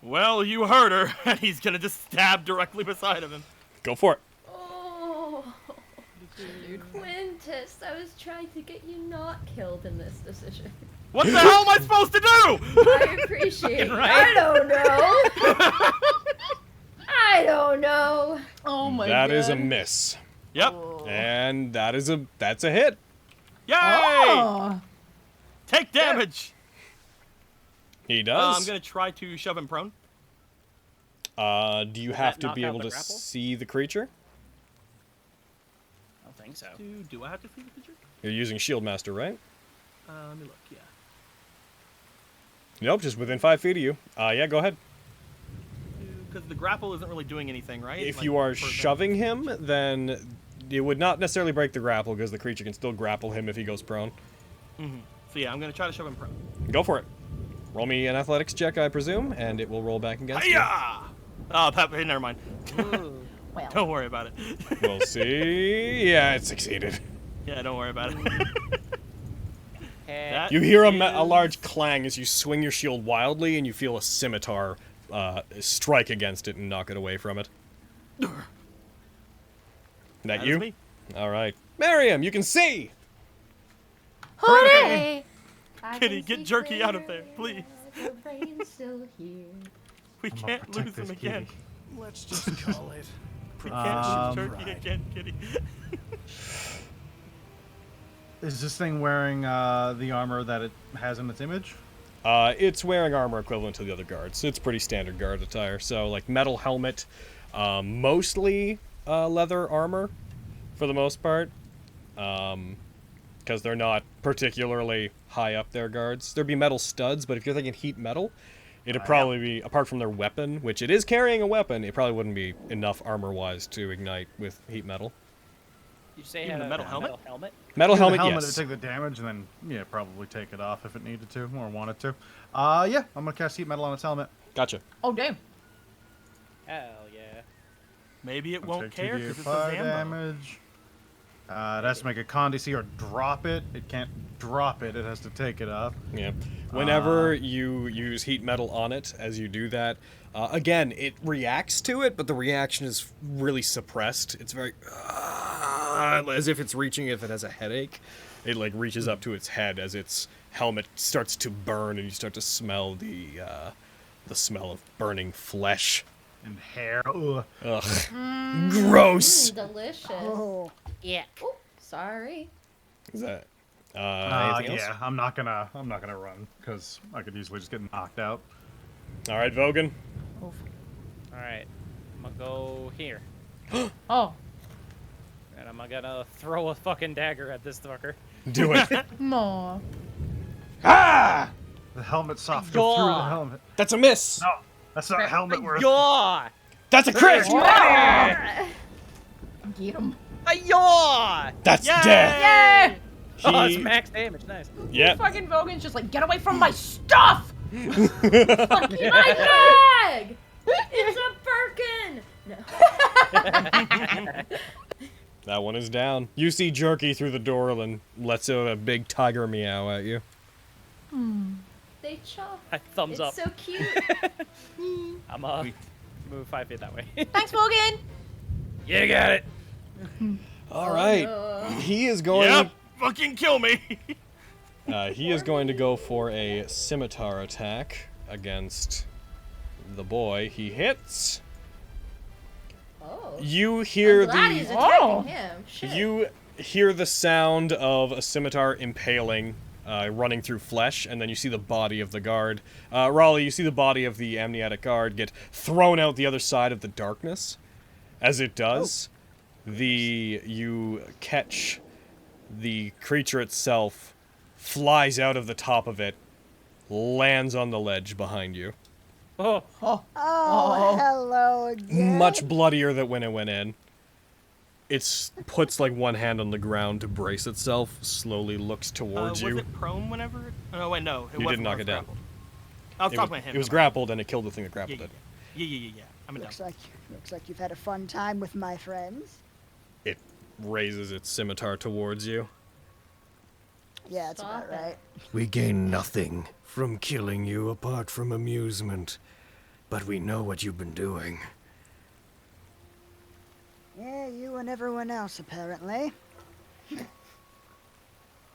Well, you heard her, and he's gonna just stab directly beside of him. Go for it. Oh, Quintus, I was trying to get you not killed in this decision. What the hell am I supposed to do? I appreciate it. I don't know. I don't know. Oh my god. That is a miss. Yep. And that's a hit. Yay! Oh. Take damage. He does. I'm gonna try to shove him prone. Do you have to knock be out able the to grapple? see the creature? I don't think so. Do I have to see the picture? You're using Shield Master, right? Let me look. Yeah. Nope, just within 5 feet of you. Yeah, go ahead. Because the grapple isn't really doing anything, right? If Like, you are for the- shoving him, then it would not necessarily break the grapple because the creature can still grapple him if he goes prone. So yeah, I'm gonna try to shove him prone. Go for it. Roll me an athletics check, I presume, and it will roll back against you. Oh, never mind. Well. Don't worry about it. We'll see. Yeah, it succeeded. Yeah, don't worry about it. You hear a large clang as you swing your shield wildly, and you feel a scimitar strike against it and knock it away from it. That you? Me. All right. Miriam, you can see! Hooray! Kitty, get Jerky out of there, please. The rain's still here. We can't lose him again. Let's just call it. We can't lose Jerky again, Kitty. Is this thing wearing the armor that it has in its image? It's wearing armor equivalent to the other guards. It's pretty standard guard attire. So, like, metal helmet, mostly leather armor, for the most part. Because they're not particularly high up their guards. There'd be metal studs, but if you're thinking heat metal, it'd probably be, apart from their weapon, which it is carrying a weapon, it probably wouldn't be enough armor-wise to ignite with heat metal. You say Even had a a metal helmet? Metal helmet, the helmet yes. to take the damage, and then, yeah, probably take it off if it needed to, or wanted to. Yeah, I'm gonna cast heat metal on its helmet. Gotcha. Oh, damn. Hell yeah. Maybe it I'll won't take care because it's a 2d5 Zambo. damage. It has to make a con DC or drop it. It can't drop it. It has to take it off. Yeah. Whenever you use heat metal on it, as you do that, again, it reacts to it, but the reaction is really suppressed. It's very... as if it's reaching, if it has a headache. It, like, reaches up to its head as its helmet starts to burn, and you start to smell the smell of burning flesh. And hair. Ugh. Gross! Delicious. Oh. Yeah. Oh, sorry. Is that... anything else? Yeah, I'm not gonna run, because I could easily just get knocked out. Alright, Vogan. Alright. I'm gonna go here. Oh. And I'm gonna throw a fucking dagger at this fucker. Do it. No. Ah! The helmet soft. Go through the God. helmet. That's a miss! No, that's not helmet worth. Yaw! That's a crit! Get him. Yaw! That's Yay! death! Oh, it's max damage. Nice. Yep. Fucking Vogan's just like, get away from my stuff! Fucking my bag! It's a Birkin! No. That one is down. You see Jerky through the door and lets out a big tiger meow at you. They chop. Thumbs up. It's so cute. I'm move 5 feet that way. Thanks, Vogan! You got it. Alright. He is going... Yep. Fucking kill me. He is going to go for a scimitar attack against the boy. He hits. Oh. You hear I'm glad he's the... attacking him. Shit. You hear the sound of a scimitar impaling, running through flesh, and then you see the body of the guard. Raleigh, you see the body of the amniotic guard get thrown out the other side of the darkness. As it does, you catch the creature itself, flies out of the top of it, lands on the ledge behind you. Oh. Oh, hello again. Much bloodier than when it went in. It puts like one hand on the ground to brace itself, slowly looks towards you. Was it prone whenever? Oh, wait, no. It You wasn't didn't knock when it down. grappled. I was talking about him. It was grappled and it killed the thing that grappled it. Yeah. I'm done. Looks like you've had a fun time with my friends. It raises its scimitar towards you. Yeah, that's about right. We gain nothing from killing you apart from amusement, but we know what you've been doing. Yeah, you and everyone else, apparently.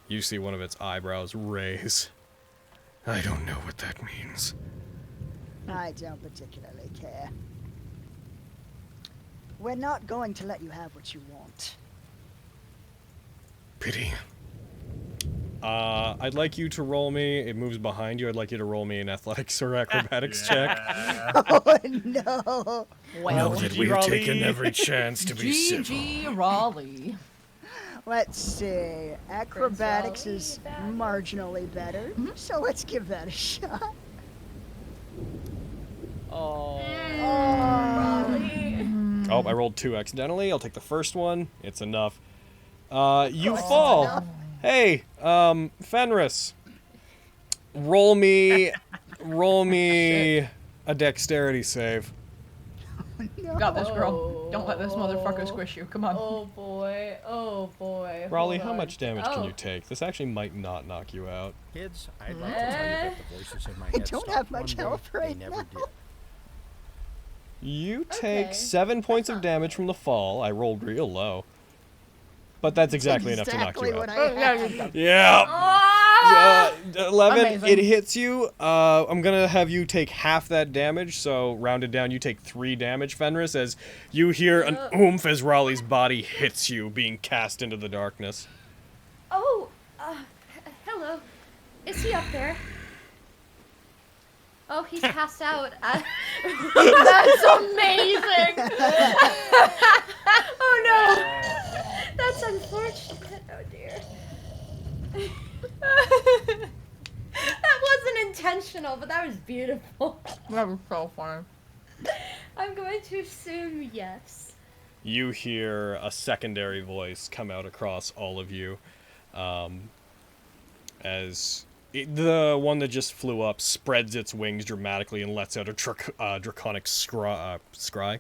You see one of its eyebrows raise. I don't know what that means. I don't particularly care. We're not going to let you have what you want. Pity. I'd like you to roll me. It moves behind you. I'd like you to roll me an athletics or acrobatics check. Oh, no. Know that we've taken every chance to be civil. GG Raleigh. Let's see. Acrobatics is marginally better, so let's give that a shot. Oh. Oh, I rolled 2 accidentally. I'll take the first one. It's enough. You fall. Hey, Fenris. Roll me roll me a dexterity save. You got this, girl. Don't let this motherfucker squish you. Come on. Oh boy. Oh boy. Raleigh, Hold how on. much damage can Oh. you take? This actually might not knock you out. Kids, I'd like to tell you that the voices in my I head don't stopped have much one day, health they right never now. did. You take Okay. 7 points of damage from the fall. I rolled real low. But that's exactly enough to knock Exactly you what out. I had. Yeah. Ah! 11, Amazing. it hits you. I'm going to have you take half that damage, so rounded down, you take 3 damage, Fenris, as you hear an oomph as Raleigh's body hits you, being cast into the darkness. Oh, hello. Is he up there? Oh, he's passed out. That's amazing. Oh no, that's unfortunate. Oh dear. That wasn't intentional, but that was beautiful. That was so funny. I'm going to assume yes. You hear a secondary voice come out across all of you, as the one that just flew up spreads its wings dramatically and lets out a draconic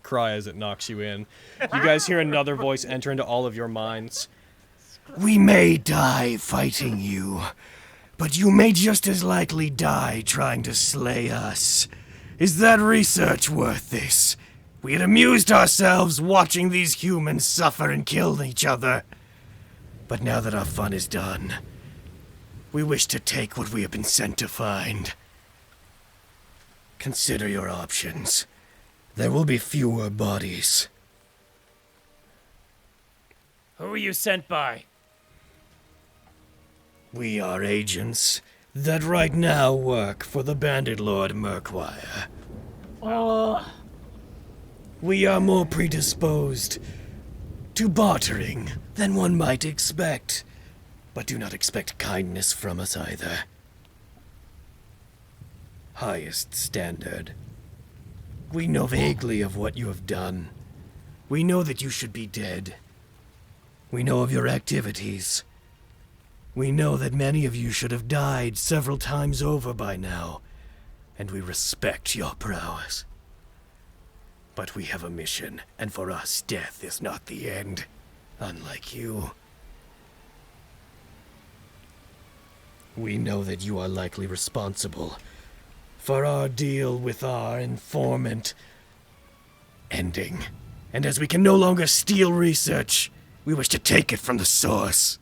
cry as it knocks you in. You guys hear another voice enter into all of your minds. We may die fighting you, but you may just as likely die trying to slay us. Is that research worth this? We had amused ourselves watching these humans suffer and kill each other. But now that our fun is done, we wish to take what we have been sent to find. Consider your options. There will be fewer bodies. Who are you sent by? We are agents that right now work for the Bandit Lord Murkwire. Oh. We are more predisposed to bartering than one might expect, but do not expect kindness from us either. Highest standard. We know vaguely of what you have done. We know that you should be dead. We know of your activities. We know that many of you should have died several times over by now, and we respect your prowess. But we have a mission, and for us, death is not the end, unlike you. We know that you are likely responsible for our deal with our informant ending. And as we can no longer steal research, we wish to take it from the source.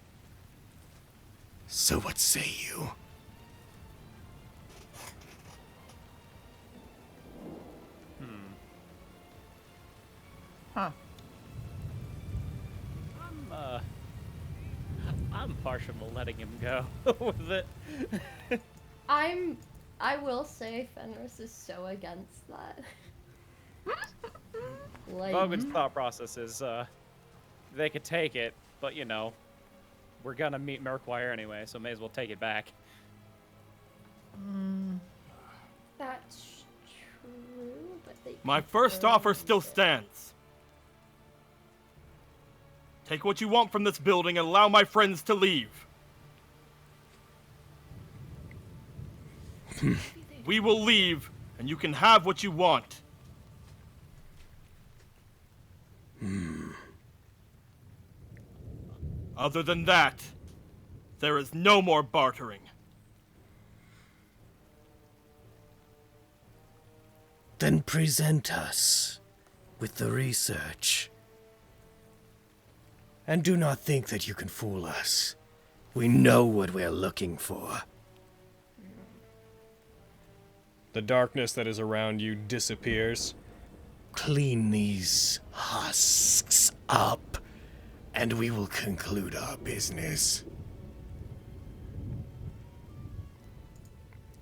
So what say you? Huh. I'm partial to letting him go with it. I will say Fenris is so against that. Like, Bogan's thought process is, they could take it, but you know, we're gonna meet Murkwire anyway, so may as well take it back. that's true, but they My first offer still stands. Take what you want from this building and allow my friends to leave. We will leave, and you can have what you want. Other than that, there is no more bartering. Then present us with the research. And do not think that you can fool us. We know what we're looking for. The darkness that is around you disappears. Clean these husks up, and we will conclude our business.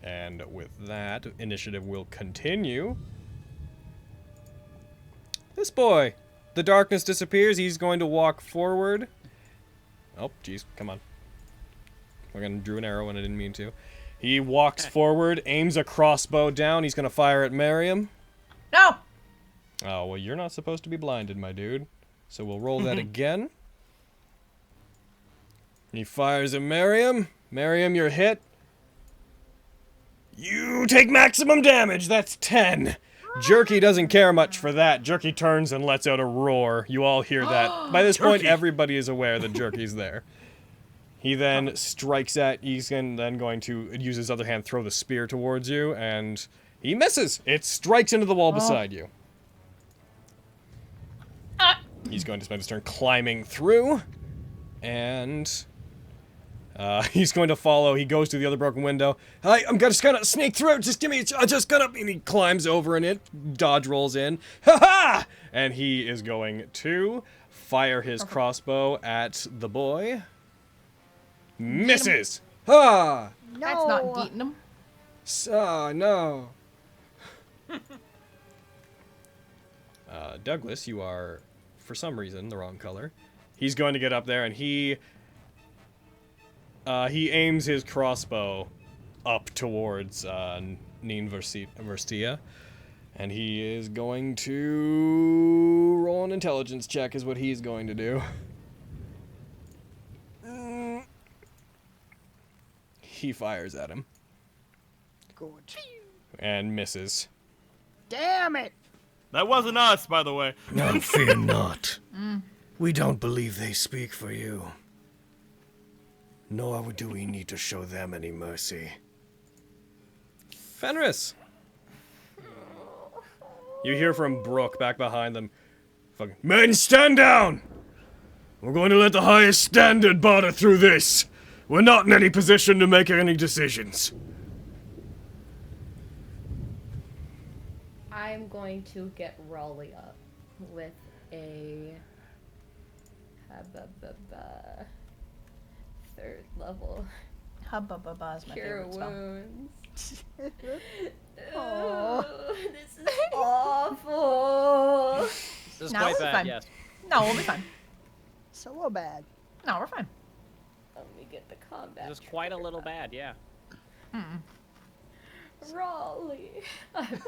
And with that, initiative will continue. This boy. The darkness disappears. He's going to walk forward. Oh, jeez. Come on. I drew an arrow and I didn't mean to. He walks forward, aims a crossbow down. He's going to fire at Miriam. No! Oh, well, you're not supposed to be blinded, my dude. So we'll roll that again. He fires at Miriam. Miriam, you're hit. You take maximum damage. That's 10. Jerky doesn't care much for that. Jerky turns and lets out a roar. You all hear that. By this point, everybody is aware that Jerky's there. He then strikes at. He's then going to use his other hand, throw the spear towards you, and he misses. It strikes into the wall beside you. He's going to spend his turn climbing through, and he's going to follow. He goes to the other broken window. I'm just gonna sneak through. Just give me. And he climbs over and it dodge rolls in. Ha ha! And he is going to fire his crossbow at the boy. Misses. Ha! No. That's not getting him. No. Douglas, you are, for some reason, the wrong color. He's going to get up there and he aims his crossbow up towards Nat19 and he is going to roll an intelligence check is what he's going to do. He fires at him. Good. And misses. Damn it! That wasn't us, by the way. No, fear not. We don't believe they speak for you. Nor do we need to show them any mercy. Fenris! You hear from Brooke back behind them. Fucking, men, stand down! We're going to let the highest standard barter through this. We're not in any position to make any decisions. I'm going to get Raleigh up with a third level Hubba-bubba is my cure favorite spell. wounds. Oh, this is awful. This is No, quite we'll be bad, fine. yes. No, we'll be fine. So bad. No, we're fine. Let me get the combat. This is quite a little bad, yeah. Raleigh.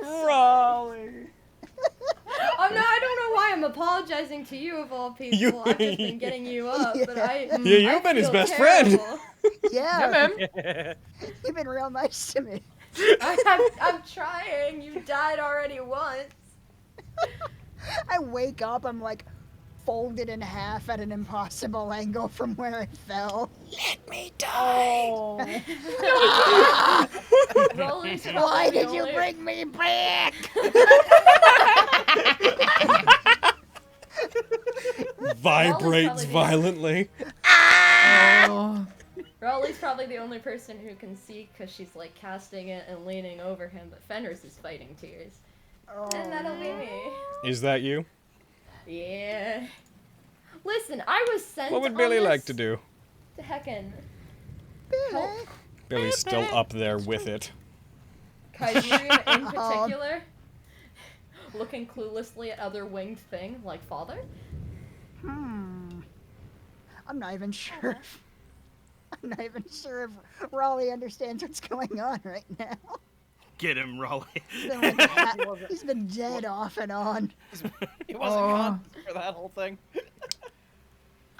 Raleigh. I don't know why I'm apologizing to you of all people. I've just been getting you up, but I. Yeah, you've been his feel best terrible. friend. Yeah, you've been real nice to me. I'm trying. You died already once. I wake up, I'm like folded in half at an impossible angle from where I fell. Let me die. Oh. Why did you bring me back? Vibrates violently. Oh. Raleigh's probably the only person who can see because she's like casting it and leaning over him, but Fenris is fighting tears. Oh. And that'll be me. Is that you? Yeah. Listen, I was sent What would on Billy this like to do? to heckin' Billy. Billy's still up there with it. Kaiju in particular, looking cluelessly at other winged thing like father. I'm not even sure. I'm not even sure if Raleigh understands what's going on right now. Get him, Raleigh. He's been dead off and on. He wasn't gone for that whole thing.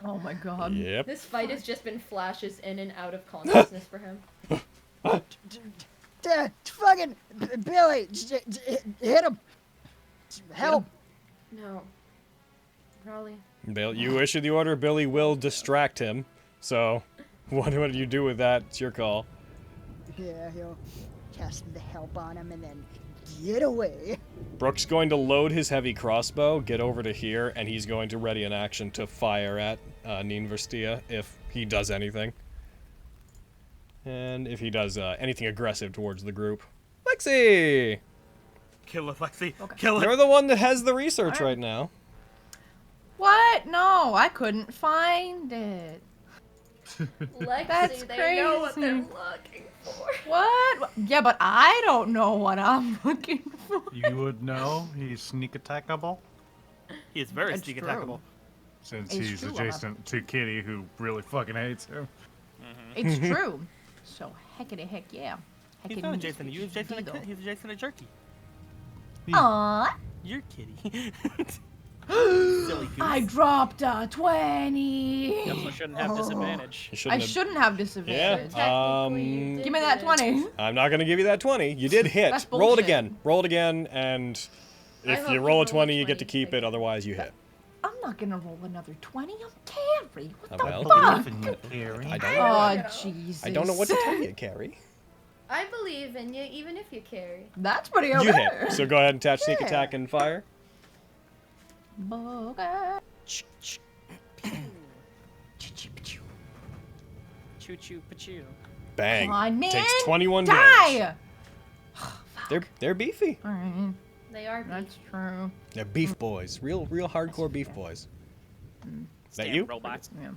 Oh my god. Yep. This fight has just been flashes in and out of consciousness for him. Fucking Billy, hit him. Help. No. Raleigh. Bill, you issue the order. Billy will distract him. So, what do you do with that? It's your call. Yeah, he'll cast the help on him and then get away. Brooke's going to load his heavy crossbow, get over to here, and he's going to ready an action to fire at Nat19 if he does anything. And if he does anything aggressive towards the group. Lexi! Kill it, Lexi. Okay. Kill it. You're the one that has the research right now. What? No, I couldn't find it. Lexi, That's they know what they're crazy. looking for. What? Yeah, but I don't know what I'm looking for. You would know he's sneak attackable. He is very That's sneak true. attackable. Since It's he's true, adjacent to Kitty, who really fucking hates him. It's true. So heckity heck yeah. He's Heckity not means adjacent to you. He's we adjacent should to, do, he's adjacent to Jerky. though. Aww. You're Kitty. Silly goose. I dropped a 20. Yep, so I shouldn't have disadvantage. I shouldn't have disadvantage. Yeah. Give me that 20. I'm not gonna give you that 20. You did hit. That's Roll it bullshit. again. Roll it again, and if hope you you roll a roll a 20, you get to 20, keep it. Otherwise, you hit. I'm not gonna roll another 20. I'm Carrie. What Well, the fuck? in you, Carrie. I don't. Oh, Jesus. I don't know what to tell you, Carrie. I believe in you, even if you carry. That's pretty okay. You hit. So go ahead and attach sneak attack and fire. Booga. Choo choo pachoo. Bang. Come on, man. Takes 21 damage. Die! They're beefy. Alright. They are. That's true. They're beef boys. Real hardcore beef boys. Is that you? Robots. Yeah.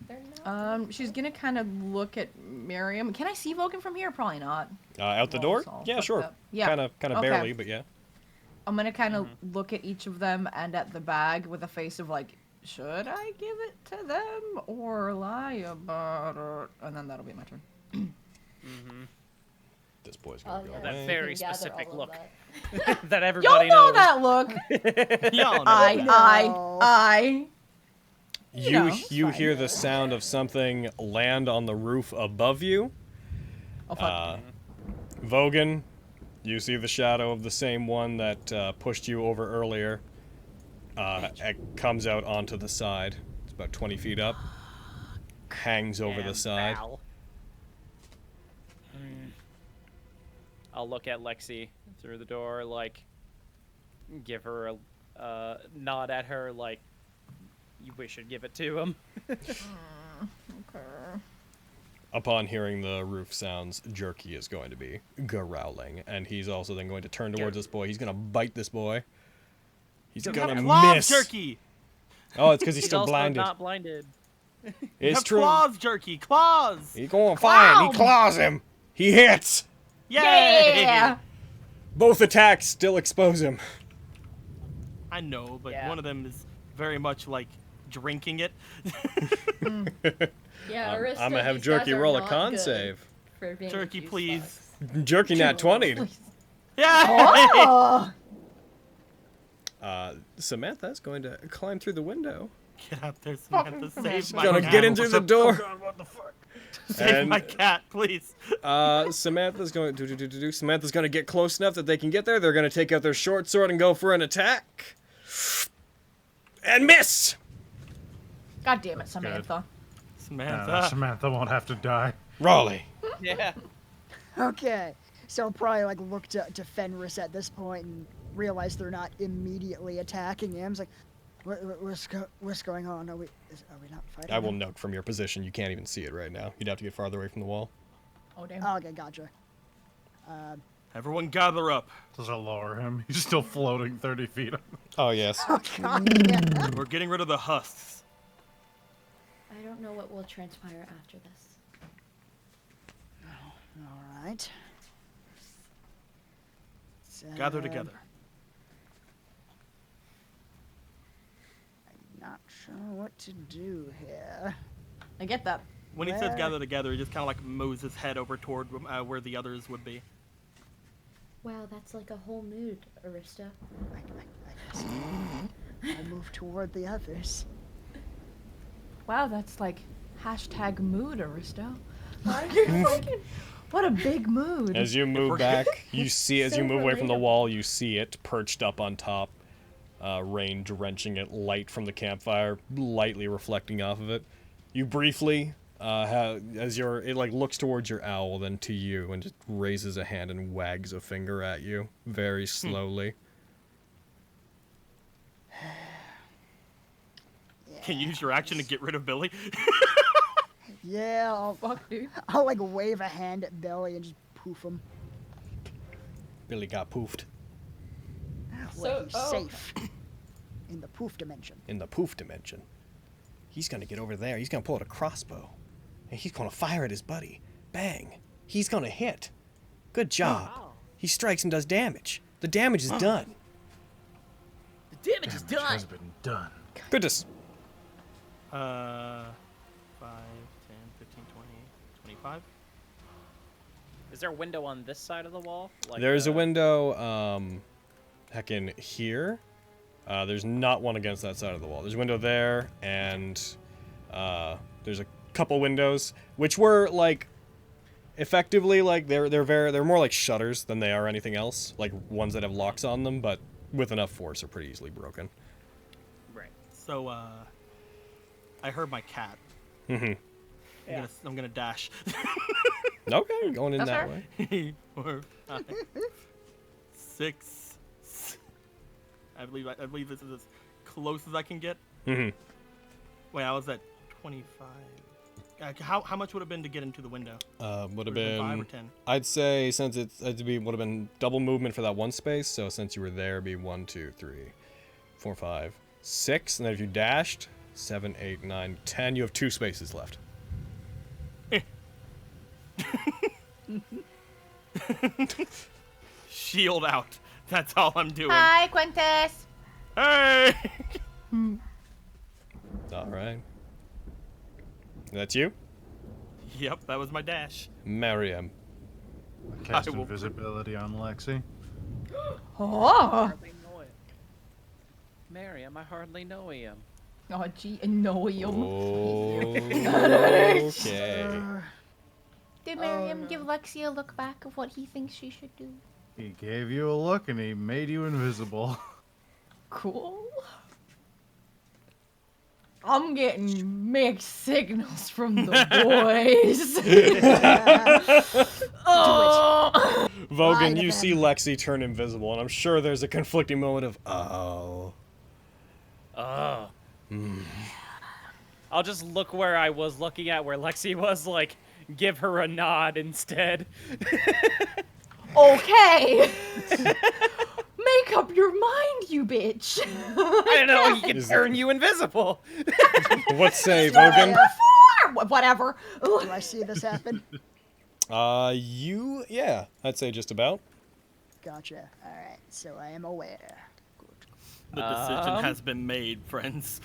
They're not. She's gonna kind of look at Miriam. Can I see Vogan from here? Probably not. Out the Walls door? all Yeah, fucked sure. up. Yeah. Kind of Okay. barely, but yeah. I'm gonna kind of look at each of them and at the bag with a face of like, should I give it to them or lie about it? And then that'll be my turn. This boy's Oh, gonna go yeah, away. That you very can gather specific all of look. that. That everybody Y'all know knows. that look. Y'all know. I. You it's you fine. hear the sound of something land on the roof above you. Oh, fuck. Vogan, you see the shadow of the same one that pushed you over earlier. It comes out onto the side. It's about 20 feet up. Hangs over the And side. Val. I'll look at Lexi through the door, like, give her a nod at her, like, we should give it to him. Okay. Upon hearing the roof sounds, Jerky is going to be growling, and he's also then going to turn towards this boy. He's going to bite this boy. He's going to Claws, miss. Jerky. Oh, it's because he's He's still also blinded. not blinded. It's You have true. Claws, Jerky. Claws. He's going fine. He claws him. He hits. Yay! Yeah. Both attacks still expose him. I know, but Yeah. one of them is very much like drinking it. Yeah, Arista, I'm gonna have these Jerky guys are roll a not con good save. for being Jerky, accused please. fucks. Jerky nat 20. Yeah. Oh. Samantha's going to climb through the window. Get out there, Samantha. Save She's my gonna cat. get in through the door. What the fuck? Save my cat, please. Samantha's going Samantha's going to get close enough that they can get there. They're going to take out their short sword and go for an attack. And miss. God damn it, Samantha. Samantha. Samantha won't have to die. Raleigh. Yeah. Okay, so I'll probably like look to Fenris at this point and realize they're not immediately attacking him. It's like, what's going on? Are we not fighting? I will him? note from your position, you can't even see it right now. You'd have to get farther away from the wall. Oh damn. Okay, gotcha. Everyone gather up. Does it lower him? He's still floating 30 feet. Oh, yes. Oh god. Yeah. We're getting rid of the husks. I don't know what will transpire after this. All right. Gather together. Not sure what to do here. I get that. When he says Where- gather together, he just kind of like moves his head over toward where the others would be. Wow, that's like a whole mood, Arista. I guess I'll move toward the others. Wow, that's like hashtag mood, Aristo. What a big mood. As you move back, you see, as you So move away from the relatable. wall, you see it perched up on top. Rain drenching it, light from the campfire, lightly reflecting off of it. You briefly, it like looks towards your owl, then to you, and just raises a hand and wags a finger at you, very slowly. Can you use your action to get rid of Billy? Yeah, I'll like wave a hand at Billy and just poof him. Billy got poofed. Where he's safe. In the poof dimension. In the poof dimension. He's gonna get over there. He's gonna pull out a crossbow. And he's gonna fire at his buddy. Bang. He's gonna hit. Good job. He strikes and does damage. The damage is done. The damage is Damage done. has been done. Goodness. 5, 10, 15, 20, 25. Is there a window on this side of the wall? Like, There's a window, heckin' here. There's not one against that side of the wall. There's a window there, and there's a couple windows, which were like effectively like they're more like shutters than they are anything else, like ones that have locks on them, but with enough force are pretty easily broken. Right. So I heard my cat. Mm-hmm. I'm gonna dash. Okay, going in that way. 4, 5, 6. I believe this is as close as I can get. Mm-hmm. Wait, I was at 25. How much would it have been to get into the window? Would have been 5 or 10. I'd say since would have been double movement for that one space. So since you were there, it'd be 1, 2, 3, 4, 5, 6, and then if you dashed 7, 8, 9, 10, you have 2 spaces left. Shield out. That's all I'm doing. Hi, Quintus. Hey. All right. That's you? Yep, that was my dash. Mariam. Cast invisibility on Lexi. Oh. Miriam, I hardly know him. Oh, gee, no, Okay. Did Miriam give Lexi a look back of what he thinks she should do? He gave you a look and he made you invisible. Cool. I'm getting mixed signals from the boys. Oh. Vogan, you see Lexi turn invisible, and I'm sure there's a conflicting moment of, oh. Oh. I'll just look where I was looking at, where Lexi was, like, give her a nod instead. Okay. Make up your mind, you bitch. I don't know, he can turn you invisible. What say, Vogan? Whatever. Do I see this happen? Yeah, I'd say just about. Gotcha. Alright, so I am aware. The decision has been made, friends.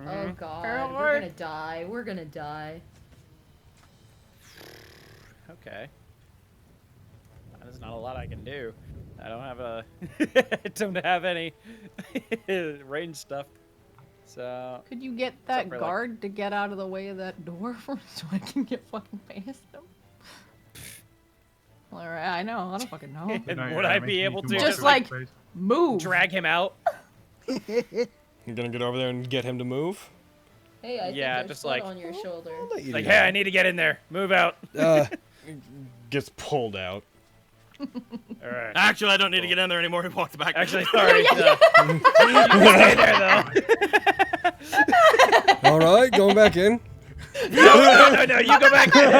Oh god, we're gonna die. We're gonna die. Okay. There's not a lot I can do. I don't have any range stuff. So Could you get that guard to get out of the way of that door for me so I can get fucking past him? All right, I know. I don't fucking know. And would I be able to just like move, drag him out? You're gonna get over there and get him to move? Hey, I think there's just blood like on your shoulder. Like, hey, I need to get in there. Move out. Gets pulled out. All right. Actually, I don't need to get in there anymore. He walks back. Actually, sorry. You stay there, though. All right, going back in. No, you go back in.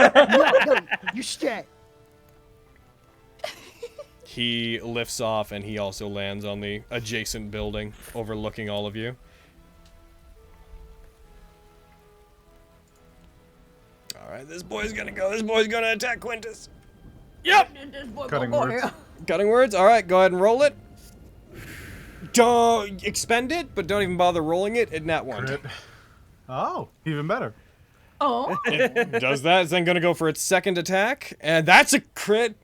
No, you stay. He lifts off, and he also lands on the adjacent building, overlooking all of you. All right, this boy's gonna go. This boy's gonna attack Quintus. Yep. Cutting words. Cutting words. All right, go ahead and roll it. Don't expend it, but don't even bother rolling it. It nat 1. Crit. Oh, even better. Oh. It does that. It's then gonna go for its second attack, and that's a crit.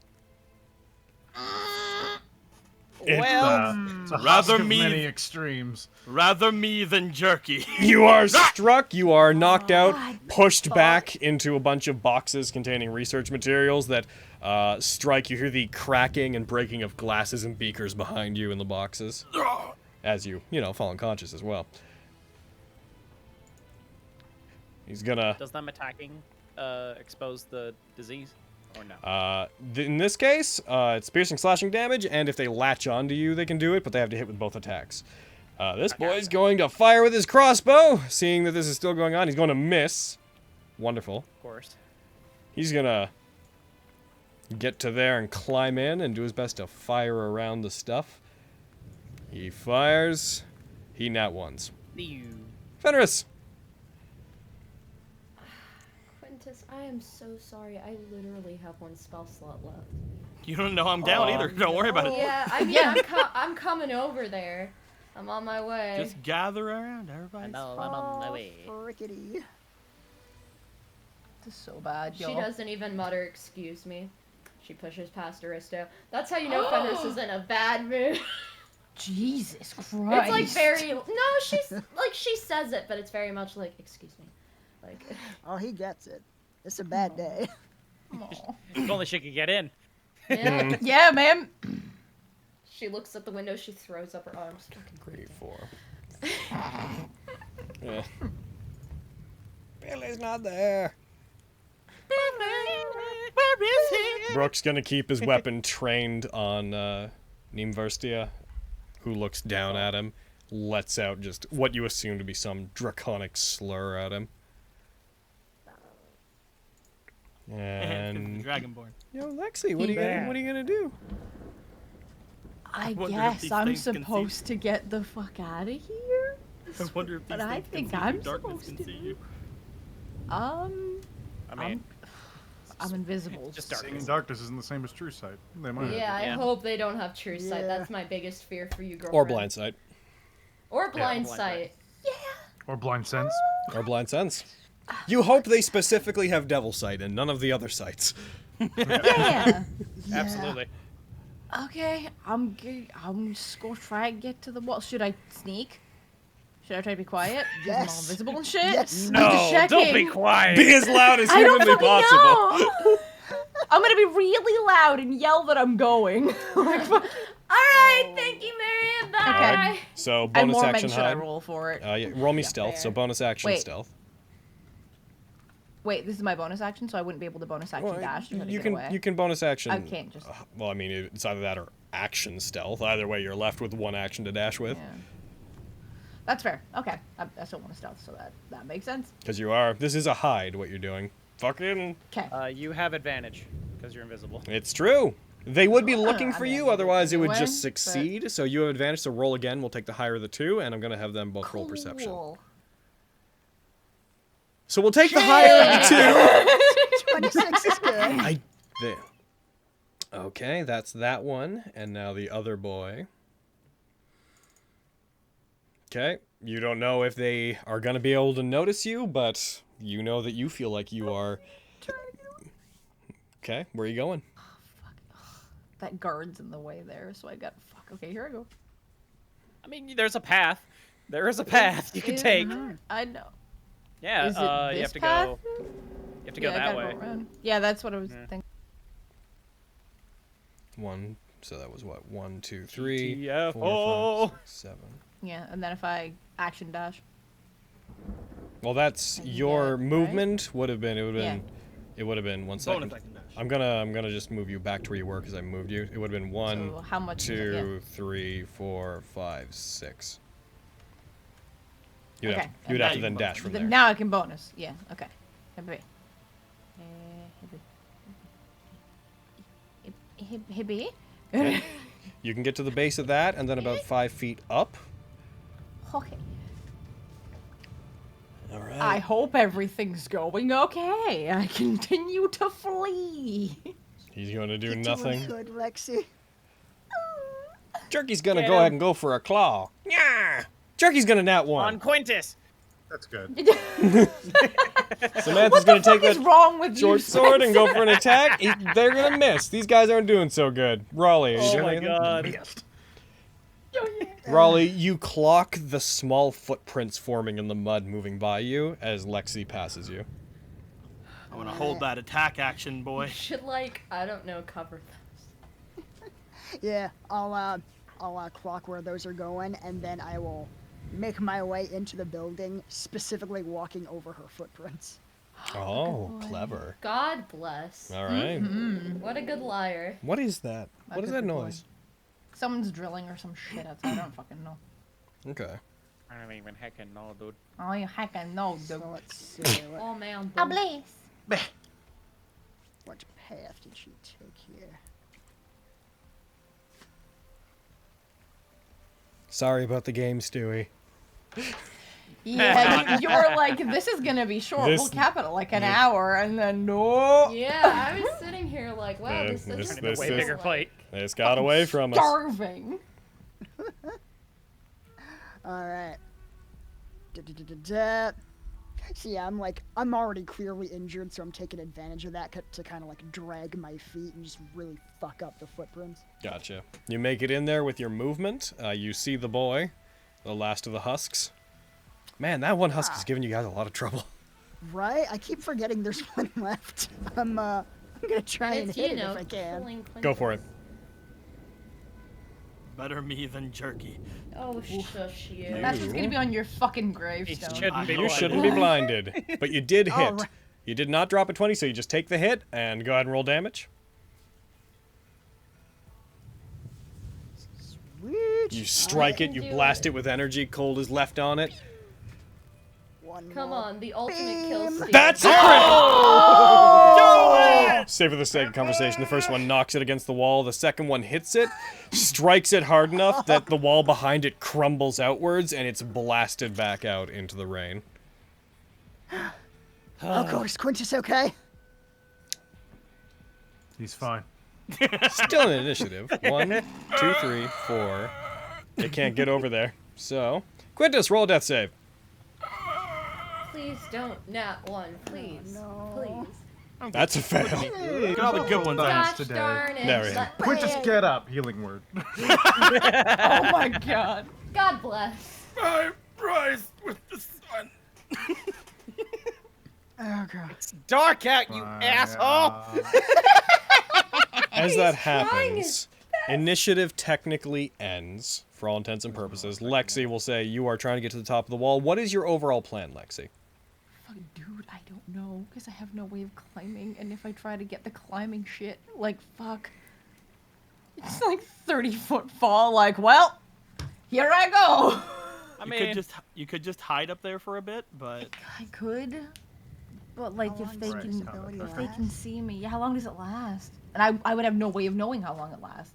It's a rather of me many extremes. Rather me than jerky. You are struck. You are knocked out, pushed back into a bunch of boxes containing research materials that strike. You hear the cracking and breaking of glasses and beakers behind you in the boxes, as you fall unconscious as well. He's gonna. Does them attacking expose the disease? Or no? In this case, it's piercing, slashing damage, and if they latch onto you, they can do it, but they have to hit with both attacks. This boy's going to fire with his crossbow, seeing that this is still going on. He's going to miss. Wonderful. Of course. He's gonna get to there and climb in and do his best to fire around the stuff. He fires. He nat 1s. Fenris! I am so sorry. I literally have 1 spell slot left. You don't know I'm down either. Don't worry about it. Yeah, I mean, I'm coming over there. I'm on my way. Just gather around, everybody. I'm on my way. Frickety. This is so bad, She y'all. doesn't even mutter, excuse me. She pushes past Aristo. That's how you know Fenris is in a bad mood. Jesus Christ. It's like very no. She's like she says it, but it's very much like excuse me, like. Oh, he gets it. It's a bad day. If only she could get in. Yeah. Yeah, man. She looks at the window. She throws up her arms. 3, 4. Yeah. Billy's not there. Where is he? Brooke's gonna keep his weapon trained on Vestige, who looks down at him, lets out just what you assume to be some draconic slur at him. And Dragonborn. Yo, Lexi, what are you gonna do? I wonder if guess these I'm things can see- supposed to get the fuck out of here. I wonder if these But I things think can see I'm you. Darkness supposed can to. see you. I mean, I'm invisible. just Seeing darkness. darkness isn't the same as true sight. They might. Yeah, I Yeah. hope they don't have true sight. Yeah. That's my biggest fear for you, girlfriend. Or blind sight. Or blind blind sight. Or blind sense. Or blind sense. You hope they specifically have devil sight and none of the other sights. Yeah. Absolutely. Okay, I'm just gonna try and get to the wall. Should I sneak? Should I try to be quiet? Because I'm all Yes. invisible and shit? Yes. I'm just No, don't be checking. quiet. Be as loud as I don't humanly fucking possible. know. I'm gonna be really loud and yell that I'm going. Like, fuck. Alright, thank you, Marion. Bye. Okay. So And bonus more action should I hide. roll for it? Yeah, roll me stealth. So fair. bonus action Wait. stealth. Wait, this is my bonus action, so I wouldn't be able to bonus action Well, dash to try to you get can away. you can bonus action. I can't just. Well, I mean, it's either that or action stealth. Either way, you're left with one action to dash with. Yeah. That's fair. Okay, I still want to stealth, so that makes sense. Because you are. This is a hide. What you're doing. Fucking. Okay. You have advantage because you're invisible. It's true. They would be looking I for mean, you, otherwise it would anyway, just succeed. So you have advantage. So roll again. We'll take the higher of the two, and I'm gonna have them both roll perception. Cool. So we'll take the higher of the two. 26 is good. There. Okay, that's that one, and now the other boy. Okay, you don't know if they are gonna be able to notice you, but you know that you feel like you are. Okay, where are you going? That guard's in the way there, so I got fuck. Okay, here I go. I mean, there's a path. There is a path you can Is- take. I know. Yeah, Is it you this have to path? go. You have to go Yeah, I that gotta way. go around. Yeah, that's what I was Yeah. thinking. One. So that was what? 1, 2, 3, GTFO. 4, 5, 6, 7. Yeah, and then if I action dash. Well, that's And your that, right? movement would have been. It would have Yeah. been. It would have been 1 second. Bonus action dash. I'm gonna just move you back to where you were because I moved you. It would have been 1, So how much is it? 2, 3, 4, 5, 6. You'd Okay, have, you'd and have now to you then can dash bonus. from Then there. now I can bonus. Yeah. Okay. Hibby. Hibby. Okay. You can get to the base of that, and then about 5 feet up. Okay. All right. I hope everything's going okay. I continue to flee. He's gonna do You're doing nothing. good, Lexi. Jerky's gonna Get go him. ahead and go for a claw. Yeah. Jerky's gonna nat On one. Quintus. That's good. Samantha's What gonna the fuck take is that wrong with short you, sword and go for an Spencer? attack. They're gonna miss. These guys aren't doing so good. Raleigh, are you Oh doing my anything? god. Raleigh, you clock the small footprints forming in the mud moving by you as Lexi passes you. I'm gonna hold that attack action, boy. Should like I don't know cover those. Yeah, I'll clock where those are going, and then I will make my way into the building, specifically walking over her footprints. Oh, clever. God bless. All right. What a good liar. What is that? That's What is a that good boy. noise? Someone's drilling or some shit outside. I don't fucking know. Okay. I don't even heckin' know, dude. Oh, you heckin' know, dude. So let's see. Oh man. A blaze. What path did she take here? Sorry about the game, Stewie. Yeah, you were like, this is gonna be short. This- We'll cap it at like an hour, and then no. Yeah, I was sitting here like, wow, Yeah, this this- is this Way is- bigger plate. It's got away from us. Starving. All right. Da-da-da-da-da. So yeah, I'm already clearly injured, so I'm taking advantage of that to kind of like drag my feet and just really fuck up the footprints. Gotcha. You make it in there with your movement. You see the boy, the last of the husks. Man, that one husk is giving you guys a lot of trouble. Right? I keep forgetting there's one left. I'm gonna try and hit it if I can. Go for it. Better me than jerky. Oh, shush you. That's what's gonna be on your fucking gravestone. You shouldn't be blinded, but you did hit. Right. You did not drop a 20, so you just take the hit and go ahead and roll damage. Sweet. You strike it, you blast it with energy, cold is left on it. Come on, the ultimate kill steal. That's a crit! Oh! Save for the sake of conversation. The first one knocks it against the wall. The second one hits it, strikes it hard enough that the wall behind it crumbles outwards, and it's blasted back out into the rain. Of course, Quintus okay? He's fine. Still an initiative. 1, 2, 3, 4. It can't get over there. So, Quintus, roll a death save. Please don't nat 1, please. Please. That's a fail. Look at all the good ones I Gosh darn it. There we go. Quintus, get up. Healing word. Oh my god. God bless. I rise with the sun. Oh god. It's dark out, you asshole! As that happens, initiative technically ends, for all intents and purposes. Lexi will say, you are trying to get to the top of the wall. What is your overall plan, Lexi? Fucking dude, I don't know, because I have no way of climbing, and if I try to get the climbing shit, like, fuck. It's like 30-foot fall, like, well, here I go! You could just hide up there for a bit, but... I could, but like, if they can see me, how long does it last? And I would have no way of knowing how long it lasts.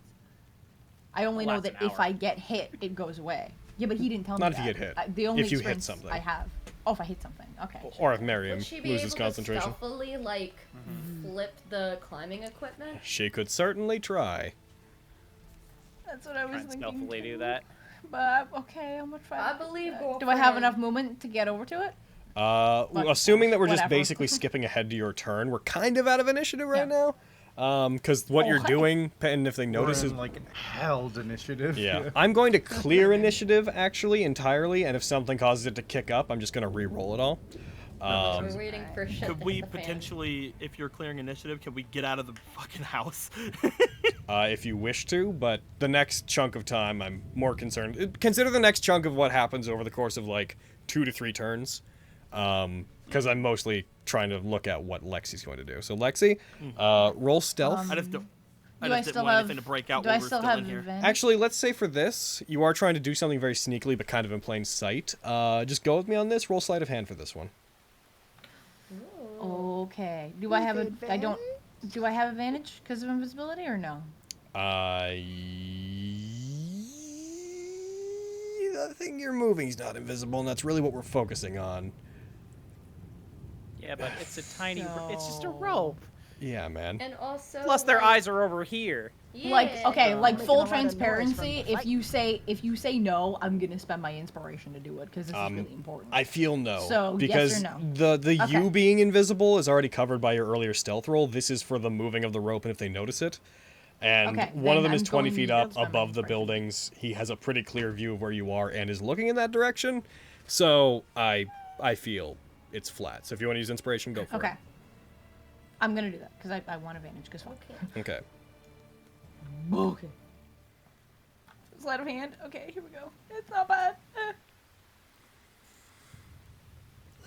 I only know that if I get hit, it goes away. Yeah, but he didn't tell me that. Not if you get hit. The only if you hit experience something. I have. Oh, if I hit something. Okay. Or if Miriam Would she be loses able concentration. to stealthily, like, flip the climbing equipment? She could certainly try. That's what I was thinking. Stealthily do that. But, okay, I'm gonna try. I believe. Do I have enough movement to get over to it? Assuming that we're just whatever. basically skipping ahead to your turn, we're kind of out of initiative right now. Because what you're doing, and if they notice is like held initiative. Yeah. I'm going to clear initiative actually entirely, and if something causes it to kick up, I'm just going to re-roll it all. We're waiting for shit Could to we hit the fan. potentially, if you're clearing initiative, can we get out of the fucking house? If you wish to, but the next chunk of time, I'm more concerned. Consider the next chunk of what happens over the course of like 2 to 3 turns. Because I'm mostly trying to look at what Lexi's going to do. So Lexi, roll stealth. I just didn't still want have- anything to break out do while I we're still still have in here. advantage? Actually, let's say for this, you are trying to do something very sneakily, but kind of in plain sight. Just go with me on this. Roll sleight of hand for this one. Okay. Do I have Do I have advantage because of invisibility or no? The thing you're moving is not invisible, and that's really what we're focusing on. Yeah, but it's a tiny... It's just a rope. Yeah, man. And also, Plus, their like, eyes are over here. Yeah. Like, okay, like Making a full lot of noise transparency. from the If you say no, I'm gonna spend my inspiration to do it because this is really important. I feel no. So, because yes or no? the Okay. you being invisible is already covered by your earlier stealth roll. This is for the moving of the rope and if they notice it. And Okay, one of then them is I'm 20 going feet to up spend my above the inspiration. buildings. He has a pretty clear view of where you are and is looking in that direction. So I feel it's flat. So if you want to use inspiration, go for Okay. I'm gonna do that because I want advantage. Because fuck. it. Okay. Okay. Sleight of hand. Okay, here we go. It's not bad.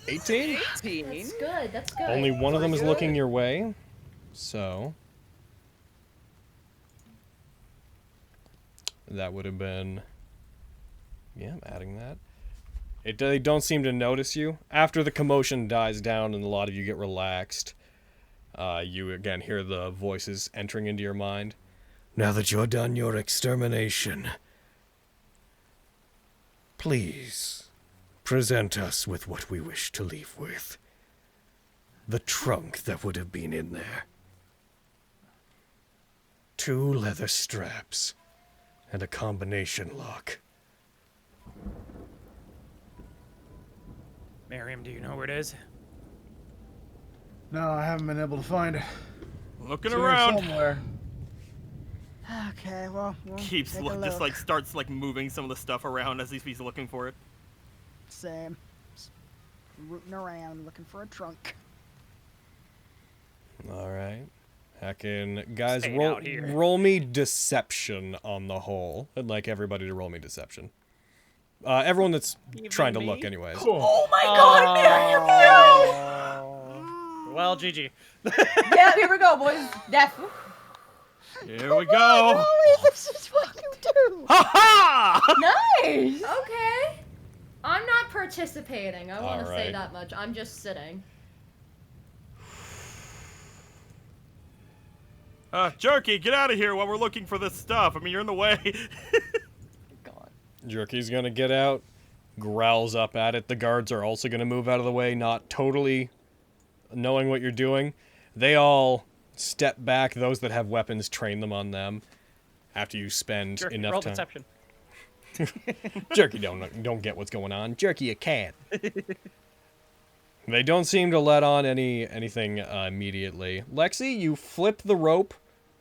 18? That's good. That's good. Only one of them is looking your way. So that would have been, yeah, I'm adding that. They don't seem to notice you. After the commotion dies down and a lot of you get relaxed, you again hear the voices entering into your mind. Now that you're done your extermination, please present us with what we wish to leave with. The trunk that would have been in there. 2 leather straps and a combination lock. Miriam, do you know where it is? No, I haven't been able to find it. Looking It's in here around. somewhere. Okay, well, we'll Keeps take a just look. like starts like moving some of the stuff around as he's looking for it. Same. Just rooting around looking for a trunk. All right. Heckin', guys, Staying roll out here. roll me deception on the whole. I'd like everybody to roll me deception. Everyone that's trying to look, anyways. Oh my god, Miriam, Well, GG. yeah, here we go, boys. Death. Here we go. This is what you do. Ha ha! Nice. Okay. I'm not participating. I want to say Alright. that much. I'm just sitting. Jerky, get out of here while we're looking for this stuff. I mean, you're in the way. Jerky's gonna get out, growls up at it. The guards are also gonna move out of the way, not totally knowing what you're doing. They all step back. Those that have weapons, train them on them. After you spend Jerky, enough roll time. deception. Jerky don't get what's going on. Jerky a cat. They don't seem to let on anything immediately. Lexi, you flip the rope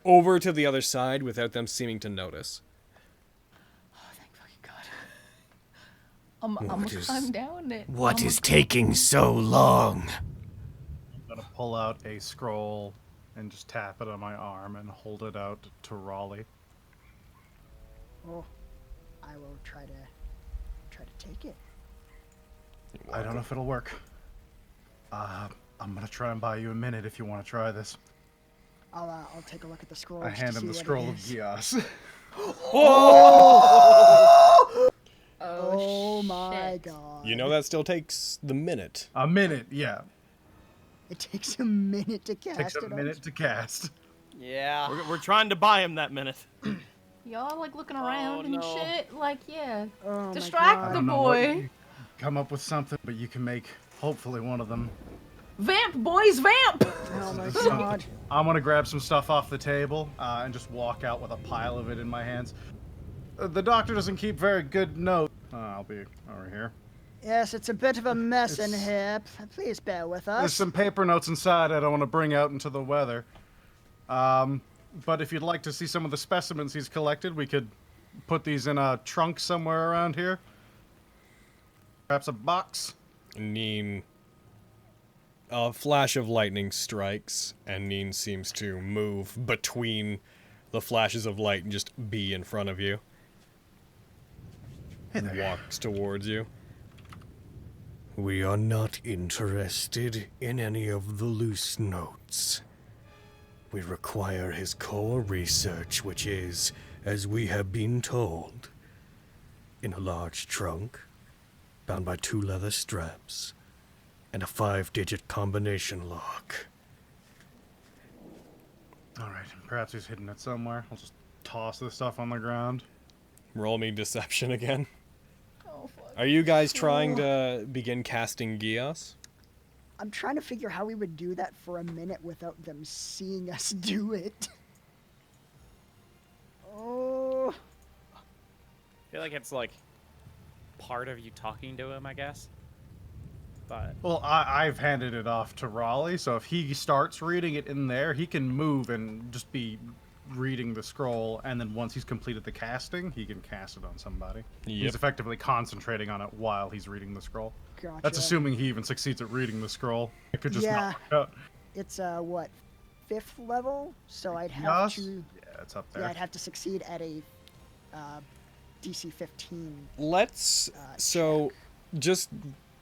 over to the other side without them seeming to notice. I'm gonna climb down it. What is taking so long? I'm gonna pull out a scroll and just tap it on my arm and hold it out to Raleigh. Oh, I will try to take it. I don't know if it'll work. I'm gonna try and buy you a minute if you want to try this. I'll take a look at the scroll. I just to hand him see the what it scroll of is. Gios. Oh my shit. god. You know that still takes the minute. A minute, yeah. It takes a minute to cast Takes it a on minute to cast. Yeah. We're trying to buy him that minute. Y'all like looking around and no. shit. Like, yeah. Oh my Distract God. the don't know what boy. you- Come up with something, but you can make hopefully one of them. Vamp, boys, vamp! Oh my So, god. I'm gonna grab some stuff off the table and just walk out with a pile of it in my hands. The doctor doesn't keep very good notes. I'll be over here. Yes, it's a bit of a mess in here. Please bear with us. There's some paper notes inside I don't want to bring out into the weather. But if you'd like to see some of the specimens he's collected, we could put these in a trunk somewhere around here. Perhaps a box. Neen. A flash of lightning strikes, and Neen seems to move between the flashes of light and just be in front of you. And walks towards you. We are not interested in any of the loose notes. We require his core research, which is, as we have been told, in a large trunk, bound by 2 leather straps, and a 5-digit combination lock. Alright, perhaps he's hidden it somewhere. I'll just toss this stuff on the ground. Roll me deception again. Oh, fuck. Are you guys trying to begin casting Gios? I'm trying to figure how we would do that for a minute without them seeing us do it. Oh. I feel like it's like part of you talking to him, I guess. But Well, I've handed it off to Raleigh, so if he starts reading it in there, he can move and just be reading the scroll, and then once he's completed the casting, he can cast it on somebody. Yep. He's effectively concentrating on it while he's reading the scroll. Gotcha. That's assuming he even succeeds at reading the scroll. It could just Yeah. not work out. It's what, 5th level? So I'd have Yes? to. Yeah, it's up there. Yeah, I'd have to succeed at a DC 15. Let's so just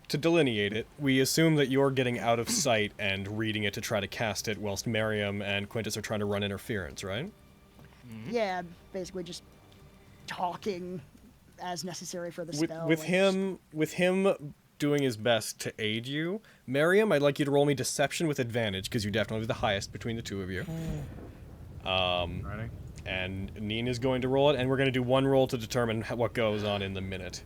to delineate it, we assume that you're getting out of sight and reading it to try to cast it, whilst Miriam and Quintus are trying to run interference, right? Yeah, basically just talking as necessary for the spell. With and him doing his best to aid you, Miriam, I'd like you to roll me deception with advantage because you definitely have the highest between the two of you. Ready? And Neen is going to roll it, and we're going to do one roll to determine what goes on in the minute.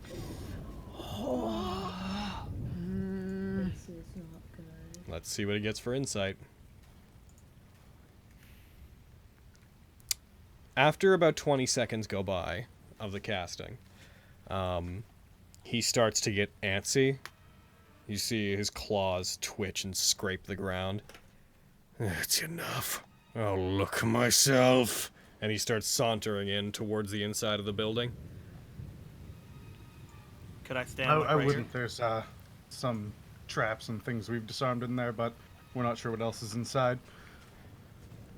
This is not good. Let's see what he gets for insight. After about 20 seconds go by of the casting, he starts to get antsy You see his claws twitch and scrape the ground. That's enough. I'll look myself. And he starts sauntering in towards the inside of the building. Could I stand? I wouldn't. There's some traps and things we've disarmed in there, but we're not sure what else is inside.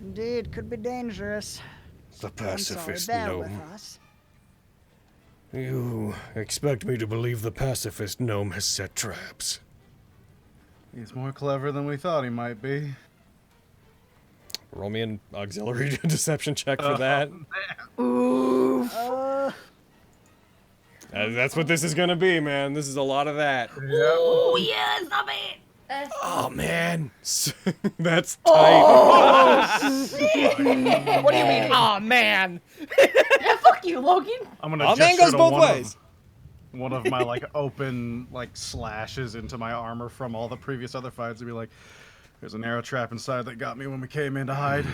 Indeed, could be dangerous. The pacifist I'm sorry, bear gnome. with us. You expect me to believe the pacifist gnome has set traps? He's more clever than we thought he might be. Roll me an auxiliary deception check for that. Ooh. That's what this is gonna be, man. This is a lot of that. Oh yeah, stop it. Oh man, that's tight. Oh, what do you mean? Oh man. Yeah, fuck you, Logan. I'm gonna Oh, man gesture goes to both ways. One of my like open like slashes into my armor from all the previous other fights to be like, there's an arrow trap inside that got me when we came in to hide.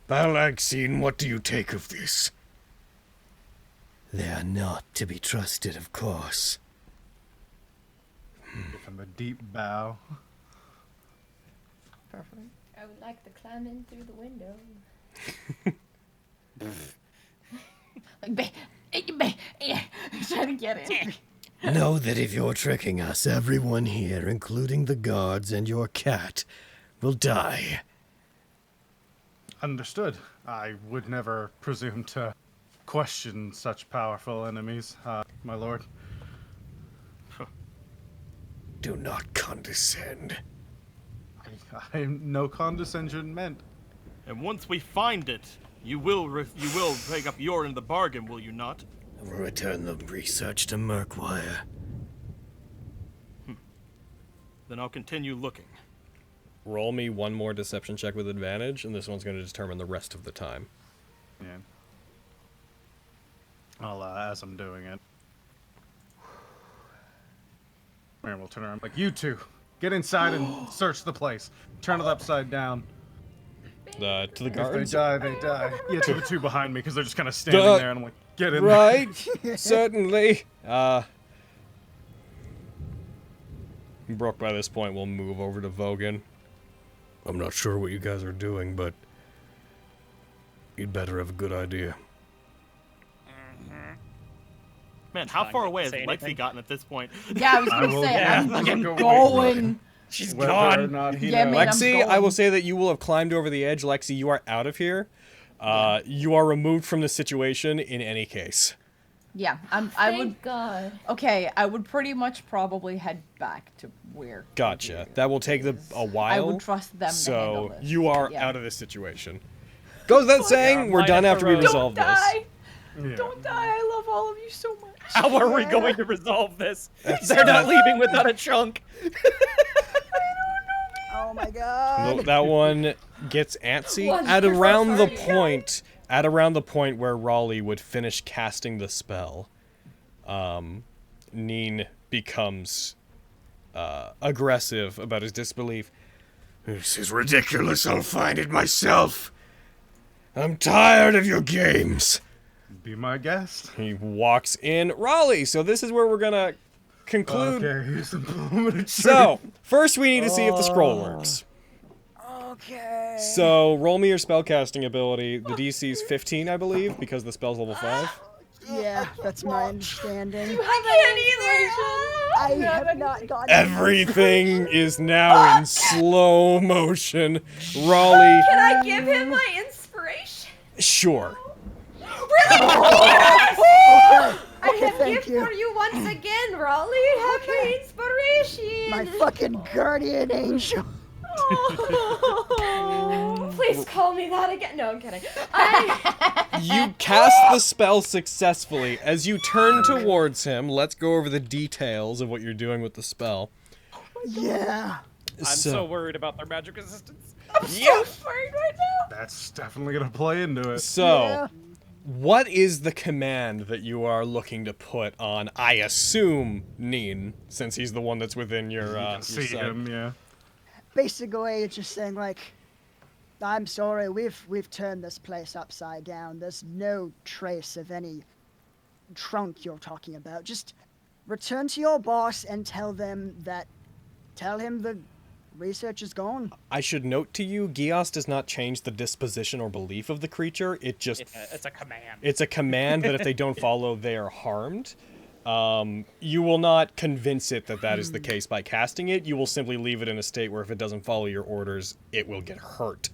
Balaxine, what do you take of this? They are not to be trusted, of course. Give him a deep bow. Perfect. I would like to climb in through the window. Trying to get in. Know that if you're tricking us, everyone here, including the guards and your cat, will die. Understood. I would never presume to question such powerful enemies, my lord. Do not condescend. I no condescension meant. And once we find it, you will pick up your end of the bargain, will you not? I will return the research to Murkwire. Then I'll continue looking. Roll me one more deception check with advantage, and this one's going to determine the rest of the time. Yeah. I'll, as I'm doing it. And we'll turn around like, you two, get inside and search the place. Turn it upside down. To the guards? If they die, they die. Yeah, to the two behind me, because they're just kind of standing there, and I'm like, get in right. Certainly. Brooke, by this point, will move over to Vogan. I'm not sure what you guys are doing, but you'd better have a good idea. Man, how far away has Lexi gotten at this point? Yeah, I was gonna say, I'm fucking go going. She's Whether gone. or not he Yeah, knows. man, I'm Lexi, going. I will say that you will have climbed over the edge. Lexi, you are out of here. You are removed from the situation in any case. Yeah, I would. Thank God. Okay, I would pretty much probably head back to where. Gotcha. That will take a while. I would trust them to handle So this. you are Yeah. out of this situation. Goes without saying, we're done after we resolve Don't this. die. Yeah. Don't die. I love all of you so much. How are we going to resolve this? They're not leaving without a chunk. Oh my god. Well, that one gets antsy One at for around the free. point. At around the point where Raleigh would finish casting the spell, Neen becomes aggressive about his disbelief. This is ridiculous. I'll find it myself. I'm tired of your games. Be my guest. He walks in. Raleigh, so this is where we're gonna conclude. Okay, here's the moment of So, first we need to see if the scroll works. Okay. So, roll me your spellcasting ability. The DC is 15, I believe, because the spell's level 5. Yeah, that's my understanding. I can't either. I have not gotten Everything is now in slow motion. Raleigh, Can I give him my inspiration? sure. Really? Yes! I Okay, have thank gift you. for you once again, Raleigh. Have my inspiration. my fucking guardian angel. Please call me that again. No, I'm kidding. You cast the spell successfully. As you turn towards him, let's go over the details of what you're doing with the spell. Yeah. I'm so worried about their magic resistance. I'm so afraid right now. That's definitely gonna play into it. So, what is the command that you are looking to put on, I assume, Neen, since he's the one that's within your, You can your see sight? him, yeah. Basically, it's just saying like, I'm sorry, we've turned this place upside down. There's no trace of any trunk you're talking about. Just return to your boss and tell him the research is gone. I should note to you, Gios does not change the disposition or belief of the creature. It just... It's a command. It's a command that if they don't follow, they are harmed. You will not convince it that is the case by casting it. You will simply leave it in a state where if it doesn't follow your orders, it will get hurt.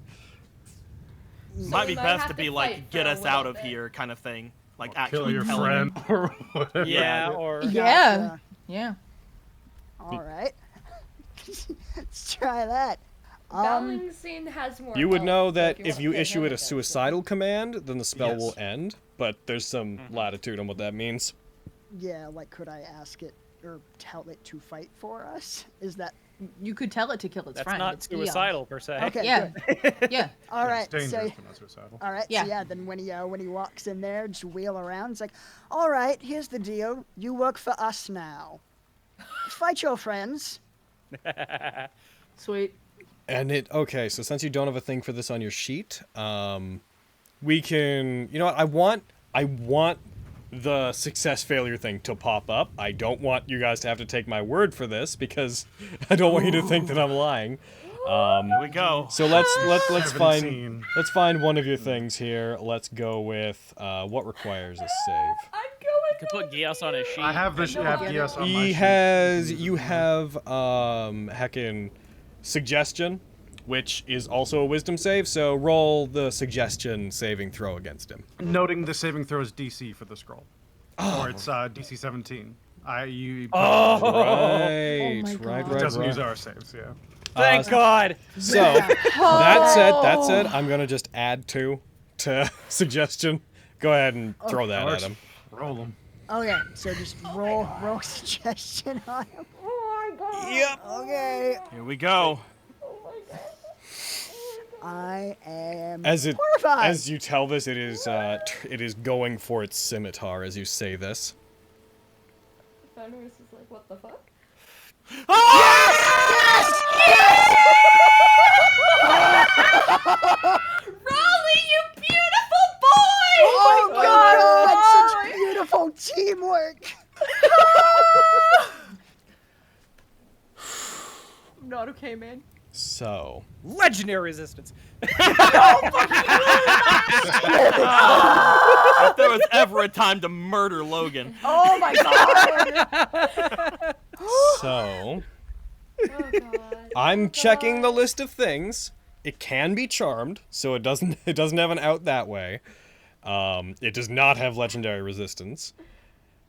Might be best to be like, get us out of here kind of thing. Like, actually Kill your telling friend him. or whatever. Yeah, or... Yeah. Yeah. All right. Let's try that. Balancing has more. You would health, know so that you if want you to issue it a hit suicidal command, then the spell Yes. will end. But there's some latitude on what that means. Yeah, like could I ask it or tell it to fight for us? Is that You could tell it to kill its That's friend. not It's Gion. suicidal, per se. okay? Yeah. Good. Yeah. All right. It's dangerous, So but not suicidal. all right. Yeah. So yeah, then when he walks in there, just wheel around. It's like, all right, here's the deal. You work for us now. Fight your friends. Sweet. And okay, so since you don't have a thing for this on your sheet, we can, you know what, I want the success failure thing to pop up. I don't want you guys to have to take my word for this because I don't want you to think that I'm lying. Here we go. So let's 17. find one of your things here. Let's go with what requires a save. You could put Gios on his sheet. I have this. Yeah, yes, on my You have heckin' suggestion, which is also a wisdom save. So roll the suggestion saving throw against him. Noting the saving throw is DC for the scroll, or it's DC 17. Right, It doesn't use our saves. Yeah. Thank God. So that said, I'm gonna just add 2 to suggestion. Go ahead and throw that at him. Roll them. Okay, so just roll suggestion on him. Oh my god. Yep. Okay. Here we go. I am As horrified. you tell this, it is going for its scimitar as you say this. Fenris is like, what the fuck? Raleigh, you beautiful boy! Oh my god, such beautiful teamwork. Not okay, man. So Legendary resistance. If there was ever a time to murder Logan. Oh my god. So, Oh god. I'm checking the list of things. It can be charmed, so it doesn't have an out that way. It does not have legendary resistance.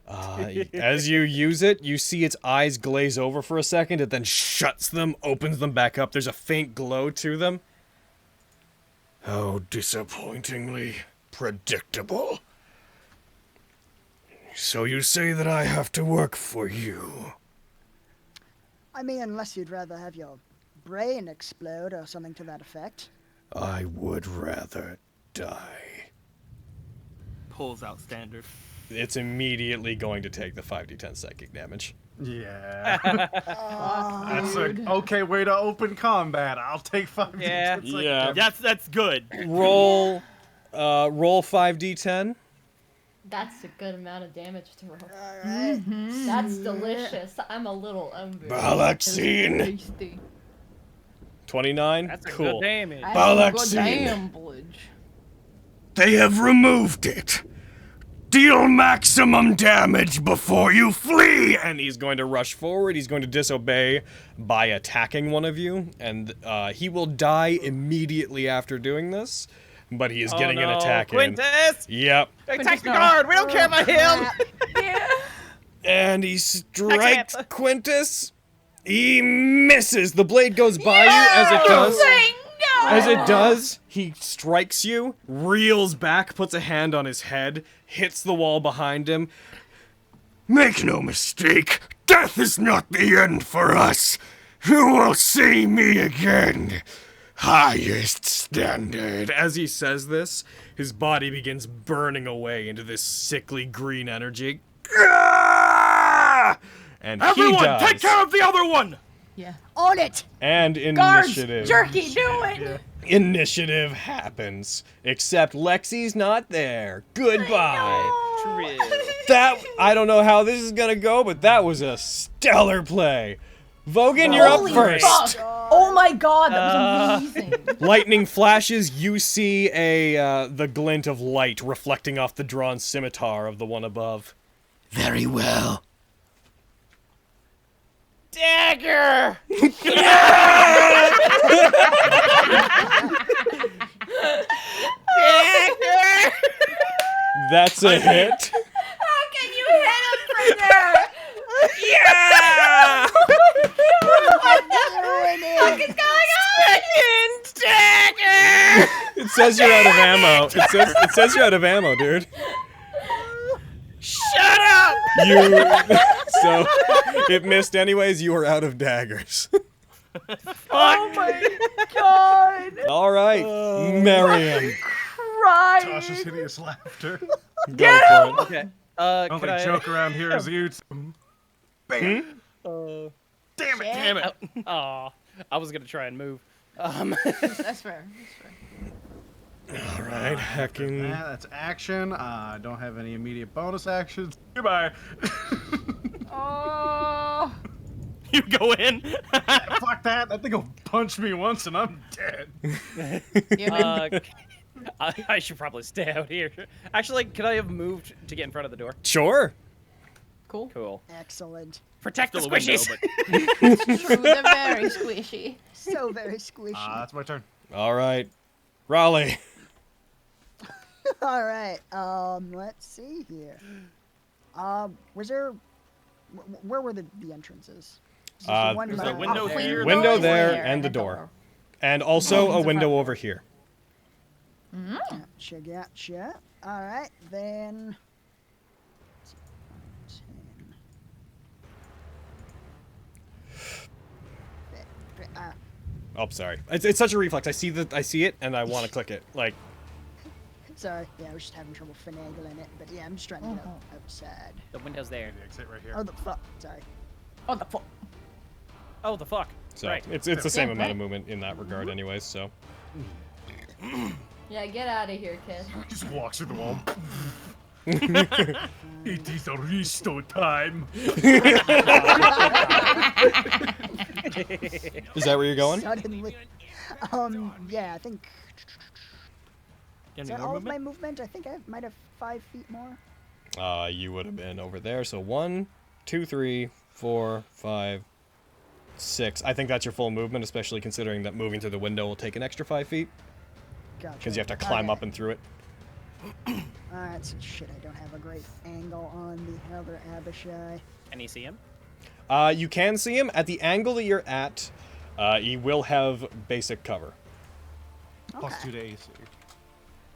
As you use it, you see its eyes glaze over for a second. It then shuts them, opens them back up. There's a faint glow to them. How disappointingly predictable. So you say that I have to work for you? I mean, unless you'd rather have your brain explode or something to that effect. I would rather die. Pulls out standard. It's immediately going to take the 5d10 psychic damage. Yeah. That's an okay way to open combat. I'll take 5 Yeah. d10. Yeah. That's good. Roll 5d10. That's a good amount of damage to roll. Alright. That's delicious. I'm a little hungry. Balaxine! Tasty. 29. That's a cool. good damage. Balaxine. Damage. They have removed it. Deal maximum damage before you flee! And he's going to rush forward. He's going to disobey by attacking one of you. And he will die immediately after doing this. But he is getting an attack in. Quintus! Yep. Attack the guard! We don't care about him! Yeah. And he strikes Quintus. He misses. The blade goes by you as it does. As it does, he strikes you, reels back, puts a hand on his head, hits the wall behind him. Make no mistake, death is not the end for us. You will see me again. Highest standard. As he says this, his body begins burning away into this sickly green energy. And Everyone, he does. take care of the other one! Yeah. On it! And Guards, initiative. jerky, do it! Initiative happens. Except Lexi's not there. Goodbye. True. That, I don't know how this is gonna go, but that was a stellar play. Vogan, you're up Holy first. fuck. Oh my god, that was amazing. Lightning flashes. You see the glint of light reflecting off the drawn scimitar of the one above. Very well. Dagger! Dagger! That's a hit. How can you hit him from there? Yeah! What is going on? Second dagger! It says you're out of ammo. It says you're out of ammo, dude. Shut up! So it missed anyways. You were out of daggers. Oh my god. All right, Marion. Crying. Tasha's hideous laughter. Go for it. Okay. I don't think joke around here is you. Bam. Damn it! Damn it! Oh, I was gonna try and move. That's fair. All right, hecking. That's action. I don't have any immediate bonus actions. Goodbye. Oh. You go in. Fuck that. That thing will punch me once and I'm dead. I should probably stay out here. Actually, could I have moved to get in front of the door? Sure. Cool. Excellent. Protect the Still a window, squishies. It's true, they're very squishy. So very squishy. That's my turn. All right, Raleigh. All right. Let's see here. Was there? Where were the entrances? Is this the one There's by- a window here. Window is there here and the door, and also a window over here. Gotcha. All right, then. Oh, sorry. It's such a reflex. I see it, and I want to click it. Like. Sorry. Yeah, I was just having trouble finagling it, but yeah, I'm just trying to get outside. The window's there. The exit right here. Oh, the fuck. Sorry. Oh, the fuck. Oh, the fuck. So Right. it's the same amount of movement in that regard, anyways. So. Yeah, get out of here, kid. Just walks through the wall. It is a resto time. Is that where you're going? Suddenly. Yeah, I think. Is that all of my movement? I think I might have 5 feet more. You would have been over there. So 1, 2, 3, 4, 5, 6. I think that's your full movement, especially considering that moving through the window will take an extra 5 feet. Gotcha. Because you have to climb up and through it. Alright, so shit, I don't have a great angle on the other Abishai. Can you see him? You can see him at the angle that you're at. He will have basic cover. Plus 2 to AC.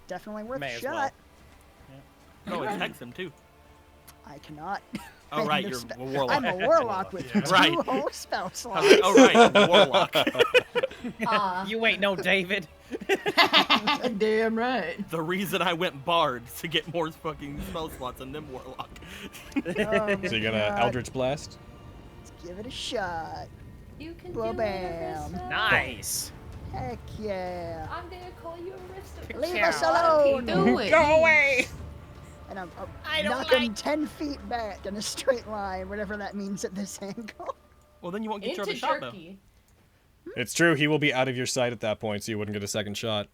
Definitely worth May a as shot. Oh, it attacks him too. I cannot. Oh, I'm right, no you're spe- a warlock. I'm a warlock with Right. 2 whole spell I slots. was like, oh, right, I'm a warlock. You ain't no David. Damn right. The reason I went bard to get more fucking spell slots than them warlock. Oh So you're gonna Eldritch Blast? Let's give it a shot. You can Blow do bam. it, Arista. Nice. Heck yeah. I'm gonna call you Arista. Leave us alone. Do it. Go away. And I'm I don't knock him like- 10 feet back in a straight line, whatever that means at this angle. Well, then you won't get your Into other shot, though. jerky. It's true. He will be out of your sight at that point, so you wouldn't get a second shot.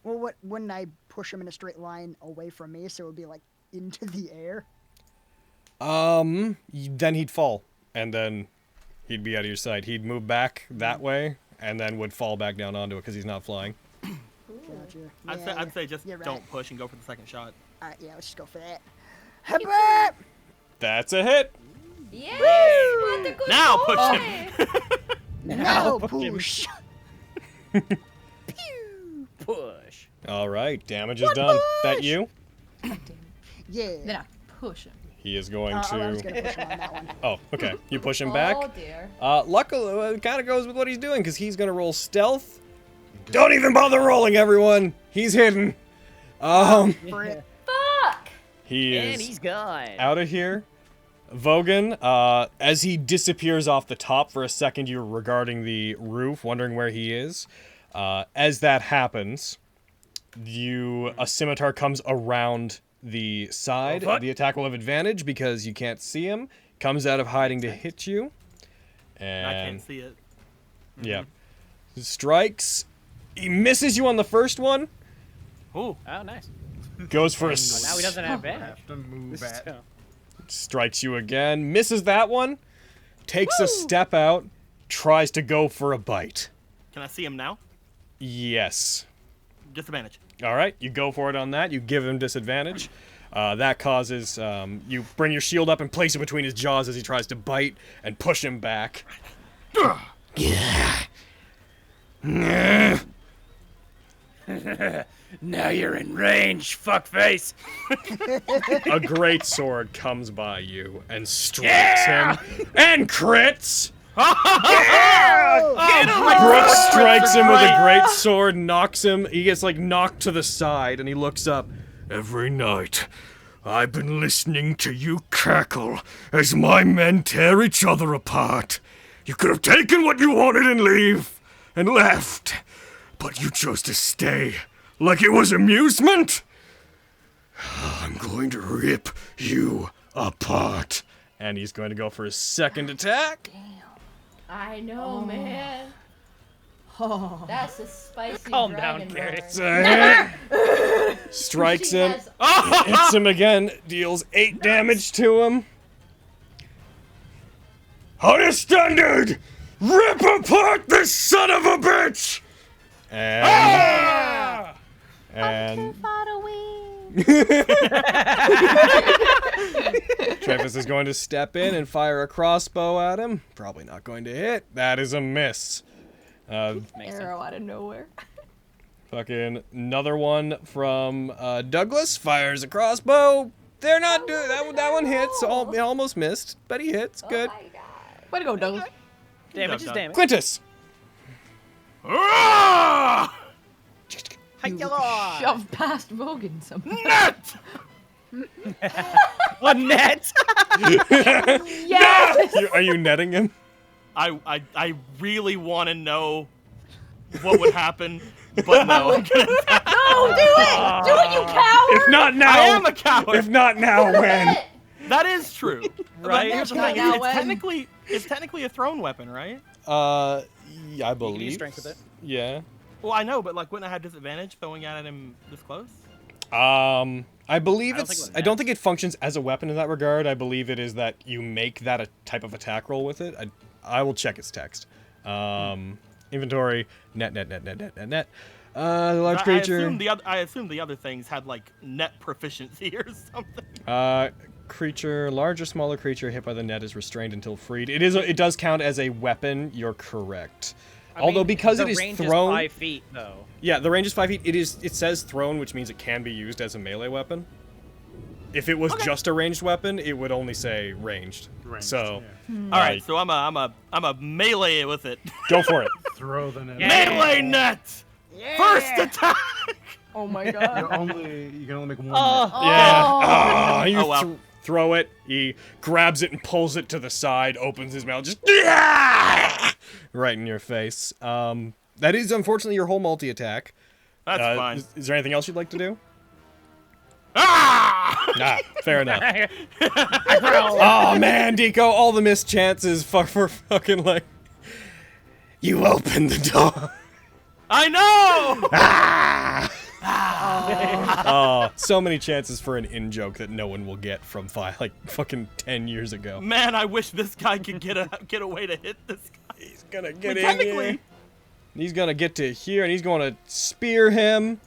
Well, wouldn't I push him in a straight line away from me, so it would be like into the air? Then he'd fall, and then he'd be out of your sight. He'd move back that way, and then would fall back down onto it because he's not flying. Gotcha. I'd say just you're right. don't push and go for the second shot. Alright, yeah, let's just go for that. Habba! That's a hit. Yes! What a good Now boy. push him. Now push! Push. All right, damage is done. That you? Yeah. Then I push him. He is going I was to. gonna push him on that one. Oh, okay. You push him back. Oh dear. Luckily, it kind of goes with what he's doing because he's gonna roll stealth. Don't even bother rolling, everyone. He's hidden. Frick. Fuck! He And is he's gone. out of here. Vogan, as he disappears off the top for a second, you're regarding the roof, wondering where he is. As that happens, a scimitar comes around the side. The attack will have advantage because you can't see him. Comes out of hiding to hit you. And I can't see it. Yeah. Strikes. He misses you on the first one. Ooh. Oh, nice. Goes for a now he doesn't have advantage. Have to move at. Strikes you again. Misses that one. Takes a step out. Tries to go for a bite. Can I see him now? Yes. Disadvantage. All right. You go for it on that. You give him disadvantage. That causes you bring your shield up and place it between his jaws as he tries to bite and push him back. Yeah. Now you're in range, fuckface. A great sword comes by you and strikes him and crits. Brooke strikes him with a great sword, knocks him. He gets like knocked to the side, and he looks up. Every night, I've been listening to you cackle as my men tear each other apart. You could have taken what you wanted and leave, and left, but you chose to stay, like it was amusement. I'm going to rip you apart. And he's going to go for his second attack. I know, man. Oh. That's a spicy Calm dragon down, Carrie. burn. Strikes She him. has- Hits him again. Deals 8 damage to him. Highest standard! Rip apart this son of a bitch! And Travis is going to step in and fire a crossbow at him. Probably not going to hit. That is a miss. Arrow out of nowhere. Fucking another one from Douglas. Fires a crossbow. They're not doing that. That one hits. He almost missed, but he hits. Good. Way to go, Douglas. Damage is damage. Quintus. Shove past Vogan somehow. Net! A net! Yes! Are you netting him? I really want to know what would happen, but no. No, do it! Do it, you coward! If not now, I am a coward. If not now, when? That is true. Right? But here's the thing: it's technically a thrown weapon, right? Yeah, I believe. You can use strength with it. Yeah. Well, I know, but like, wouldn't I have disadvantage throwing at him this close? I believe I don't think it functions as a weapon in that regard. I believe it is that you make that a type of attack roll with it. I will check its text. Inventory. Net. The large creature. I assume the other things had like net proficiency or something. Creature, large or smaller creature hit by the net is restrained until freed. It does count as a weapon. You're correct. Although because it is range thrown, is 5 feet though. Yeah, the range is 5 feet. It says thrown, which means it can be used as a melee weapon. If it was just a ranged weapon, it would only say ranged. So, all right, so I'm a melee with it. Go for it. Throw the net. Melee net. Yeah. First attack. Oh my god. You can only make one. Yeah. Oh. You throw it. He grabs it and pulls it to the side. Opens his mouth, just right in your face. That is unfortunately your whole multi attack. That's fine. Is there anything else you'd like to do? Ah! Nah, fair enough. Oh man, Deco, all the missed chances for fucking like. You opened the door. I know. Oh, so many chances for an in-joke that no one will get from fucking 10 years ago. Man, I wish this guy could get a way to hit this guy. He's gonna get in here. He's gonna get to here, and he's gonna spear him.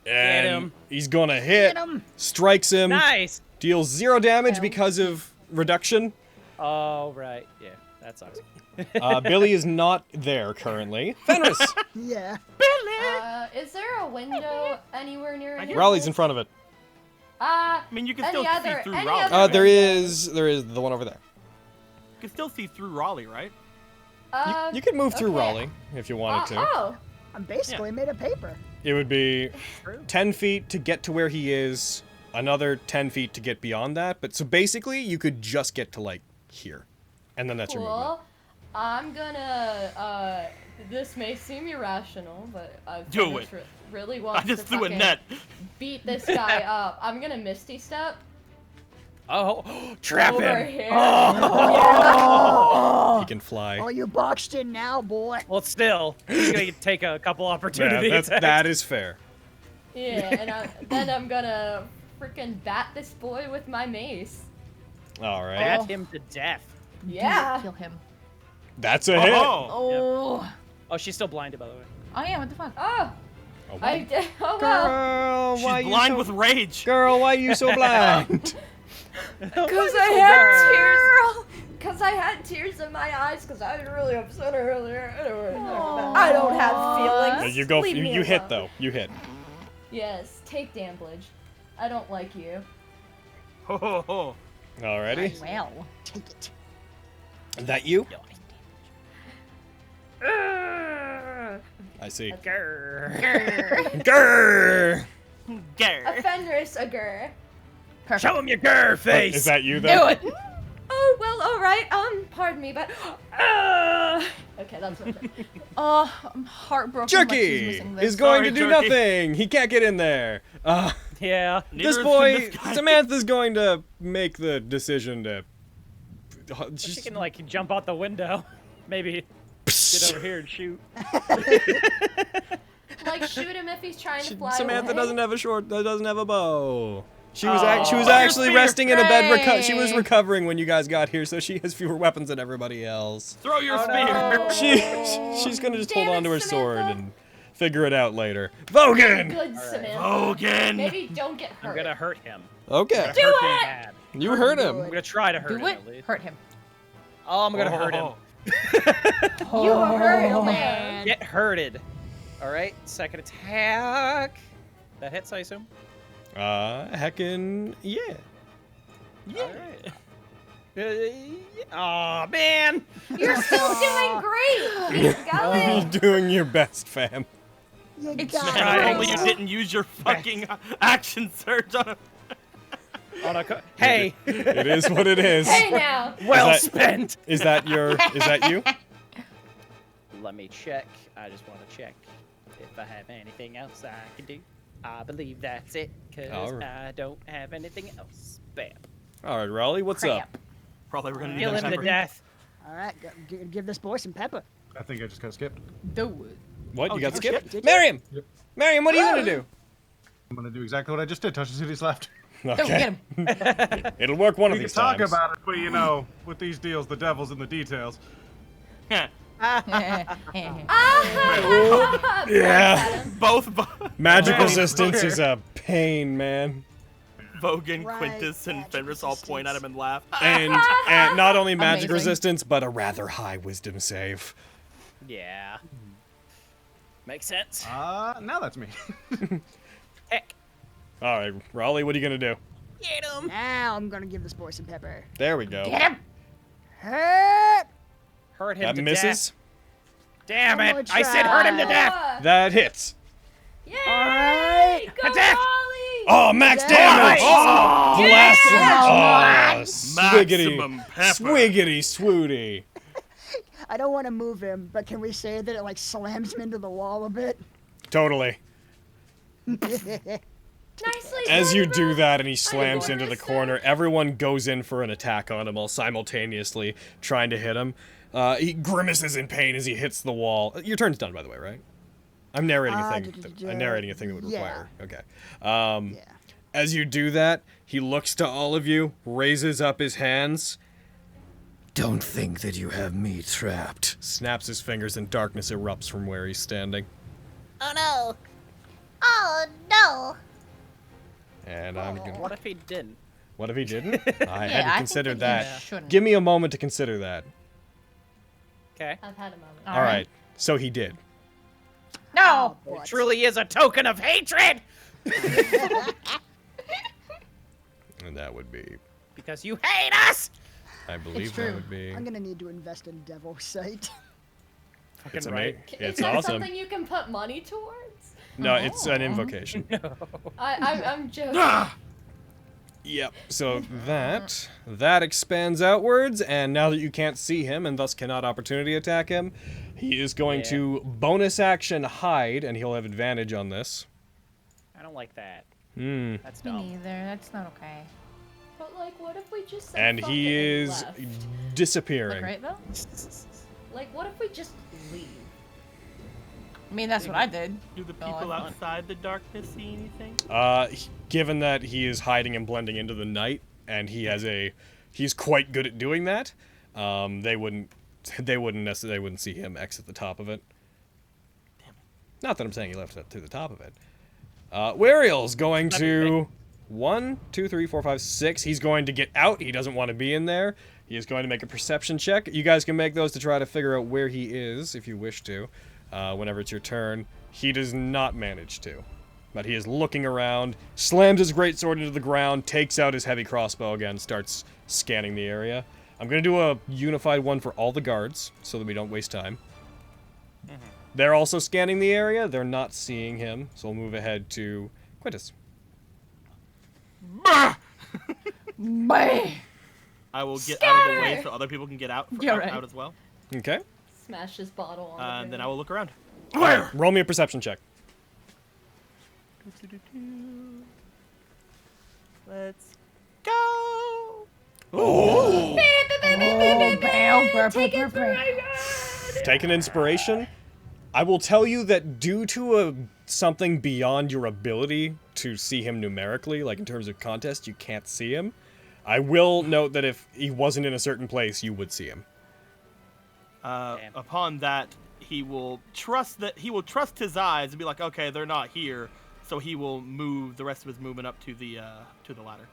And Get him. he's gonna hit. Strikes him. Nice. Deals 0 damage because of reduction. Oh right, yeah, that sucks. Billy is not there currently. Fenris. Yeah. Is there a window anywhere near here? Raleigh's in front of it. I mean, you can still see through Raleigh. There is the one over there. You can still see through Raleigh, right? You can move through Raleigh if you wanted to. Oh. I'm basically made of paper. It would be 10 feet to get to where he is, another 10 feet to get beyond that. But so basically, you could just get to like here, and then that's your movement. I'm gonna This may seem irrational, but I Do it. Really wants I just to threw a fucking net. beat this guy up. I'm gonna Misty Step. Oh, trap over him. Here. Oh. He can fly. Oh, you boxed in now, boy. Well, still, he's gonna take a couple opportunities. Yeah, that is fair. Yeah, and then I'm gonna freaking bat this boy with my mace. All right. Bat him to death. Yeah. Kill him. That's a hit. Oh. Oh, she's still blinded, by the way. Oh yeah, what the fuck? Oh. Oh, I did. Oh well. Girl, She's why you blind so, with rage. Girl, why you so blind? Because I had tears. Because I had tears in my eyes. Because I was really upset earlier. I don't have feelings. you go. Leave me You hit alone. though. You hit. Yes, take damage. I don't like you. Ho ho ho. Alrighty. Well, Take it. That you? I see. Grr. Grr. Grr. Fenris Agur. Show him your grr face. Is that you then? do it. Oh well, all right. Pardon me, but okay, that's what. Oh, I'm heartbroken. Lexi's Jerky missing this. is going Sorry, to do Jerky. nothing. He can't get in there. Yeah. This Neither boy, can this guy. Samantha's going to make the decision to. She can like jump out the window. Maybe get over here and shoot. Like shoot him if he's trying to fly Samantha away. doesn't have a bow. She was she was Oh. actually resting in a bed. Right. She was recovering when you guys got here, so she has fewer weapons than everybody else. Throw your spear. She's gonna just hold Damn on to it, her sword Samantha. and figure it out later. Vogan. Good, Samantha. Vogan. Maybe don't get hurt. I'm gonna hurt him. Okay. Hurt him bad. You hurt him. I'm gonna try to hurt Do him it. at least. Hurt him. Oh, I'm gonna hurt him. You hurt him, man. Get hurted. All right. Second attack. That hits, I assume. Heckin' yeah. Yeah. All right. Oh man. You're still doing great. Keep going. You're doing your best, fam. You It's got trying. If it. only you didn't use your fucking action surge on him. Hey. It is what it is. Hey now. Well Is that- spent. Is that you? Let me check. I just want to check if I have anything else I can do. I believe that's it, because Alright. I don't have anything else. Bam. All right, Raleigh, what's up? Probably we're gonna need Kill that him to pepper. death. All right, give this boy some pepper. I think I just got skipped. Do it. What? Oh, You got did you skipped? skip? Miriam! Yep. Miriam, what are you gonna do? I'm gonna do exactly what I just did. Touch the city's left. Don't get him. It'll work one We of can these talk times. about it, but you know, with these deals, the devil's in the details. Yeah. Both Magic Both. resistance is a pain, man. Vogan, Right, Quintus, and magic Fenris all point at him and laugh. And not only magic Amazing. resistance, but a rather high wisdom save. Yeah. Makes sense. Now that's me. Heck. All right, Raleigh, what are you gonna do? Get him. Now I'm gonna give this boy some pepper. There we go. Get him. Hurt. Hurt him That to misses. death. Damn One more it! I said hurt him to try. death. That hits. Yay! All right. Go, Attack! Raleigh! Oh, max Yeah. damage! Oh, Blast him! Yes. Oh, swiggity, Maximum pepper. swiggity, swooty. I don't want to move him, but can we say that it like slams him into the wall a bit? Totally. Nicely As done, you do Raleigh. that and he slams I into the noticed corner, that. everyone goes in for an attack on him all simultaneously trying to hit him. He grimaces in pain as he hits the wall. Your turn's done, by the way, right? I'm narrating a thing. I'm narrating a thing that would require. Okay. Yeah. As you do that, he looks to all of you, raises up his hands, Don't think that you have me trapped. snaps his fingers, and darkness erupts from where he's standing. Oh no. Oh no. And I'm gonna. What if he didn't? What if he didn't? I I hadn't think considered that that. you shouldn't. Give me a moment to consider that. Okay. I've had a moment. All right. So he did. No. It truly is a token of hatred. And that would be, Because you hate us. I believe true. that would be. I'm gonna need to invest in Devil Sight. It's right. It's Is that awesome. something you can put money towards? No, it's an invocation. I'm joking. Yep. So that expands outwards, and now that you can't see him and thus cannot opportunity attack him, he is going to bonus action hide, and he'll have advantage on this. I don't like that. Me That's dumb. neither. That's not okay. But like, what if we just said And fuck he it and is left? disappearing. Look right though. Like, what if we just leave? I mean, that's what I did. Do the people outside the darkness see anything? Given that he is hiding and blending into the night, and he's quite good at doing that, they wouldn't see him exit the top of it. Damn it. Not that I'm saying he left it to the top of it. Wariel's going to 1, 2, 3, 4, 5, 6. He's going to get out. He doesn't want to be in there. He is going to make a perception check. You guys can make those to try to figure out where he is, if you wish to. Whenever it's your turn. He does not manage to. But he is looking around, slams his greatsword into the ground, takes out his heavy crossbow again, starts scanning the area. I'm going to do a unified one for all the guards, so that we don't waste time. They're also scanning the area. They're not seeing him, so we'll move ahead to Quintus. Bye. I will get out of the way so other people can get out, out as well. Okay. Smash this bottle on the And then I will look around. Roll me a perception check. Let's go. Oh! Take inspiration! Take an inspiration. I will tell you that due to something beyond your ability to see him numerically, like in terms of contest, you can't see him. I will note that if he wasn't in a certain place, you would see him. Upon that, he will trust his eyes and be like, okay, they're not here, so he will move the rest of his movement up to the ladder.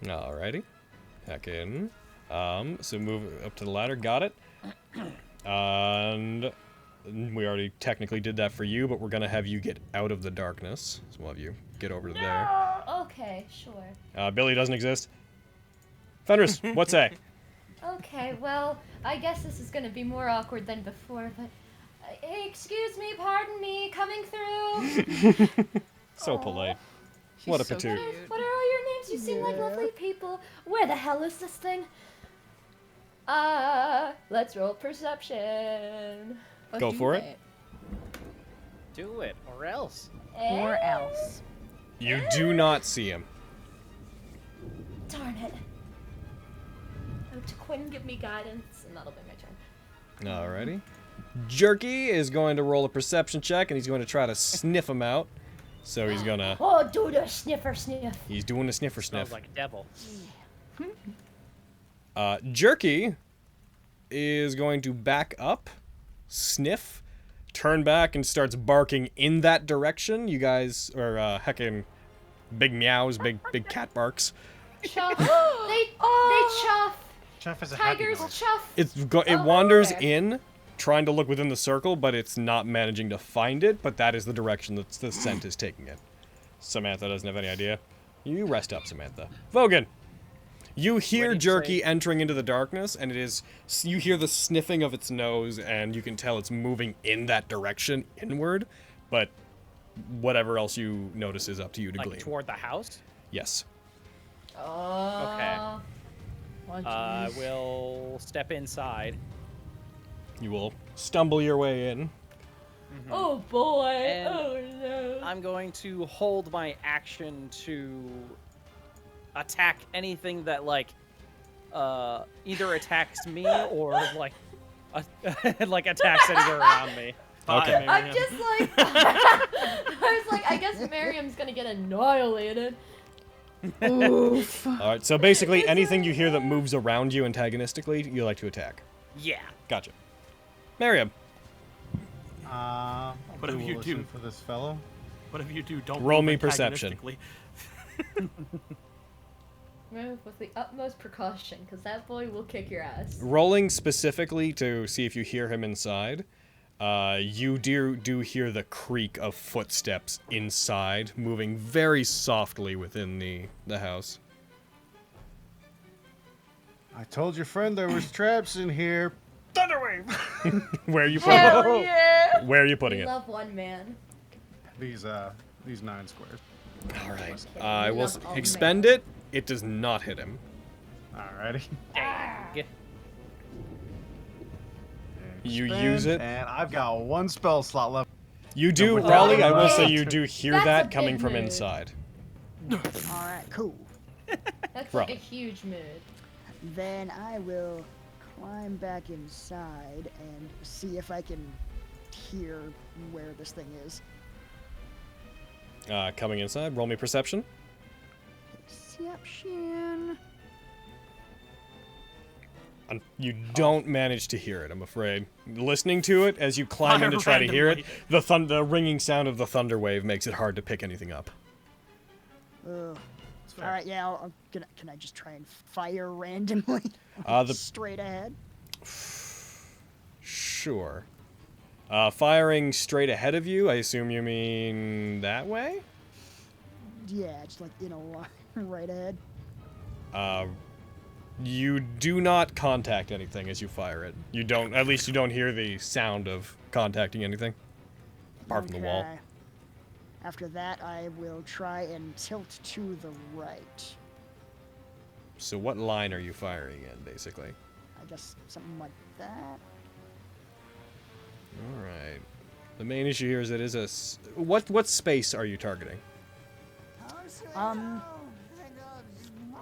Alrighty. Heck in. So move up to the ladder. Got it. And we already technically did that for you, but we're gonna have you get out of the darkness. So we'll have you get over to there. Okay, sure. Billy doesn't exist. Fenris, what say? Okay, well, I guess this is gonna be more awkward than before, but excuse me, pardon me, coming through. So polite. What a patoot. What are all your names? You seem like lovely people. Where the hell is this thing? Let's roll perception. Go for it. Do it, or else. Or else. You do not see him. Darn it. Oh, to Quinn, give me guidance, and that'll be my turn. Alrighty. Jerky is going to roll a perception check, and he's going to try to sniff him out. So he's gonna... Oh, do the sniffer sniff. He's doing the sniffer sniff. Sounds like a devil. Jerky is going to back up, sniff, turn back, and starts barking in that direction. You guys are heckin' big meows, big cat barks. Chuff. They chuff. Chuff is a Tigers happy chuff. It wanders in, trying to look within the circle, but it's not managing to find it, but that is the direction that the scent is taking it. Samantha doesn't have any idea. You rest up, Samantha. Vogan! You hear Jerky entering into the darkness, and you hear the sniffing of its nose, and you can tell it's moving in that direction, inward, but whatever else you notice is up to you to glean. Toward the house? Yes. Okay. I will step inside. You will stumble your way in. Oh boy! And oh no! I'm going to hold my action to attack anything that either attacks me or like attacks anywhere around me. Okay. I'm just like I was like, I guess Miriam's gonna get annihilated. Oof. Alright, so basically anything you hear that moves around you antagonistically, you like to attack. Yeah. Gotcha. Miriam. What if you do for this fellow? What if you do? Don't roll move me perception. Move with the utmost precaution, because that boy will kick your ass. Rolling specifically to see if you hear him inside. You do hear the creak of footsteps inside, moving very softly within the house. I told your friend there was traps in here. Thunderwave! Where are you putting Hell it? yeah! Where are you putting We it? love one man. These 9 squares. All right. I will expend it. It does not hit him. Alrighty. Dang. You use it. And I've got one spell slot left. You do, Number Raleigh. two. I will say you do hear That's a that coming big from mood. inside. All right, cool. That's Bro. like a huge mood. Then I will climb back inside and see if I can hear where this thing is. Coming inside. Roll me perception. Perception. You don't manage to hear it, I'm afraid. Listening to it as you climb in to try to hear it, Randomly. the ringing sound of the thunder wave makes it hard to pick anything up. All right, yeah. Can I just try and fire randomly? Straight ahead. Sure. Firing straight ahead of you, I assume you mean that way? Yeah, just like in a line right ahead. You do not contact anything as you fire it. You don't, at least you don't hear the sound of contacting anything. Apart from the wall. Okay. After that, I will try and tilt to the right. So what line are you firing in, basically? I guess something like that. Alright. The main issue here is it is a... What space are you targeting?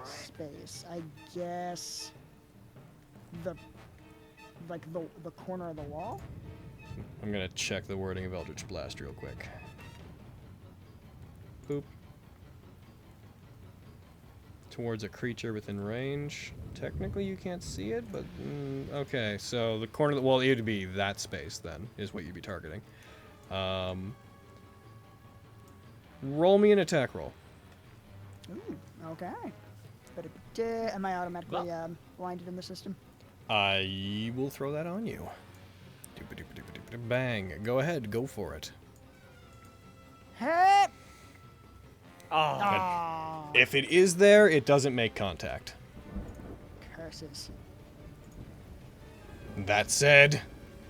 Space. I guess... The corner of the wall? I'm gonna check the wording of Eldritch Blast real quick. Boop. Towards a creature within range. Technically you can't see it, but... okay, so the corner of the wall, it would be that space then, is what you'd be targeting. Roll me an attack roll. Ooh, okay. Am I automatically blinded in the system? I will throw that on you. Bang. Go ahead, go for it. Hey! Oh. If it is there, it doesn't make contact. Curses. That said,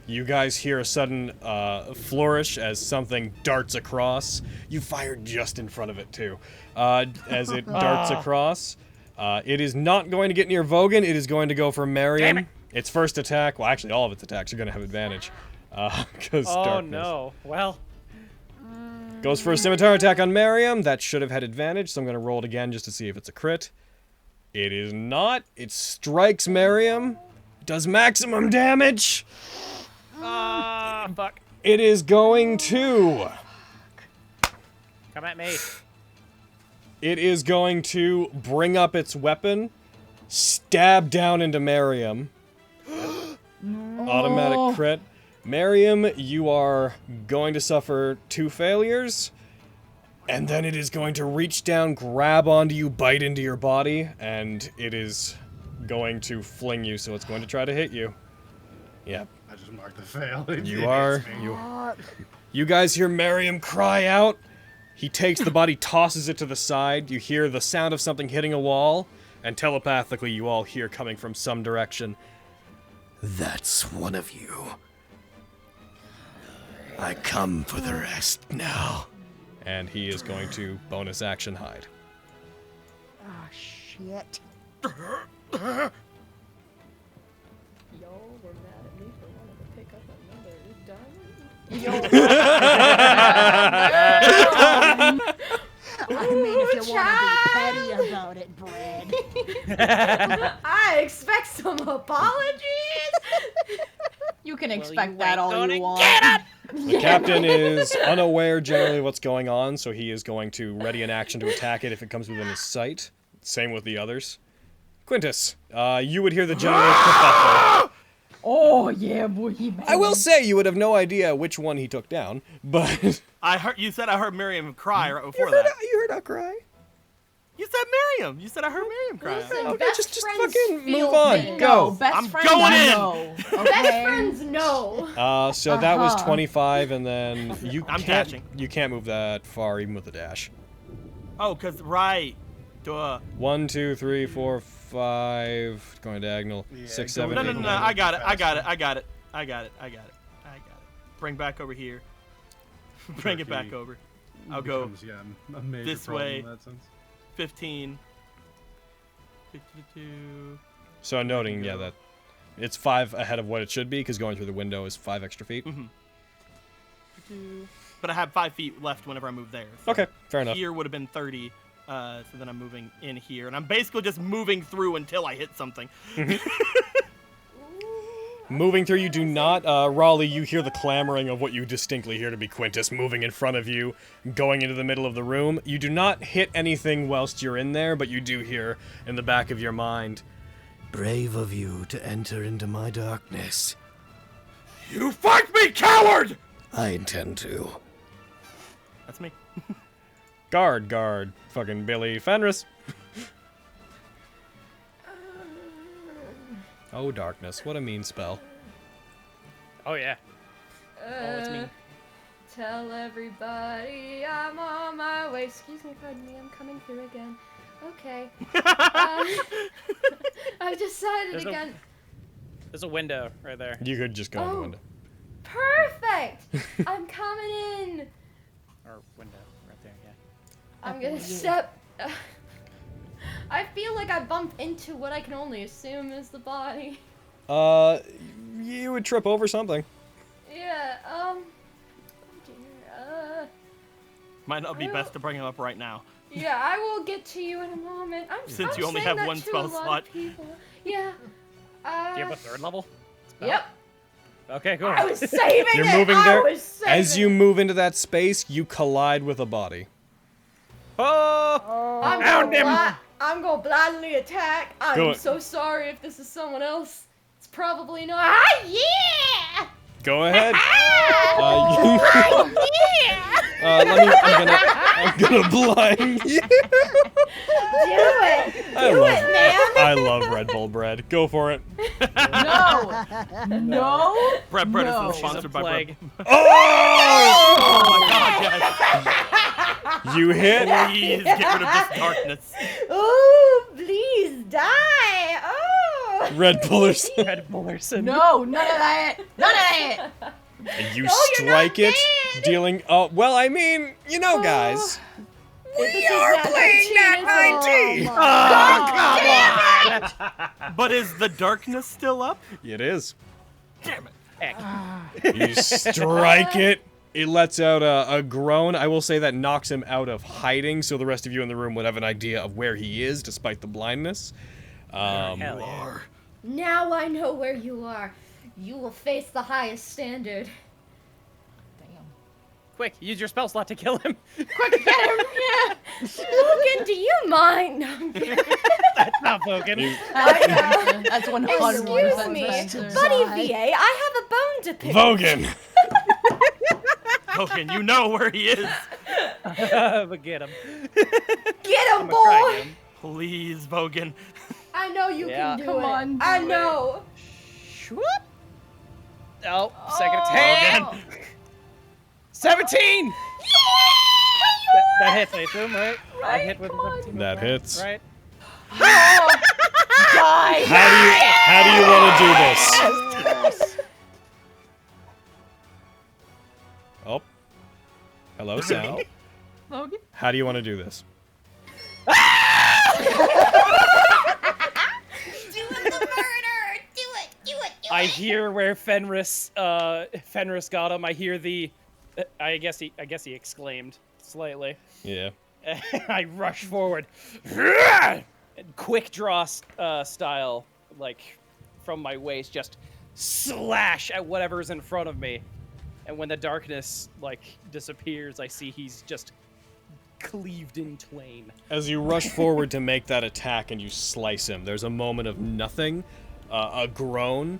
you guys hear a sudden flourish as something darts across. You fired just in front of it, too. As it darts across. It is not going to get near Vogan. It is going to go for Mariam. Damn it. Its first attack, well, actually, all of its attacks are going to have advantage. Because darkness. No. Well. Goes for a scimitar attack on Mariam. That should have had advantage, so I'm going to roll it again just to see if it's a crit. It is not. It strikes Mariam. Does maximum damage. Fuck. It is going to... Come at me. It is going to bring up its weapon, stab down into Mariam. Automatic crit. Mariam, you are going to suffer 2 failures, and then it is going to reach down, grab onto you, bite into your body, and it is going to fling you, so it's going to try to hit you. Yep. I just marked the fail. You guys hear Mariam cry out. He takes the body, tosses it to the side. You hear the sound of something hitting a wall, and telepathically you all hear coming from some direction. That's one of you. I come for the rest now. And he is going to bonus action hide. Ah, shit. Y'all were mad at me for wanting to pick up another diamond. I mean, if you want to be petty about it, Brad. I expect some apologies. You can expect that all you want. The captain is unaware generally what's going on, so he is going to ready an action to attack it if it comes within his sight. Same with the others. Quintus, you would hear the general kerfuffle. Oh, yeah, boy. I will say you would have no idea which one he took down, but... I heard Miriam cry right before that. You heard her cry? You said Miriam. You said I heard Miriam cry. Listen, Okay, best just friends fucking feel move on. things. Go. Best I'm friends going in. know, okay? Best friends know. So that was 25, and then you I'm can't dashing. you can't move that far even with a dash. Oh, right. Duh. 1, 2, 3, 4, 5, going diagonal. 6, 7, No, 8, no, no, no. 9. I got it. Bring back over here. Bring it back over. I'll go becomes, yeah, a major this problem way. in that sense. 15. 52. So noting, yeah, that it's 5 ahead of what it should be because going through the window is 5 extra feet. But I have 5 feet left whenever I move there. So Okay, fair enough. Here would have been 30. So then I'm moving in here, and I'm basically just moving through until I hit something. Moving through, you do not, Raleigh, you hear the clamoring of what you distinctly hear to be Quintus moving in front of you, going into the middle of the room. You do not hit anything whilst you're in there, but you do hear in the back of your mind, Brave of you to enter into my darkness. You fight me, coward! I intend to. That's me. guard, fucking Billy Fenris. Oh, darkness, what a mean spell. Oh, yeah. It's me. Tell everybody I'm on my way. Excuse me, pardon me, I'm coming through again. Okay. I've decided again. There's a window right there. You could just go in the window. Perfect! I'm coming in. Or window right there, yeah. I'm gonna step. I feel like I bumped into what I can only assume is the body. You would trip over something. Yeah, oh dear, Might not be best to bring him up right now. yeah, I will get to you in a moment. Since I'm you only saying have that one to spell a lot slot. of people. Yeah. Do you have a 3rd level? spell? Yep. Okay, cool. I was saving You're it. moving I there. was saving As you move into that space, you collide with a body. Oh! I'm gonna blindly attack. Go I'm it. so sorry if this is someone else. It's probably not. Ah, yeah! Go ahead. I'm gonna blind you. Do it. Do it, man. I love Red Bull bread. Go for it. No. No. Bread is No. sponsored by Bread. Oh! Oh my god, yes. You hit. Please get rid of this darkness. Ooh, please die. Oh. Red Bullerson. Red Bullerson. No, none of that. None of that. And you No, you're strike not it, dead. dealing. Well, I mean, you know, guys. We are playing Nat19. Oh, come on! But is the darkness still up? It is. Damn it. Heck. You strike it. It lets out a groan. I will say that knocks him out of hiding, so the rest of you in the room would have an idea of where he is, despite the blindness. Hell yeah. Now I know where you are. You will face the highest standard. Quick, use your spell slot to kill him. Quick, get him! Yeah. Logan, do you mind? That's not Logan. That's 100%. Excuse me, Buddy VA. I have a bone to pick. Vogan. Logan, you know where he is. But get him. Get him, boy! Please, Vogan. I know you Yeah. can do Come it. on, do I it. know. Swoop. Oh, second attack. 17! That hits, I assume, right? I hit with 17. That hits. Right? Die. How do you want to do this? Oh. Hello, sound. Logan? How do you want to do this? I hear where Fenris got him. I hear the I guess he exclaimed slightly. Yeah. I rush forward. And quick draw style, like from my waist, just slash at whatever's in front of me. And when the darkness like disappears, I see he's just cleaved in twain. As you rush forward to make that attack and you slice him, there's a moment of nothing, a groan.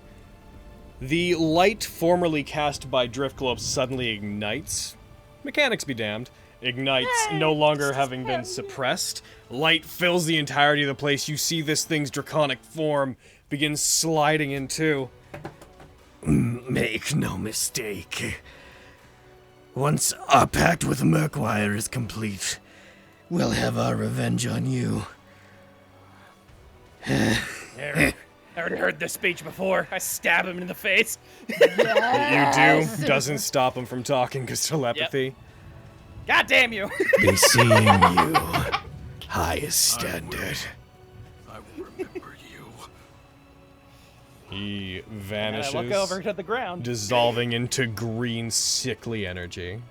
The light formerly cast by Driftglobe suddenly ignites. Mechanics be damned. Ignites, no longer having been suppressed. Light fills the entirety of the place. You see this thing's draconic form begin sliding in two. Make no mistake. Once our pact with Murkwire is complete, we'll have our revenge on you. I already heard this speech before. I stab him in the face. You do. Doesn't stop him from talking because telepathy. God damn you! Be seeing you. Highest standard. I will remember you. He And vanishes, I look over to the ground. dissolving into green, sickly energy.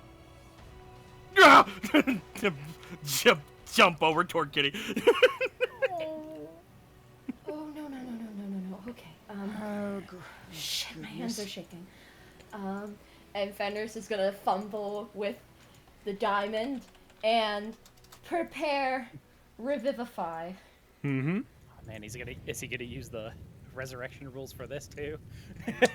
Jump over toward Kitty. Oh no. Okay. Shit, my hands are shaking. And Fenris is gonna fumble with the diamond and prepare revivify. Mm-hmm. Oh, man, is he gonna use the resurrection rules for this too?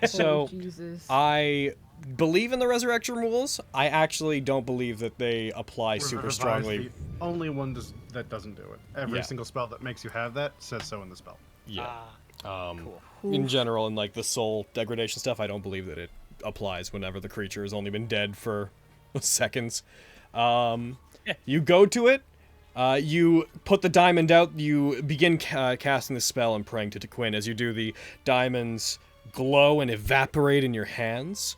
So, Jesus. I believe in the resurrection rules. I actually don't believe that they apply super Revivifies strongly. the only one that doesn't do it. Every Yeah. single spell that makes you have that says so in the spell. Yeah. Cool. In general, in like the soul degradation stuff, I don't believe that it applies whenever the creature has only been dead for seconds. You go to it. You put the diamond out. You begin casting the spell and praying to Tequin. As you do, the diamonds glow and evaporate in your hands.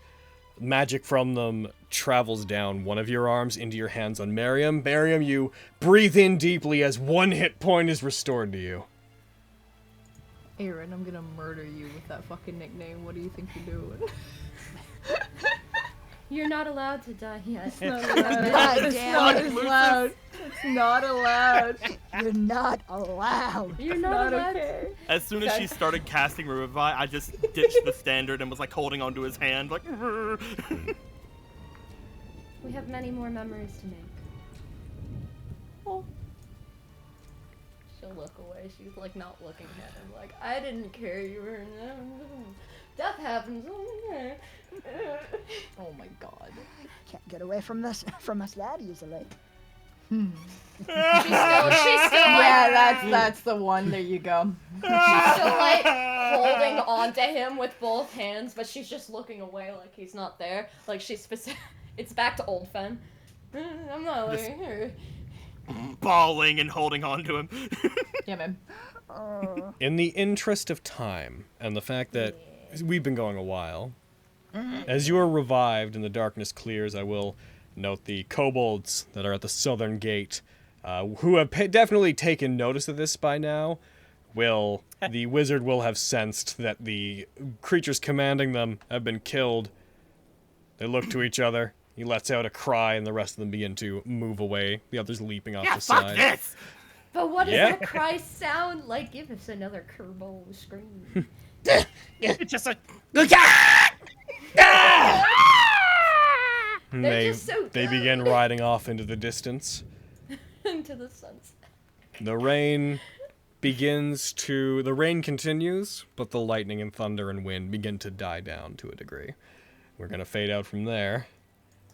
Magic from them travels down one of your arms into your hands on Miriam. Miriam, you breathe in deeply as one hit point is restored to you. Aaron, I'm gonna murder you with that fucking nickname. What do you think you're doing? You're not allowed to die yet. It's not allowed. It's not allowed. It's not allowed. You're not allowed. You're not allowed. Okay. As soon as she started casting Revivify, I just ditched the standard and was like holding onto his hand, like. We have many more memories to make. Oh. She'll look away. She's like not looking at him. Like, I didn't care you were. Death happens. Oh my god. Can't get away from us that easily. She's still Yeah, that's the one. There you go. She's still like holding onto him with both hands, but she's just looking away like he's not there. Like she's specific. It's back to old Fen. I'm not looking here. Bawling and holding on to him. Yeah, man. In the interest of time and the fact that we've been going a while, as you are revived and the darkness clears, I will note the kobolds that are at the southern gate, who have definitely taken notice of this by now. The wizard will have sensed that the creatures commanding them have been killed. They look to each other. He lets out a cry, and the rest of them begin to move away. The others leaping off the side. This! But what does that cry sound like? Give us another kerbal scream. It's just like. They begin riding off into the distance. Into the sunset. The rain continues, but the lightning and thunder and wind begin to die down to a degree. We're gonna fade out from there,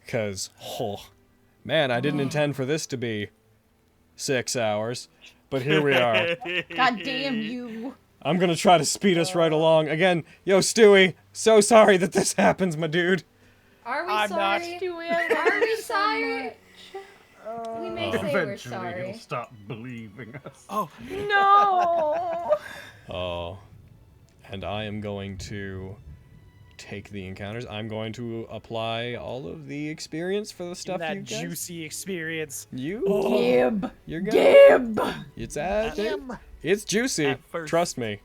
because, man, I didn't intend for this to be 6 hours, but here we are. God damn you. I'm gonna try to speed us right along. Again, yo, Stewie, so sorry that this happens, my dude. Are we I'm sorry? Are we sorry? We may say we're Eventually sorry. he'll stop believing us. Oh. No. Oh. And I am going to take the encounters. I'm going to apply all of the experience for the stuff that you guys. juicy experience. Gib. You're good. Gib. It's juicy. Trust me.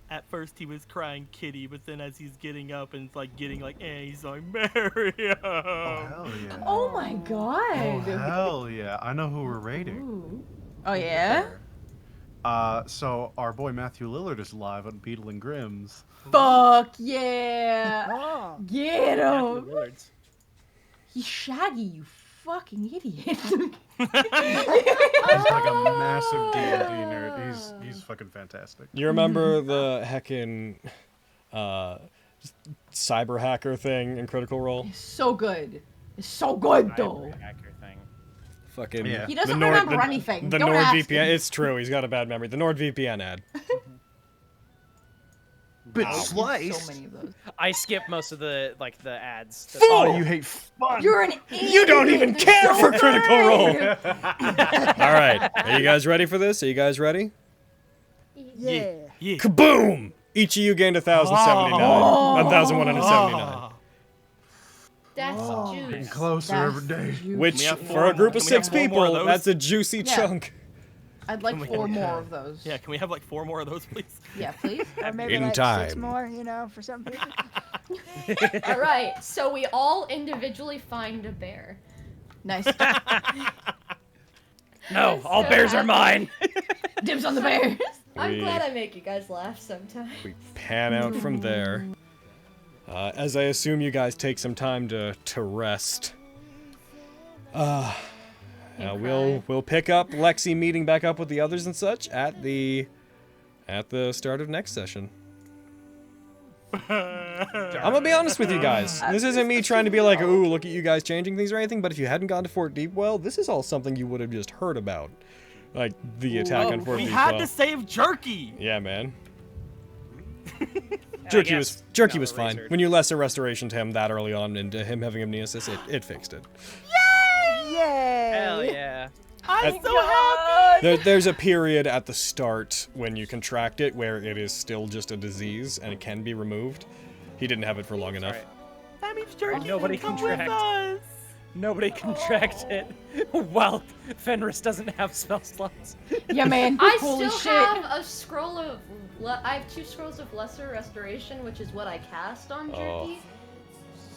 At first he was crying kitty, but then as he's getting up and like he's like Miriam. Oh hell yeah. Oh my god. Oh hell yeah. I know who we're raiding. Ooh. Oh yeah? So our boy Matthew Lillard is live on Beetle and Grimm's. Fuck yeah. Oh. Get him. Lillards. He's Shaggy, you fucking idiot. He's like a massive D&D nerd. He's fucking fantastic. You remember the heckin' cyber hacker thing in Critical Role? So good. It's so good though. Hacker thing. Fucking Yeah. He doesn't remember anything. The Don't ask NordVPN. him. It's true. He's got a bad memory. The NordVPN ad. But So sliced. many of those. I skip most of the ads. Oh, you hate fun. You're an idiot. You don't even care for Critical Role. Role. All right. Are you guys ready for this? Are you guys ready? Yeah. Yeah. Kaboom! Each of you gained 1,079. 1,179. That's Getting juice. closer every day. Which, have for a group of can we have 6 4 more of people, those? that's a juicy Yeah. chunk. I'd like we 4 have- more of those. Yeah, can we have like 4 more of those, please? Yeah, please. Or maybe In like 6 time. more, you know, for some people. All right, so we all individually find a bear. Nice. No, I'm all so bears are happy. mine. Dibs on the bears. I'm We- glad I make you guys laugh sometimes. We pan out from there. As I assume you guys take some time to rest. We'll pick up Lexi meeting back up with the others and such at the start of next session. I'm gonna be honest with you guys. This isn't me trying to be like, ooh, look at you guys changing things or anything, but if you hadn't gone to Fort Deepwell, this is all something you would have just heard about. Like, the attack on Fort We Deepwell. had to save Jerky! Yeah, man. I Jerky guess was no fine. eraser. When you lesser restoration to him that early on and him having amnesis, it fixed it. Yay! Hell yeah. I'm so happy! There's a period at the start when you contract it where it is still just a disease and it can be removed. He didn't have it for long enough. Right. That means Jerky Nobody can come with contract. us! Nobody contract it while Fenris doesn't have spell slots. Yeah, man. I Holy still shit. have a scroll of. I have 2 scrolls of lesser restoration, which is what I cast on Jerky. Oh.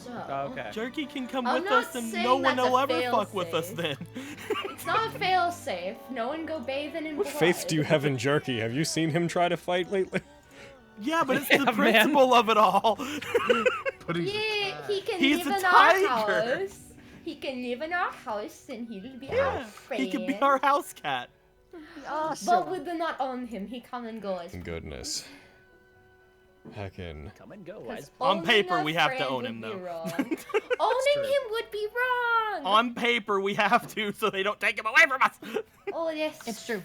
So. Okay. Jerky can come I'm with not us and saying no one that's a will ever fuck with us fail-safe. then. It's not a fail safe. No one go bathing in What blood. faith do you have in Jerky? Have you seen him try to fight lately? Yeah, but it's Yeah, the man. principle of it all. But he's Yeah, he can He's live a in our tiger. house. He can live in our house and he'll be our Yeah, friend. he could be our house cat. Awesome. But we do not own him. He come and go as Goodness. Heckin'. Come and go. Because On owning paper, a we have to friend own him, would be though. wrong. Owning him would be wrong. On paper, we have to, so they don't take him away from us. Oh yes, It's true.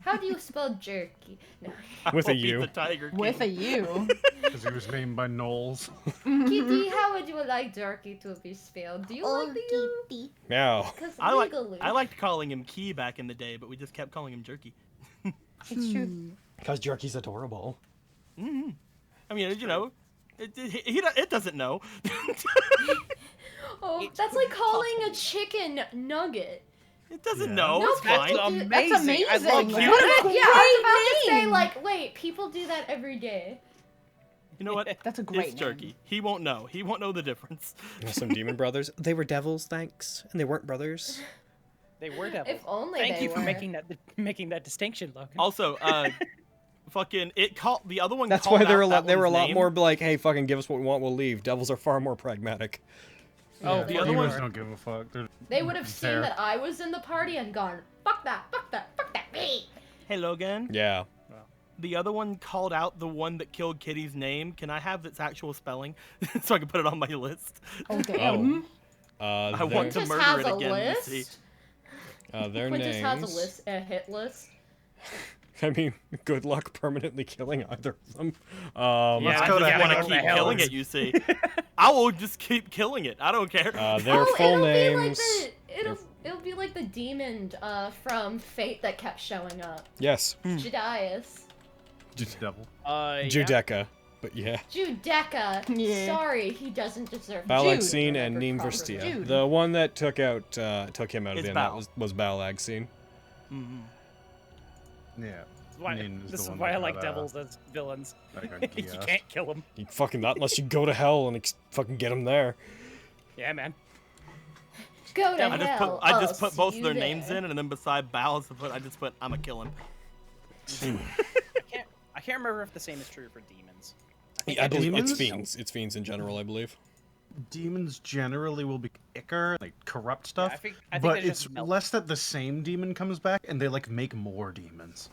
How do you spell jerky? No. With I a will be U. The Tiger King. With a U. because he was named by Knowles. Kitty, how would you like jerky to be spelled? Do you like the U? Meow. Because I legally. liked calling him Key back in the day, but we just kept calling him Jerky. It's true. Because Jerky's adorable. Mm-hmm. I mean, you know, it doesn't know. Oh, that's like calling a chicken nugget. It doesn't know. No, It's fine. people do- That's amazing. I love What that. a Yeah, I was about to say, name. like, wait, people do that every day. You know what? That's a great It's Jerky. He won't know. He won't know the difference. Some demon brothers. They were devils, thanks. And they weren't brothers. They were devils. If only Thank they you for were. making that distinction, Logan. Also, fucking it called the other one. That's called why they were out that they were a one's lot name. more like, hey, fucking give us what we want, we'll leave. Devils are far more pragmatic. Oh, the for other sure. one- Demons don't give a fuck. They're They would have seen there. that I was in the party and gone, fuck that, fuck that, fuck that. Hey, Logan. Yeah. The other one called out the one that killed Kitty's name. Can I have its actual spelling so I can put it on my list? Oh, damn. I want to Quintus murder has it a again. list. See. Their Quintus names. has a list, a hit list. I mean, good luck permanently killing either of them. Yeah, Let's I go just to want to hell. keep killing it. You see, I will just keep killing it. I don't care. Their full it'll names. Be like it'll be like the demon from Fate that kept showing up. Yes. Judias. just devil. Judecca. But yeah. Judecca. Yeah. Sorry, he doesn't deserve Balagcine and Remember Neemverstia. properly. Jude. The one that took him out of It's the end, Bal. that was Balagcine. Mhm. Yeah. Why, Neen is this the is one why I that like got, devils as villains. that got You Gias. can't kill them. You fucking not unless you go to hell and fucking get him there. Yeah, man. Go to I just hell. put I'll both see of you their names there. in, and then beside Bal's, I just put I'ma kill him. I can't remember if the same is true for demons. I believe it's Demons? fiends. It's fiends in general, I believe. Demons generally will be ichor, like corrupt stuff. I think but they're it's just melt. less that the same demon comes back and they like make more demons.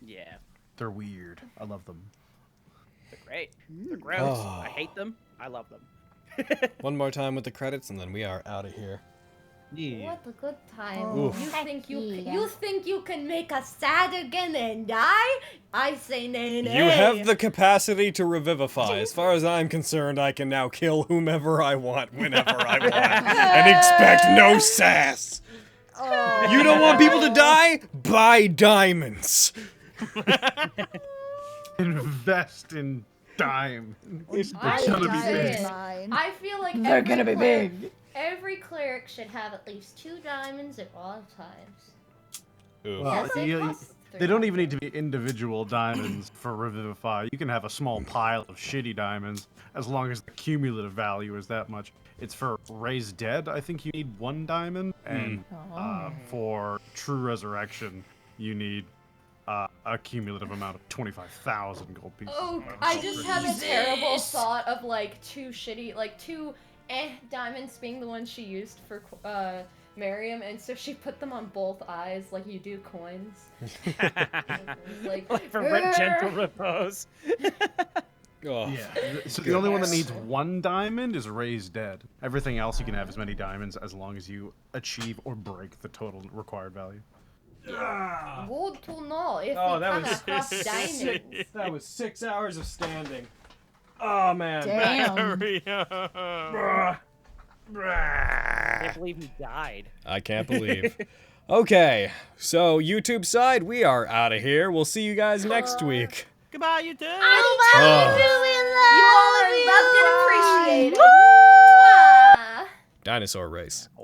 Yeah, They're weird. I love them. they're great. They're gross. Oh. I hate them. I love them. One more time with the credits, and then we are out of here. Yeah. What a good time. Oof. You think you can make us sad again and die? I say nay, nay. You have the capacity to revivify. As far as I'm concerned, I can now kill whomever I want, whenever I want, and expect no sass. You don't want people to die? Buy diamonds. Invest in dime. It's I gonna be diamond. big. I feel like They're every gonna be cleric- big. Every cleric should have at least 2 diamonds at all times. Well, Yes, they cost they don't even need to be individual diamonds for Revivify. You can have a small pile of shitty diamonds as long as the cumulative value is that much. It's for Raise Dead, I think you need 1 diamond, and for True Resurrection, you need a cumulative amount of 25,000 gold pieces. Oh, I just had a terrible thought of like 2 shitty, like 2 diamonds being the ones she used for Miriam, and so she put them on both eyes like you do coins. like for gentle repose. Oh. Yeah. So the only one that needs 1 diamond is Raise Dead. Everything else you can have as many diamonds as long as you achieve or break the total required value. Good to know if Oh, we that come was across diamonds. That was 6 hours of standing. Oh man. Damn. Hurry up. I can't believe he died. I can't believe. Okay, so YouTube side, we are out of here. We'll see you guys next week. Goodbye, YouTube. You all are loved and appreciated. Dinosaur race.